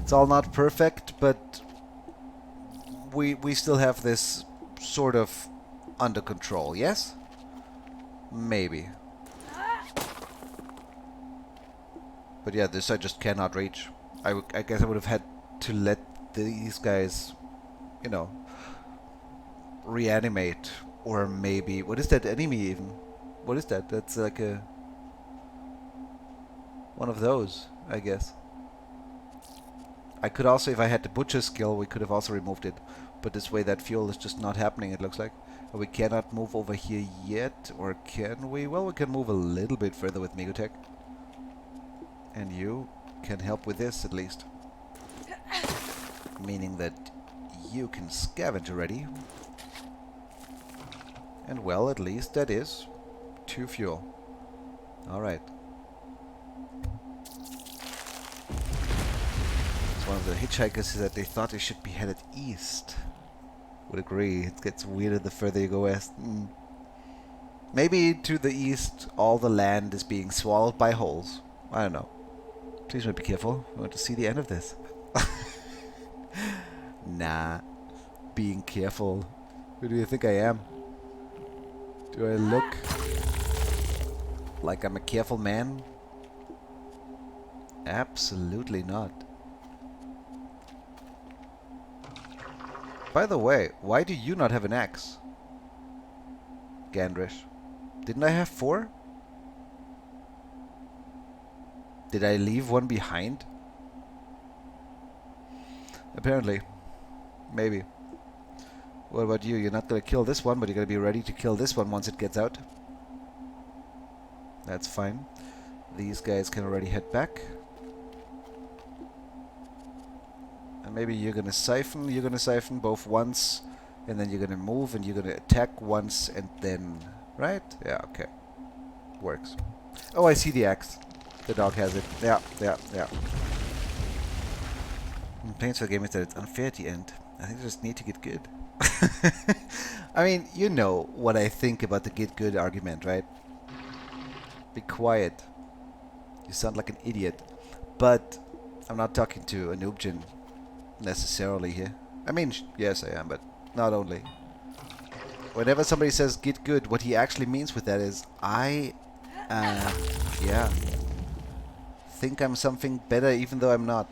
It's all not perfect, but we still have this sort of under control, yes? Maybe. But yeah, this I just cannot reach. I guess I would have had to let these guys, you know, reanimate. Or maybe... What is that enemy even? What is that? That's like a... one of those, I guess. I could also, if I had the butcher skill, we could have also removed it. But this way that fuel is just not happening, it looks like. We cannot move over here yet, or can we? Well, we can move a little bit further with Megotech. And you can help with this, at least. Meaning that you can scavenge already. And well, at least that is 2 fuel. Alright. One of the hitchhikers said that they thought they should be headed east. Would agree. It gets weirder the further you go west. Maybe to the east all the land is being swallowed by holes. I don't know. Please be careful. I want to see the end of this. Nah. Being careful. Who do you think I am? Do I look like I'm a careful man? Absolutely not. By the way, why do you not have an axe? Gandrish. Didn't I have 4? Did I leave one behind? Apparently. Maybe. What about you? You're not gonna kill this one, but you're gonna be ready to kill this one once it gets out. That's fine. These guys can already head back. And maybe you're gonna siphon both once, and then you're gonna move, and you're gonna attack once, and then... Right? Yeah, okay. Works. Oh, I see the axe. The dog has it. Yeah. Complaints for game is that it's unfair at the end. I think I just need to get good. I mean, you know what I think about the get good argument, right? Be quiet. You sound like an idiot. But I'm not talking to a noobjin necessarily here. I mean, yes I am, but not only. Whenever somebody says get good, what he actually means with that is yeah, think I'm something better even though I'm not.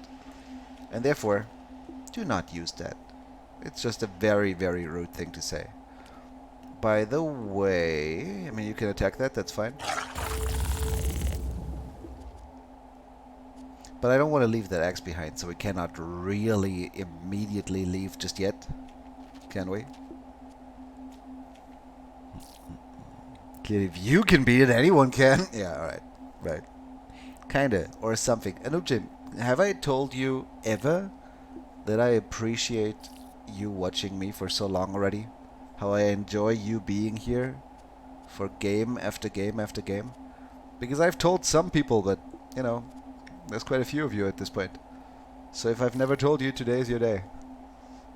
And therefore, do not use that. It's just a very, very rude thing to say. By the way, I mean, you can attack that, that's fine. But I don't want to leave that axe behind, so we cannot really immediately leave just yet. Can we? Clearly, if you can beat it, anyone can. Yeah, alright. Right. Kinda. Or something. Anupjin, have I told you ever that I appreciate you watching me for so long already? How I enjoy you being here for game after game after game? Because I've told some people, but, you know, there's quite a few of you at this point. So if I've never told you, today is your day.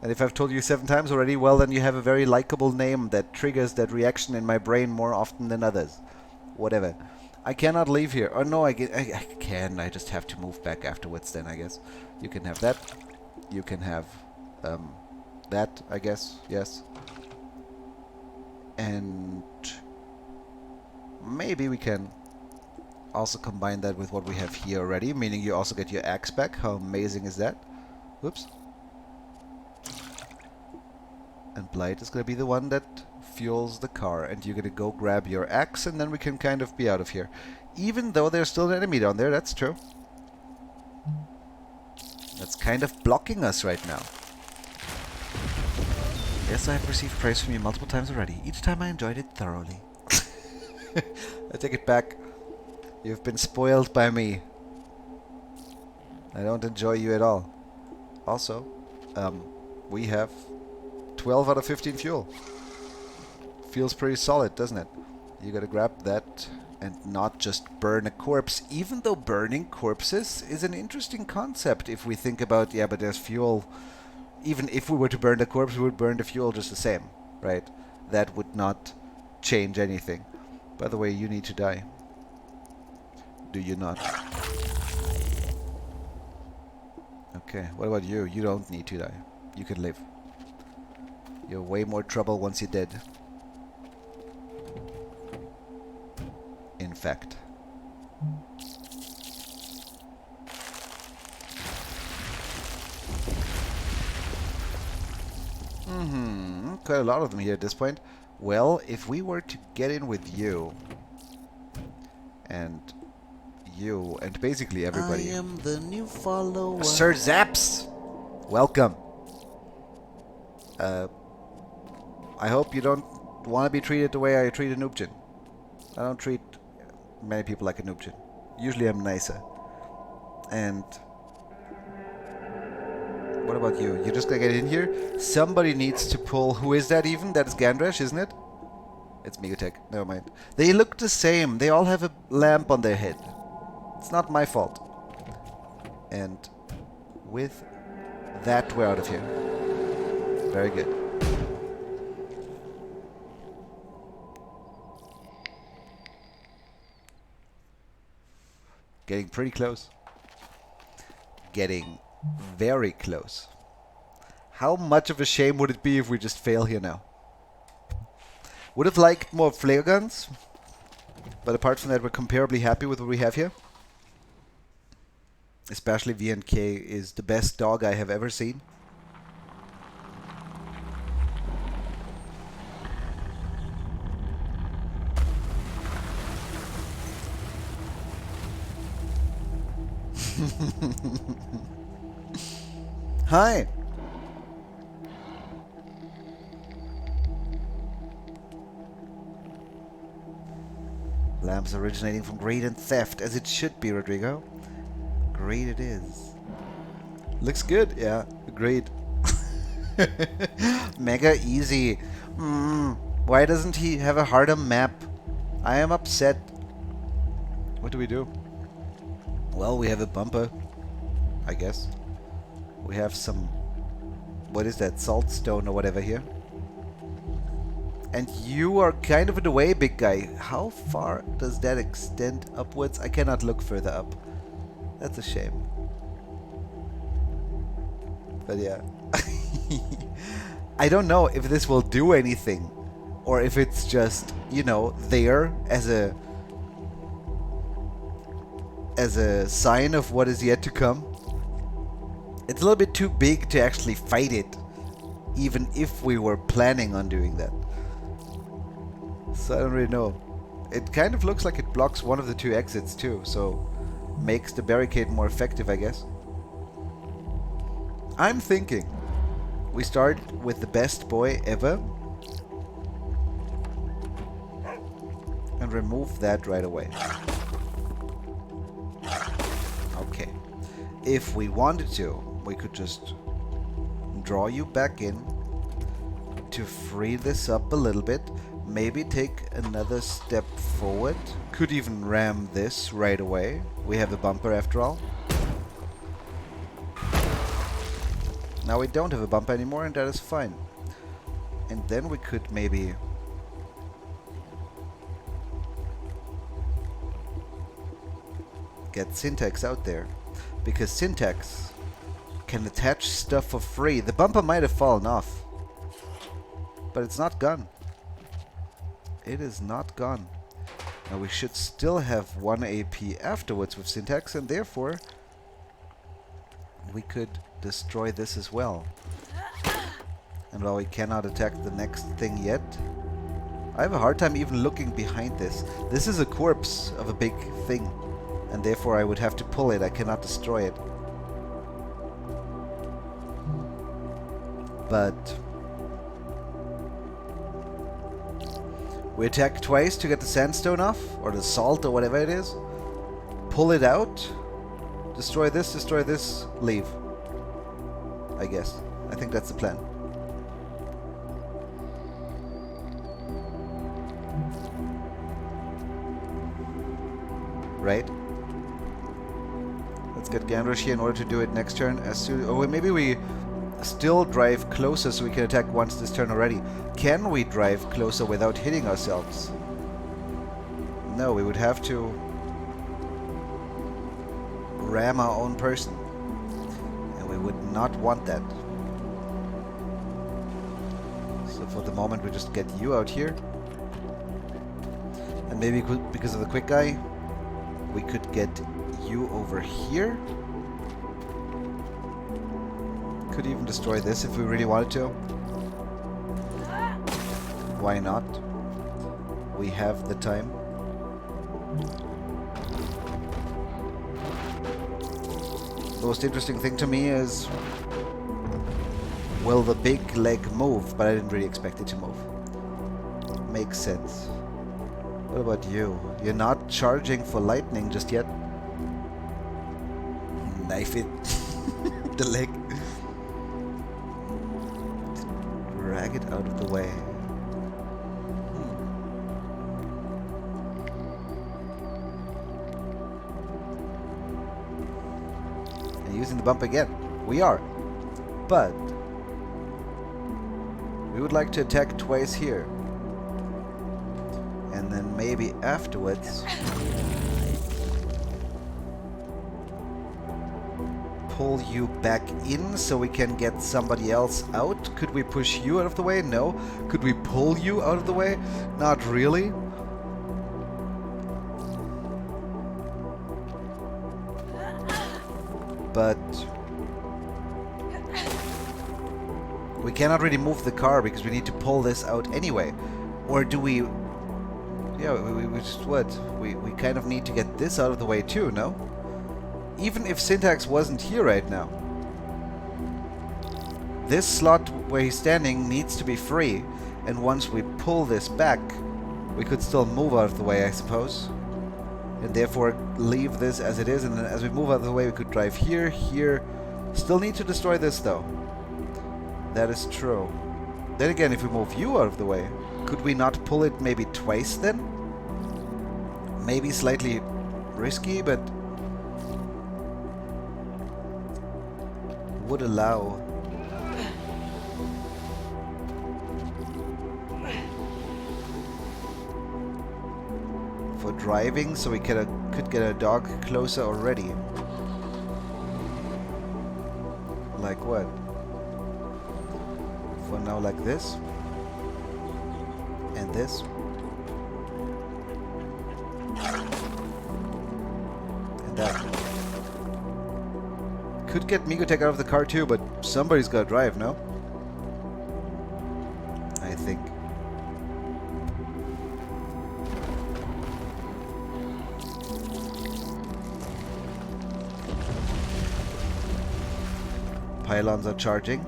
And if I've told you 7 times already, well then you have a very likable name that triggers that reaction in my brain more often than others. Whatever. I cannot leave here. Or no, I can. I just have to move back afterwards then, I guess. You can have that. You can have that, I guess. Yes. And maybe we can also combine that with what we have here already, meaning you also get your axe back. How amazing is that? Whoops. And Blight is going to be the one that fuels the car, and you're going to go grab your axe, and then we can kind of be out of here. Even though there's still an enemy down there, that's true. That's kind of blocking us right now. Yes, I have received praise from you multiple times already. Each time I enjoyed it thoroughly. I take it back. You've been spoiled by me. I don't enjoy you at all. Also, we have 12 out of 15 fuel. Feels pretty solid, doesn't it? You gotta grab that and not just burn a corpse, even though burning corpses is an interesting concept if we think about, yeah, but there's fuel. Even if we were to burn the corpse, we would burn the fuel just the same, right? That would not change anything. By the way, you need to die. Do you not? Okay, what about you? You don't need to die. You can live. You're way more trouble once you're dead. In fact. Quite a lot of them here at this point. Well, if we were to get in with you and basically everybody. I am the new follower. Sir Zaps! Welcome. I hope you don't want to be treated the way I treat a Noobjin. I don't treat many people like a Noobjin. Usually I'm nicer. And what about you? You're just gonna get in here? Somebody needs to pull... Who is that even? That is Gandrash, isn't it? It's Megatech. Never mind. They look the same. They all have a lamp on their head. It's not my fault. And with that, we're out of here. Very good. Getting pretty close. Getting very close. How much of a shame would it be if we just fail here now? Would have liked more flare guns, but apart from that, we're comparably happy with what we have here. Especially VNK is the best dog I have ever seen. Hi. Lamps originating from greed and theft, as it should be, Rodrigo. Great it is. Looks good, yeah. Agreed. Mega easy. Why doesn't he have a harder map? I am upset. What do we do? Well, we have a bumper, I guess. We have some... What is that? Salt stone or whatever here. And you are kind of in the way, big guy. How far does that extend upwards? I cannot look further up. That's a shame. But yeah. I don't know if this will do anything. Or if it's just, you know, there as a sign of what is yet to come. It's a little bit too big to actually fight it, even if we were planning on doing that. So I don't really know. It kind of looks like it blocks one of the two exits too, so makes the barricade more effective, I guess. I'm thinking we start with the best boy ever and remove that right away. Okay. If we wanted to, we could just draw you back in to free this up a little bit. Maybe take another step forward. Could even ram this right away. We have a bumper after all. Now we don't have a bumper anymore, and that is fine. And then we could maybe... get Syntax out there. Because Syntax can attach stuff for free. The bumper might have fallen off, but it's not gone. It is not gone. Now we should still have 1 AP afterwards with Syntax, and therefore we could destroy this as well. And while we cannot attack the next thing yet, I have a hard time even looking behind this. This is a corpse of a big thing, and therefore I would have to pull it. I cannot destroy it. But we attack twice to get the sandstone off, or the salt, or whatever it is. Pull it out. Destroy this, leave. I guess. I think that's the plan. Right? Let's get Gandrosh here in order to do it next turn as soon... Oh, maybe we still drive closer so we can attack once this turn already. Can we drive closer without hitting ourselves? No, we would have to ram our own person. And we would not want that. So for the moment we just get you out here. And maybe because of the quick guy, we could get you over here. Could even destroy this if we really wanted to. Why not? We have the time. Most interesting thing to me is, will the big leg move? But I didn't really expect it to move. Makes sense. What about you? You're not charging for lightning just yet. Knife it. The leg. Drag it out of the way. And using the bump again. We are. But we would like to attack twice here. And then maybe afterwards pull you back in so we can get somebody else out. Could we push you out of the way? No. Could we pull you out of the way? Not really. But we cannot really move the car because we need to pull this out anyway. Or do we... Yeah, we just what? We kind of need to get this out of the way too, no? Even if Syntax wasn't here right now. This slot where he's standing needs to be free, and once we pull this back, we could still move out of the way, I suppose. And therefore leave this as it is, and then as we move out of the way we could drive here, here. Still need to destroy this though. That is true. Then again, if we move you out of the way, could we not pull it maybe twice then? Maybe slightly risky, but would allow. For driving, so we could get a dog closer already. Like what? For now, like this. And this. And that. Could get Migotech out of the car too, but somebody's gotta drive, no? I think. Pylons are charging.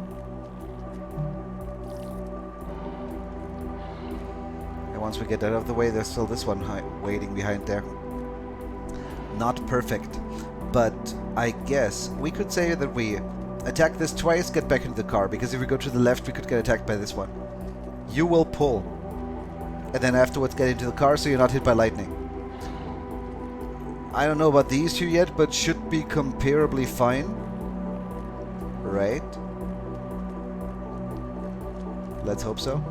And once we get that out of the way, there's still this one waiting behind there. Not perfect, but I guess we could say that we attack this twice, get back into the car, because if we go to the left, we could get attacked by this one. You will pull, and then afterwards get into the car so you're not hit by lightning. I don't know about these two yet, but should be comparably fine. Right? Let's hope so.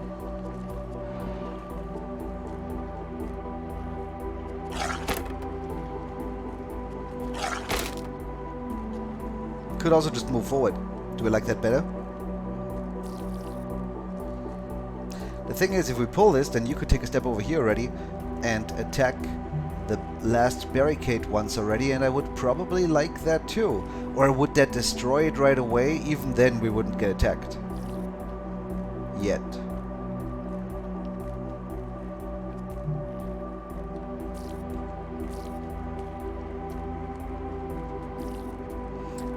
Could also just move forward. Do we like that better? The thing is, if we pull this, then you could take a step over here already, and attack the last barricade once already, and I would probably like that too. Or would that destroy it right away? Even then we wouldn't get attacked. Yet.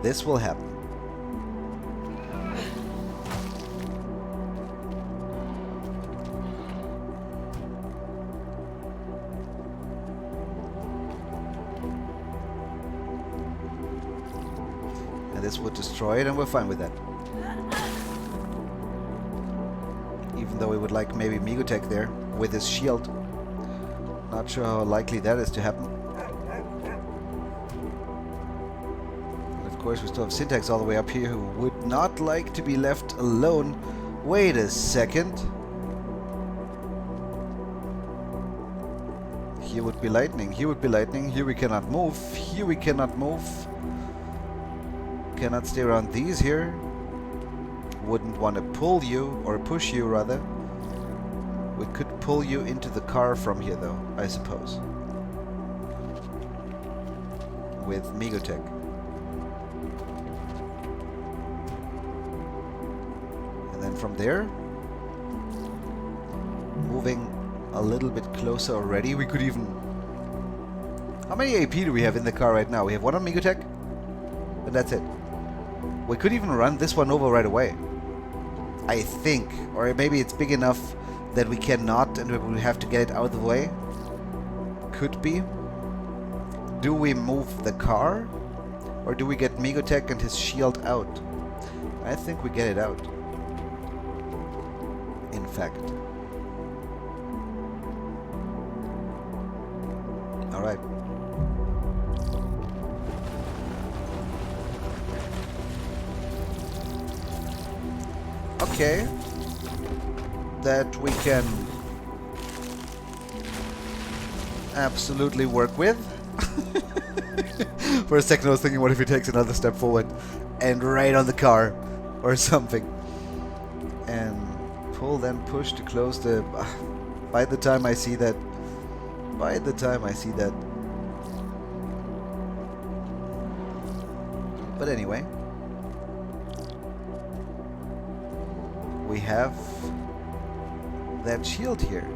This will happen. And this would destroy it, and we're fine with that. Even though we would like maybe Migotech there with his shield. Not sure how likely that is to happen. Of course, we still have Syntax all the way up here, who would not like to be left alone. Wait a second. Here would be lightning. Here would be lightning. Here we cannot move. Here we cannot move. Cannot stay around these here. Wouldn't want to pull you, or push you rather. We could pull you into the car from here though, I suppose. With Migotech. And then from there, moving a little bit closer already, we could even... How many AP do we have in the car right now? We have one on Migotech, and that's it. We could even run this one over right away. I think. Or maybe it's big enough that we cannot and we will have to get it out of the way. Could be. Do we move the car? Or do we get Migotech and his shield out? I think we get it out. In fact. Alright. Okay. That we can absolutely work with. For a second I was thinking, what if he takes another step forward and right on the car or something. And pull, then push to close the... By the time I see that... But anyway. We have that shield here.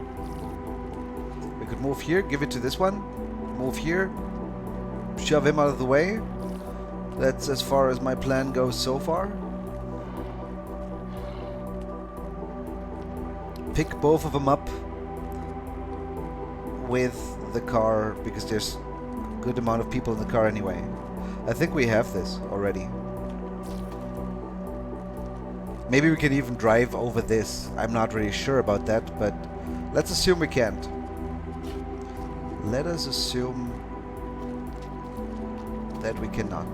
We could move here, give it to this one, move here, shove him out of the way. That's as far as my plan goes so far. Pick both of them up with the car, because there's a good amount of people in the car anyway. I think we have this already. Maybe we can even drive over this. I'm not really sure about that, but let's assume we can't. Let us assume that we cannot.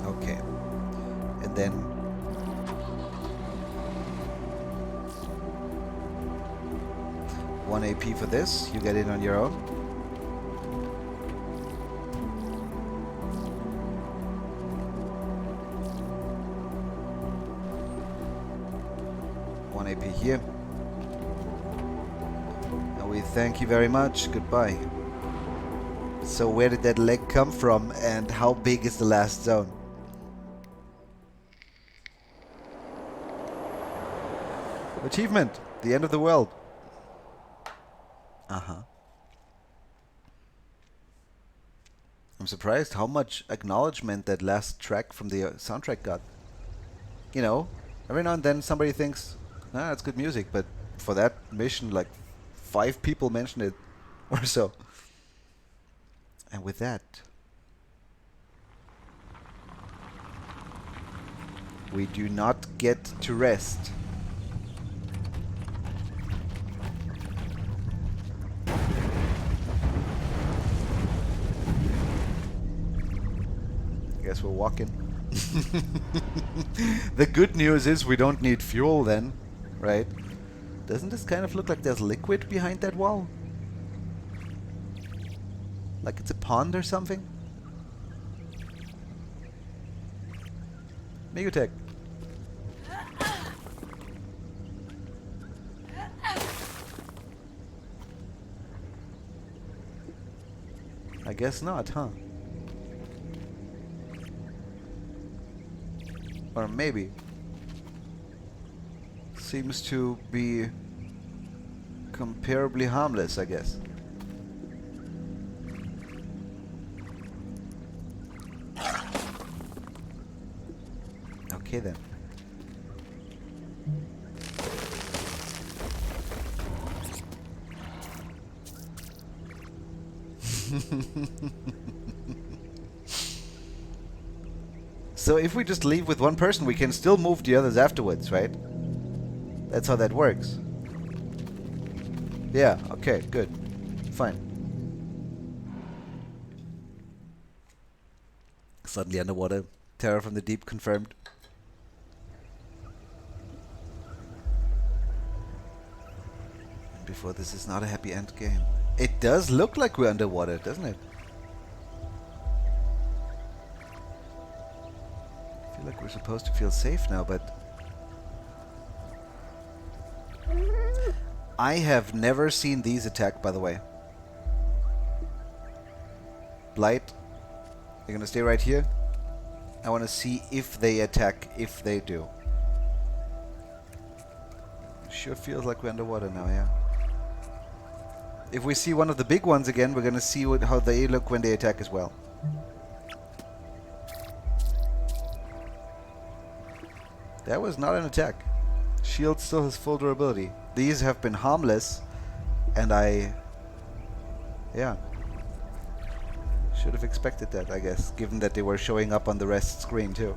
Okay. And then one AP for this. You get in on your own. AP here. And we thank you very much. Goodbye. So where did that leg come from, and how big is the last zone? Achievement! The end of the world. Uh-huh. I'm surprised how much acknowledgement that last track from the soundtrack got. You know, every now and then somebody thinks, ah, that's good music, but for that mission, like 5 people mentioned it or so. And with that, we do not get to rest. Guess we're walking. The good news is we don't need fuel then. Right? Doesn't this kind of look like there's liquid behind that wall? Like it's a pond or something? Migotech. I guess not, huh? Or maybe. Seems to be comparably harmless, I guess. Okay then. So if we just leave with one person, we can still move the others afterwards, right? That's how that works. Yeah, okay, good. Fine. Suddenly underwater. Terror from the deep confirmed. And before this is not a happy end game. It does look like we're underwater, doesn't it? I feel like we're supposed to feel safe now, but... I have never seen these attack, by the way. Blight, you're gonna stay right here. I want to see if they attack, if they do. Sure feels like we're underwater now, yeah. If we see one of the big ones again, we're gonna see how they look when they attack as well. That was not an attack. Shield still has full durability. These have been harmless, and yeah, should have expected that, I guess, given that they were showing up on the rest screen too.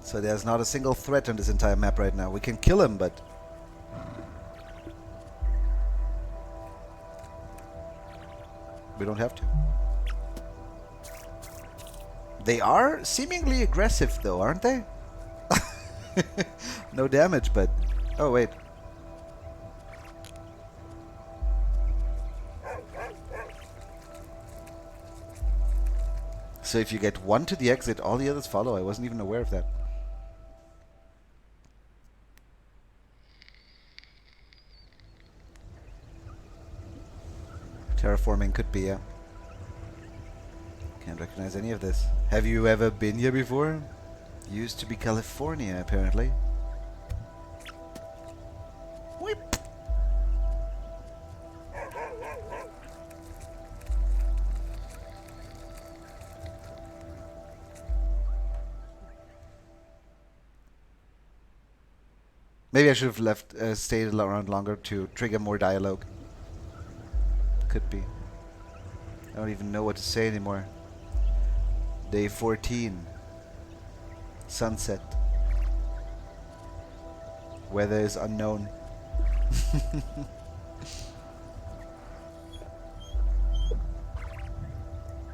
So there's not a single threat on this entire map right now. We can kill him, but we don't have to. They are seemingly aggressive though, aren't they? No damage, but... Oh, wait. So if you get one to the exit, all the others follow. I wasn't even aware of that. Terraforming could be, yeah. Can't recognize any of this. Have you ever been here before? Used to be California, apparently. Whip. Maybe I should have left, stayed around longer to trigger more dialogue. Could be. I don't even know what to say anymore. Day 14. Sunset. Weather is unknown.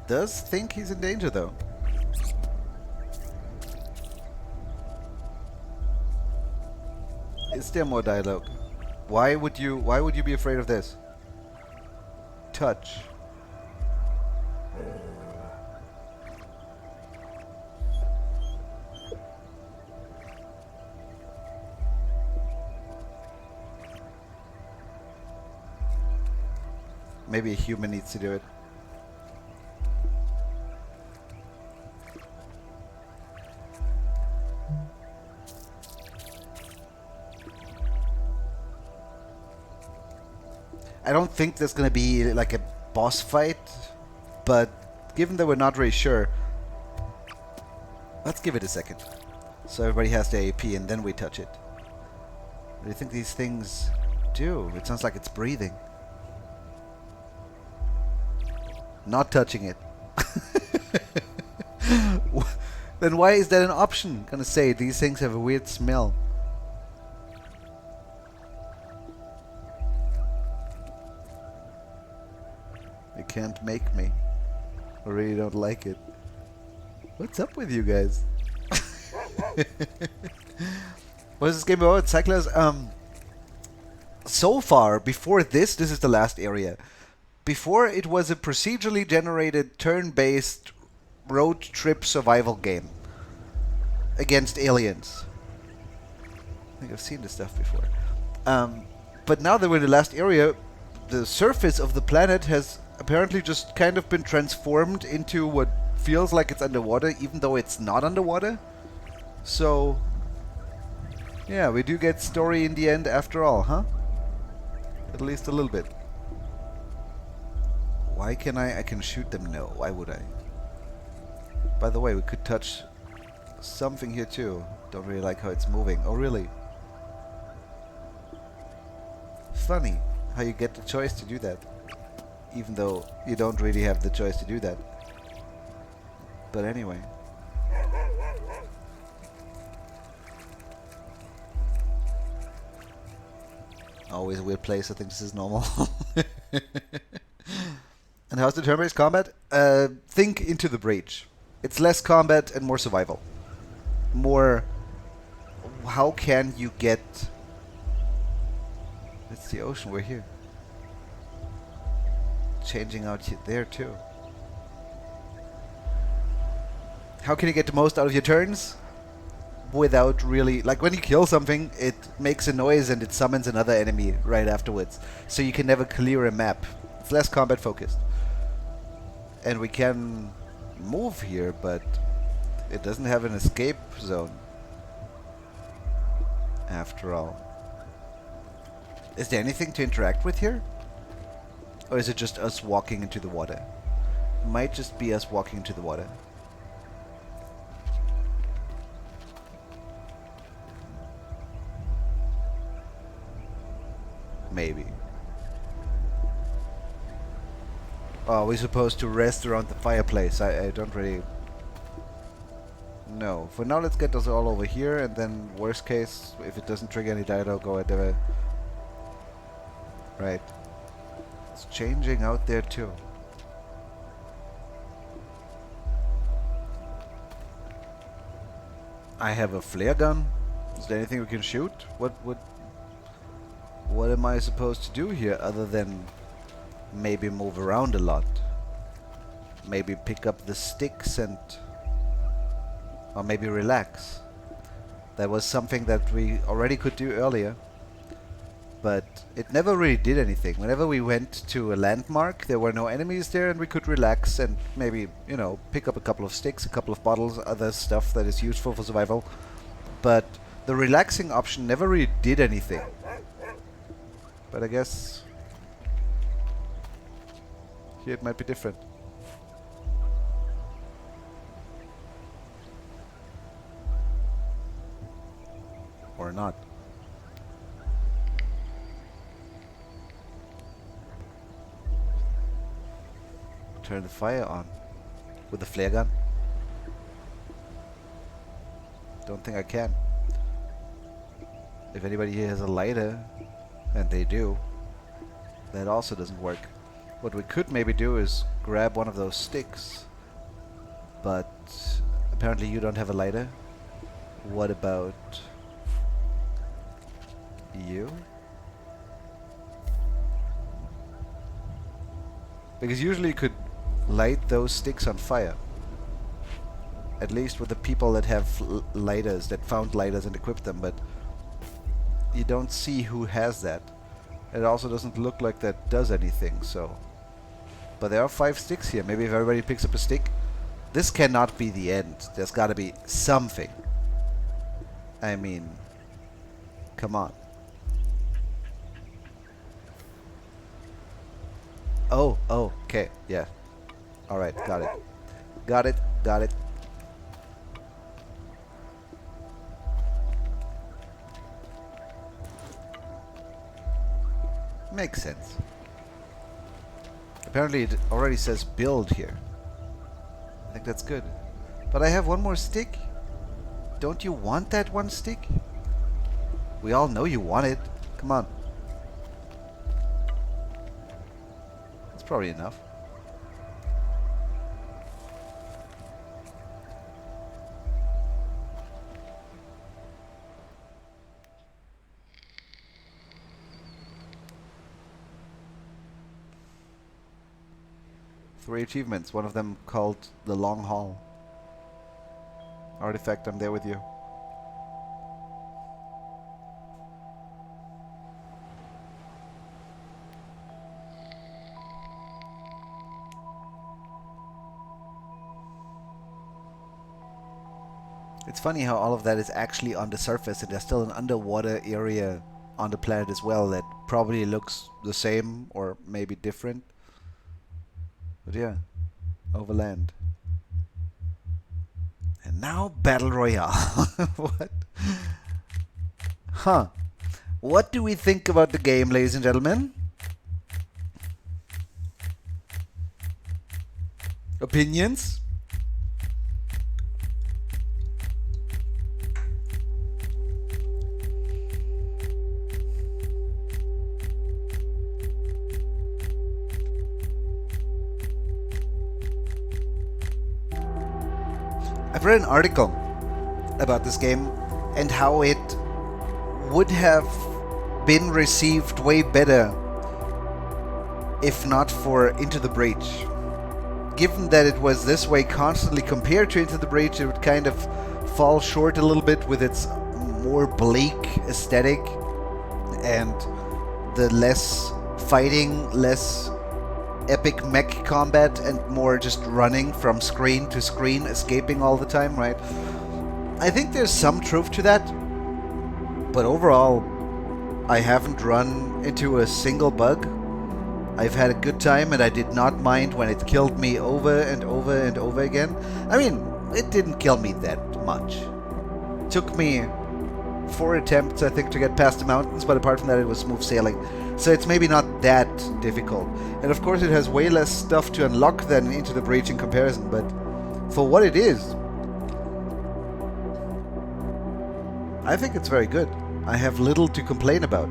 Does think he's in danger though. Is there more dialogue? Why would you be afraid of this? Touch. Maybe a human needs to do it. I don't think there's gonna be like a boss fight, but given that we're not really sure, let's give it a second. So everybody has the AP and then we touch it. What do you think these things do? It sounds like it's breathing. Not touching it. Then why is that an option? Gonna say these things have a weird smell. You can't make me. I really don't like it. What's up with you guys? What is this game about? Cyclers? So far, before this is the last area. Before, it was a procedurally generated, turn-based road trip survival game against aliens. I think I've seen this stuff before. But now that we're in the last area, the surface of the planet has apparently just kind of been transformed into what feels like it's underwater, even though it's not underwater. So, yeah, we do get story in the end after all, huh? At least a little bit. Why can I can shoot them? No, why would I? By the way, we could touch something here too. Don't really like how it's moving. Oh, really? Funny how you get the choice to do that, even though you don't really have the choice to do that. But anyway. Always a weird place. I think this is normal. And how's the turn-based combat? Think Into the Breach. It's less combat and more survival. More, how can you get... It's the ocean, we're here. Changing out there too. How can you get the most out of your turns? Without really... Like when you kill something, it makes a noise and it summons another enemy right afterwards. So you can never clear a map. It's less combat focused. And we can move here, but it doesn't have an escape zone. After all. Is there anything to interact with here? Or is it just us walking into the water? It might just be us walking into the water. Maybe. Oh, we're supposed to rest around the fireplace. I don't really... No. For now, let's get us all over here, and then worst case, if it doesn't trigger any dialogue or whatever... Right. It's changing out there too. I have a flare gun. Is there anything we can shoot? What am I supposed to do here other than maybe move around a lot? Maybe pick up the sticks and... Or maybe relax. That was something that we already could do earlier. But it never really did anything. Whenever we went to a landmark, there were no enemies there and we could relax and maybe, you know, pick up a couple of sticks, a couple of bottles, other stuff that is useful for survival. But the relaxing option never really did anything. But I guess here it might be different. Or not. Turn the fire on with the flare gun. Don't think I can. If anybody here has a lighter, and they do, that also doesn't work. What we could maybe do is grab one of those sticks, but apparently you don't have a lighter. What about you? Because usually you could light those sticks on fire. At least with the people that have lighters, that found lighters and equipped them, but you don't see who has that. It also doesn't look like that does anything, so... But there are 5 sticks here. Maybe if everybody picks up a stick. This cannot be the end. There's gotta be something. I mean... Come on. Oh, okay, yeah. Alright, got it. Got it, got it. Makes sense. Apparently it already says build here. I think that's good. But I have one more stick. Don't you want that one stick? We all know you want it. Come on. That's probably enough. Three achievements, one of them called the Long Haul. Artifact, I'm there with you. It's funny how all of that is actually on the surface, and there's still an underwater area on the planet as well that probably looks the same or maybe different. But yeah, over land. And now Battle Royale. What? Huh. What do we think about the game, ladies and gentlemen? Opinions? I've read an article about this game and how it would have been received way better if not for Into the Breach. Given that it was this way constantly compared to Into the Breach, it would kind of fall short a little bit with its more bleak aesthetic and the less fighting, less epic mech combat, and more just running from screen to screen, escaping all the time, right? I think there's some truth to that, but overall, I haven't run into a single bug. I've had a good time, and I did not mind when it killed me over and over and over again. I mean, it didn't kill me that much. Took me 4 attempts, I think, to get past the mountains, but apart from that, it was smooth sailing. So it's maybe not that difficult. And of course, it has way less stuff to unlock than Into the Breach in comparison, but for what it is, I think it's very good. I have little to complain about.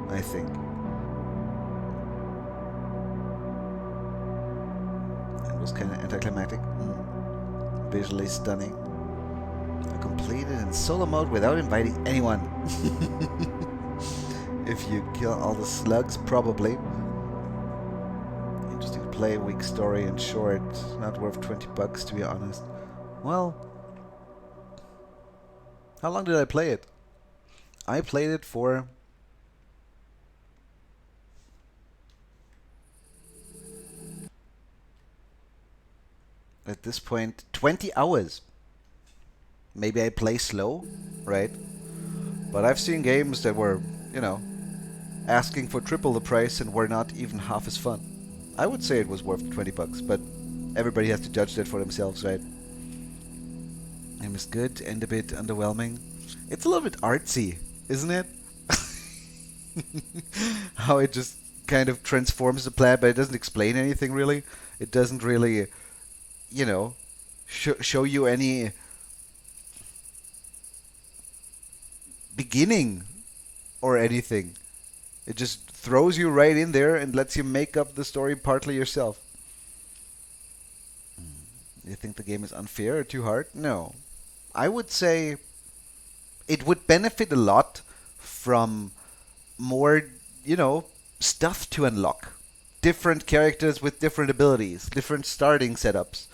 I think. It was kind of anticlimactic. Visually stunning. I completed in solo mode without inviting anyone. If you kill all the slugs, probably. Interesting to play, weak story and short. Not worth $20 to be honest. Well, how long did I play it? I played it for at this point 20 hours. Maybe I play slow, right? But I've seen games that were, you know, asking for triple the price and were not even half as fun. I would say it was worth $20, but everybody has to judge that for themselves, right? It was good and a bit underwhelming. It's a little bit artsy, isn't it? How it just kind of transforms the planet, but it doesn't explain anything really. It doesn't really, you know, show you any beginning or anything. It just throws you right in there and lets you make up the story partly yourself. You think the game is unfair or too hard? No. I would say it would benefit a lot from more, you know, stuff to unlock. Different characters with different abilities, different starting setups.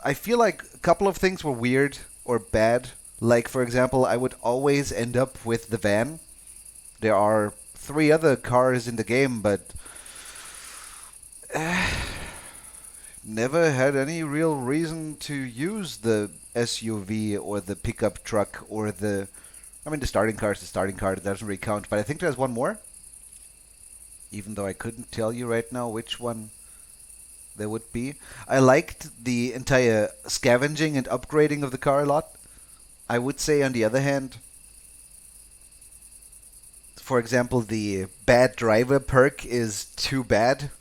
I feel like a couple of things were weird or bad. Like, for example, I would always end up with the van. There are 3 other cars in the game, but never had any real reason to use the SUV or the pickup truck or the... I mean, the starting car is the starting car. It doesn't really count. But I think there's one more. Even though I couldn't tell you right now which one there would be. I liked the entire scavenging and upgrading of the car a lot. I would say, on the other hand, for example, the bad driver perk is too bad.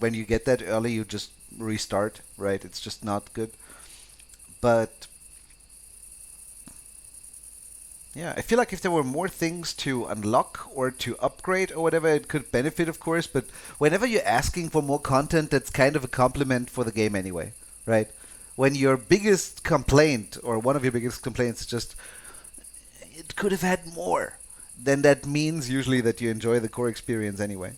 When you get that early, you just restart, right? It's just not good. But yeah, I feel like if there were more things to unlock or to upgrade or whatever, it could benefit, of course. But whenever you're asking for more content, that's kind of a compliment for the game anyway, right? When your biggest complaint, or one of your biggest complaints, is just, it could have had more, then that means usually that you enjoy the core experience anyway.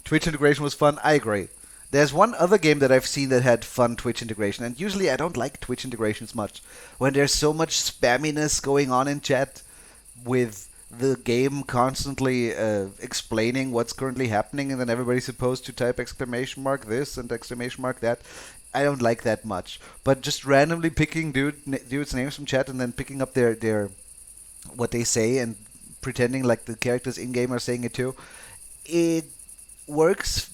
Twitch integration was fun, I agree. There's one other game that I've seen that had fun Twitch integration, and usually I don't like Twitch integrations much. When there's so much spamminess going on in chat, with the game constantly explaining what's currently happening, and then everybody's supposed to type exclamation mark this and exclamation mark that. I don't like that much. But just randomly picking dudes' names from chat and then picking up their what they say and pretending like the characters in game are saying it too, it works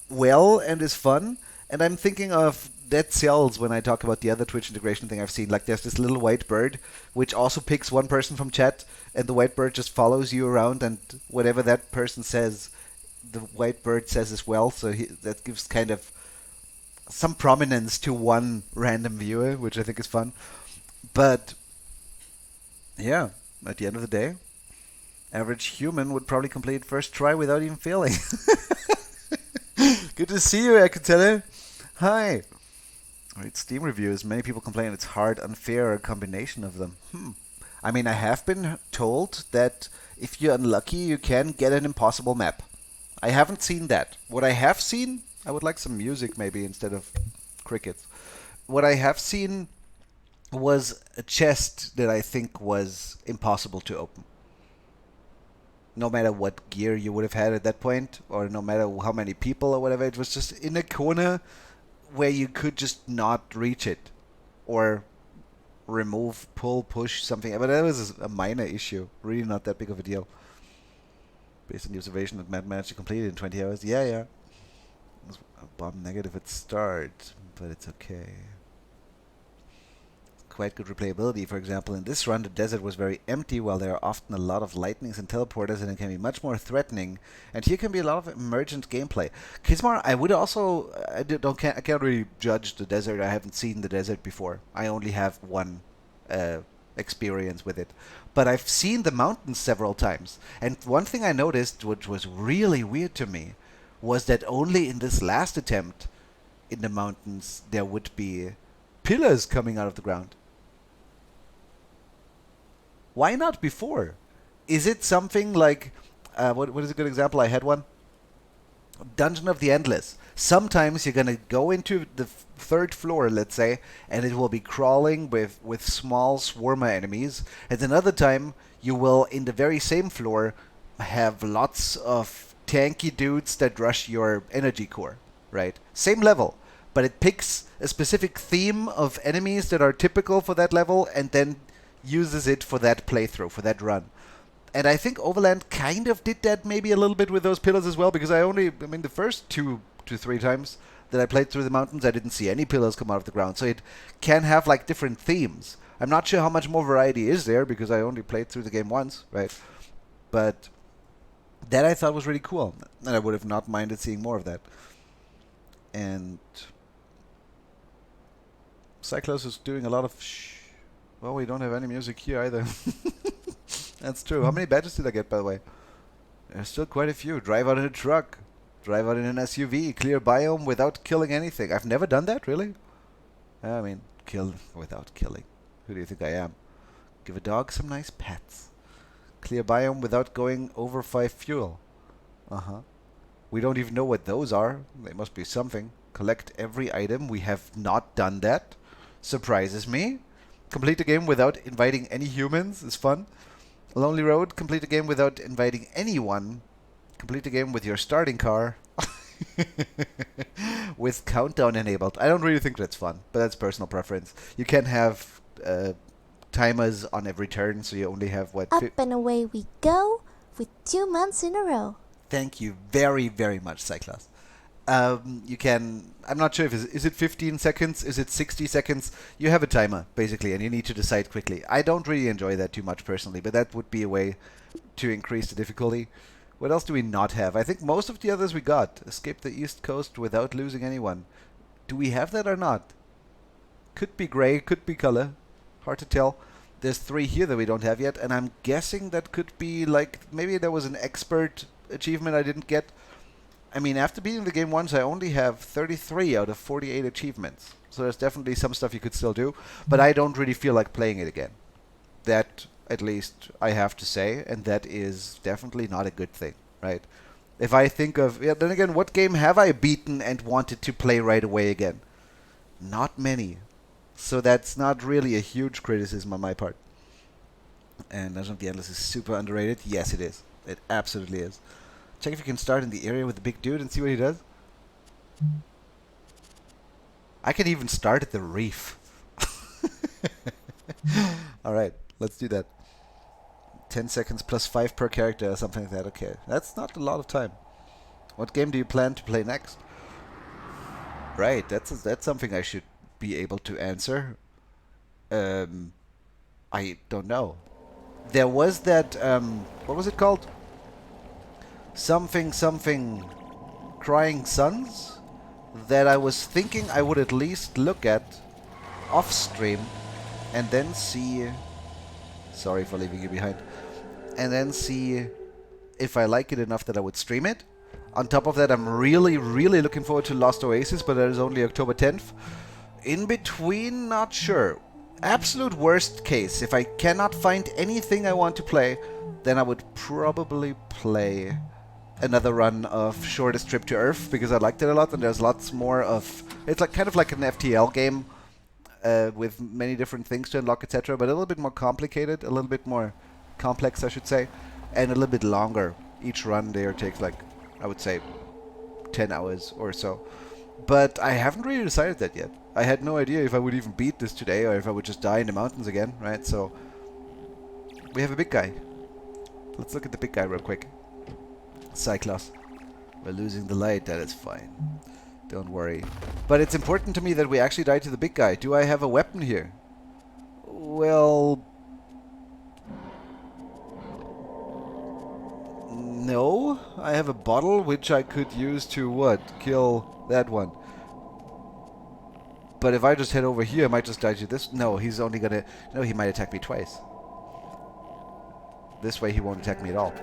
well and is fun. And I'm thinking of Dead Cells when I talk about the other Twitch integration thing I've seen. Like there's this little white bird which also picks one person from chat, and the white bird just follows you around, and whatever that person says, the white bird says as well. So that gives kind of some prominence to one random viewer, which I think is fun. But yeah, at the end of the day, average human would probably complete first try without even failing. Good to see you, Akutele. Hi. Read Steam reviews. Many people complain it's hard, unfair, or a combination of them. I mean, I have been told that if you're unlucky, you can get an impossible map. I haven't seen that. What I have seen, I would like some music maybe instead of crickets. What I have seen was a chest that I think was impossible to open. No matter what gear you would have had at that point, or no matter how many people or whatever, it was just in a corner where you could just not reach it. Or remove, pull, push, something. But that was a minor issue. Really not that big of a deal. Based on the observation that Matt managed to complete it in 20 hours. Yeah. It was a bomb negative at start, but it's okay. Quite good replayability. For example, in this run, the desert was very empty, while there are often a lot of lightnings and teleporters, and it can be much more threatening. And here can be a lot of emergent gameplay. Kismar, I would also... I can't really judge the desert. I haven't seen the desert before. I only have one experience with it. But I've seen the mountains several times. And one thing I noticed, which was really weird to me, was that only in this last attempt in the mountains there would be pillars coming out of the ground. Why not before? Is it something like... what is a good example? I had one. Dungeon of the Endless. Sometimes you're going to go into the third floor, let's say, and it will be crawling with small swarmer enemies. And another time, you will, in the very same floor, have lots of tanky dudes that rush your energy core. Right? Same level. But it picks a specific theme of enemies that are typical for that level and then uses it for that playthrough, for that run. And I think Overland kind of did that maybe a little bit with those pillars as well, because the first 2 to 3 times that I played through the mountains, I didn't see any pillars come out of the ground. So it can have like different themes. I'm not sure how much more variety is there, because I only played through the game once, right? But that I thought was really cool, and I would have not minded seeing more of that. And Cyclos is doing a lot of well, we don't have any music here either. That's true. How many badges did I get, by the way? There's still quite a few. Drive out in a truck. Drive out in an SUV. Clear biome without killing anything. I've never done that, really? I mean, kill without killing. Who do you think I am? Give a dog some nice pets. Clear biome without going over 5 fuel. We don't even know what those are. They must be something. Collect every item. We have not done that. Surprises me. Complete the game without inviting any humans is fun. Lonely Road, complete the game without inviting anyone. Complete the game with your starting car. With countdown enabled. I don't really think that's fun, but that's personal preference. You can have timers on every turn, so you only have what... Up and away we go with 2 months in a row. Thank you very, very much, Cyclops. You can... I'm not sure if is it 15 seconds? Is it 60 seconds? You have a timer, basically, and you need to decide quickly. I don't really enjoy that too much, personally, but that would be a way to increase the difficulty. What else do we not have? I think most of the others we got. Escape the East Coast without losing anyone. Do we have that or not? Could be gray, could be color. Hard to tell. There's 3 here that we don't have yet, and I'm guessing that could be like... Maybe there was an expert achievement I didn't get. I mean, after beating the game once, I only have 33 out of 48 achievements. So there's definitely some stuff you could still do, but I don't really feel like playing it again. That, at least, I have to say, and that is definitely not a good thing, right? If I think of... Yeah, then again, what game have I beaten and wanted to play right away again? Not many. So that's not really a huge criticism on my part. And Dungeon of the Endless is super underrated. Yes, it is. It absolutely is. Check if you can start in the area with the big dude and see what he does. I can even start at the reef. Alright, let's do that. 10 seconds plus 5 per character or something like that. Okay, that's not a lot of time. What game do you plan to play next? Right, that's something I should be able to answer. I don't know. There was that, what was it called? Something Crying Suns that I was thinking I would at least look at off stream and then see. Sorry for leaving you behind. And then see if I like it enough that I would stream it. On top of that, I'm really looking forward to Lost Oasis, but that is only October 10th. In between, not sure. Absolute worst case, if I cannot find anything I want to play, then I would probably play another run of Shortest Trip to Earth, because I liked it a lot, and there's lots more of... It's like kind of like an FTL game, with many different things to unlock, etc., but a little bit more complicated, a little bit more complex, I should say, and a little bit longer. Each run there takes, like, I would say 10 hours or so. But I haven't really decided that yet. I had no idea if I would even beat this today or if I would just die in the mountains again, right? So we have a big guy. Let's look at the big guy real quick. Cyclops. We're losing the light, that is fine. Don't worry. But it's important to me that we actually die to the big guy. Do I have a weapon here? Well... no. I have a bottle which I could use to what? Kill that one. But if I just head over here, I might just die to this. No, he's only gonna... No, he might attack me twice. This way he won't attack me at all.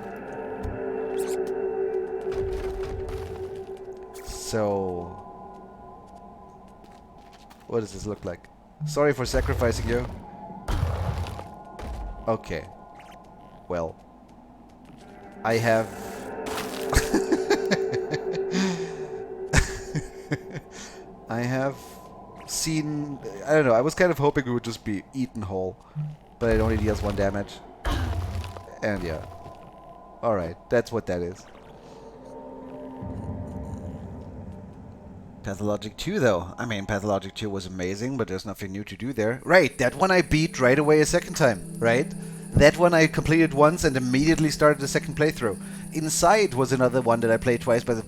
So... what does this look like? Sorry for sacrificing you. Okay. Well. I have... I have seen... I don't know, I was kind of hoping it would just be eaten whole. But it only deals 1 damage. And yeah. Alright, that's what that is. Pathologic 2 though. I mean, Pathologic 2 was amazing, but there's nothing new to do there. Right, that one I beat right away a second time, right? That one I completed once and immediately started a second playthrough. Inside was another one that I played twice, but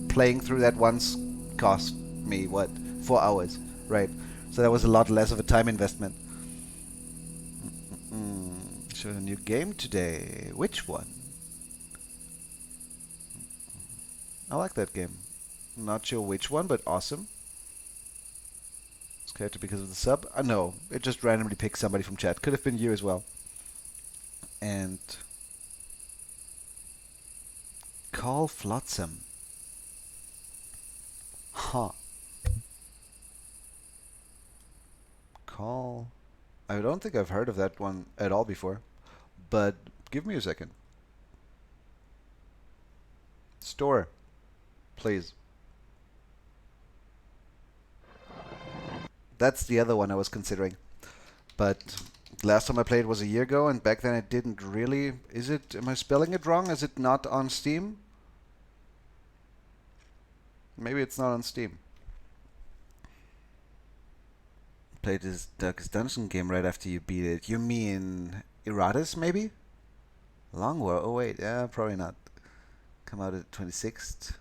playing through that once cost me, what, 4 hours, right? So that was a lot less of a time investment. Showed a new game today. Which one? I like that game. Not sure which one, but awesome. Scared to because of the sub? No, it just randomly picked somebody from chat. Could have been you as well. And Call Flotsam. Huh. Call... I don't think I've heard of that one at all before. But give me a second. Store. Please. That's the other one I was considering. But last time I played was a year ago, and back then it didn't really... Is it... Am I spelling it wrong? Is it not on Steam? Maybe it's not on Steam. Played this Darkest Dungeon game right after you beat it. You mean Iratus, maybe? Long War? Oh wait, yeah, probably not. Come out at 26th.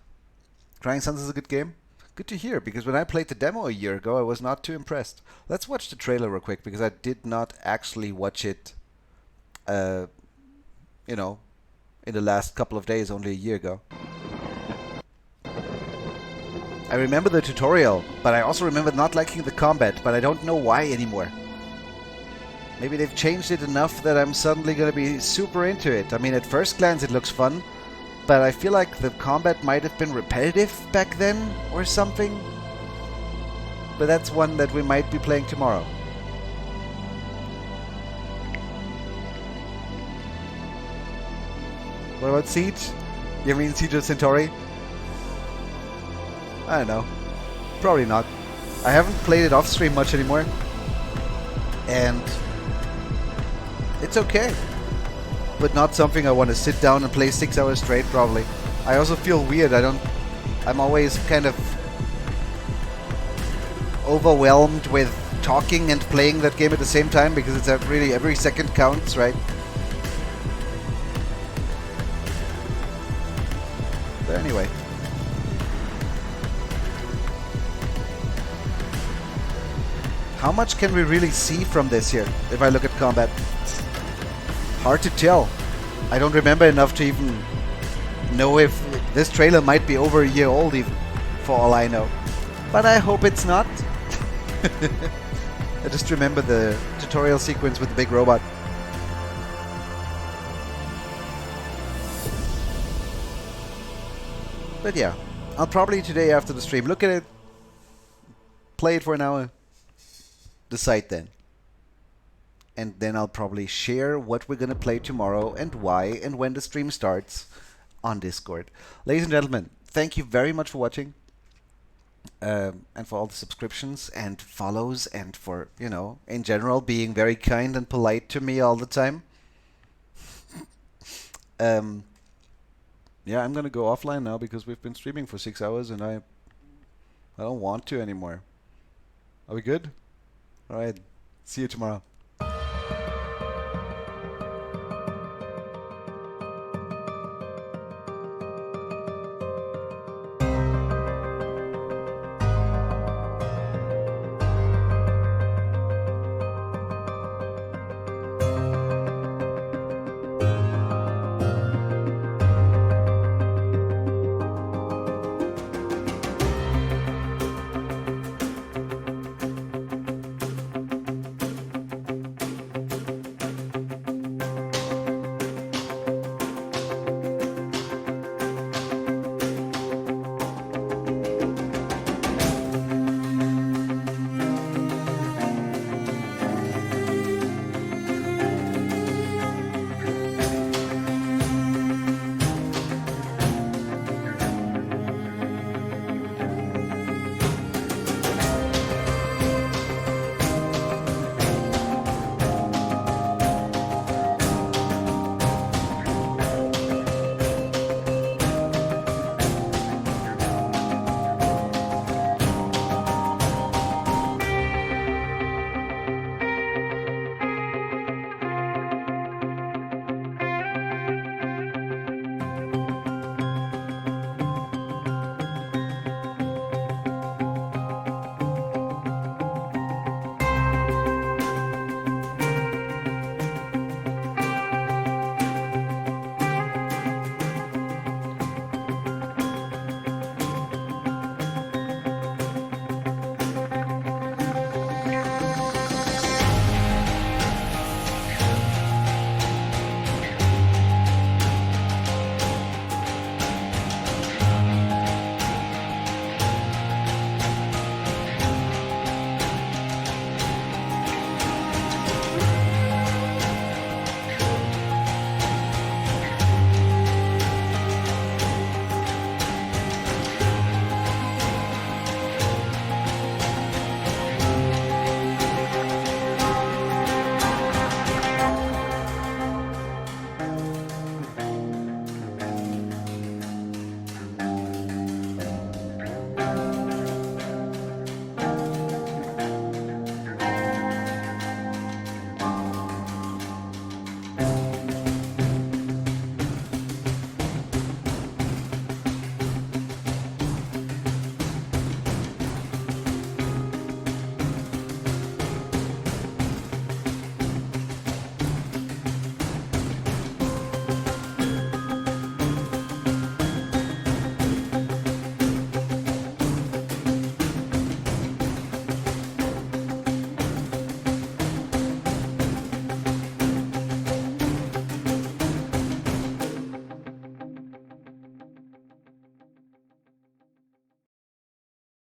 Crying Suns is a good game. Good to hear, because when I played the demo a year ago, I was not too impressed. Let's watch the trailer real quick, because I did not actually watch it, you know, in the last couple of days, only a year ago. I remember the tutorial, but I also remember not liking the combat, but I don't know why anymore. Maybe they've changed it enough that I'm suddenly going to be super into it. I mean, at first glance it looks fun, but I feel like the combat might have been repetitive back then or something. But that's one that we might be playing tomorrow. What about Siege? You mean Siege of Centauri? I don't know. Probably not. I haven't played it off stream much anymore. And it's okay. But not something I want to sit down and play 6 hours straight, probably. I also feel weird. I'm always kind of overwhelmed with talking and playing that game at the same time because it's really every second counts, right? But anyway. How much can we really see from this here if I look at combat? Hard to tell. I don't remember enough to even know if this trailer might be over a year old even, for all I know. But I hope it's not. I just remember the tutorial sequence with the big robot. But yeah, I'll probably today after the stream look at it, play it for an hour, decide then. And then I'll probably share what we're going to play tomorrow and why and when the stream starts on Discord. Ladies and gentlemen, thank you very much for watching. And for all the subscriptions and follows and for, you know, in general being very kind and polite to me all the time. Yeah, I'm going to go offline now because we've been streaming for 6 hours and I don't want to anymore. Are we good? All right. See you tomorrow.